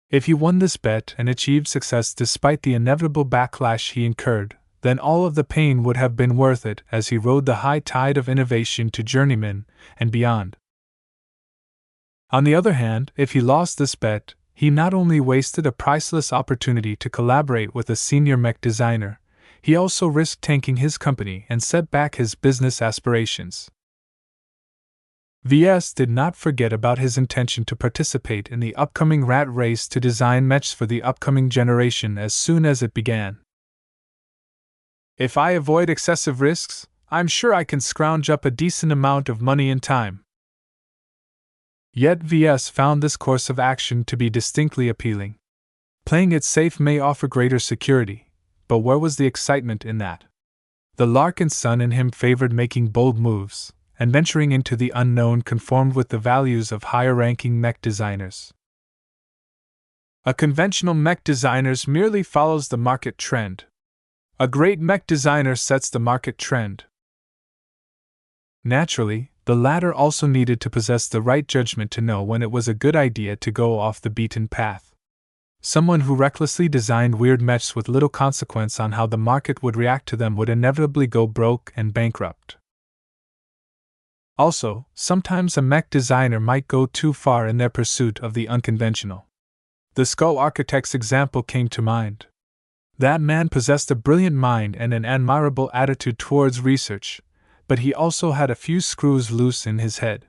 If he won this bet and achieved success despite the inevitable backlash he incurred, then all of the pain would have been worth it as he rode the high tide of innovation to journeyman and beyond. On the other hand, if he lost this bet, he not only wasted a priceless opportunity to collaborate with a senior mech designer, he also risked tanking his company and set back his business aspirations. Ves did not forget about his intention to participate in the upcoming rat race to design mechs for the upcoming generation as soon as it began. If I avoid excessive risks, I'm sure I can scrounge up a decent amount of money in time. Yet VS found this course of action to be distinctly appealing. Playing it safe may offer greater security, but where was the excitement in that? The Larkinson in him favored making bold moves, and venturing into the unknown conformed with the values of higher-ranking mech designers. A conventional mech designer merely follows the market trend. A great mech designer sets the market trend. Naturally, the latter also needed to possess the right judgment to know when it was a good idea to go off the beaten path. Someone who recklessly designed weird mechs with little consequence on how the market would react to them would inevitably go broke and bankrupt. Also, sometimes a mech designer might go too far in their pursuit of the unconventional. The skull architect's example came to mind. That man possessed a brilliant mind and an admirable attitude towards research, but he also had a few screws loose in his head.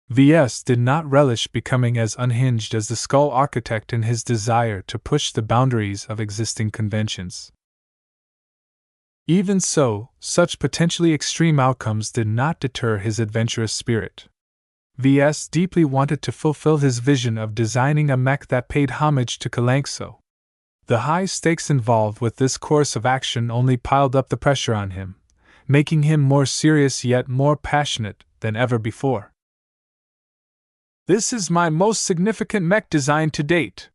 VS did not relish becoming as unhinged as the skull architect in his desire to push the boundaries of existing conventions. Even so, such potentially extreme outcomes did not deter his adventurous spirit. VS deeply wanted to fulfill his vision of designing a mech that paid homage to Kalanxo. The high stakes involved with this course of action only piled up the pressure on him, making him more serious yet more passionate than ever before. This is my most significant mech design to date.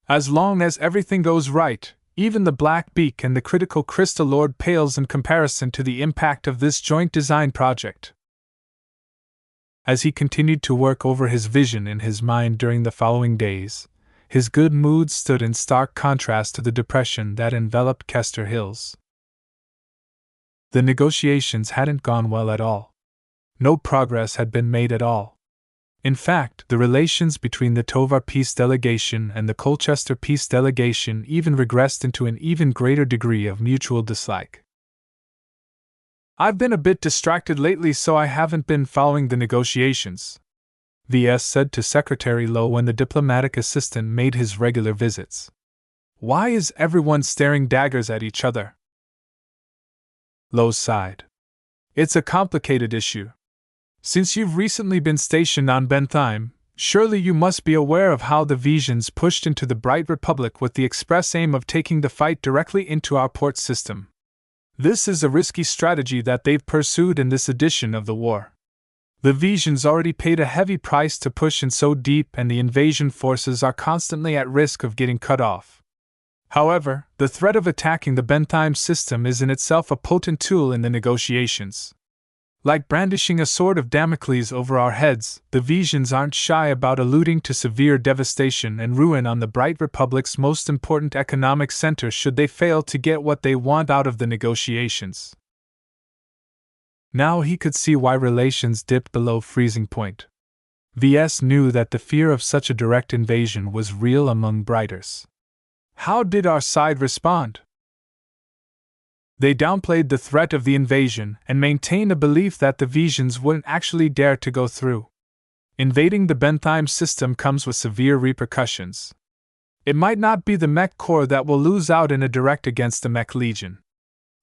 As long as everything goes right, even the black beak and the critical crystal lord pales in comparison to the impact of this joint design project. As he continued to work over his vision in his mind during the following days, his good mood stood in stark contrast to the depression that enveloped Kester Hills. The negotiations hadn't gone well at all. No progress had been made at all. In fact, the relations between the Tovar Peace Delegation and the Colchester Peace Delegation even regressed into an even greater degree of mutual dislike. I've been a bit distracted lately, so I haven't been following the negotiations, VS said to Secretary Lowe when the diplomatic assistant made his regular visits. Why is everyone staring daggers at each other? Lowe sighed. It's a complicated issue. Since you've recently been stationed on Bentheim, surely you must be aware of how the Vesians pushed into the Bright Republic with the express aim of taking the fight directly into our port system. This is a risky strategy that they've pursued in this edition of the war. The Vesians already paid a heavy price to push in so deep, and the invasion forces are constantly at risk of getting cut off. However, the threat of attacking the Bentheim system is in itself a potent tool in the negotiations. Like brandishing a sword of Damocles over our heads, the Vesians aren't shy about alluding to severe devastation and ruin on the Bright Republic's most important economic center should they fail to get what they want out of the negotiations. Now he could see why relations dipped below freezing point. VS knew that the fear of such a direct invasion was real among Brighters. How did our side respond? They downplayed the threat of the invasion and maintained a belief that the Vesians wouldn't actually dare to go through. Invading the Bentheim system comes with severe repercussions. It might not be the Mech Corps that will lose out in a direct against the Mech Legion.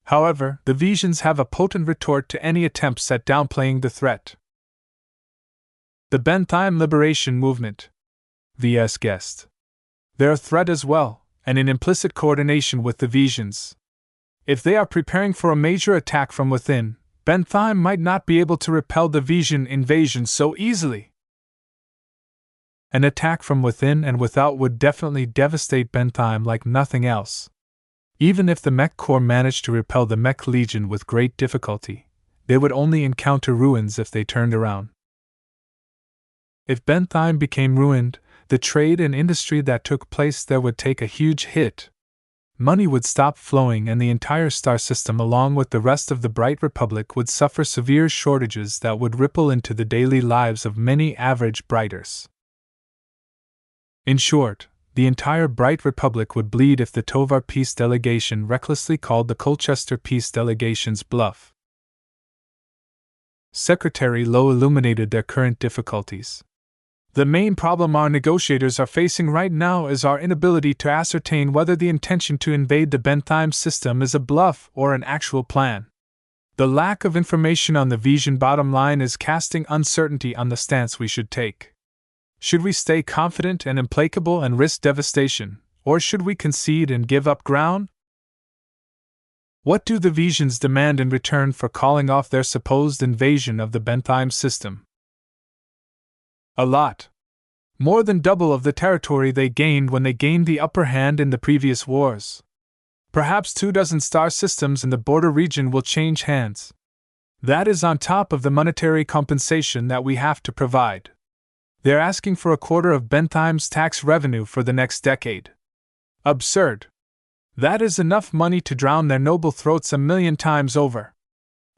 However, the Vesians have a potent retort to any attempts at downplaying the threat. The Bentheim Liberation Movement, VS guessed. They're a threat as well, and in implicit coordination with the Vesians. If they are preparing for a major attack from within, Bentheim might not be able to repel the Vesian invasion so easily. An attack from within and without would definitely devastate Bentheim like nothing else. Even if the Mech Corps managed to repel the Mech Legion with great difficulty, they would only encounter ruins if they turned around. If Bentheim became ruined, the trade and industry that took place there would take a huge hit. Money would stop flowing, and the entire star system, along with the rest of the Bright Republic, would suffer severe shortages that would ripple into the daily lives of many average Brighters. In short, the entire Bright Republic would bleed if the Tovar Peace Delegation recklessly called the Colchester Peace Delegation's bluff. Secretary Lowe illuminated their current difficulties. The main problem our negotiators are facing right now is our inability to ascertain whether the intention to invade the Bentheim system is a bluff or an actual plan. The lack of information on the vision bottom line is casting uncertainty on the stance we should take. Should we stay confident and implacable and risk devastation, or should we concede and give up ground? What do the Visions demand in return for calling off their supposed invasion of the Bentheim system? A lot. More than double of the territory they gained when they gained the upper hand in the previous wars. Perhaps 24 star systems in the border region will change hands. That is on top of the monetary compensation that we have to provide. They're asking for a quarter of Bentheim's tax revenue for the next decade. Absurd. That is enough money to drown their noble throats 1,000,000 times over.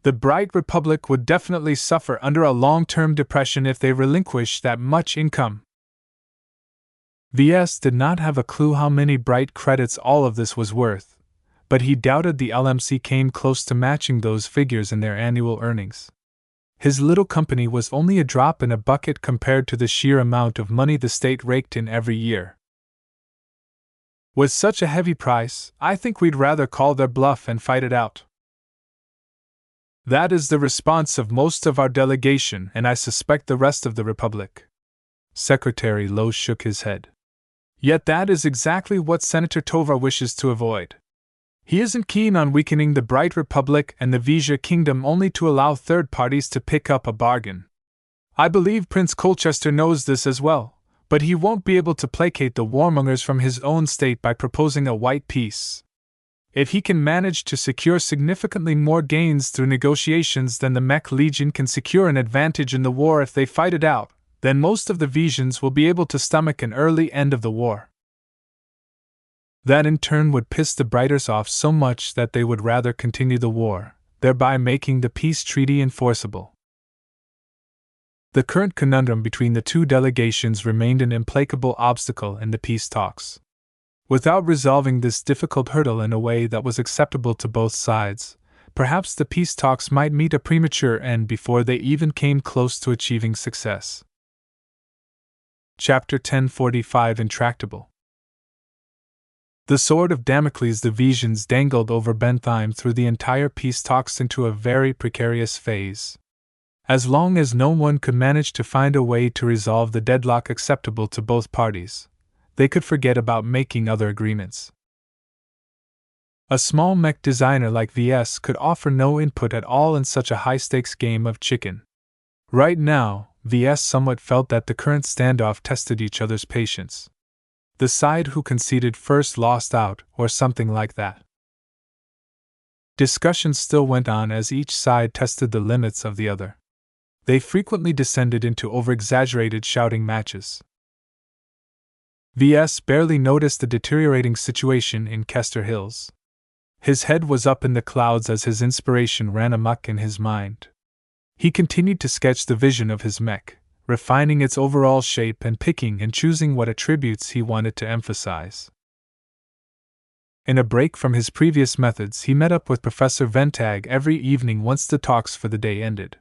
The Bright Republic would definitely suffer under a long-term depression if they relinquish that much income. Ves did not have a clue how many bright credits all of this was worth, but he doubted the LMC came close to matching those figures in their annual earnings. His little company was only a drop in a bucket compared to the sheer amount of money the state raked in every year. With such a heavy price, I think we'd rather call their bluff and fight it out. That is the response of most of our delegation, and I suspect the rest of the Republic. Secretary Lowe shook his head. Yet that is exactly what Senator Tovar wishes to avoid. He isn't keen on weakening the Bright Republic and the Vizia Kingdom only to allow third parties to pick up a bargain. I believe Prince Colchester knows this as well, but he won't be able to placate the warmongers from his own state by proposing a white peace. If he can manage to secure significantly more gains through negotiations than the Mech Legion can secure an advantage in the war if they fight it out, then most of the Visions will be able to stomach an early end of the war. That in turn would piss the Brighters off so much that they would rather continue the war, thereby making the peace treaty enforceable. The current conundrum between the two delegations remained an implacable obstacle in the peace talks. Without resolving this difficult hurdle in a way that was acceptable to both sides, perhaps the peace talks might meet a premature end before they even came close to achieving success. Chapter 1045 Intractable. The sword of Damocles the Visions dangled over Bentheim through the entire peace talks into a very precarious phase. As long as no one could manage to find a way to resolve the deadlock acceptable to both parties, they could forget about making other agreements. A small mech designer like Ves could offer no input at all in such a high-stakes game of chicken. Right now, Ves somewhat felt that the current standoff tested each other's patience. The side who conceded first lost out, or something like that. Discussions still went on as each side tested the limits of the other. They frequently descended into over-exaggerated shouting matches. Ves barely noticed the deteriorating situation in Kester Hills. His head was up in the clouds as his inspiration ran amok in his mind. He continued to sketch the vision of his mech, refining its overall shape and picking and choosing what attributes he wanted to emphasize. In a break from his previous methods, he met up with Professor Ventag every evening once the talks for the day ended.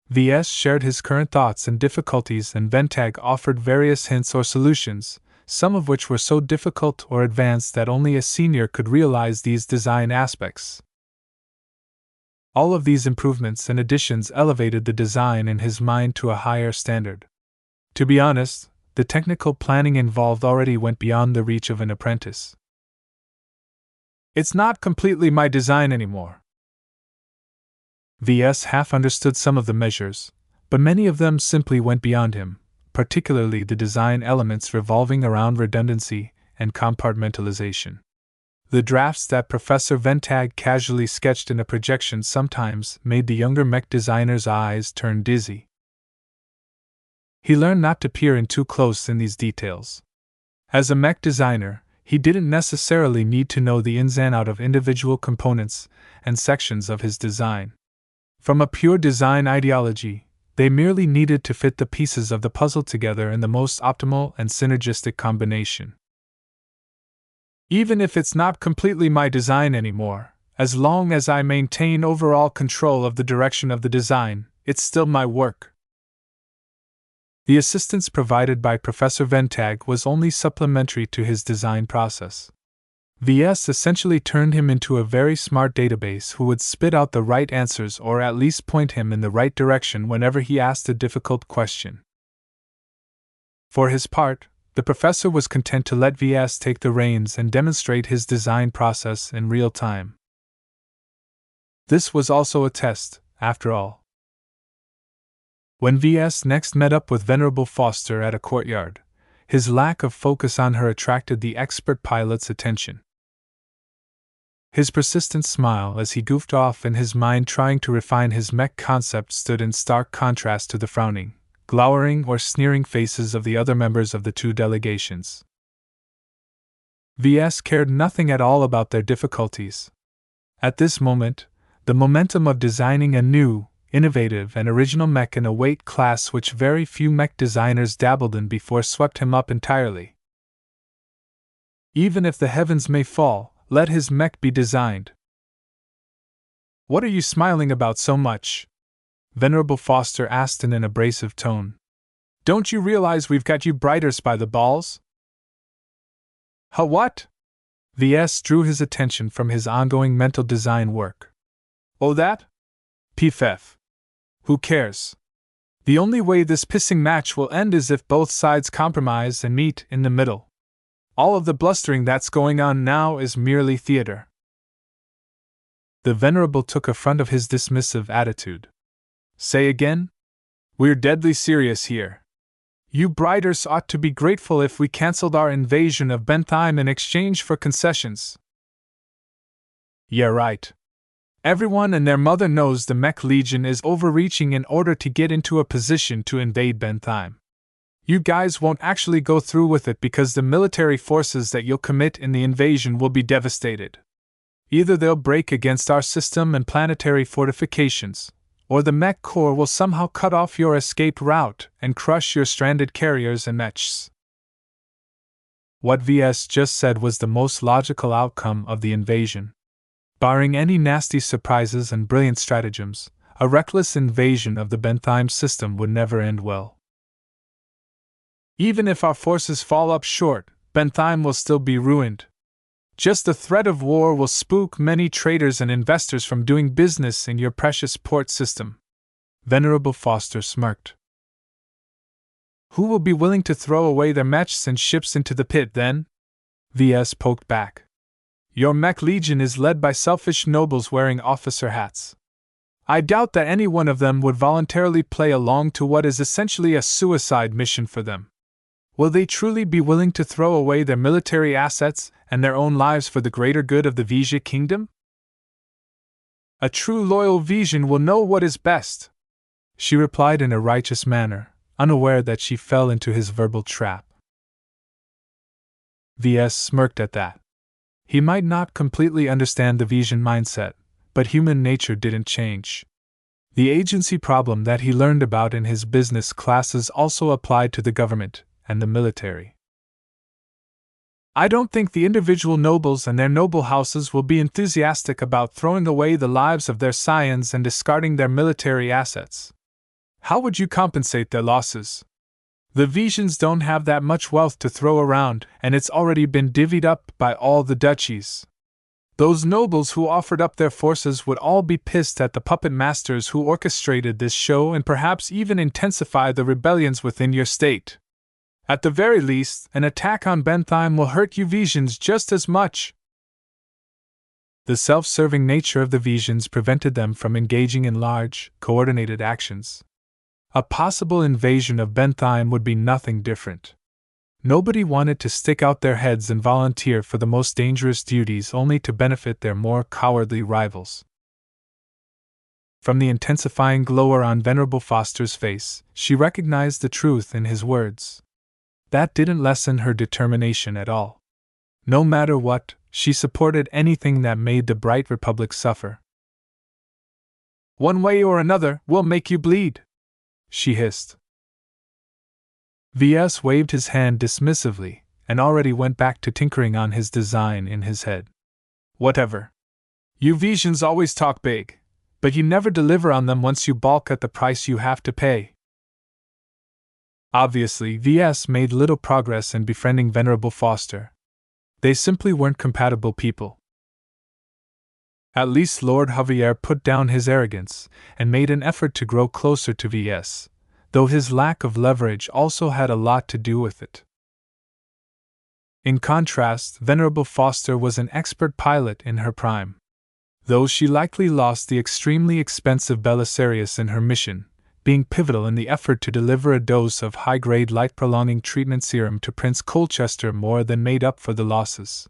Ves shared his current thoughts and difficulties, and Ventag offered various hints or solutions, some of which were so difficult or advanced that only a senior could realize these design aspects. All of these improvements and additions elevated the design in his mind to a higher standard. To be honest, the technical planning involved already went beyond the reach of an apprentice. It's not completely my design anymore. Ves half understood some of the measures, but many of them simply went beyond him, particularly the design elements revolving around redundancy and compartmentalization. The drafts that Professor Ventag casually sketched in a projection sometimes made the younger mech designer's eyes turn dizzy. He learned not to peer in too close in these details. As a mech designer, he didn't necessarily need to know the ins and outs of individual components and sections of his design. From a pure design ideology, they merely needed to fit the pieces of the puzzle together in the most optimal and synergistic combination. Even if it's not completely my design anymore, as long as I maintain overall control of the direction of the design, it's still my work. The assistance provided by Professor Ventag was only supplementary to his design process. VS essentially turned him into a very smart database who would spit out the right answers or at least point him in the right direction whenever he asked a difficult question. For his part, the professor was content to let VS take the reins and demonstrate his design process in real time. This was also a test, after all. When VS next met up with Venerable Foster at a courtyard, his lack of focus on her attracted the expert pilot's attention. His persistent smile as he goofed off in his mind trying to refine his mech concept stood in stark contrast to the frowning, glowering or sneering faces of the other members of the two delegations. VS cared nothing at all about their difficulties. At this moment, the momentum of designing a new, innovative and original mech in a weight class which very few mech designers dabbled in before swept him up entirely. Even if the heavens may fall, let his mech be designed. "What are you smiling about so much?" Venerable Foster asked in an abrasive tone. "Don't you realize we've got you brighters by the balls?" What? VS drew his attention from his ongoing mental design work. "Oh, that? Pff. Who cares? The only way this pissing match will end is if both sides compromise and meet in the middle. All of the blustering that's going on now is merely theater." The Venerable took affront of his dismissive attitude. "Say again? We're deadly serious here. You Briders ought to be grateful if we cancelled our invasion of Bentheim in exchange for concessions." "Yeah, right. Everyone and their mother knows the Mech Legion is overreaching in order to get into a position to invade Bentheim. You guys won't actually go through with it because the military forces that you'll commit in the invasion will be devastated. Either they'll break against our system and planetary fortifications, or the Mech Corps will somehow cut off your escaped route and crush your stranded carriers and mechs." What VS just said was the most logical outcome of the invasion. Barring any nasty surprises and brilliant stratagems, a reckless invasion of the Bentheim system would never end well. Even if our forces fall up short, Bentheim will still be ruined. Just the threat of war will spook many traders and investors from doing business in your precious port system. Venerable Foster smirked. "Who will be willing to throw away their mechs and ships into the pit then?" VS poked back. "Your Mech Legion is led by selfish nobles wearing officer hats. I doubt that any one of them would voluntarily play along to what is essentially a suicide mission for them. Will they truly be willing to throw away their military assets and their own lives for the greater good of the Vesia kingdom?" "A true loyal Vesian will know what is best," she replied in a righteous manner, unaware that she fell into his verbal trap. VS smirked at that. He might not completely understand the Vesian mindset, but human nature didn't change. The agency problem that he learned about in his business classes also applied to the government and the military. "I don't think the individual nobles and their noble houses will be enthusiastic about throwing away the lives of their scions and discarding their military assets. How would you compensate their losses? The Vesians don't have that much wealth to throw around, and it's already been divvied up by all the duchies. Those nobles who offered up their forces would all be pissed at the puppet masters who orchestrated this show and perhaps even intensify the rebellions within your state. At the very least, an attack on Bentheim will hurt you Vesians just as much." The self-serving nature of the Vesians prevented them from engaging in large, coordinated actions. A possible invasion of Bentheim would be nothing different. Nobody wanted to stick out their heads and volunteer for the most dangerous duties only to benefit their more cowardly rivals. From the intensifying glower on Venerable Foster's face, she recognized the truth in his words. That didn't lessen her determination at all. No matter what, she supported anything that made the Bright Republic suffer. "One way or another, we'll make you bleed," she hissed. VS waved his hand dismissively, and already went back to tinkering on his design in his head. "Whatever. You Vesians always talk big, but you never deliver on them once you balk at the price you have to pay." Obviously, VS made little progress in befriending Venerable Foster. They simply weren't compatible people. At least Lord Javier put down his arrogance and made an effort to grow closer to Ves, though his lack of leverage also had a lot to do with it. In contrast, Venerable Foster was an expert pilot in her prime. Though she likely lost the extremely expensive Belisarius in her mission, being pivotal in the effort to deliver a dose of high-grade light-prolonging treatment serum to Prince Colchester more than made up for the losses.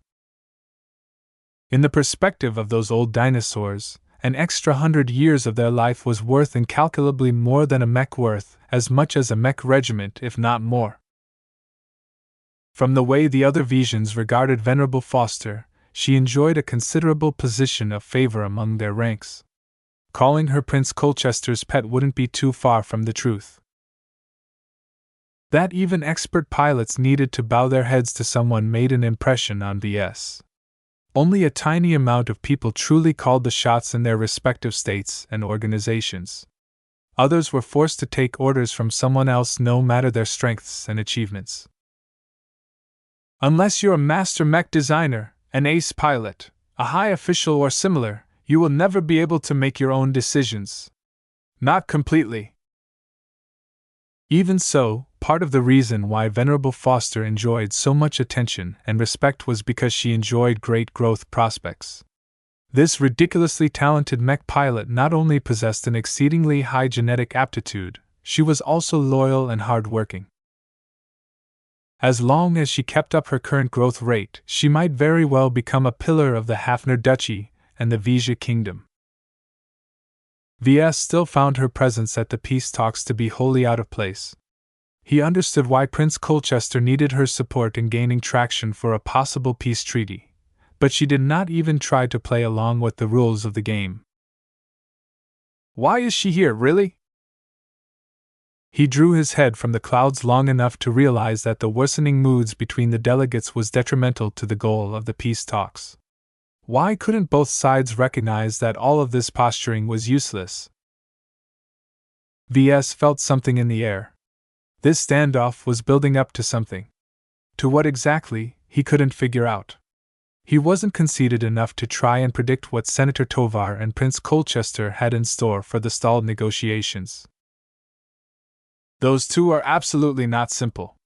In the perspective of those old dinosaurs, an extra 100 years of their life was worth incalculably more than a mech worth, as much as a mech regiment, if not more. From the way the other Vesians regarded Venerable Foster, she enjoyed a considerable position of favor among their ranks. Calling her Prince Colchester's pet wouldn't be too far from the truth. That even expert pilots needed to bow their heads to someone made an impression on Ves. Only a tiny amount of people truly called the shots in their respective states and organizations. Others were forced to take orders from someone else no matter their strengths and achievements. Unless you're a master mech designer, an ace pilot, a high official or similar, you will never be able to make your own decisions. Not completely. Even so, part of the reason why Venerable Foster enjoyed so much attention and respect was because she enjoyed great growth prospects. This ridiculously talented mech pilot not only possessed an exceedingly high genetic aptitude, she was also loyal and hard-working. As long as she kept up her current growth rate, she might very well become a pillar of the Hafner Duchy and the Vesia Kingdom. Ves still found her presence at the peace talks to be wholly out of place. He understood why Prince Colchester needed her support in gaining traction for a possible peace treaty, but she did not even try to play along with the rules of the game. Why is she here, really? He drew his head from the clouds long enough to realize that the worsening moods between the delegates was detrimental to the goal of the peace talks. Why couldn't both sides recognize that all of this posturing was useless? Ves felt something in the air. This standoff was building up to something. To what exactly, he couldn't figure out. He wasn't conceited enough to try and predict what Senator Tovar and Prince Colchester had in store for the stalled negotiations. Those two are absolutely not simple.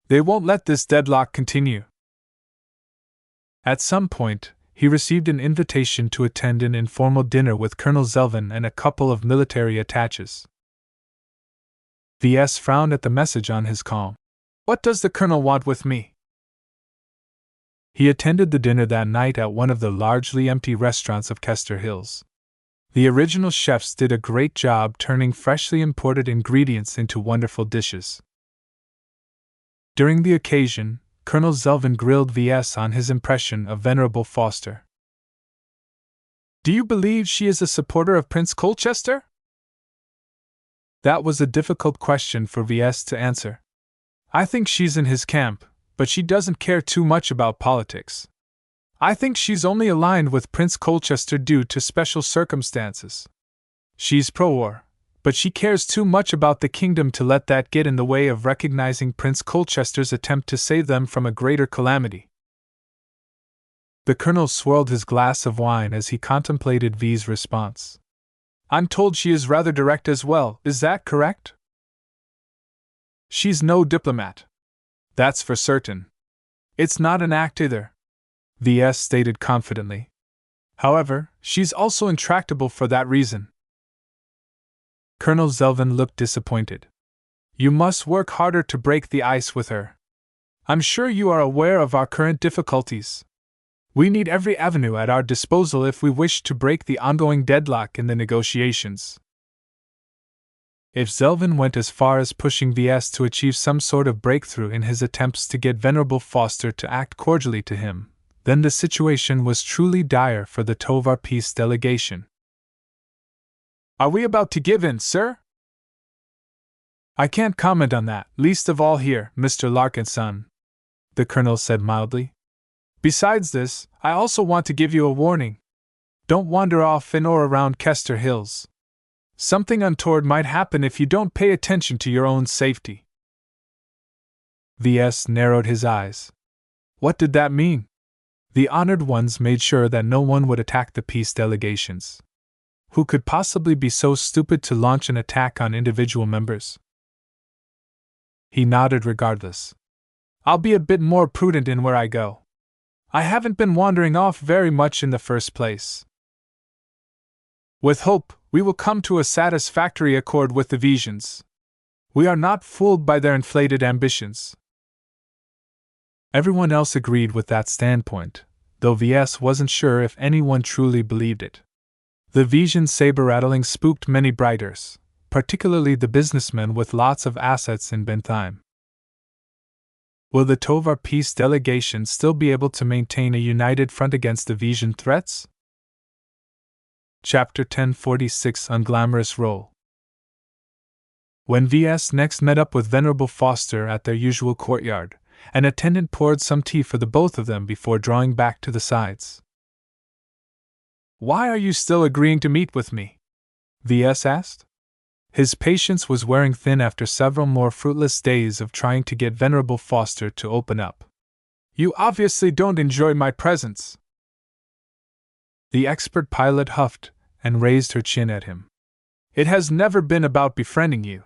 They won't let this deadlock continue. At some point, he received an invitation to attend an informal dinner with Colonel Zelvin and a couple of military attaches. Ves frowned at the message on his comm. What does the colonel want with me? He attended the dinner that night at one of the largely empty restaurants of Kester Hills. The original chefs did a great job turning freshly imported ingredients into wonderful dishes. During the occasion, Colonel Zelvin grilled Ves on his impression of Venerable Foster. Do you believe she is a supporter of Prince Colchester? That was a difficult question for Ves to answer. I think she's in his camp, but she doesn't care too much about politics. I think she's only aligned with Prince Colchester due to special circumstances. She's pro-war, but she cares too much about the kingdom to let that get in the way of recognizing Prince Colchester's attempt to save them from a greater calamity. The colonel swirled his glass of wine as he contemplated V's response. I'm told she is rather direct as well, is that correct? She's no diplomat. That's for certain. It's not an act either, Ves stated confidently. However, she's also intractable for that reason. Colonel Zelvin looked disappointed. You must work harder to break the ice with her. I'm sure you are aware of our current difficulties. We need every avenue at our disposal if we wish to break the ongoing deadlock in the negotiations. If Zelvin went as far as pushing Ves to achieve some sort of breakthrough in his attempts to get Venerable Foster to act cordially to him, then the situation was truly dire for the Tovar peace delegation. Are we about to give in, sir? I can't comment on that, least of all here, Mr. Larkinson, the colonel said mildly. Besides this, I also want to give you a warning. Don't wander off in or around Kester Hills. Something untoward might happen if you don't pay attention to your own safety. Ves narrowed his eyes. What did that mean? The honored ones made sure that no one would attack the peace delegations. Who could possibly be so stupid to launch an attack on individual members? He nodded regardless. I'll be a bit more prudent in where I go. I haven't been wandering off very much in the first place. With hope, we will come to a satisfactory accord with the Vesians. We are not fooled by their inflated ambitions. Everyone else agreed with that standpoint, though Ves wasn't sure if anyone truly believed it. The Vesian saber-rattling spooked many Briters, particularly the businessmen with lots of assets in Bentheim. Will the Tovar peace delegation still be able to maintain a united front against the Vesian threats? Chapter 1046 Unglamorous Role. When Ves next met up with Venerable Foster at their usual courtyard, an attendant poured some tea for the both of them before drawing back to the sides. Why are you still agreeing to meet with me? Ves asked. His patience was wearing thin after several more fruitless days of trying to get Venerable Foster to open up. You obviously don't enjoy my presence. The expert pilot huffed and raised her chin at him. It has never been about befriending you.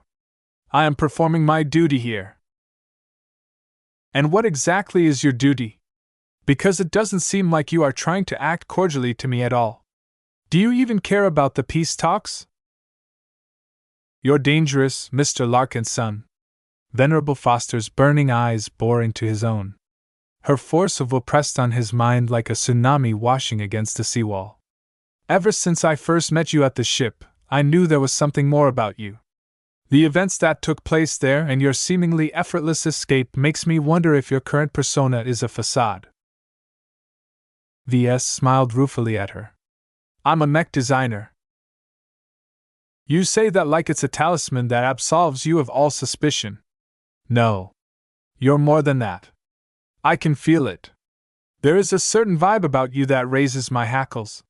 I am performing my duty here. And what exactly is your duty? Because it doesn't seem like you are trying to act cordially to me at all. Do you even care about the peace talks? You're dangerous, Mr. Larkinson. Venerable Foster's burning eyes bore into his own. Her force of will pressed on his mind like a tsunami washing against a seawall. Ever since I first met you at the ship, I knew there was something more about you. The events that took place there and your seemingly effortless escape makes me wonder if your current persona is a facade. Ves smiled ruefully at her. I'm a mech designer. You say that like it's a talisman that absolves you of all suspicion. No. You're more than that. I can feel it. There is a certain vibe about you that raises my hackles.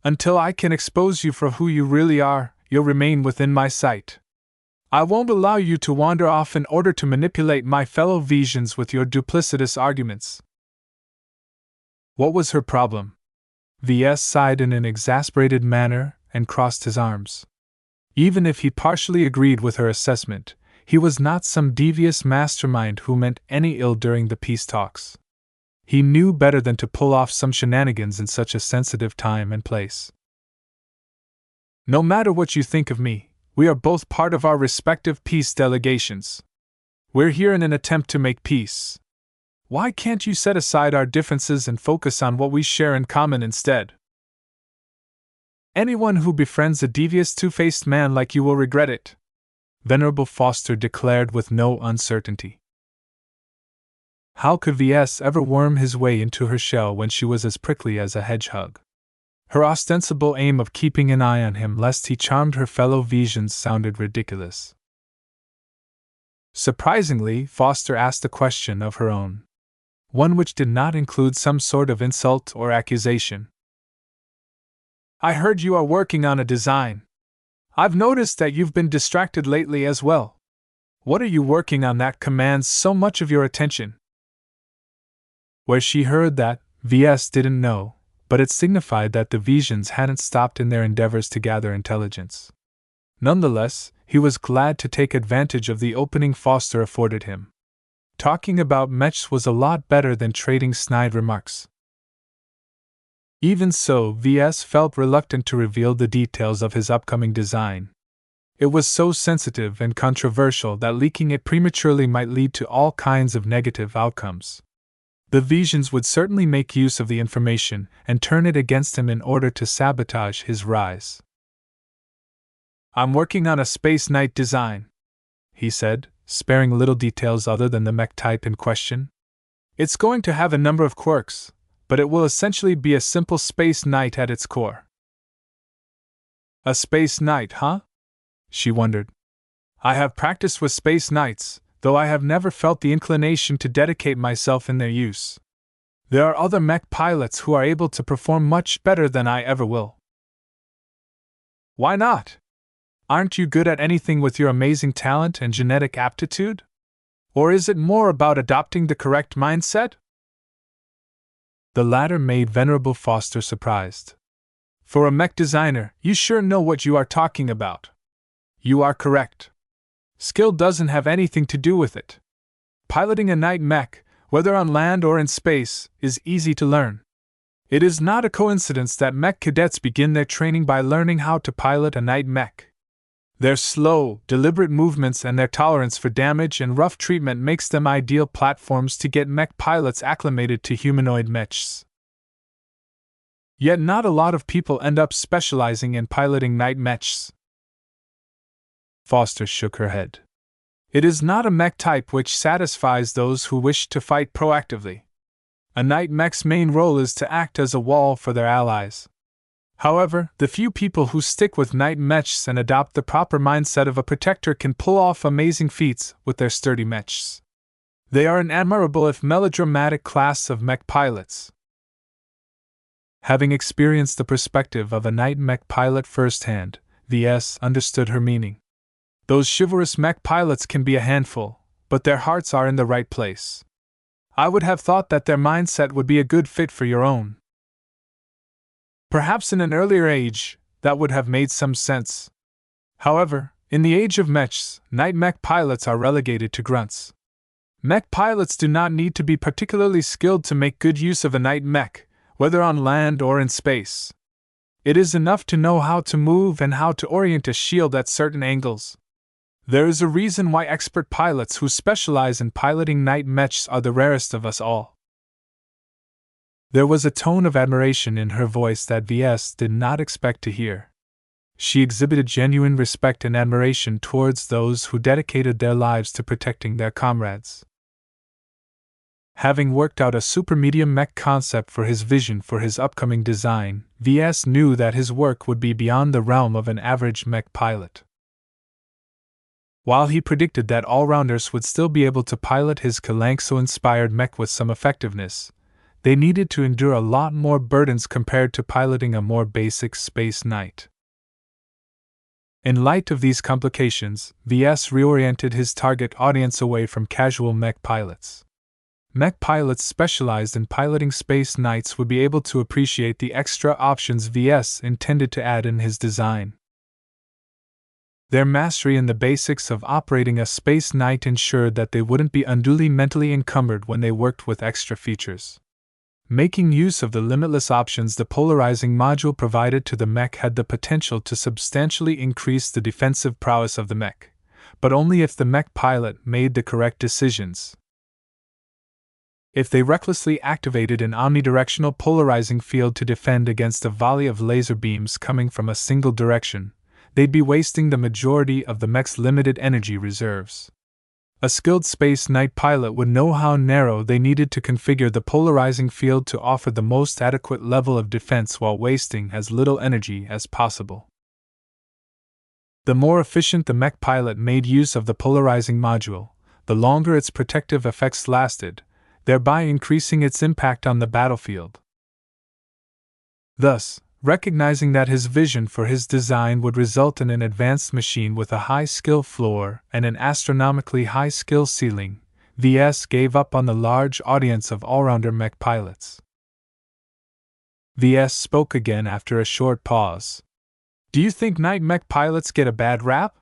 Until I can expose you for who you really are, you'll remain within my sight. I won't allow you to wander off in order to manipulate my fellow Vesians with your duplicitous arguments. What was her problem? Ves sighed in an exasperated manner and crossed his arms. Even if he partially agreed with her assessment, he was not some devious mastermind who meant any ill during the peace talks. He knew better than to pull off some shenanigans in such a sensitive time and place. No matter what you think of me, we are both part of our respective peace delegations. We're here in an attempt to make peace. Why can't you set aside our differences and focus on what we share in common instead? Anyone who befriends a devious two-faced man like you will regret it, Venerable Foster declared with no uncertainty. How could Ves ever worm his way into her shell when she was as prickly as a hedgehog? Her ostensible aim of keeping an eye on him lest he charmed her fellow Vesians sounded ridiculous. Surprisingly, Foster asked a question of her own. One which did not include some sort of insult or accusation. I heard you are working on a design. I've noticed that you've been distracted lately as well. What are you working on that commands so much of your attention? Where she heard that, Ves didn't know, but it signified that the Vesians hadn't stopped in their endeavors to gather intelligence. Nonetheless, he was glad to take advantage of the opening Foster afforded him. Talking about mechs was a lot better than trading snide remarks. Even so, Ves felt reluctant to reveal the details of his upcoming design. It was so sensitive and controversial that leaking it prematurely might lead to all kinds of negative outcomes. The Vesians would certainly make use of the information and turn it against him in order to sabotage his rise. I'm working on a Space Knight design, he said, sparing little details other than the mech type in question. It's going to have a number of quirks, but it will essentially be a simple Space Knight at its core. A Space Knight, huh? She wondered. I have practiced with Space Knights, though I have never felt the inclination to dedicate myself in their use. There are other mech pilots who are able to perform much better than I ever will. Why not? Aren't you good at anything with your amazing talent and genetic aptitude? Or is it more about adopting the correct mindset? The latter made Venerable Foster surprised. For a mech designer, you sure know what you are talking about. You are correct. Skill doesn't have anything to do with it. Piloting a night mech, whether on land or in space, is easy to learn. It is not a coincidence that mech cadets begin their training by learning how to pilot a night mech. Their slow, deliberate movements and their tolerance for damage and rough treatment makes them ideal platforms to get mech pilots acclimated to humanoid mechs. Yet not a lot of people end up specializing in piloting night mechs. Foster shook her head. It is not a mech type which satisfies those who wish to fight proactively. A night mech's main role is to act as a wall for their allies. However, the few people who stick with night mechs and adopt the proper mindset of a protector can pull off amazing feats with their sturdy mechs. They are an admirable if melodramatic class of mech pilots. Having experienced the perspective of a night mech pilot firsthand, Ves understood her meaning. Those chivalrous mech pilots can be a handful, but their hearts are in the right place. I would have thought that their mindset would be a good fit for your own. Perhaps in an earlier age, that would have made some sense. However, in the Age of Mechs, night mech pilots are relegated to grunts. Mech pilots do not need to be particularly skilled to make good use of a night mech, whether on land or in space. It is enough to know how to move and how to orient a shield at certain angles. There is a reason why expert pilots who specialize in piloting night mechs are the rarest of us all. There was a tone of admiration in her voice that Ves did not expect to hear. She exhibited genuine respect and admiration towards those who dedicated their lives to protecting their comrades. Having worked out a super-medium mech concept for his vision for his upcoming design, Ves knew that his work would be beyond the realm of an average mech pilot. While he predicted that all-rounders would still be able to pilot his Kalanxo-inspired mech with some effectiveness, they needed to endure a lot more burdens compared to piloting a more basic space knight. In light of these complications, Ves reoriented his target audience away from casual mech pilots. Mech pilots specialized in piloting space knights would be able to appreciate the extra options Ves intended to add in his design. Their mastery in the basics of operating a space knight ensured that they wouldn't be unduly mentally encumbered when they worked with extra features. Making use of the limitless options the polarizing module provided to the mech had the potential to substantially increase the defensive prowess of the mech, but only if the mech pilot made the correct decisions. If they recklessly activated an omnidirectional polarizing field to defend against a volley of laser beams coming from a single direction, they'd be wasting the majority of the mech's limited energy reserves. A skilled space knight pilot would know how narrow they needed to configure the polarizing field to offer the most adequate level of defense while wasting as little energy as possible. The more efficient the mech pilot made use of the polarizing module, the longer its protective effects lasted, thereby increasing its impact on the battlefield. Thus, recognizing that his vision for his design would result in an advanced machine with a high skill floor and an astronomically high skill ceiling, Ves gave up on the large audience of all-rounder mech pilots. Ves spoke again after a short pause. Do you think night mech pilots get a bad rap?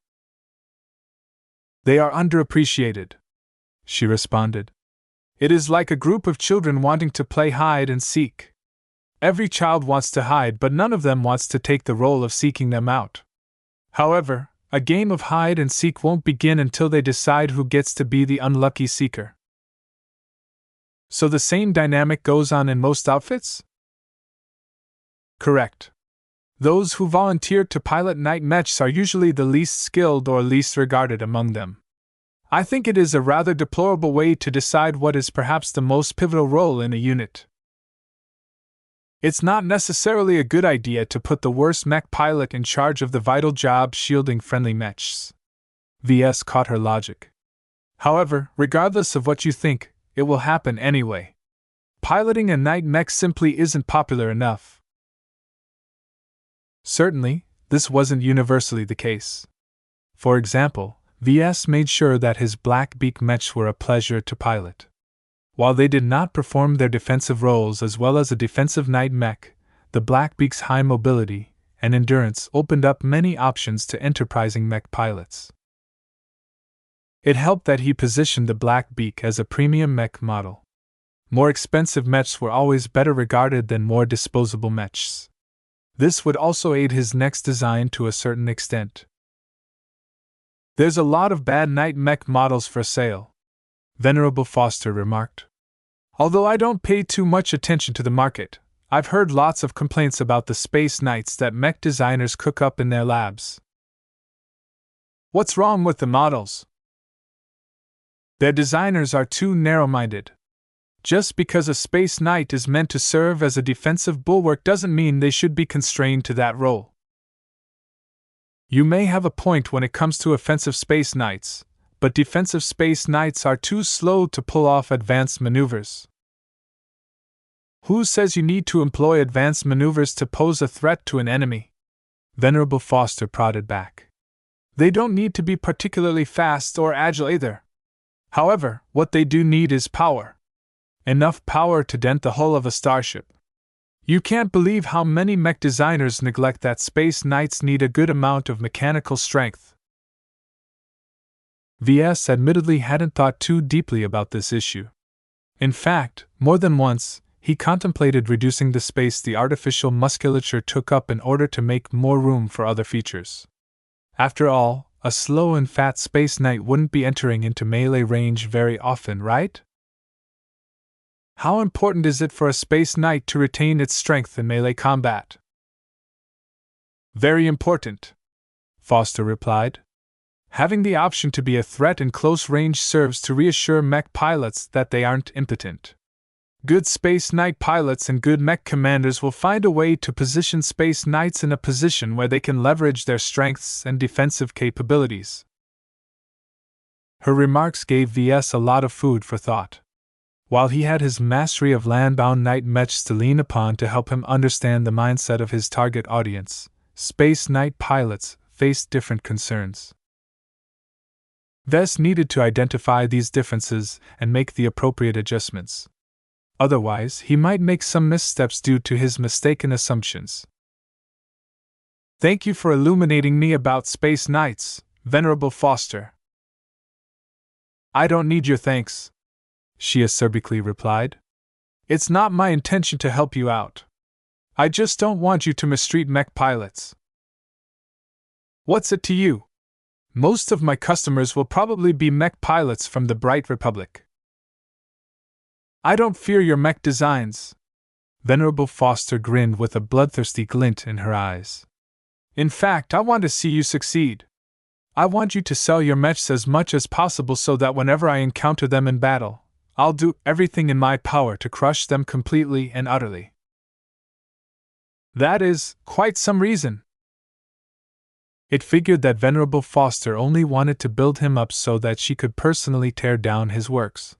They are underappreciated, she responded. It is like a group of children wanting to play hide and seek. Every child wants to hide, but none of them wants to take the role of seeking them out. However, a game of hide and seek won't begin until they decide who gets to be the unlucky seeker. So the same dynamic goes on in most outfits? Correct. Those who volunteer to pilot night mechs are usually the least skilled or least regarded among them. I think it is a rather deplorable way to decide what is perhaps the most pivotal role in a unit. It's not necessarily a good idea to put the worst mech pilot in charge of the vital job shielding friendly mechs. Ves caught her logic. However, regardless of what you think, it will happen anyway. Piloting a night mech simply isn't popular enough. Certainly, this wasn't universally the case. For example, Ves made sure that his black beak mechs were a pleasure to pilot. While they did not perform their defensive roles as well as a defensive night mech, the Blackbeak's high mobility and endurance opened up many options to enterprising mech pilots. It helped that he positioned the Blackbeak as a premium mech model. More expensive mechs were always better regarded than more disposable mechs. This would also aid his next design to a certain extent. "There's a lot of bad night mech models for sale," Venerable Foster remarked. "Although I don't pay too much attention to the market, I've heard lots of complaints about the space knights that mech designers cook up in their labs." "What's wrong with the models?" "Their designers are too narrow-minded. Just because a space knight is meant to serve as a defensive bulwark doesn't mean they should be constrained to that role." "You may have a point when it comes to offensive space knights, but defensive space knights are too slow to pull off advanced maneuvers." "Who says you need to employ advanced maneuvers to pose a threat to an enemy?" Venerable Foster prodded back. "They don't need to be particularly fast or agile either. However, what they do need is power. Enough power to dent the hull of a starship. You can't believe how many mech designers neglect that space knights need a good amount of mechanical strength." VS admittedly hadn't thought too deeply about this issue. In fact, more than once, he contemplated reducing the space the artificial musculature took up in order to make more room for other features. After all, a slow and fat space knight wouldn't be entering into melee range very often, right? How important is it for a space knight to retain its strength in melee combat? "Very important," Foster replied. "Having the option to be a threat in close range serves to reassure mech pilots that they aren't impotent. Good space knight pilots and good mech commanders will find a way to position space knights in a position where they can leverage their strengths and defensive capabilities." Her remarks gave VS a lot of food for thought. While he had his mastery of land-bound night mechs to lean upon to help him understand the mindset of his target audience, space knight pilots faced different concerns. Ves needed to identify these differences and make the appropriate adjustments. Otherwise, he might make some missteps due to his mistaken assumptions. "Thank you for illuminating me about space knights, Venerable Foster." "I don't need your thanks," she acerbically replied. "It's not my intention to help you out. I just don't want you to mistreat mech pilots." "What's it to you? Most of my customers will probably be mech pilots from the Bright Republic." "I don't fear your mech designs." Venerable Foster grinned with a bloodthirsty glint in her eyes. "In fact, I want to see you succeed. I want you to sell your mechs as much as possible so that whenever I encounter them in battle, I'll do everything in my power to crush them completely and utterly." "That is quite some reason." It figured that Venerable Foster only wanted to build him up so that she could personally tear down his works.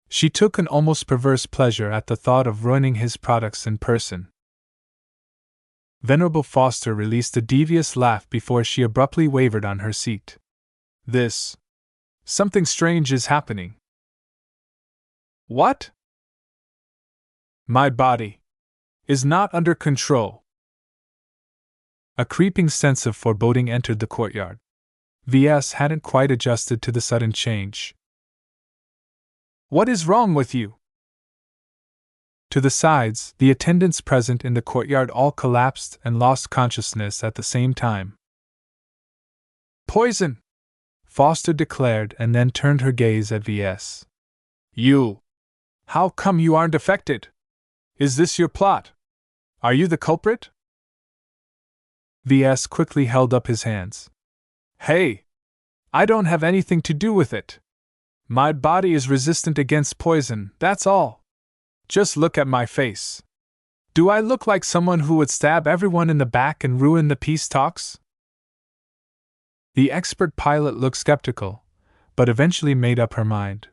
She took an almost perverse pleasure at the thought of ruining his products in person. Venerable Foster released a devious laugh before she abruptly wavered on her seat. Something strange is happening." "What?" "My body is not under control." A creeping sense of foreboding entered the courtyard. VS hadn't quite adjusted to the sudden change. "What is wrong with you?" To the sides, the attendants present in the courtyard all collapsed and lost consciousness at the same time. "Poison!" Foster declared and then turned her gaze at VS. "You! How come you aren't affected? Is this your plot? Are you the culprit?" VS quickly held up his hands. "Hey! I don't have anything to do with it. My body is resistant against poison, that's all. Just look at my face. Do I look like someone who would stab everyone in the back and ruin the peace talks?" The expert pilot looked skeptical, but eventually made up her mind.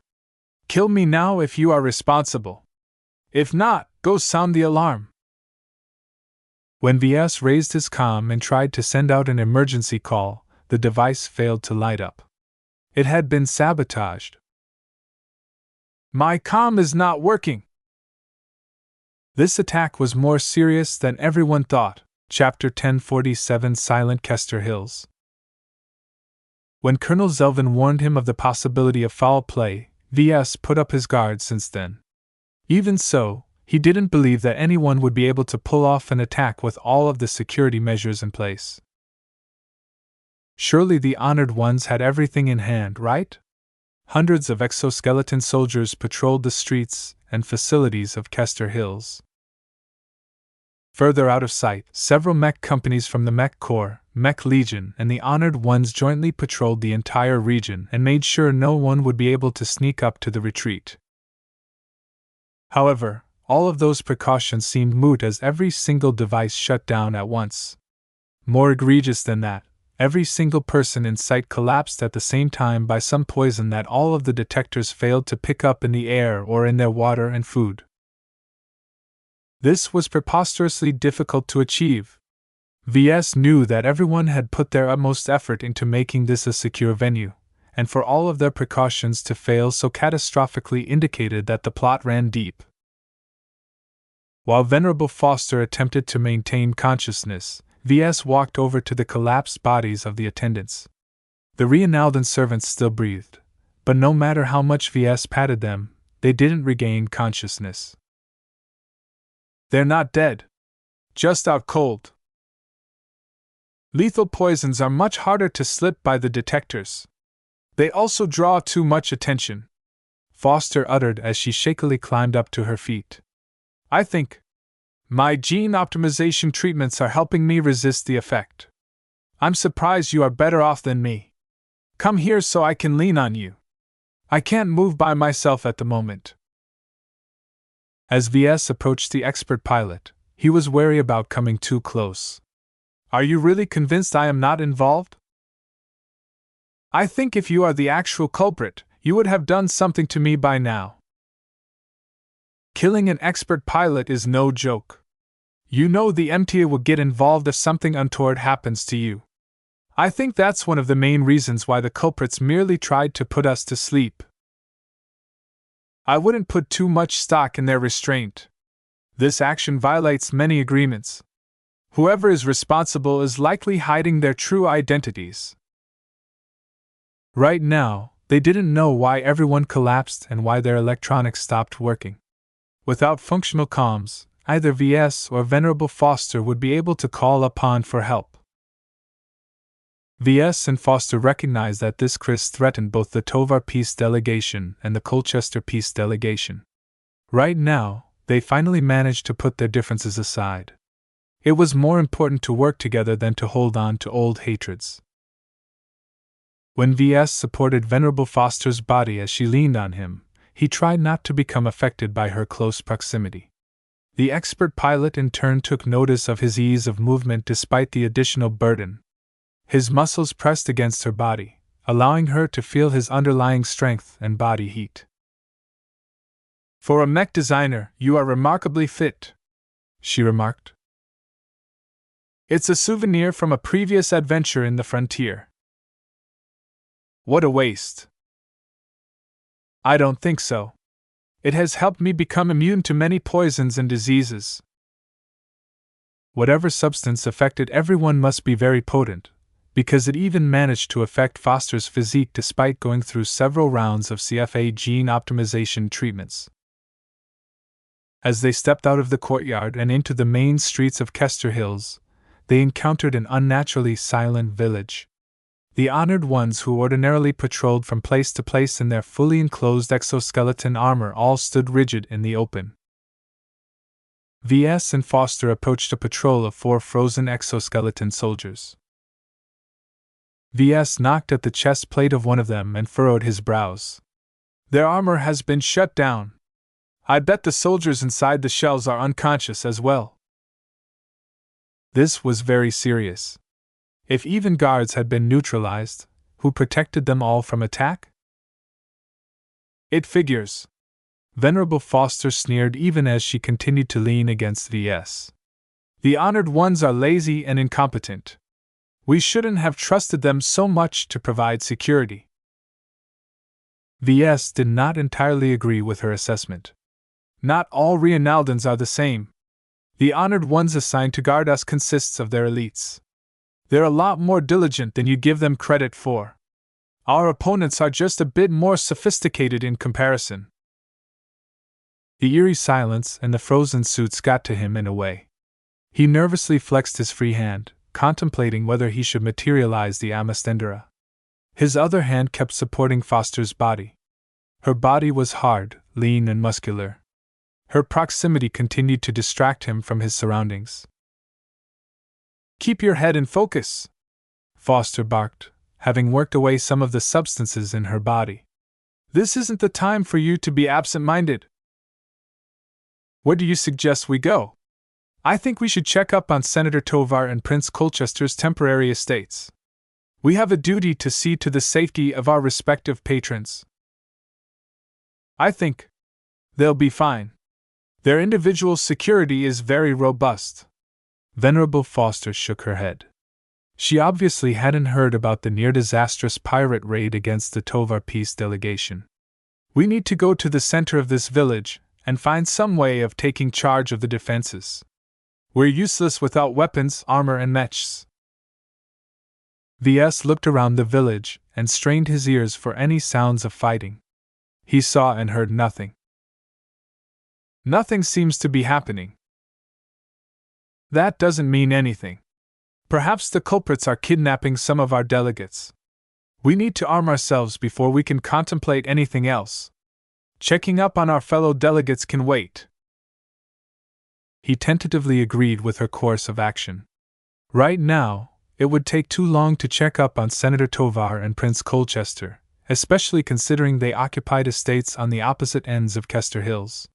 "Kill me now if you are responsible. If not, go sound the alarm." When VS raised his comm and tried to send out an emergency call, the device failed to light up. It had been sabotaged. My comm is not working! This attack was more serious than everyone thought. Chapter 1047 Silent Kester Hills. When Colonel Zelvin warned him of the possibility of foul play, Ves put up his guard since then. Even so, he didn't believe that anyone would be able to pull off an attack with all of the security measures in place. Surely the honored ones had everything in hand, right? Hundreds of exoskeleton soldiers patrolled the streets and facilities of Kester Hills. Further out of sight, several mech companies from the Mech Corps, Mech Legion, and the Honored Ones jointly patrolled the entire region and made sure no one would be able to sneak up to the retreat. However, all of those precautions seemed moot as every single device shut down at once. More egregious than that, every single person in sight collapsed at the same time by some poison that all of the detectors failed to pick up in the air or in their water and food. This was preposterously difficult to achieve. Ves knew that everyone had put their utmost effort into making this a secure venue, and for all of their precautions to fail so catastrophically indicated that the plot ran deep. While Venerable Foster attempted to maintain consciousness, Ves walked over to the collapsed bodies of the attendants. The Reinaldan servants still breathed, but no matter how much Ves patted them, they didn't regain consciousness. They're not dead. Just out cold. Lethal poisons are much harder to slip by the detectors. They also draw too much attention, Foster uttered as she shakily climbed up to her feet. I think my gene optimization treatments are helping me resist the effect. I'm surprised you are better off than me. Come here so I can lean on you. I can't move by myself at the moment. As Ves approached the expert pilot, he was wary about coming too close. Are you really convinced I am not involved? I think if you are the actual culprit, you would have done something to me by now. Killing an expert pilot is no joke. You know the MTA will get involved if something untoward happens to you. I think that's one of the main reasons why the culprits merely tried to put us to sleep. I wouldn't put too much stock in their restraint. This action violates many agreements. Whoever is responsible is likely hiding their true identities. Right now, they didn't know why everyone collapsed and why their electronics stopped working. Without functional comms, either Ves or Venerable Foster would be able to call upon for help. Ves and Foster recognized that this crisis threatened both the Tovar Peace Delegation and the Colchester Peace Delegation. Right now, they finally managed to put their differences aside. It was more important to work together than to hold on to old hatreds. When Ves supported Venerable Foster's body as she leaned on him, he tried not to become affected by her close proximity. The expert pilot in turn took notice of his ease of movement despite the additional burden. His muscles pressed against her body, allowing her to feel his underlying strength and body heat. For a mech designer, you are remarkably fit, she remarked. It's a souvenir from a previous adventure in the frontier. What a waste. I don't think so. It has helped me become immune to many poisons and diseases. Whatever substance affected everyone must be very potent, because it even managed to affect Foster's physique despite going through several rounds of CFA gene optimization treatments. As they stepped out of the courtyard and into the main streets of Kester Hills, they encountered an unnaturally silent village. The honored ones who ordinarily patrolled from place to place in their fully enclosed exoskeleton armor all stood rigid in the open. Ves and Foster approached a patrol of 4 frozen exoskeleton soldiers. Ves knocked at the chest plate of one of them and furrowed his brows. Their armor has been shut down. I bet the soldiers inside the shells are unconscious as well. This was very serious. If even guards had been neutralized, who protected them all from attack? It figures. Venerable Foster sneered even as she continued to lean against Ves. The honored ones are lazy and incompetent. We shouldn't have trusted them so much to provide security. Ves did not entirely agree with her assessment. Not all Reinaldans are the same. The honored ones assigned to guard us consists of their elites. They're a lot more diligent than you give them credit for. Our opponents are just a bit more sophisticated in comparison. The eerie silence and the frozen suits got to him in a way. He nervously flexed his free hand, contemplating whether he should materialize the Amastendera. His other hand kept supporting Foster's body. Her body was hard, lean, and muscular. Her proximity continued to distract him from his surroundings. "Keep your head in focus," Foster barked, having worked away some of the substances in her body. "This isn't the time for you to be absent-minded. Where do you suggest we go?" "I think we should check up on Senator Tovar and Prince Colchester's temporary estates. We have a duty to see to the safety of our respective patrons." "I think they'll be fine. Their individual security is very robust." Venerable Foster shook her head. She obviously hadn't heard about the near-disastrous pirate raid against the Tovar peace delegation. "We need to go to the center of this village and find some way of taking charge of the defenses. We're useless without weapons, armor, and mechs." Ves looked around the village and strained his ears for any sounds of fighting. He saw and heard nothing. "Nothing seems to be happening." "That doesn't mean anything. Perhaps the culprits are kidnapping some of our delegates. We need to arm ourselves before we can contemplate anything else. Checking up on our fellow delegates can wait." He tentatively agreed with her course of action. Right now, it would take too long to check up on Senator Tovar and Prince Colchester, especially considering they occupied estates on the opposite ends of Kester Hills.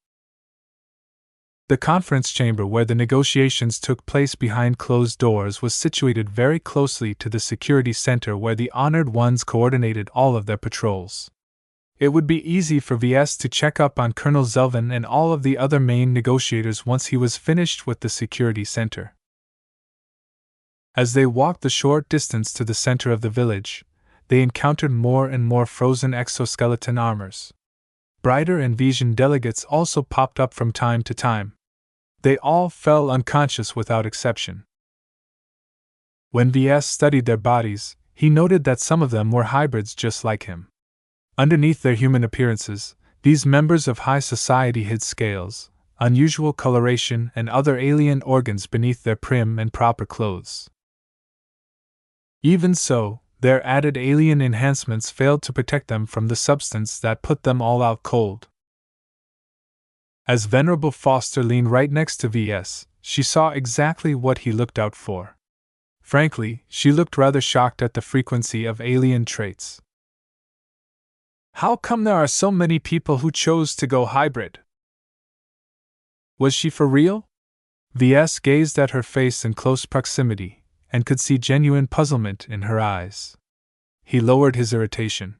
The conference chamber where the negotiations took place behind closed doors was situated very closely to the security center where the honored ones coordinated all of their patrols. It would be easy for Ves to check up on Colonel Zelvin and all of the other main negotiators once he was finished with the security center. As they walked the short distance to the center of the village, they encountered more and more frozen exoskeleton armors. Brighter and Vision delegates also popped up from time to time. They all fell unconscious without exception. When Ves studied their bodies, he noted that some of them were hybrids just like him. Underneath their human appearances, these members of high society hid scales, unusual coloration, and other alien organs beneath their prim and proper clothes. Even so, their added alien enhancements failed to protect them from the substance that put them all out cold. As Venerable Foster leaned right next to Ves, she saw exactly what he looked out for. Frankly, she looked rather shocked at the frequency of alien traits. "How come there are so many people who chose to go hybrid?" Was she for real? Ves gazed at her face in close proximity and could see genuine puzzlement in her eyes. He lowered his irritation.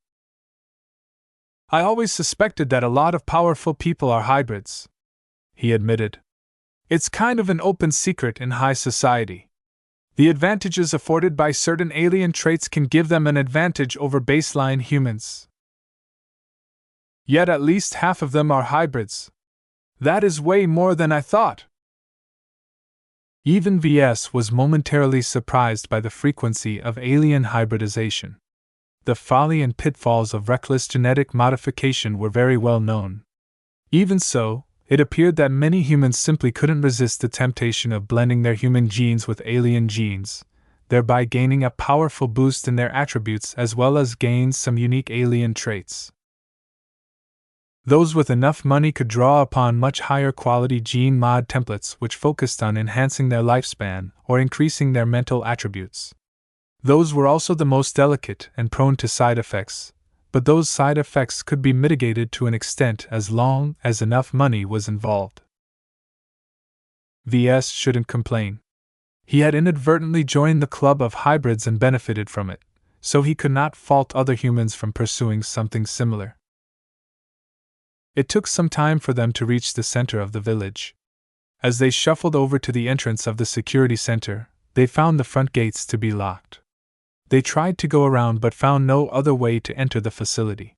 "I always suspected that a lot of powerful people are hybrids," he admitted. "It's kind of an open secret in high society. The advantages afforded by certain alien traits can give them an advantage over baseline humans. Yet at least half of them are hybrids. That is way more than I thought." Even Ves was momentarily surprised by the frequency of alien hybridization. The folly and pitfalls of reckless genetic modification were very well known. Even so, it appeared that many humans simply couldn't resist the temptation of blending their human genes with alien genes, thereby gaining a powerful boost in their attributes as well as gain some unique alien traits. Those with enough money could draw upon much higher quality gene mod templates which focused on enhancing their lifespan or increasing their mental attributes. Those were also the most delicate and prone to side effects, but those side effects could be mitigated to an extent as long as enough money was involved. Ves shouldn't complain. He had inadvertently joined the club of hybrids and benefited from it, so he could not fault other humans from pursuing something similar. It took some time for them to reach the center of the village. As they shuffled over to the entrance of the security center, they found the front gates to be locked. They tried to go around but found no other way to enter the facility.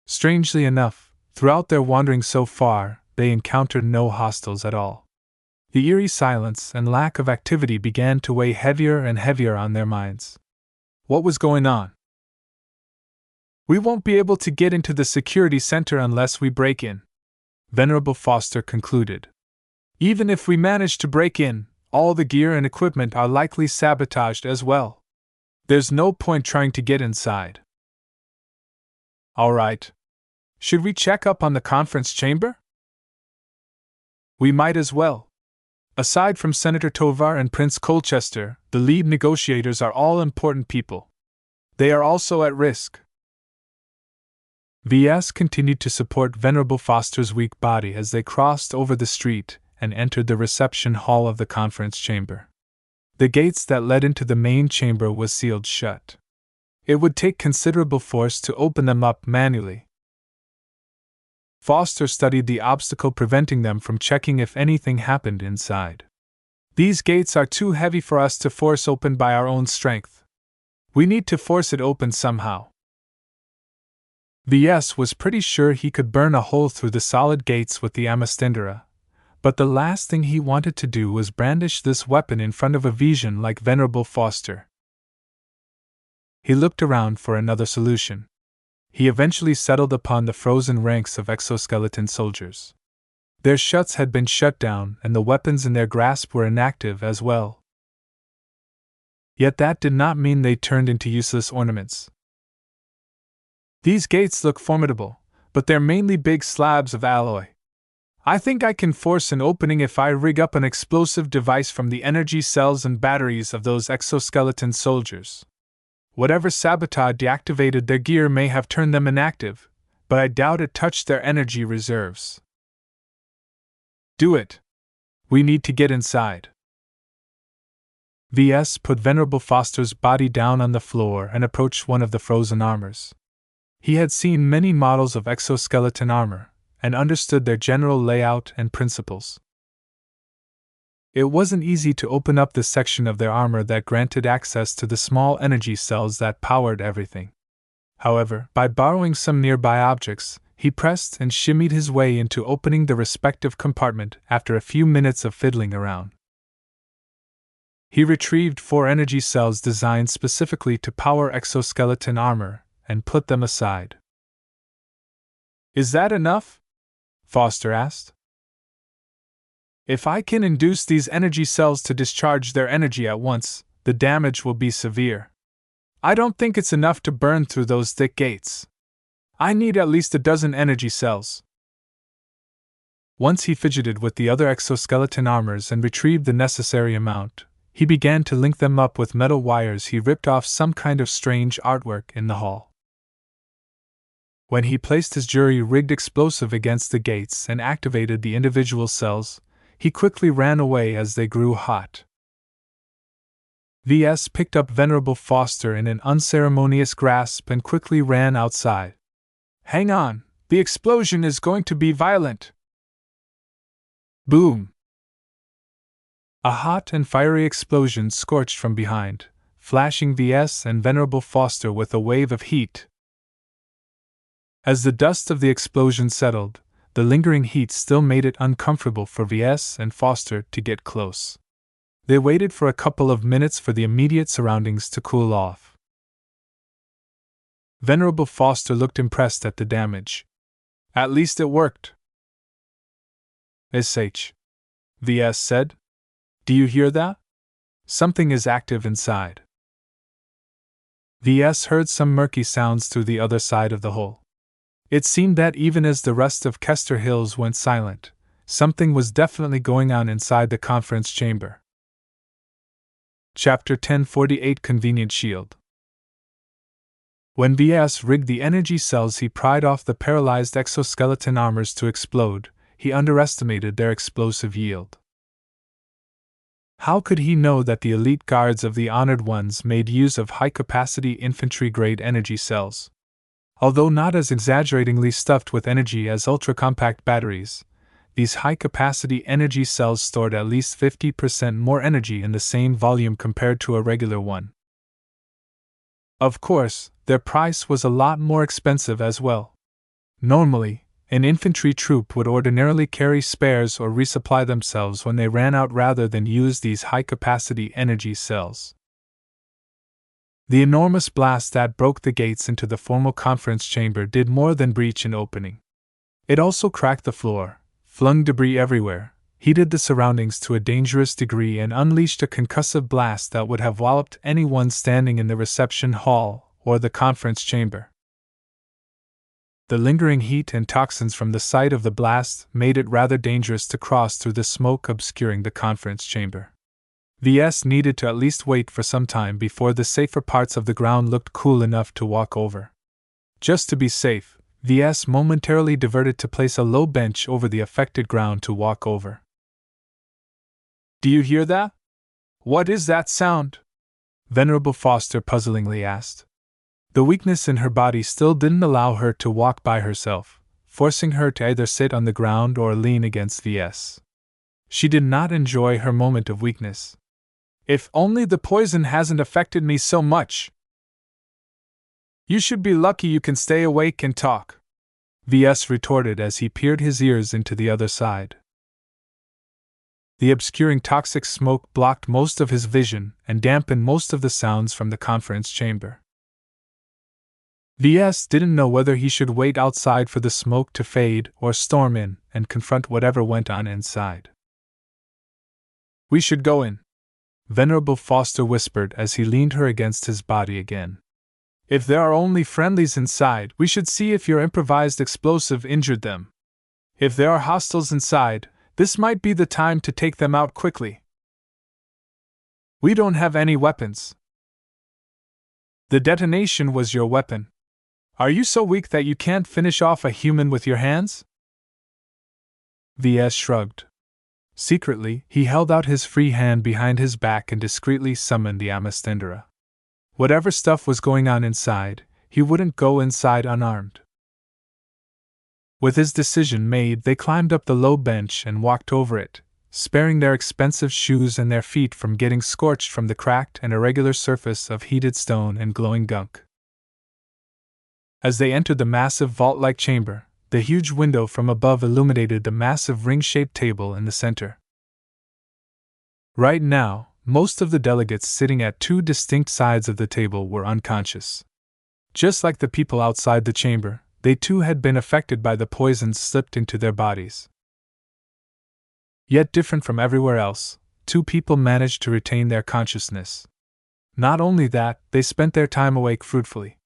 Strangely enough, throughout their wandering so far, they encountered no hostiles at all. The eerie silence and lack of activity began to weigh heavier and heavier on their minds. What was going on? "We won't be able to get into the security center unless we break in," Venerable Foster concluded. "Even if we manage to break in, all the gear and equipment are likely sabotaged as well. There's no point trying to get inside." "All right. Should we check up on the conference chamber?" "We might as well. Aside from Senator Tovar and Prince Colchester, the lead negotiators are all important people. They are also at risk." Ves continued to support Venerable Foster's weak body as they crossed over the street and entered the reception hall of the conference chamber. The gates that led into the main chamber was sealed shut. It would take considerable force to open them up manually. Foster studied the obstacle preventing them from checking if anything happened inside. "These gates are too heavy for us to force open by our own strength. We need to force it open somehow." Ves was pretty sure he could burn a hole through the solid gates with the Amastendera, but the last thing he wanted to do was brandish this weapon in front of a vision like Venerable Foster. He looked around for another solution. He eventually settled upon the frozen ranks of exoskeleton soldiers. Their shuts had been shut down and the weapons in their grasp were inactive as well. Yet that did not mean they turned into useless ornaments. "These gates look formidable, but they're mainly big slabs of alloy. I think I can force an opening if I rig up an explosive device from the energy cells and batteries of those exoskeleton soldiers. Whatever sabotage deactivated their gear may have turned them inactive, but I doubt it touched their energy reserves." "Do it. We need to get inside." Ves put Venerable Foster's body down on the floor and approached one of the frozen armors. He had seen many models of exoskeleton armor, and understood their general layout and principles. It wasn't easy to open up the section of their armor that granted access to the small energy cells that powered everything. However, by borrowing some nearby objects, he pressed and shimmied his way into opening the respective compartment after a few minutes of fiddling around. He retrieved 4 energy cells designed specifically to power exoskeleton armor and put them aside. "Is that enough?" Foster asked. "If I can induce these energy cells to discharge their energy at once, the damage will be severe. I don't think it's enough to burn through those thick gates. I need at least a dozen energy cells." Once he fidgeted with the other exoskeleton armors and retrieved the necessary amount, he began to link them up with metal wires he ripped off some kind of strange artwork in the hall. When he placed his jury-rigged explosive against the gates and activated the individual cells, he quickly ran away as they grew hot. Ves picked up Venerable Foster in an unceremonious grasp and quickly ran outside. "Hang on, the explosion is going to be violent." Boom! A hot and fiery explosion scorched from behind, flashing Ves and Venerable Foster with a wave of heat. As the dust of the explosion settled, the lingering heat still made it uncomfortable for Ves and Foster to get close. They waited for a couple of minutes for the immediate surroundings to cool off. Venerable Foster looked impressed at the damage. "At least it worked." "Sh," Ves said. "Do you hear that? Something is active inside." Ves heard some murky sounds through the other side of the hole. It seemed that even as the rest of Kester Hills went silent, something was definitely going on inside the conference chamber. Chapter 1048 Convenient Shield. When Ves rigged the energy cells he pried off the paralyzed exoskeleton armors to explode, he underestimated their explosive yield. How could he know that the elite guards of the Honored Ones made use of high-capacity infantry-grade energy cells? Although not as exaggeratingly stuffed with energy as ultra-compact batteries, these high-capacity energy cells stored at least 50% more energy in the same volume compared to a regular one. Of course, their price was a lot more expensive as well. Normally, an infantry troop would ordinarily carry spares or resupply themselves when they ran out rather than use these high-capacity energy cells. The enormous blast that broke the gates into the formal conference chamber did more than breach an opening. It also cracked the floor, flung debris everywhere, heated the surroundings to a dangerous degree, and unleashed a concussive blast that would have walloped anyone standing in the reception hall or the conference chamber. The lingering heat and toxins from the site of the blast made it rather dangerous to cross through the smoke obscuring the conference chamber. Ves needed to at least wait for some time before the safer parts of the ground looked cool enough to walk over. Just to be safe, Ves momentarily diverted to place a low bench over the affected ground to walk over. "Do you hear that? What is that sound?" Venerable Foster puzzlingly asked. The weakness in her body still didn't allow her to walk by herself, forcing her to either sit on the ground or lean against Ves. She did not enjoy her moment of weakness. "If only the poison hasn't affected me so much." "You should be lucky you can stay awake and talk," Ves retorted as he peered his ears into the other side. The obscuring toxic smoke blocked most of his vision and dampened most of the sounds from the conference chamber. Ves didn't know whether he should wait outside for the smoke to fade or storm in and confront whatever went on inside. "We should go in," Venerable Foster whispered as he leaned her against his body again. "If there are only friendlies inside, we should see if your improvised explosive injured them. If there are hostiles inside, this might be the time to take them out quickly." "We don't have any weapons." "The detonation was your weapon. Are you so weak that you can't finish off a human with your hands?" Ves shrugged. Secretly, he held out his free hand behind his back and discreetly summoned the Amastendera. Whatever stuff was going on inside, he wouldn't go inside unarmed. With his decision made, they climbed up the low bench and walked over it, sparing their expensive shoes and their feet from getting scorched from the cracked and irregular surface of heated stone and glowing gunk. As they entered the massive vault-like chamber, the huge window from above illuminated the massive ring-shaped table in the center. Right now, most of the delegates sitting at two distinct sides of the table were unconscious. Just like the people outside the chamber, they too had been affected by the poisons slipped into their bodies. Yet different from everywhere else, two people managed to retain their consciousness. Not only that, they spent their time awake fruitfully.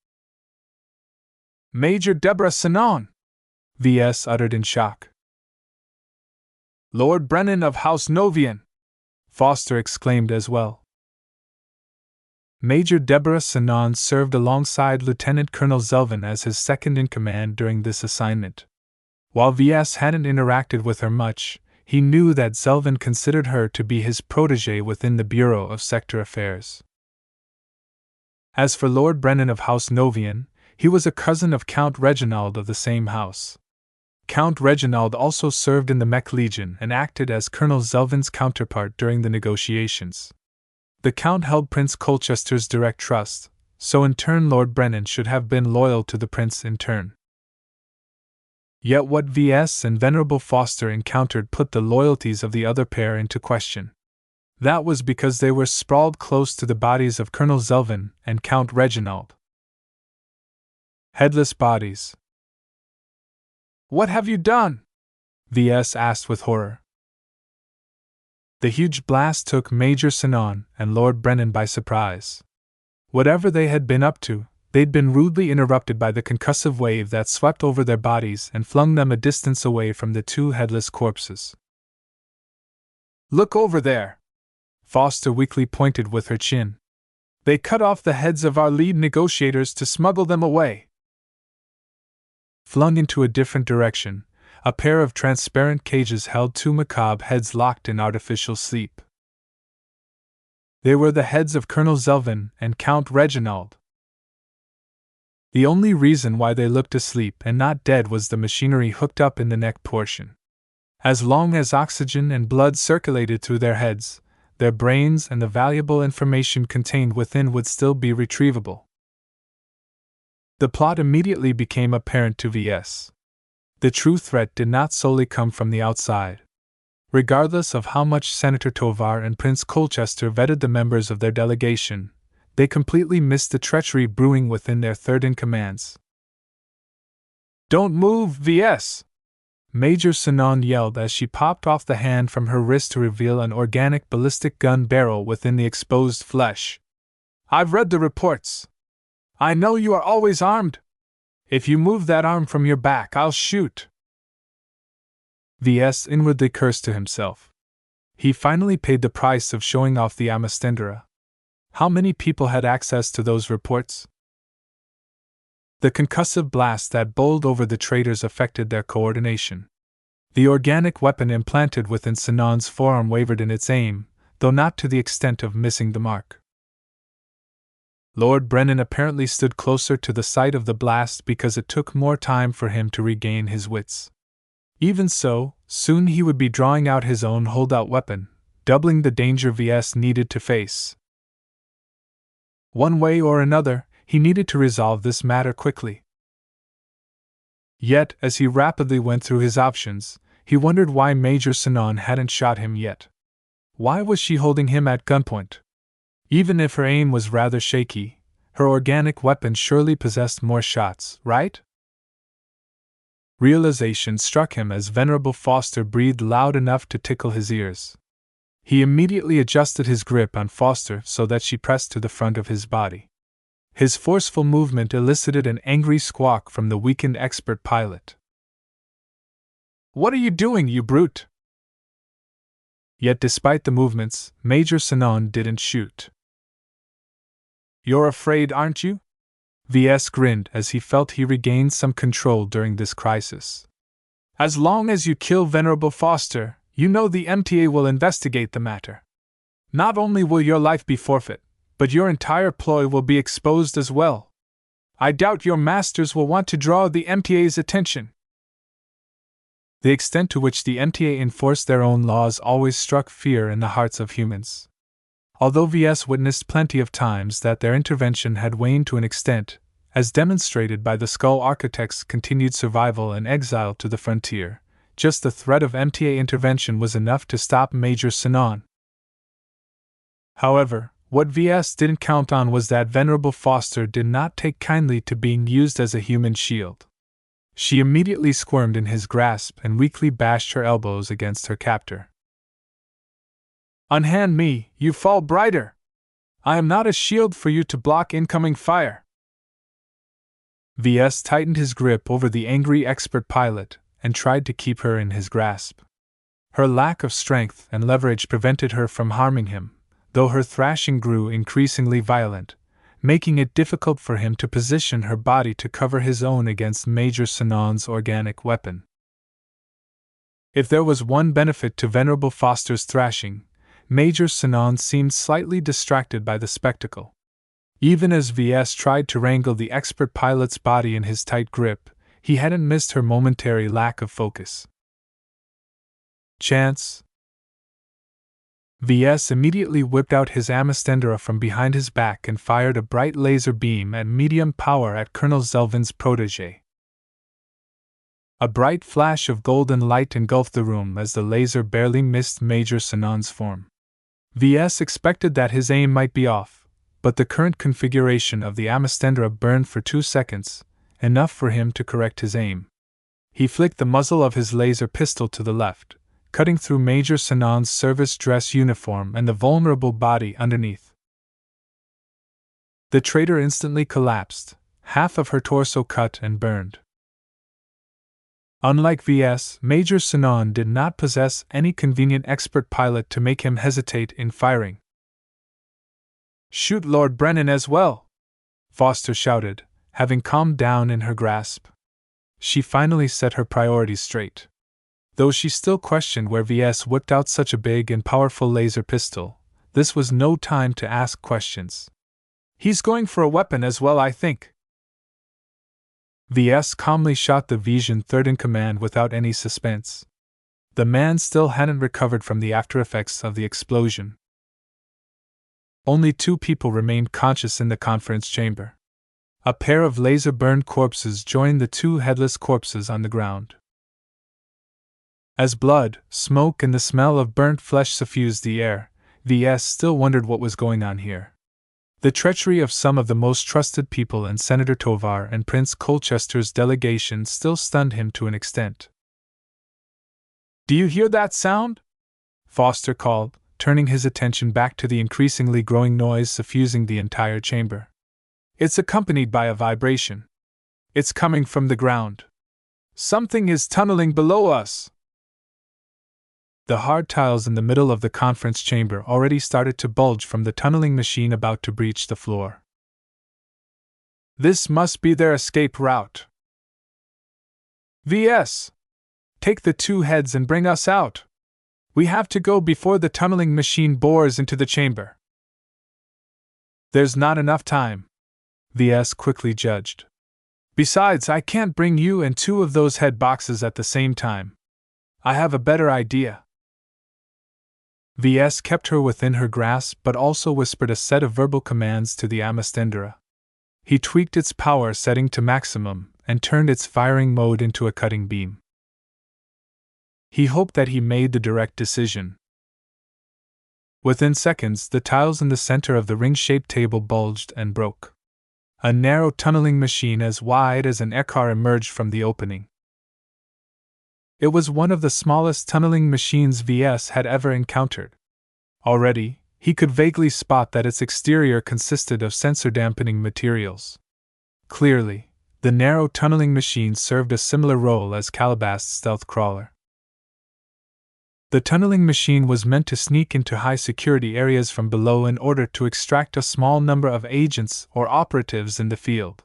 "Major Deborah Sinon!" Ves uttered in shock. "Lord Brennan of House Novian!" Foster exclaimed as well. Major Deborah Sinon served alongside Lieutenant Colonel Zelvin as his second-in-command during this assignment. While Ves hadn't interacted with her much, he knew that Zelvin considered her to be his protégé within the Bureau of Sector Affairs. As for Lord Brennan of House Novian, he was a cousin of Count Reginald of the same house. Count Reginald also served in the Mech Legion and acted as Colonel Zelvin's counterpart during the negotiations. The Count held Prince Colchester's direct trust, so in turn Lord Brennan should have been loyal to the Prince in turn. Yet what Ves and Venerable Foster encountered put the loyalties of the other pair into question. That was because they were sprawled close to the bodies of Colonel Zelvin and Count Reginald. Headless bodies. "What have you done?" Ves asked with horror. The huge blast took Major Sinon and Lord Brennan by surprise. Whatever they had been up to, they'd been rudely interrupted by the concussive wave that swept over their bodies and flung them a distance away from the two headless corpses. "Look over there!" Foster weakly pointed with her chin. "They cut off the heads of our lead negotiators to smuggle them away." Flung into a different direction, a pair of transparent cages held two macabre heads locked in artificial sleep. They were the heads of Colonel Zelvin and Count Reginald. The only reason why they looked asleep and not dead was the machinery hooked up in the neck portion. As long as oxygen and blood circulated through their heads, their brains and the valuable information contained within would still be retrievable. The plot immediately became apparent to Ves. The true threat did not solely come from the outside. Regardless of how much Senator Tovar and Prince Colchester vetted the members of their delegation, they completely missed the treachery brewing within their third-in-commands. "Don't move, Ves!" Major Sinon yelled as she popped off the hand from her wrist to reveal an organic ballistic gun barrel within the exposed flesh. "I've read the reports. I know you are always armed. If you move that arm from your back, I'll shoot." Ves inwardly cursed to himself. He finally paid the price of showing off the Amastendera. How many people had access to those reports? The concussive blast that bowled over the traitors affected their coordination. The organic weapon implanted within Sinon's forearm wavered in its aim, though not to the extent of missing the mark. Lord Brennan apparently stood closer to the site of the blast because it took more time for him to regain his wits. Even so, soon he would be drawing out his own holdout weapon, doubling the danger Ves needed to face. One way or another, he needed to resolve this matter quickly. Yet, as he rapidly went through his options, he wondered why Major Sinon hadn't shot him yet. Why was she holding him at gunpoint? Even if her aim was rather shaky, her organic weapon surely possessed more shots, right? Realization struck him as Venerable Foster breathed loud enough to tickle his ears. He immediately adjusted his grip on Foster so that she pressed to the front of his body. His forceful movement elicited an angry squawk from the weakened expert pilot. "What are you doing, you brute?" Yet despite the movements, Major Sinon didn't shoot. "You're afraid, aren't you?" Ves grinned as he felt he regained some control during this crisis. "As long as you kill Venerable Foster, you know the MTA will investigate the matter. Not only will your life be forfeit, but your entire ploy will be exposed as well. I doubt your masters will want to draw the MTA's attention." The extent to which the MTA enforced their own laws always struck fear in the hearts of humans. Although Ves witnessed plenty of times that their intervention had waned to an extent, as demonstrated by the Skull Architects' continued survival and exile to the frontier, just the threat of MTA intervention was enough to stop Major Sinon. However, what Ves didn't count on was that Venerable Foster did not take kindly to being used as a human shield. She immediately squirmed in his grasp and weakly bashed her elbows against her captor. "Unhand me, you fall brighter! I am not a shield for you to block incoming fire." Ves tightened his grip over the angry expert pilot and tried to keep her in his grasp. Her lack of strength and leverage prevented her from harming him, though her thrashing grew increasingly violent, making it difficult for him to position her body to cover his own against Major Sinon's organic weapon. If there was one benefit to Venerable Foster's thrashing, Major Sinon seemed slightly distracted by the spectacle. Even as Ves tried to wrangle the expert pilot's body in his tight grip, he hadn't missed her momentary lack of focus. Chance. Ves immediately whipped out his Amastendera from behind his back and fired a bright laser beam at medium power at Colonel Zelvin's protégé. A bright flash of golden light engulfed the room as the laser barely missed Major Sinon's form. Ves expected that his aim might be off, but the current configuration of the Amastendera burned for 2 seconds, enough for him to correct his aim. He flicked the muzzle of his laser pistol to the left, cutting through Major Sinon's service dress uniform and the vulnerable body underneath. The traitor instantly collapsed, half of her torso cut and burned. Unlike Ves, Major Sinon did not possess any convenient expert pilot to make him hesitate in firing. "Shoot Lord Brennan as well!" Foster shouted, having calmed down in her grasp. She finally set her priorities straight. Though she still questioned where Ves whipped out such a big and powerful laser pistol, this was no time to ask questions. "He's going for a weapon as well, I think." Ves calmly shot the Vision third-in-command without any suspense. The man still hadn't recovered from the aftereffects of the explosion. Only 2 people remained conscious in the conference chamber. A pair of laser-burned corpses joined the 2 headless corpses on the ground. As blood, smoke, and the smell of burnt flesh suffused the air, Ves still wondered what was going on here. The treachery of some of the most trusted people in Senator Tovar and Prince Colchester's delegation still stunned him to an extent. "Do you hear that sound?" Foster called, turning his attention back to the increasingly growing noise suffusing the entire chamber. "It's accompanied by a vibration. It's coming from the ground. Something is tunneling below us." The hard tiles in the middle of the conference chamber already started to bulge from the tunneling machine about to breach the floor. "This must be their escape route. Ves! Take the two heads and bring us out. We have to go before the tunneling machine bores into the chamber." "There's not enough time," Ves quickly judged. "Besides, I can't bring you and two of those head boxes at the same time. I have a better idea." Ves kept her within her grasp but also whispered a set of verbal commands to the Amastendera. He tweaked its power setting to maximum and turned its firing mode into a cutting beam. He hoped that he made the direct decision. Within seconds, the tiles in the center of the ring-shaped table bulged and broke. A narrow tunneling machine as wide as an car emerged from the opening. It was one of the smallest tunneling machines Ves had ever encountered. Already, he could vaguely spot that its exterior consisted of sensor-dampening materials. Clearly, the narrow tunneling machine served a similar role as Calabast's stealth crawler. The tunneling machine was meant to sneak into high-security areas from below in order to extract a small number of agents or operatives in the field.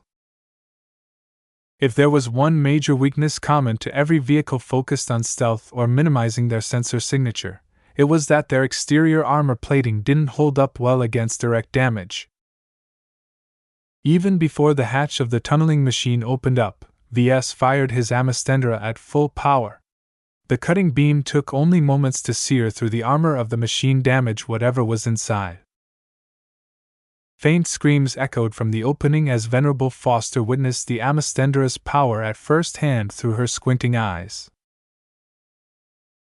If there was one major weakness common to every vehicle focused on stealth or minimizing their sensor signature, it was that their exterior armor plating didn't hold up well against direct damage. Even before the hatch of the tunneling machine opened up, Ves fired his Amastendera at full power. The cutting beam took only moments to sear through the armor of the machine, damage whatever was inside. Faint screams echoed from the opening as Venerable Foster witnessed the Amastendera's power at first hand through her squinting eyes.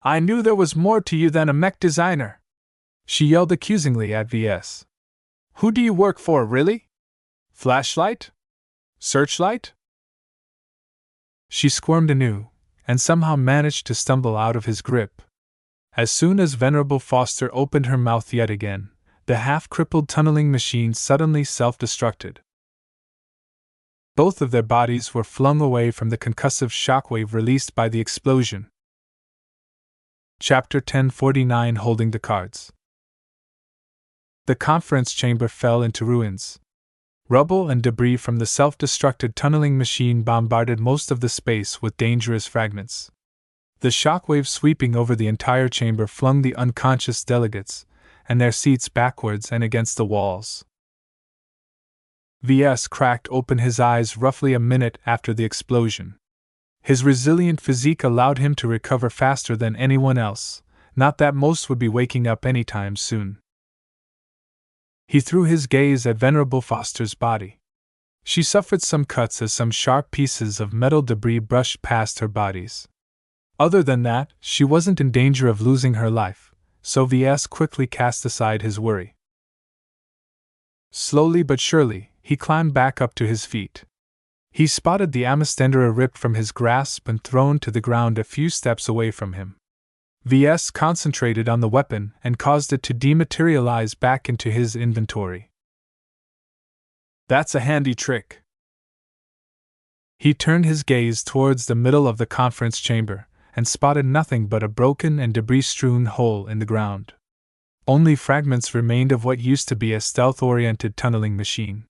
"I knew there was more to you than a mech designer," she yelled accusingly at Ves. "Who do you work for, really? Flashlight? Searchlight?" She squirmed anew, and somehow managed to stumble out of his grip. As soon as Venerable Foster opened her mouth yet again, the half-crippled tunneling machine suddenly self-destructed. Both of their bodies were flung away from the concussive shockwave released by the explosion. Chapter 1049, Holding the Cards. The conference chamber fell into ruins. Rubble and debris from the self-destructed tunneling machine bombarded most of the space with dangerous fragments. The shockwave sweeping over the entire chamber flung the unconscious delegates and their seats backwards and against the walls. Ves cracked open his eyes roughly a minute after the explosion. His resilient physique allowed him to recover faster than anyone else, not that most would be waking up anytime soon. He threw his gaze at Venerable Foster's body. She suffered some cuts as some sharp pieces of metal debris brushed past her bodies. Other than that, she wasn't in danger of losing her life, so Ves quickly cast aside his worry. Slowly but surely, he climbed back up to his feet. He spotted the Amastendera ripped from his grasp and thrown to the ground a few steps away from him. Ves concentrated on the weapon and caused it to dematerialize back into his inventory. "That's a handy trick." He turned his gaze towards the middle of the conference chamber and spotted nothing but a broken and debris-strewn hole in the ground. Only fragments remained of what used to be a stealth-oriented tunneling machine.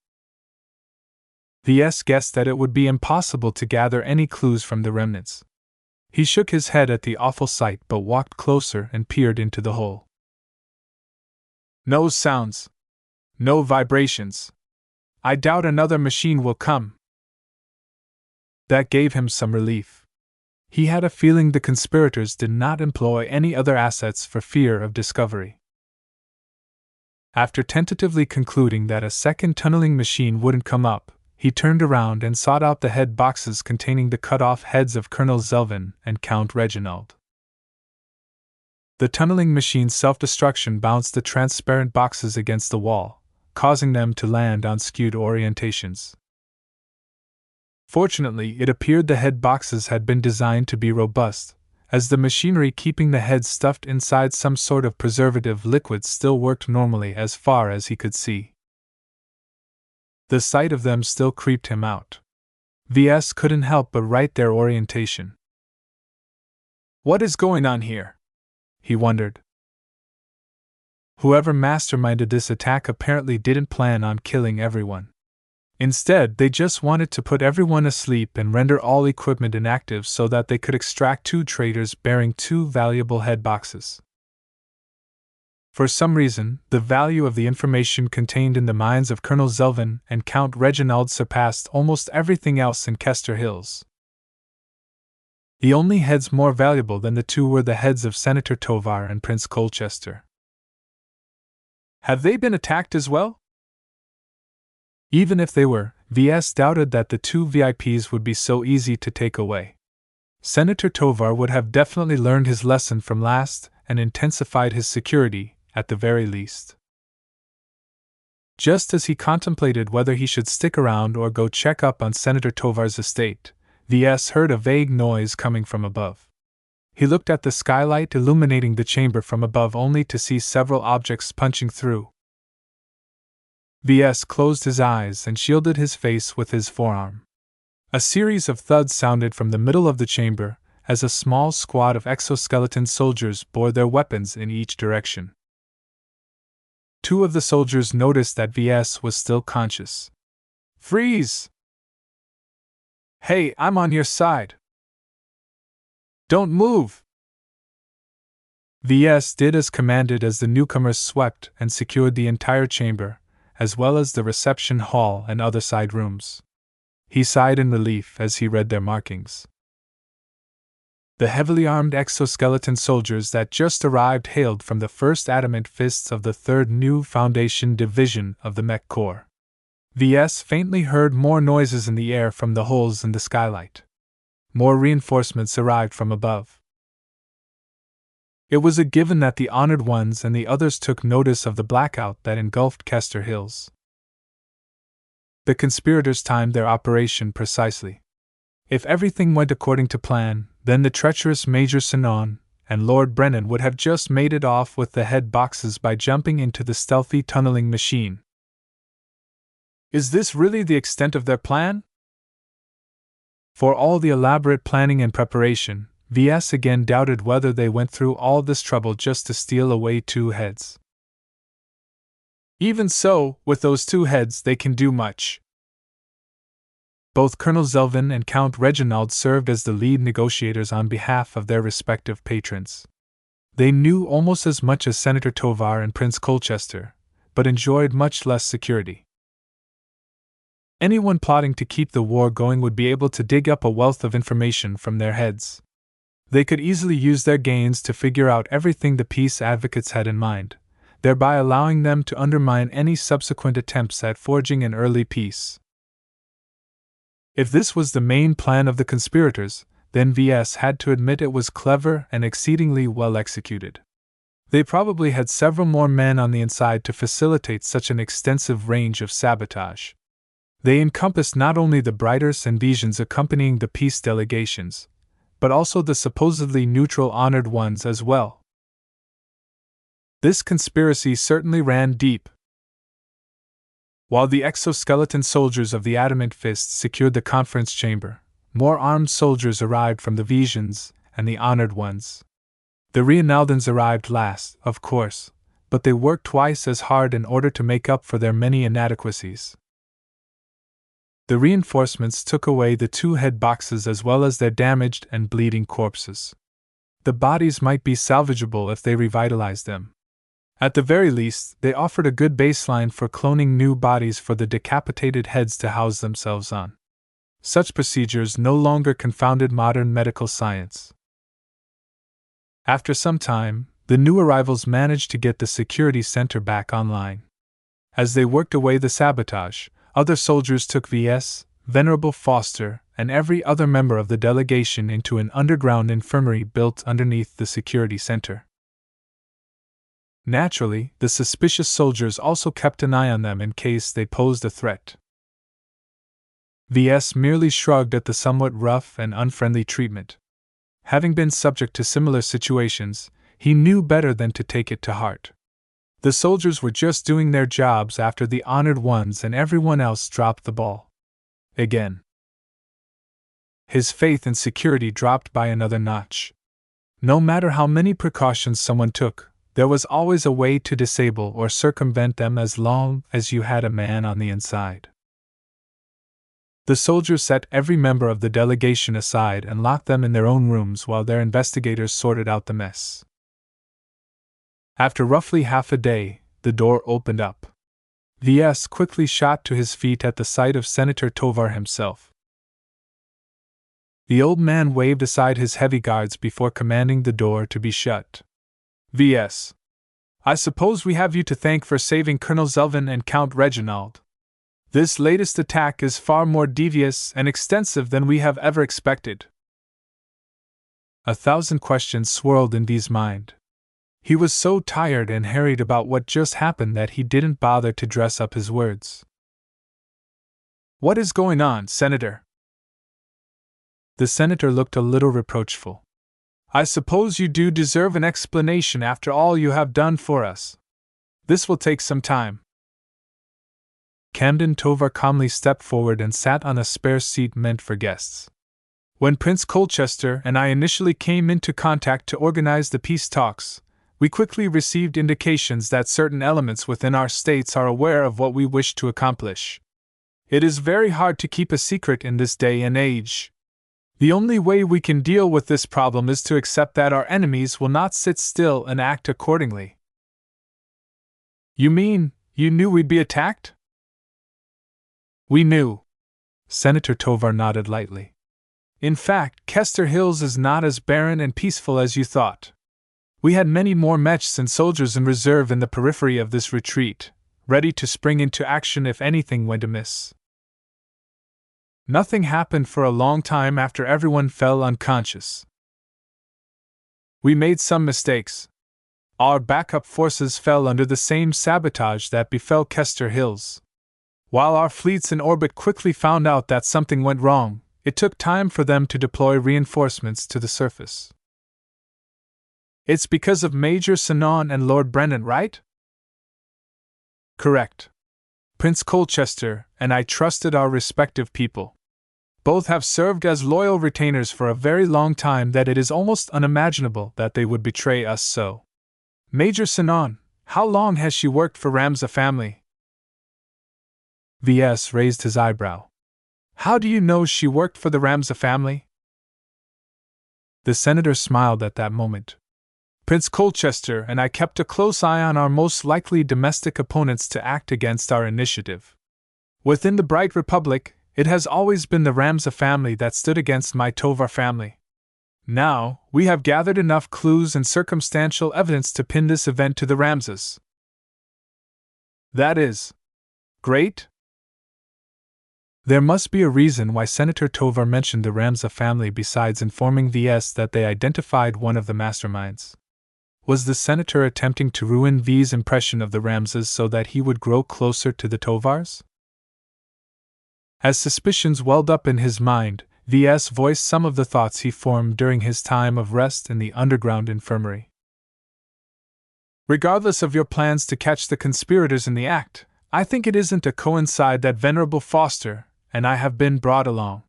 Ves guessed that it would be impossible to gather any clues from the remnants. He shook his head at the awful sight but walked closer and peered into the hole. No sounds. No vibrations. I doubt another machine will come. That gave him some relief. He had a feeling the conspirators did not employ any other assets for fear of discovery. After tentatively concluding that a second tunneling machine wouldn't come up, he turned around and sought out the head boxes containing the cut-off heads of Colonel Zelvin and Count Reginald. The tunneling machine's self-destruction bounced the transparent boxes against the wall, causing them to land on skewed orientations. Fortunately, it appeared the head boxes had been designed to be robust, as the machinery keeping the heads stuffed inside some sort of preservative liquid still worked normally as far as he could see. The sight of them still creeped him out. Ves couldn't help but write their orientation. What is going on here? He wondered. Whoever masterminded this attack apparently didn't plan on killing everyone. Instead, they just wanted to put everyone asleep and render all equipment inactive so that they could extract 2 traitors bearing 2 valuable head boxes. For some reason, the value of the information contained in the minds of Colonel Zelvin and Count Reginald surpassed almost everything else in Kester Hills. The only heads more valuable than the 2 were the heads of Senator Tovar and Prince Colchester. Have they been attacked as well? Even if they were, Ves doubted that the 2 VIPs would be so easy to take away. Senator Tovar would have definitely learned his lesson from last and intensified his security, at the very least. Just as he contemplated whether he should stick around or go check up on Senator Tovar's estate, Ves heard a vague noise coming from above. He looked at the skylight illuminating the chamber from above only to see several objects punching through. Ves closed his eyes and shielded his face with his forearm. A series of thuds sounded from the middle of the chamber as a small squad of exoskeleton soldiers bore their weapons in each direction. 2 of the soldiers noticed that Ves was still conscious. Freeze! Hey, I'm on your side! Don't move! Ves did as commanded as the newcomers swept and secured the entire chamber, as well as the reception hall and other side rooms. He sighed in relief as he read their markings. The heavily armed exoskeleton soldiers that just arrived hailed from the 1st Adamant Fists of the 3rd New Foundation Division of the Mech Corps. Ves faintly heard more noises in the air from the holes in the skylight. More reinforcements arrived from above. It was a given that the honored ones and the others took notice of the blackout that engulfed Kester Hills. The conspirators timed their operation precisely. If everything went according to plan, then the treacherous Major Sinon and Lord Brennan would have just made it off with the head boxes by jumping into the stealthy tunneling machine. Is this really the extent of their plan? For all the elaborate planning and preparation, Ves again doubted whether they went through all this trouble just to steal away 2 heads. Even so, with those 2 heads they can do much. Both Colonel Zelvin and Count Reginald served as the lead negotiators on behalf of their respective patrons. They knew almost as much as Senator Tovar and Prince Colchester, but enjoyed much less security. Anyone plotting to keep the war going would be able to dig up a wealth of information from their heads. They could easily use their gains to figure out everything the peace advocates had in mind, thereby allowing them to undermine any subsequent attempts at forging an early peace. If this was the main plan of the conspirators, then Ves had to admit it was clever and exceedingly well executed. They probably had several more men on the inside to facilitate such an extensive range of sabotage. They encompassed not only the Brighters and Visions accompanying the peace delegations, but also the supposedly neutral honored ones as well. This conspiracy certainly ran deep. While the exoskeleton soldiers of the Adamant Fists secured the conference chamber, more armed soldiers arrived from the Visions and the honored ones. The Reinaldans arrived last, of course, but they worked twice as hard in order to make up for their many inadequacies. The reinforcements took away the 2 head boxes as well as their damaged and bleeding corpses. The bodies might be salvageable if they revitalized them. At the very least, they offered a good baseline for cloning new bodies for the decapitated heads to house themselves on. Such procedures no longer confounded modern medical science. After some time, the new arrivals managed to get the security center back online. As they worked away the sabotage, other soldiers took Ves, Venerable Foster, and every other member of the delegation into an underground infirmary built underneath the security center. Naturally, the suspicious soldiers also kept an eye on them in case they posed a threat. Ves merely shrugged at the somewhat rough and unfriendly treatment. Having been subject to similar situations, he knew better than to take it to heart. The soldiers were just doing their jobs after the honored ones, and everyone else dropped the ball. Again. His faith in security dropped by another notch. No matter how many precautions someone took, there was always a way to disable or circumvent them as long as you had a man on the inside. The soldiers set every member of the delegation aside and locked them in their own rooms while their investigators sorted out the mess. After roughly half a day, the door opened up. Ves quickly shot to his feet at the sight of Senator Tovar himself. The old man waved aside his heavy guards before commanding the door to be shut. Ves, I suppose we have you to thank for saving Colonel Zelvin and Count Reginald. This latest attack is far more devious and extensive than we have ever expected. 1,000 questions swirled in V's mind. He was so tired and harried about what just happened that he didn't bother to dress up his words. What is going on, Senator? The senator looked a little reproachful. I suppose you do deserve an explanation after all you have done for us. This will take some time. Camden Tovar calmly stepped forward and sat on a spare seat meant for guests. When Prince Colchester and I initially came into contact to organize the peace talks, we quickly received indications that certain elements within our states are aware of what we wish to accomplish. It is very hard to keep a secret in this day and age. The only way we can deal with this problem is to accept that our enemies will not sit still and act accordingly. You mean, you knew we'd be attacked? We knew. Senator Tovar nodded lightly. In fact, Kester Hills is not as barren and peaceful as you thought. We had many more mechs and soldiers in reserve in the periphery of this retreat, ready to spring into action if anything went amiss. Nothing happened for a long time after everyone fell unconscious. We made some mistakes. Our backup forces fell under the same sabotage that befell Kester Hills. While our fleets in orbit quickly found out that something went wrong, it took time for them to deploy reinforcements to the surface. It's because of Major Sinon and Lord Brennan, right? Correct. Prince Colchester and I trusted our respective people. Both have served as loyal retainers for a very long time that it is almost unimaginable that they would betray us so. Major Sinon, how long has she worked for Ramza family? Ves raised his eyebrow. How do you know she worked for the Ramza family? The senator smiled at that moment. Prince Colchester and I kept a close eye on our most likely domestic opponents to act against our initiative. Within the Bright Republic, it has always been the Ramza family that stood against my Tovar family. Now, we have gathered enough clues and circumstantial evidence to pin this event to the Ramzas. That is great. There must be a reason why Senator Tovar mentioned the Ramza family besides informing Ves that they identified one of the masterminds. Was the senator attempting to ruin V's impression of the Ramzas so that he would grow closer to the Tovars? As suspicions welled up in his mind, Ves voiced some of the thoughts he formed during his time of rest in the underground infirmary. Regardless of your plans to catch the conspirators in the act, I think it isn't a coincide that Venerable Foster and I have been brought along.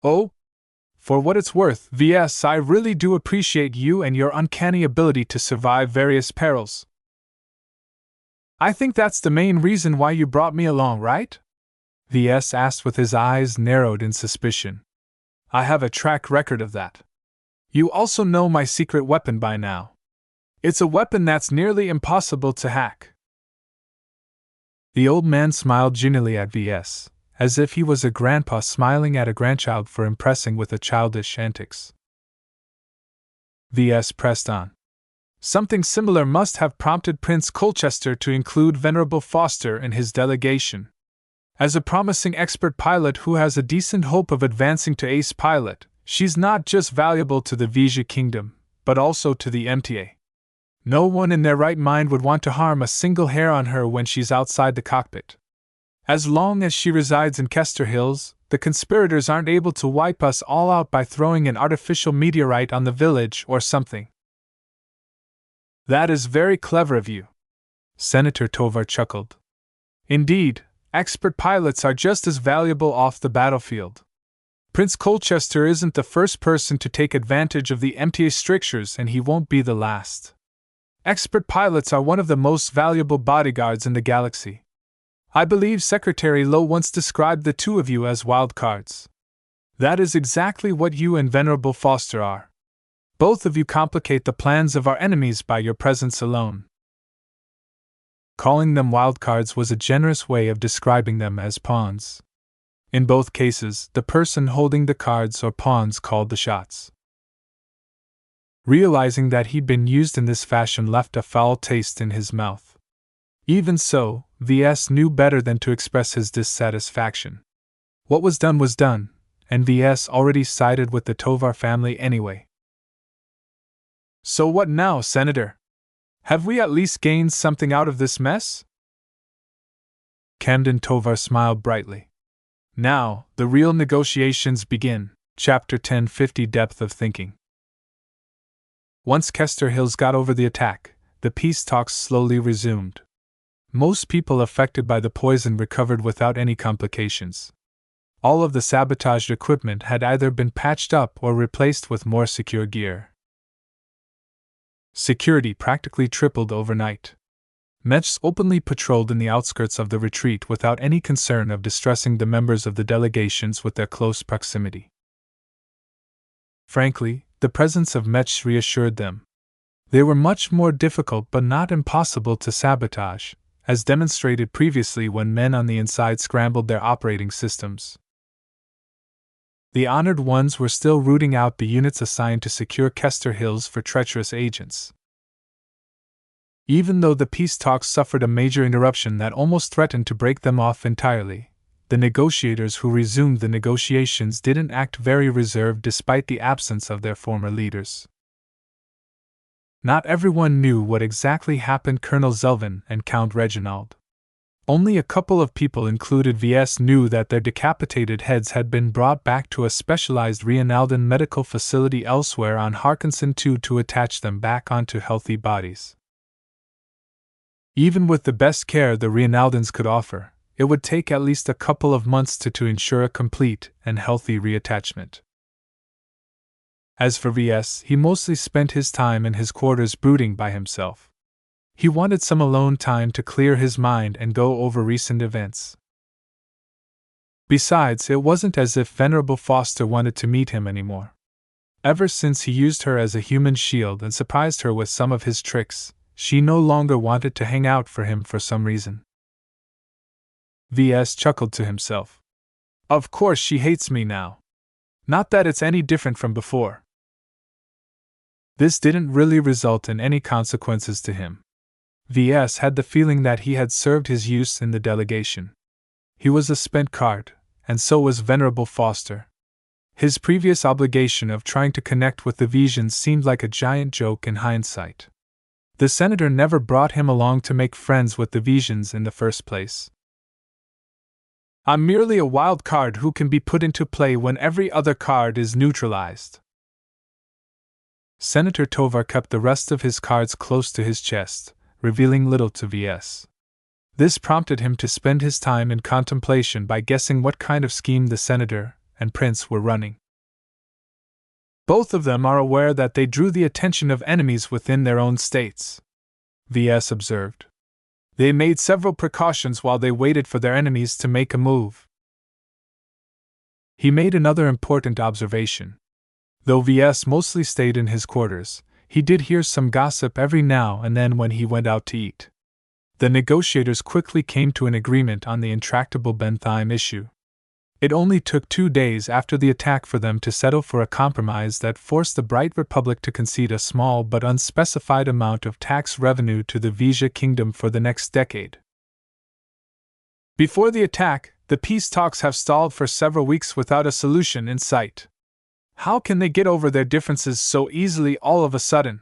Oh? For what it's worth, Ves, I really do appreciate you and your uncanny ability to survive various perils. I think that's the main reason why you brought me along, right? Ves asked with his eyes narrowed in suspicion. I have a track record of that. You also know my secret weapon by now. It's a weapon that's nearly impossible to hack. The old man smiled genially at Ves, as if he was a grandpa smiling at a grandchild for impressing with a childish antics. Ves pressed on. Something similar must have prompted Prince Colchester to include Venerable Foster in his delegation. As a promising expert pilot who has a decent hope of advancing to ace pilot, she's not just valuable to the Vija Kingdom, but also to the MTA. No one in their right mind would want to harm a single hair on her when she's outside the cockpit. As long as she resides in Kester Hills, the conspirators aren't able to wipe us all out by throwing an artificial meteorite on the village or something. That is very clever of you. Senator Tovar chuckled. Indeed, expert pilots are just as valuable off the battlefield. Prince Colchester isn't the first person to take advantage of the MTA strictures, and he won't be the last. Expert pilots are one of the most valuable bodyguards in the galaxy. I believe Secretary Lowe once described the two of you as wild cards. That is exactly what you and Venerable Foster are. Both of you complicate the plans of our enemies by your presence alone. Calling them wild cards was a generous way of describing them as pawns. In both cases, the person holding the cards or pawns called the shots. Realizing that he'd been used in this fashion left a foul taste in his mouth. Even so, VS knew better than to express his dissatisfaction. What was done, and VS already sided with the Tovar family anyway. So what now, Senator? Have we at least gained something out of this mess? Camden Tovar smiled brightly. Now, the real negotiations begin. Chapter 1050 Depth of Thinking. Once Kester Hills got over the attack, the peace talks slowly resumed. Most people affected by the poison recovered without any complications. All of the sabotaged equipment had either been patched up or replaced with more secure gear. Security practically tripled overnight. Mechs openly patrolled in the outskirts of the retreat without any concern of distressing the members of the delegations with their close proximity. Frankly, the presence of Mechs reassured them. They were much more difficult but not impossible to sabotage, as demonstrated previously when men on the inside scrambled their operating systems. The honored ones were still rooting out the units assigned to secure Kester Hills for treacherous agents. Even though the peace talks suffered a major interruption that almost threatened to break them off entirely, the negotiators who resumed the negotiations didn't act very reserved despite the absence of their former leaders. Not everyone knew what exactly happened. Colonel Zelvin and Count Reginald. Only a couple of people, included VS, knew that their decapitated heads had been brought back to a specialized Reinaldan medical facility elsewhere on Harkinson 2 to attach them back onto healthy bodies. Even with the best care the Reinaldans could offer, it would take at least a couple of months to ensure a complete and healthy reattachment. As for VS, he mostly spent his time in his quarters brooding by himself. He wanted some alone time to clear his mind and go over recent events. Besides, it wasn't as if Venerable Foster wanted to meet him anymore. Ever since he used her as a human shield and surprised her with some of his tricks, she no longer wanted to hang out for him for some reason. VS chuckled to himself. Of course she hates me now. Not that it's any different from before. This didn't really result in any consequences to him. VS had the feeling that he had served his use in the delegation. He was a spent card, and so was Venerable Foster. His previous obligation of trying to connect with the Vesians seemed like a giant joke in hindsight. The senator never brought him along to make friends with the Vesians in the first place. I'm merely a wild card who can be put into play when every other card is neutralized. Senator Tovar kept the rest of his cards close to his chest, revealing little to VS. This prompted him to spend his time in contemplation by guessing what kind of scheme the senator and prince were running. Both of them are aware that they drew the attention of enemies within their own states, VS observed. They made several precautions while they waited for their enemies to make a move. He made another important observation. Though VS mostly stayed in his quarters, he did hear some gossip every now and then when he went out to eat. The negotiators quickly came to an agreement on the intractable Bentheim issue. It only took 2 days after the attack for them to settle for a compromise that forced the Bright Republic to concede a small but unspecified amount of tax revenue to the Vesia Kingdom for the next decade. Before the attack, the peace talks have stalled for several weeks without a solution in sight. How can they get over their differences so easily all of a sudden?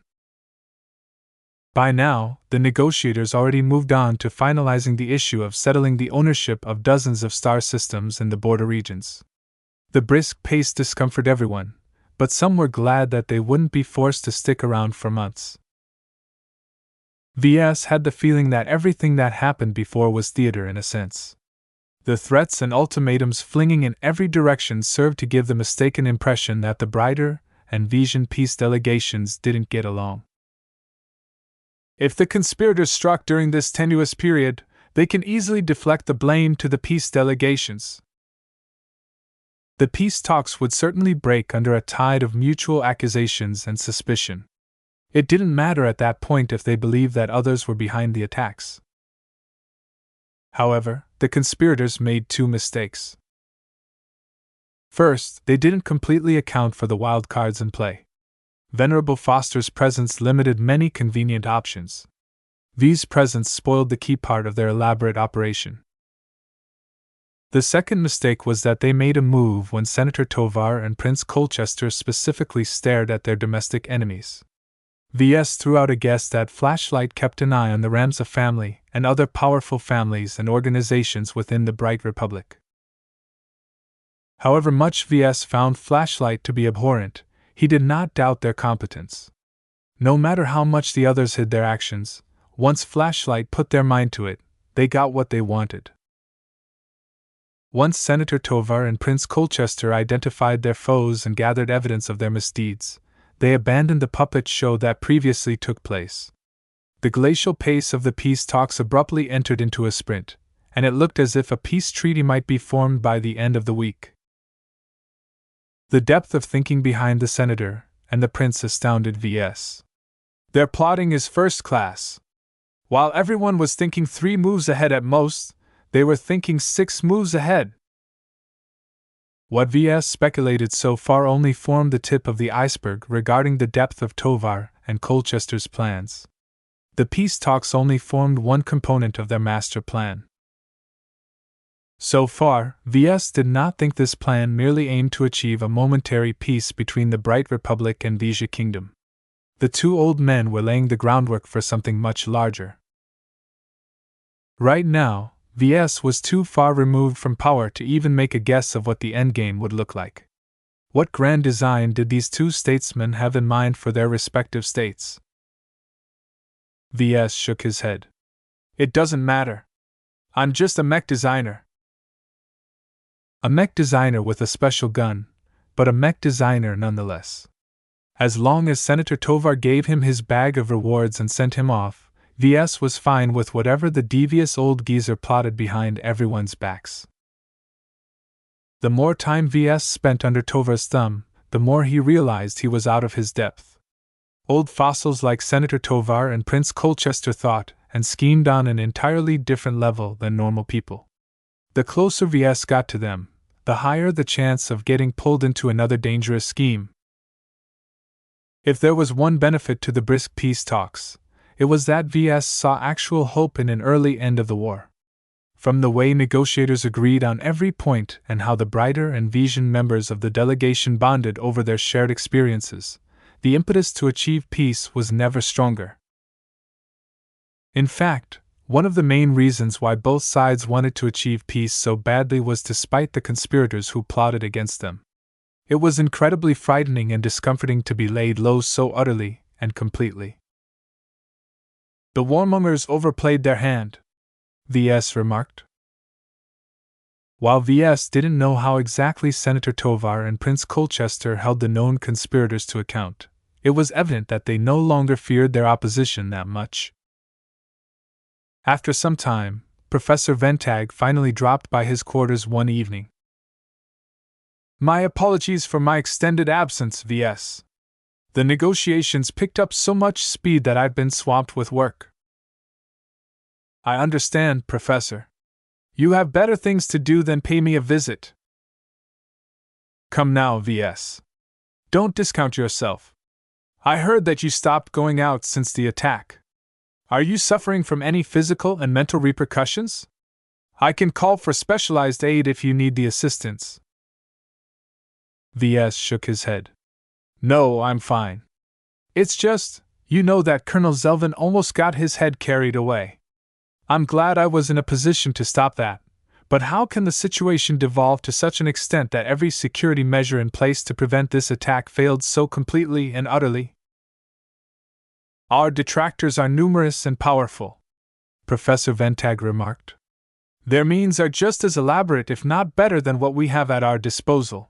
By now, the negotiators already moved on to finalizing the issue of settling the ownership of dozens of star systems in the border regions. The brisk pace discomforted everyone, but some were glad that they wouldn't be forced to stick around for months. VS had the feeling that everything that happened before was theater in a sense. The threats and ultimatums flinging in every direction served to give the mistaken impression that the Brighter and Vision peace delegations didn't get along. If the conspirators struck during this tenuous period, they can easily deflect the blame to the peace delegations. The peace talks would certainly break under a tide of mutual accusations and suspicion. It didn't matter at that point if they believed that others were behind the attacks. However, the conspirators made two mistakes. First, they didn't completely account for the wild cards in play. Venerable Foster's presence limited many convenient options. V's presence spoiled the key part of their elaborate operation. The second mistake was that they made a move when Senator Tovar and Prince Colchester specifically stared at their domestic enemies. VS threw out a guess that Flashlight kept an eye on the Ramza family and other powerful families and organizations within the Bright Republic. However much VS found Flashlight to be abhorrent, he did not doubt their competence. No matter how much the others hid their actions, once Flashlight put their mind to it, they got what they wanted. Once Senator Tovar and Prince Colchester identified their foes and gathered evidence of their misdeeds, they abandoned the puppet show that previously took place. The glacial pace of the peace talks abruptly entered into a sprint, and it looked as if a peace treaty might be formed by the end of the week. The depth of thinking behind the senator and the prince astounded VS. Their plotting is first class. While everyone was thinking 3 moves ahead at most, they were thinking 6 moves ahead. What VS speculated so far only formed the tip of the iceberg regarding the depth of Tovar and Colchester's plans. The peace talks only formed one component of their master plan. So far, VS did not think this plan merely aimed to achieve a momentary peace between the Bright Republic and Vision Kingdom. The two old men were laying the groundwork for something much larger. Right now, VS was too far removed from power to even make a guess of what the endgame would look like. What grand design did these two statesmen have in mind for their respective states? VS shook his head. It doesn't matter. I'm just a mech designer. A mech designer with a special gun, but a mech designer nonetheless. As long as Senator Tovar gave him his bag of rewards and sent him off, VS was fine with whatever the devious old geezer plotted behind everyone's backs. The more time VS spent under Tovar's thumb, the more he realized he was out of his depth. Old fossils like Senator Tovar and Prince Colchester thought and schemed on an entirely different level than normal people. The closer VS got to them, the higher the chance of getting pulled into another dangerous scheme. If there was one benefit to the brisk peace talks, it was that VS saw actual hope in an early end of the war. From the way negotiators agreed on every point and how the Brighter and Vision members of the delegation bonded over their shared experiences, the impetus to achieve peace was never stronger. In fact, one of the main reasons why both sides wanted to achieve peace so badly was to spite the conspirators who plotted against them. It was incredibly frightening and discomforting to be laid low so utterly and completely. The warmongers overplayed their hand, VS remarked. While VS didn't know how exactly Senator Tovar and Prince Colchester held the known conspirators to account, it was evident that they no longer feared their opposition that much. After some time, Professor Ventag finally dropped by his quarters one evening. My apologies for my extended absence, VS. The negotiations picked up so much speed that I've been swamped with work. I understand, Professor. You have better things to do than pay me a visit. Come now, VS. Don't discount yourself. I heard that you stopped going out since the attack. Are you suffering from any physical and mental repercussions? I can call for specialized aid if you need the assistance. VS shook his head. No, I'm fine. It's just, You know that Colonel Zelvin almost got his head carried away. I'm glad I was in a position to stop that, but how can the situation devolve to such an extent that every security measure in place to prevent this attack failed so completely and utterly? Our detractors are numerous and powerful, Professor Ventag remarked. Their means are just as elaborate, if not better, than what we have at our disposal.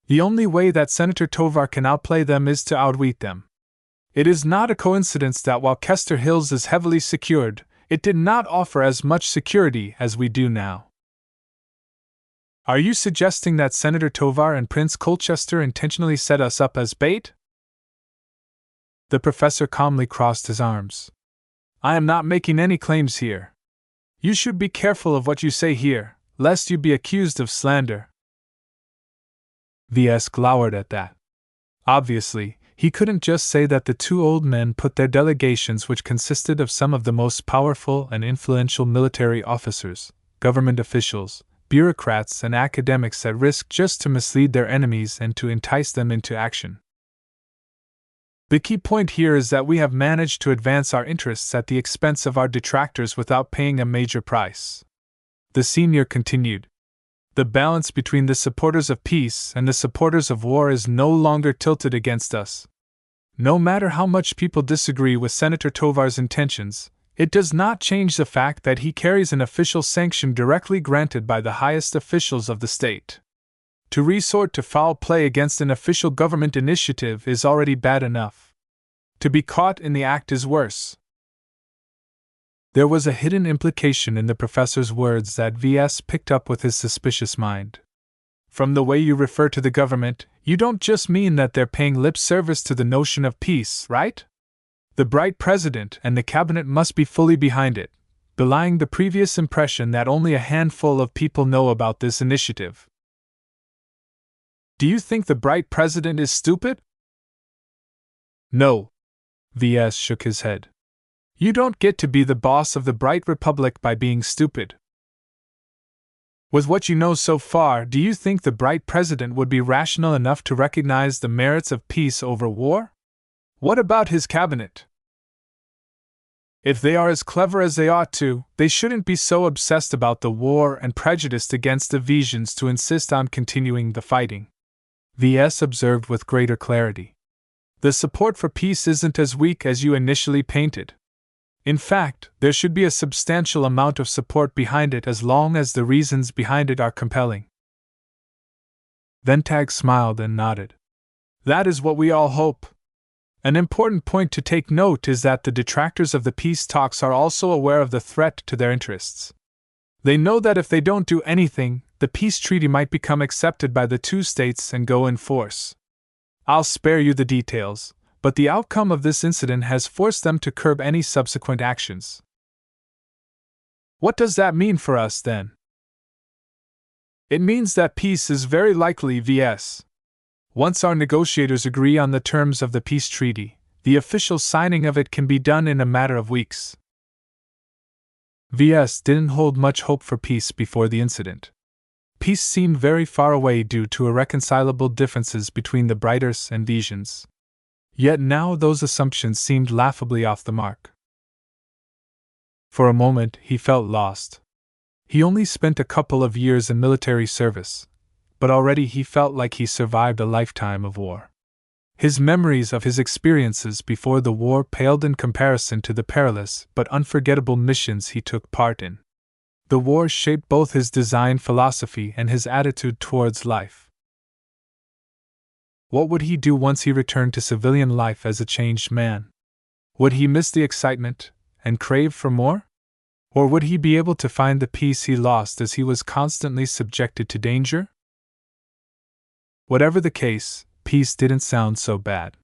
The only way that Senator Tovar can outplay them is to outwit them. It is not a coincidence that while Kester Hills is heavily secured, it did not offer as much security as we do now. Are you suggesting that Senator Tovar and Prince Colchester intentionally set us up as bait? The professor calmly crossed his arms. I am not making any claims here. You should be careful of what you say here, lest you be accused of slander. Ves glowered at that. Obviously, he couldn't just say that the two old men put their delegations, which consisted of some of the most powerful and influential military officers, government officials, bureaucrats, and academics at risk just to mislead their enemies and to entice them into action. The key point here is that we have managed to advance our interests at the expense of our detractors without paying a major price. The senior continued. The balance between the supporters of peace and the supporters of war is no longer tilted against us. No matter how much people disagree with Senator Tovar's intentions, it does not change the fact that he carries an official sanction directly granted by the highest officials of the state. To resort to foul play against an official government initiative is already bad enough. To be caught in the act is worse. There was a hidden implication in the professor's words that Ves picked up with his suspicious mind. From the way you refer to the government, you don't just mean that they're paying lip service to the notion of peace, right? The bright president and the cabinet must be fully behind it, belying the previous impression that only a handful of people know about this initiative. Do you think the bright president is stupid? No. Ves shook his head. You don't get to be the boss of the bright republic by being stupid. With what you know so far, do you think the bright president would be rational enough to recognize the merits of peace over war? What about his cabinet? If they are as clever as they ought to, they shouldn't be so obsessed about the war and prejudiced against the Vesians to insist on continuing the fighting. Ves observed with greater clarity. The support for peace isn't as weak as you initially painted. In fact, there should be a substantial amount of support behind it as long as the reasons behind it are compelling. Ventag smiled and nodded. That is what we all hope. An important point to take note is that the detractors of the peace talks are also aware of the threat to their interests. They know that if they don't do anything, the peace treaty might become accepted by the two states and go in force. I'll spare you the details, but the outcome of this incident has forced them to curb any subsequent actions. What does that mean for us, then? It means that peace is very likely. Ves. Once our negotiators agree on the terms of the peace treaty, the official signing of it can be done in a matter of weeks. Ves didn't hold much hope for peace before the incident. Peace seemed very far away due to irreconcilable differences between the Brighters and Vesians. Yet now those assumptions seemed laughably off the mark. For a moment he felt lost. He only spent a couple of years in military service, but already he felt like he survived a lifetime of war. His memories of his experiences before the war paled in comparison to the perilous but unforgettable missions he took part in. The war shaped both his design philosophy and his attitude towards life. What would he do once he returned to civilian life as a changed man? Would he miss the excitement and crave for more? Or would he be able to find the peace he lost as he was constantly subjected to danger? Whatever the case, peace didn't sound so bad.